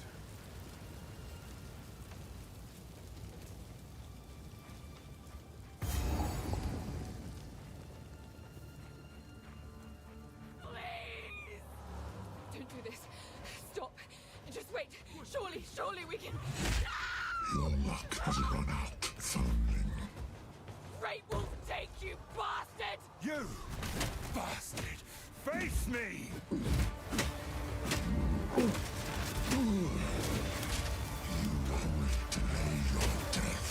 Don't do this. Stop. Just wait. Surely we can. Your luck has run out, foundling. Great Wolf take you, bastard! You bastard! Face me! You only delay your death.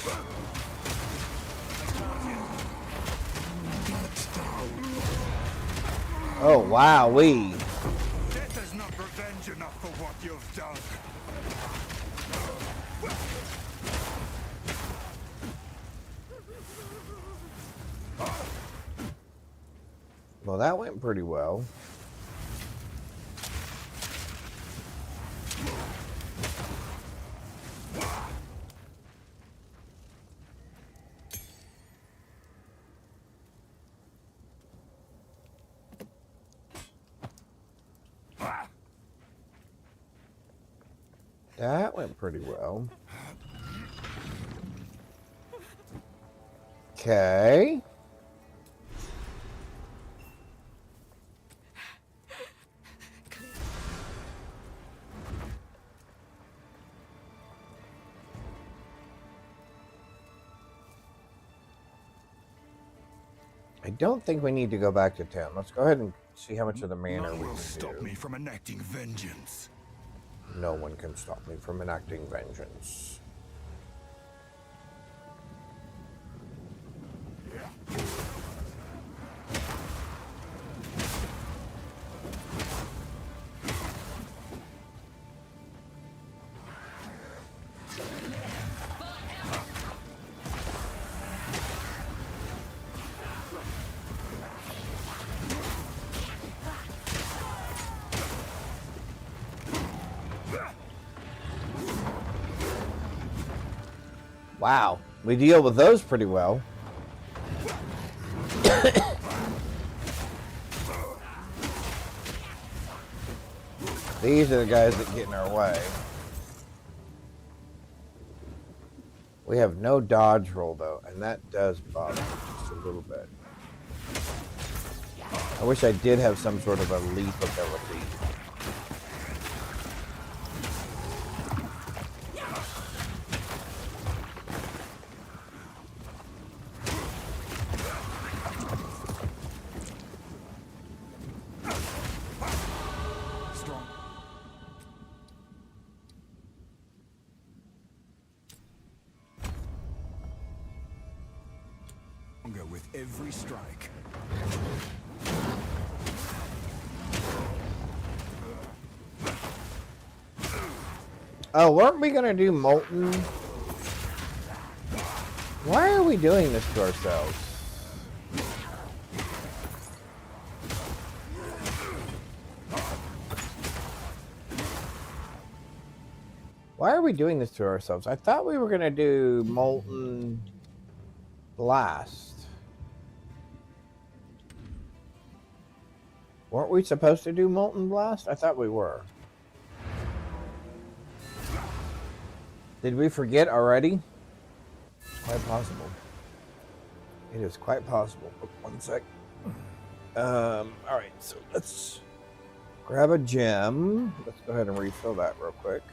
Oh, wow, Death is not revenge enough for what you've done. Well, that went pretty well. That went pretty well. Okay. I don't think we need to go back to town. Let's go ahead and see how much of the manor None we will can stop do. me from enacting vengeance. No one can stop me from enacting vengeance. Wow, we deal with those pretty well. These are the guys that get in our way. We have no dodge roll though, and that does bother me just a little bit. I wish I did have some sort of a leap ability. With every strike. Oh, weren't we gonna do Molten? Why are we doing this to ourselves? Why are we doing this to ourselves? I thought we were gonna do Molten Blast. Weren't we supposed to do Molten Blast? I thought we were. Did we forget already? It's quite possible. It is quite possible. Oh, one sec. Alright, so let's grab a gem. Let's go ahead and refill that real quick.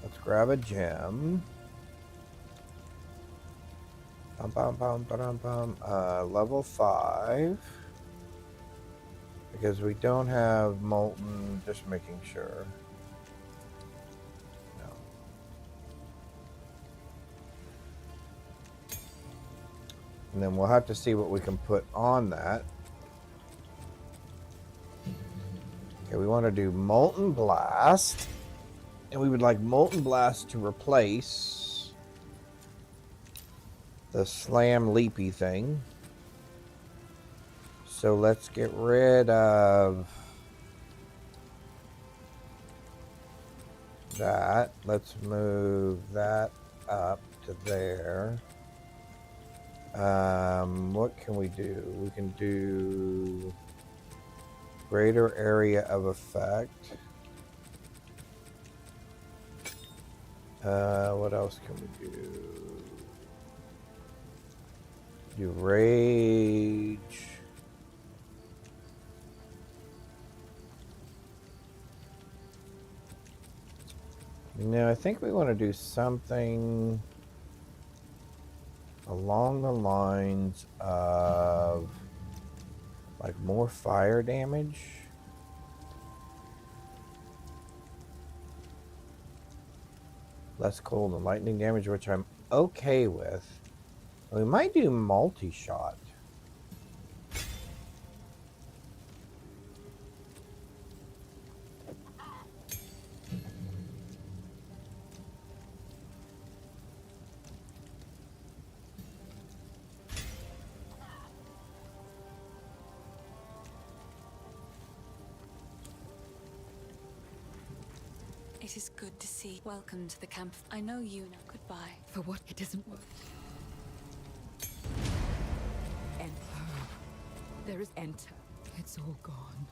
Let's grab a gem. Level 5. Because we don't have molten, just making sure. No. And then we'll have to see what we can put on that. Okay, we want to do Molten Blast. And we would like Molten Blast to replace the Slam Leapy thing. So let's get rid of that. Let's move that up to there. What can we do? We can do greater area of effect. What else can we do? Do rage. No, I think we want to do something along the lines of like more fire damage. Less cold and lightning damage, which I'm okay with. We might do multi-shot. It is good to see. Welcome to the camp. I know you know. Goodbye. For what? It doesn't work. Enter. There is enter. It's all gone.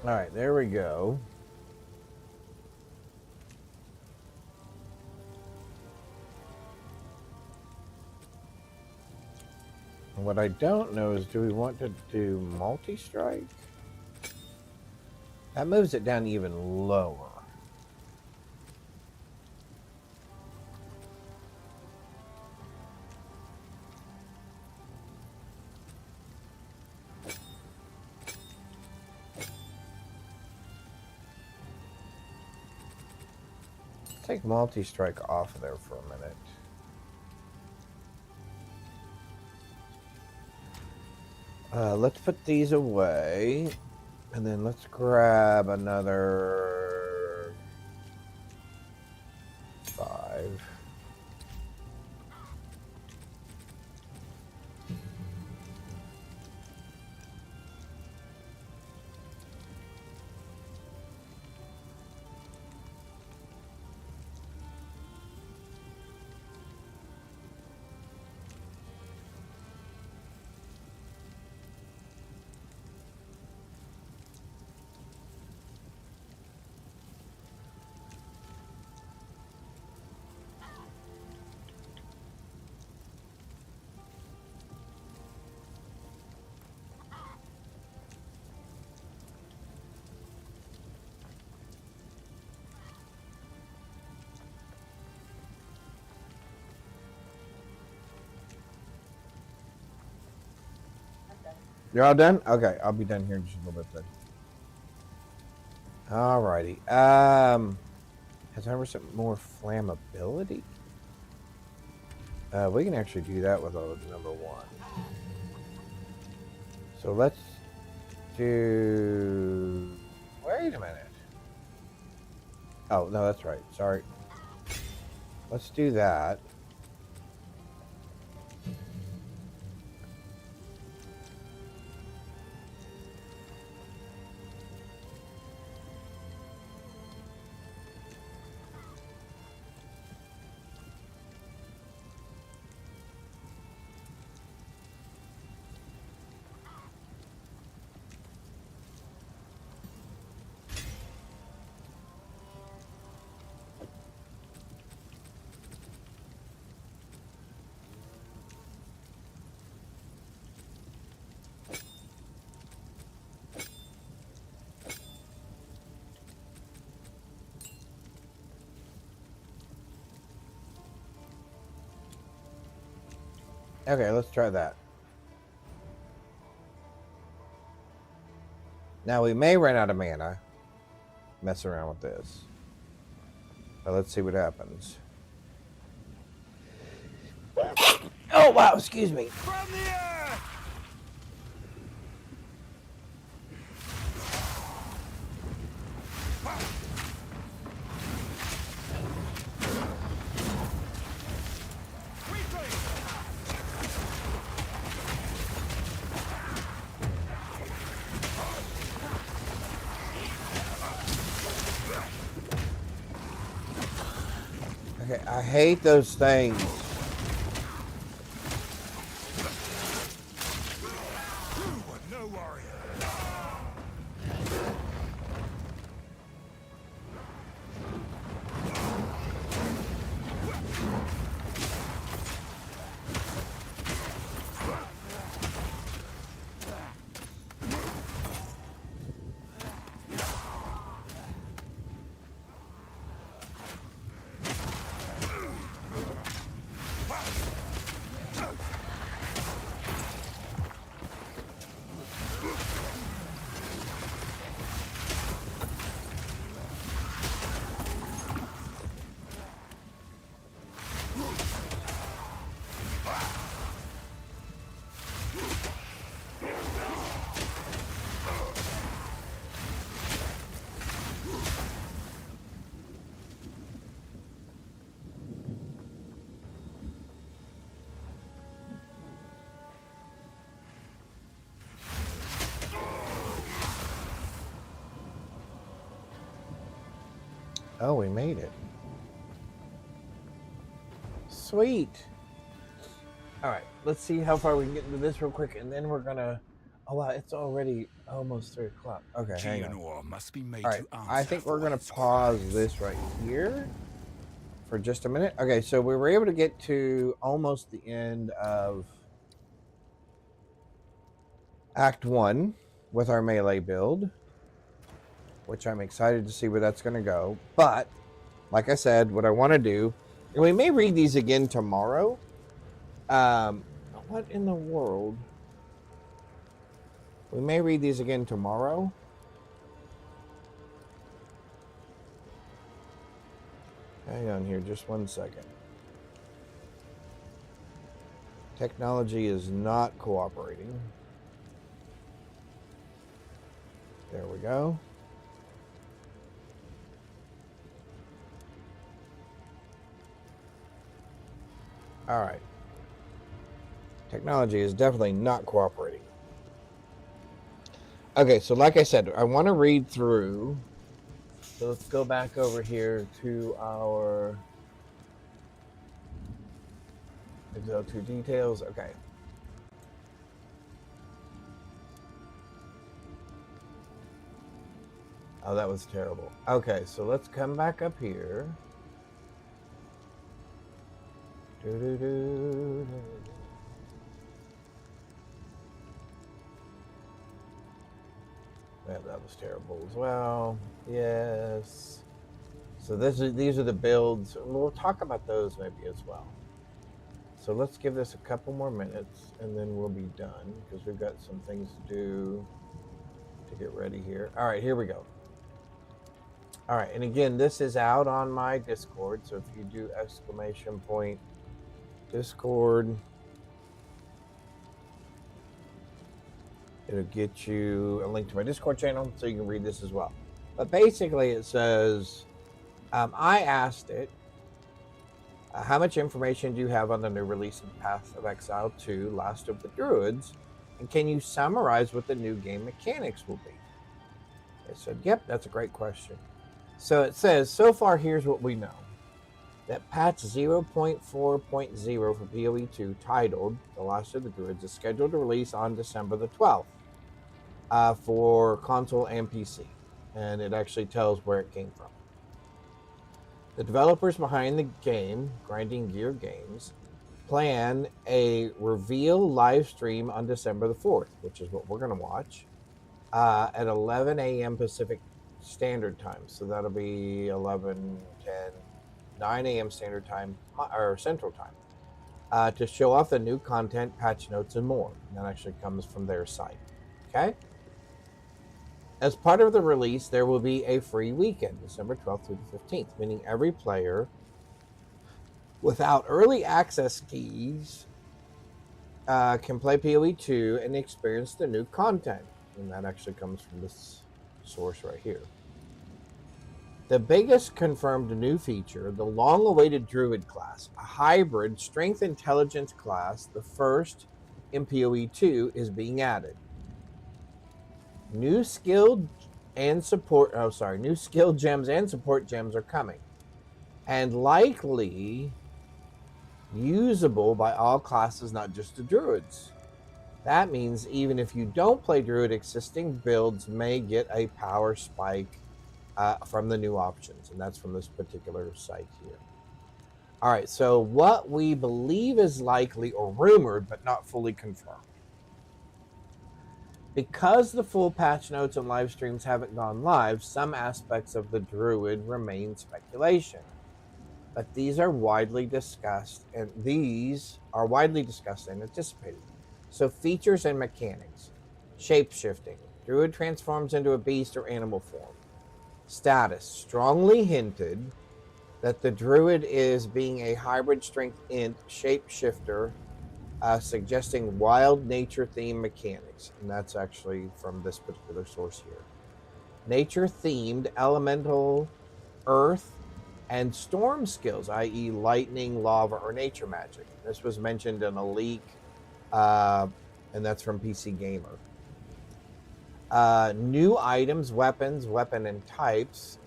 All right, there we go. What I don't know is, do we want to do multi-strike? That moves it down even lower. Take multi-strike off of there for a minute. Let's put these away, and then let's grab another 5. You're all done? Okay, I'll be done here in just a little bit then. Alrighty. Has 100% more flammability? We can actually do that with a number 1. So let's do... Wait a minute. Oh, no, that's right. Sorry. Let's do that. Okay, let's try that. Now we may run out of mana. Mess around with this. But let's see what happens. Oh wow, excuse me. From the earth! Okay, I hate those things. No warrior. Oh, we made it. Sweet. All right, let's see how far we can get into this real quick, and then we're gonna. Oh wow, it's already almost 3 o'clock. Okay, hang on. Must be made All right, I think we're gonna pause this right here for just a minute. Okay, so we were able to get to almost the end of Act 1 with our melee build, which I'm excited to see where that's gonna go. But like I said, what I want to do, and we may read these again tomorrow. What in the world? We may read these again tomorrow. Hang on here just 1 second. Technology is not cooperating. There we go. All right. Technology is definitely not cooperating. Okay, so like I said, I want to read through. So let's go back over here to our Exile II details. Okay. Oh, that was terrible. Okay, so let's come back up here. Yeah, that was terrible as well. Yes. So these are the builds. We'll talk about those maybe as well. So let's give this a couple more minutes, and then we'll be done, because we've got some things to do to get ready here. All right, here we go. All right, and again, this is out on my Discord, so if you do !! Discord, it'll get you a link to my Discord channel so you can read this as well. But basically it says, I asked it, how much information do you have on the new release of Path of Exile 2, Last of the Druids, and can you summarize what the new game mechanics will be? I said, yep, that's a great question. So it says, so far here's what we know. That patch 0.4.0 for PoE 2, titled The Last of the Druids, is scheduled to release on December the 12th for console and PC. And it actually tells where it came from. The developers behind the game, Grinding Gear Games, plan a reveal live stream on December the 4th, which is what we're going to watch, at 11 a.m. Pacific Standard Time. So that'll be 11, 10, 9 a.m. Standard Time, or Central Time. to show off the new content, patch notes, and more. And that actually comes from their site. Okay? As part of the release, there will be a free weekend, December 12th through the 15th, meaning every player without early access keys can play PoE 2 and experience the new content. And that actually comes from this source right here. The biggest confirmed new feature, the long-awaited Druid class, a hybrid strength intelligence class, the first in PoE 2, is being added. New skill gems and support gems are coming, and likely usable by all classes, not just the Druids. That means even if you don't play Druid, existing builds may get a power spike from the new options, and that's from this particular site here. All right, so what we believe is likely or rumored but not fully confirmed. Because the full patch notes and live streams haven't gone live, some aspects of the Druid remain speculation. But these are widely discussed and anticipated. So features and mechanics. Shape-shifting. Druid transforms into a beast or animal form. Status. Strongly hinted that the Druid is being a hybrid strength int shapeshifter, suggesting wild nature theme mechanics. And that's actually from this particular source here. Nature themed elemental, earth, and storm skills, i.e. lightning, lava, or nature magic. This was mentioned in a leak, and that's from PC Gamer. New items, weapons, weapon and types,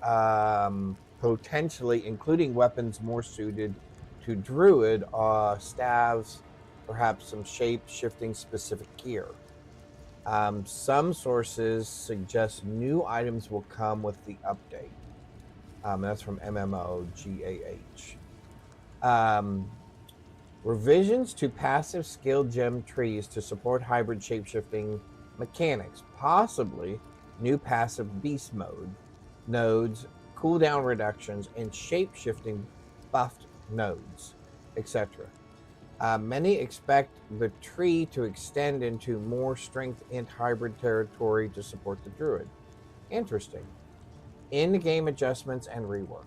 potentially including weapons more suited to Druid, staves, perhaps some shape-shifting specific gear. Some sources suggest new items will come with the update. That's from MMOGAH. Revisions to passive skill gem trees to support hybrid shapeshifting mechanics, possibly new passive beast mode nodes, cooldown reductions, and shapeshifting buffed nodes, etc. Many expect the tree to extend into more strength int hybrid territory to support the Druid. Interesting. In-game adjustments and rework.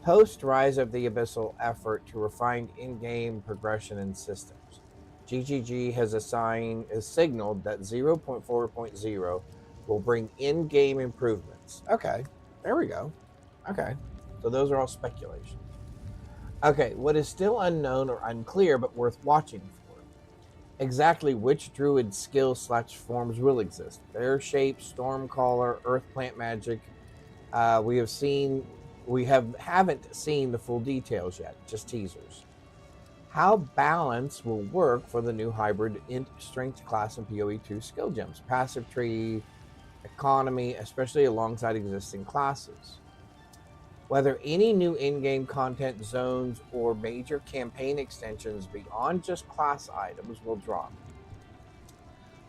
Post Rise of the Abyssal effort to refine in-game progression and systems, GGG has signaled that 0.4.0 will bring in-game improvements. Okay, there we go. Okay, so those are all speculations. Okay, what is still unknown or unclear but worth watching for? Exactly which Druid skills/forms will exist. Bear Shape, Stormcaller, Earth Plant Magic. We haven't seen the full details yet, just teasers. How balance will work for the new hybrid int strength class and PoE 2 skill gems, passive tree, economy, especially alongside existing classes. Whether any new in-game content zones or major campaign extensions beyond just class items will drop.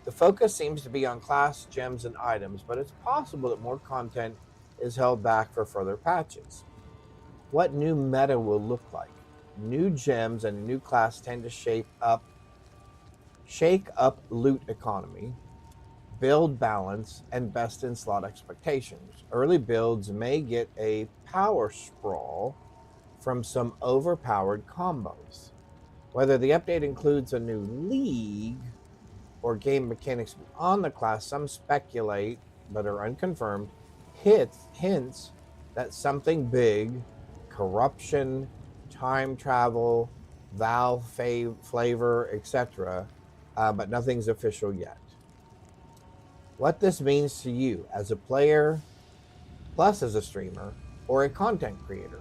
The focus seems to be on class gems and items, but it's possible that more content is held back for further patches. What new meta will look like? New gems and a new class tend to shake up loot economy, build balance, and best in slot expectations. Early builds may get a power sprawl from some overpowered combos. Whether the update includes a new league or game mechanics beyond the class, some speculate, but are unconfirmed, hints that something big, corruption, time travel, Valve flavor, etc., but nothing's official yet. What this means to you as a player, plus as a streamer, or a content creator.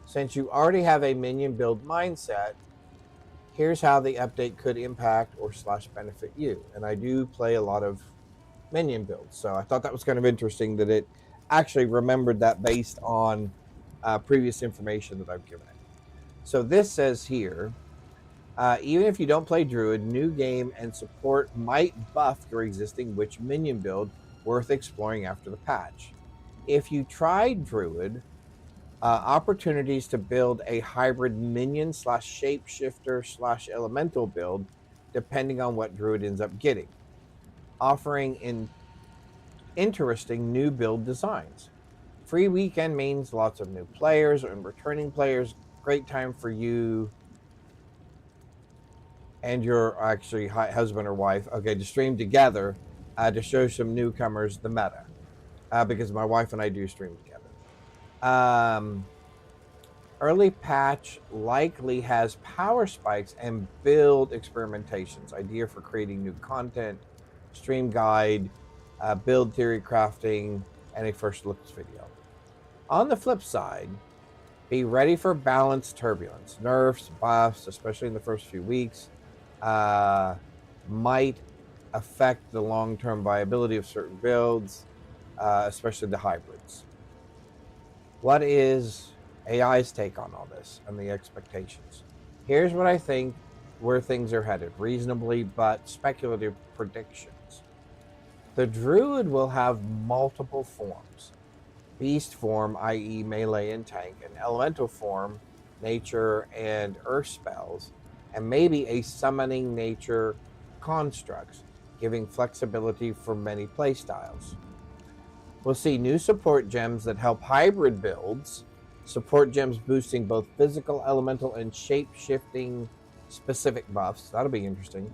Since you already have a minion build mindset, here's how the update could impact or /benefit you. And I do play a lot of minion builds, so I thought that was kind of interesting that it actually remembered that based on previous information that I've given it. So this says here, even if you don't play Druid, new game and support might buff your existing witch minion build, worth exploring after the patch. If you tried Druid, Opportunities to build a hybrid minion slash shapeshifter slash elemental build, depending on what druid ends up getting, offering interesting new build designs. Free weekend means lots of new players and returning players. Great time for you and your actually husband or wife, okay, to stream together to show some newcomers the meta, because my wife and I do stream together. Early patch likely has power spikes and build experimentations, idea for creating new content, stream guide, build theory crafting, and a first looks video. On the flip side, be ready for balanced turbulence. Nerfs, buffs, especially in the first few weeks, might affect the long-term viability of certain builds, especially the hybrids. What is AI's take on all this and the expectations? Here's what I think where things are headed, reasonably but speculative predictions. The Druid will have multiple forms. Beast form, i.e. melee and tank, and elemental form, nature and earth spells, and maybe a summoning nature constructs, giving flexibility for many playstyles. We'll see new support gems that help hybrid builds, support gems boosting both physical, elemental, and shape-shifting specific buffs. That'll be interesting.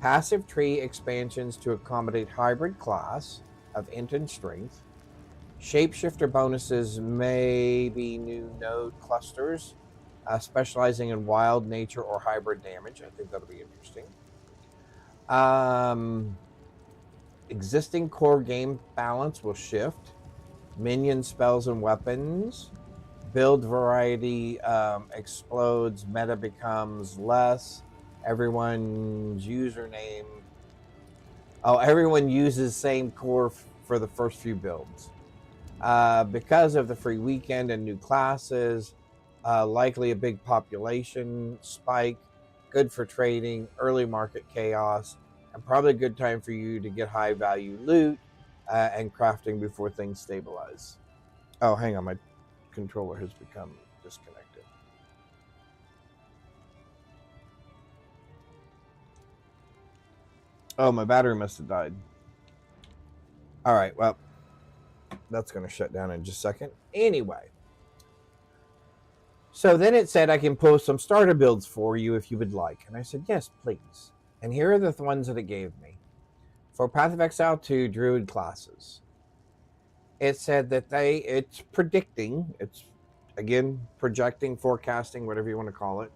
Passive tree expansions to accommodate hybrid class of int and strength. Shapeshifter bonuses may be new node clusters, specializing in wild, nature, or hybrid damage. I think that'll be interesting. Existing core game balance will shift. Minion spells and weapons. Build variety explodes. Meta becomes less. Everyone's username. Oh, everyone uses same core for the first few builds. Because of the free weekend and new classes, likely a big population spike, good for trading, early market chaos, and probably a good time for you to get high value loot and crafting before things stabilize. Oh, hang on, my controller has become disconnected. Oh, my battery must have died. All right, well, that's going to shut down in just a second. Anyway, so then it said I can post some starter builds for you if you would like. And I said, yes, please. And here are the ones that it gave me. For Path of Exile 2 Druid classes, it said that it's predicting, it's again, projecting, forecasting, whatever you want to call it,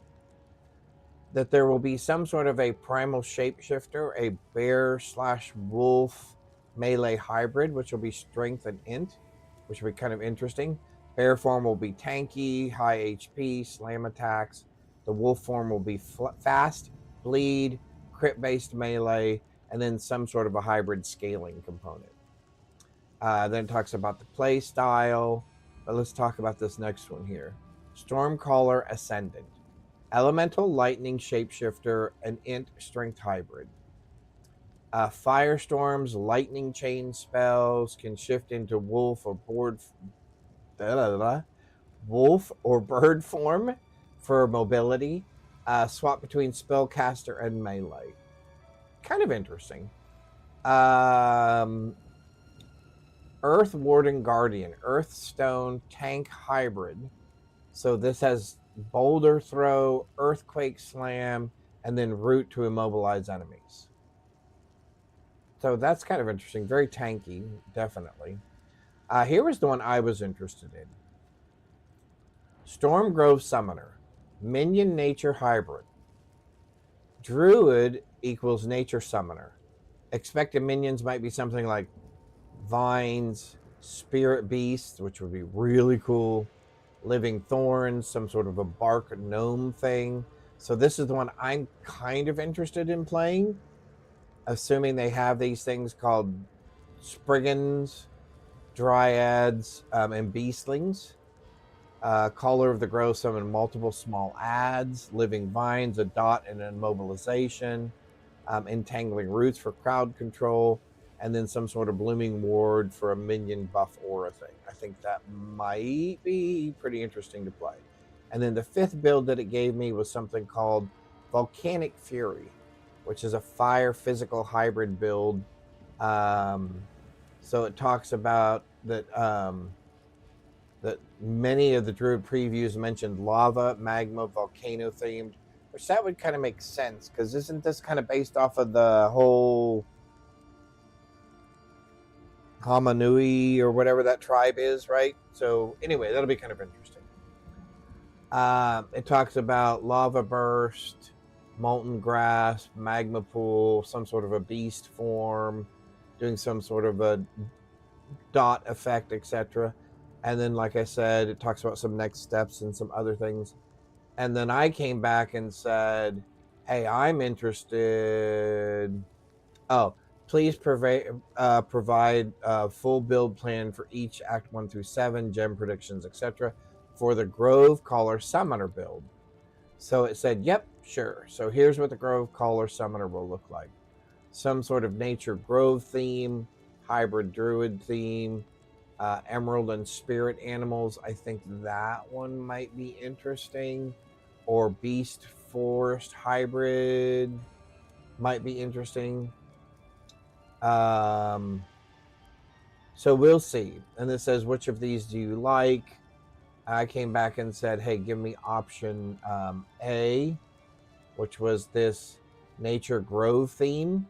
that there will be some sort of a primal shapeshifter, a bear/wolf melee hybrid, which will be strength and int, which will be kind of interesting. Bear form will be tanky, high HP, slam attacks. The wolf form will be fast, bleed, crit-based melee, and then some sort of a hybrid scaling component. Then it talks about the play style, but let's talk about this next one here. Stormcaller Ascendant. Elemental lightning shapeshifter, and int strength hybrid. Firestorm's lightning chain spells can shift into wolf or bird form for mobility. Swap between spellcaster and melee. Kind of interesting. Earth Warden Guardian, Earthstone tank hybrid. So this has boulder throw, earthquake slam, and then root to immobilize enemies. So that's kind of interesting. Very tanky, definitely. Here was the one I was interested in. Stormgrove Summoner, Minion Nature Hybrid. Druid equals Nature Summoner. Expected minions might be something like vines, spirit beasts, which would be really cool, living thorns, some sort of a bark gnome thing. So this is the one I'm kind of interested in playing, assuming they have these things called spriggans, dryads, and beastlings. Caller of the Grove summon multiple small adds, living vines, a dot, and an immobilization. Entangling roots for crowd control. and then some sort of blooming ward for a minion buff aura thing. I think that might be pretty interesting to play. And then the 5th build that it gave me was something called Volcanic Fury, which is a fire physical hybrid build. So it talks about that that many of the Druid previews mentioned lava, magma, volcano themed, which that would kind of make sense, because isn't this kind of based off of the whole Hamanui or whatever that tribe is, right? So anyway, that'll be kind of interesting. It talks about lava burst, molten grass, magma pool, some sort of a beast form, doing some sort of a dot effect, etc. And then, like I said, it talks about some next steps and some other things. And then I came back and said, hey, I'm interested. Oh, please provide a full build plan for each Act 1 through 7, gem predictions, etc. for the Grove Caller Summoner build. So it said, yep, sure. So here's what the Grove Caller Summoner will look like. Some sort of nature grove theme, hybrid druid theme, emerald and spirit animals. I think that one might be interesting. Or beast forest hybrid might be interesting. So we'll see. And it says, which of these do you like? I came back and said, hey, give me option A, which was this nature grove theme.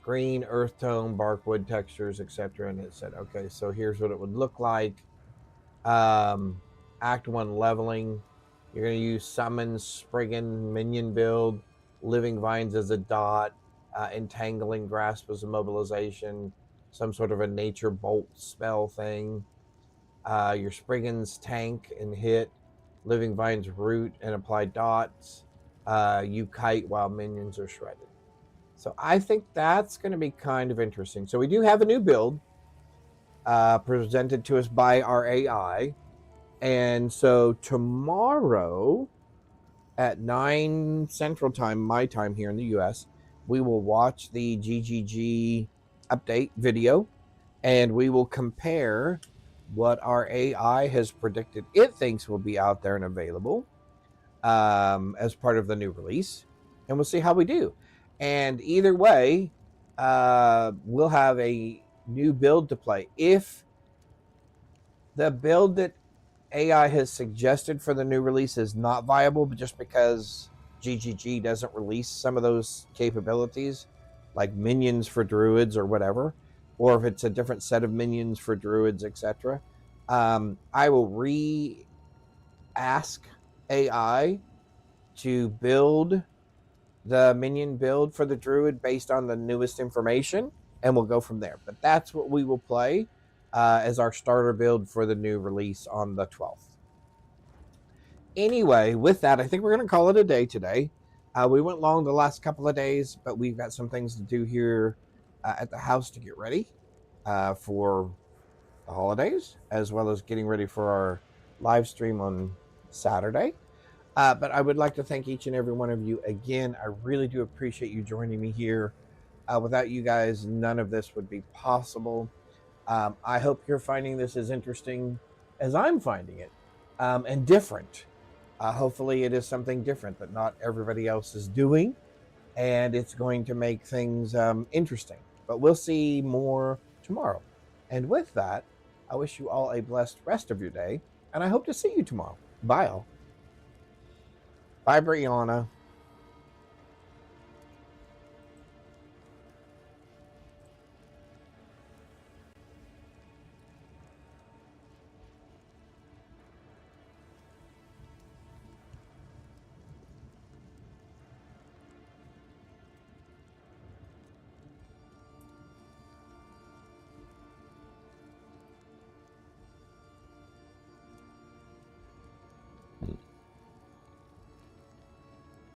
Green, earth tone, bark, wood textures, etc. And it said, okay, so here's what it would look like. Act 1 leveling. You're going to use summon, Spriggan, minion build, living vines as a dot, entangling grasp as a mobilization, some sort of a nature bolt spell thing. Your Spriggan's tank and hit, living vines root and apply dots. You kite while minions are shredded. So I think that's going to be kind of interesting. So we do have a new build presented to us by our AI. And so tomorrow at 9 Central Time, my time here in the US, we will watch the GGG update video, and we will compare what our AI has predicted it thinks will be out there and available as part of the new release. And we'll see how we do. And either way, we'll have a new build to play. If the build that AI has suggested for the new release is not viable, but just because GGG doesn't release some of those capabilities, like minions for druids or whatever, or if it's a different set of minions for druids, etc., I will re-ask AI to build the minion build for the druid based on the newest information, and we'll go from there. But that's what we will play as our starter build for the new release on the 12th. Anyway, with that, I think we're going to call it a day today. We went long the last couple of days, but we've got some things to do here at the house to get ready for the holidays, as well as getting ready for our live stream on Saturday. But I would like to thank each and every one of you again. I really do appreciate you joining me here. Without you guys, none of this would be possible. I hope you're finding this as interesting as I'm finding it, and different. Hopefully it is something different that not everybody else is doing, and it's going to make things interesting. But we'll see more tomorrow. And with that, I wish you all a blessed rest of your day, and I hope to see you tomorrow. Bye, all. Bye, Brianna.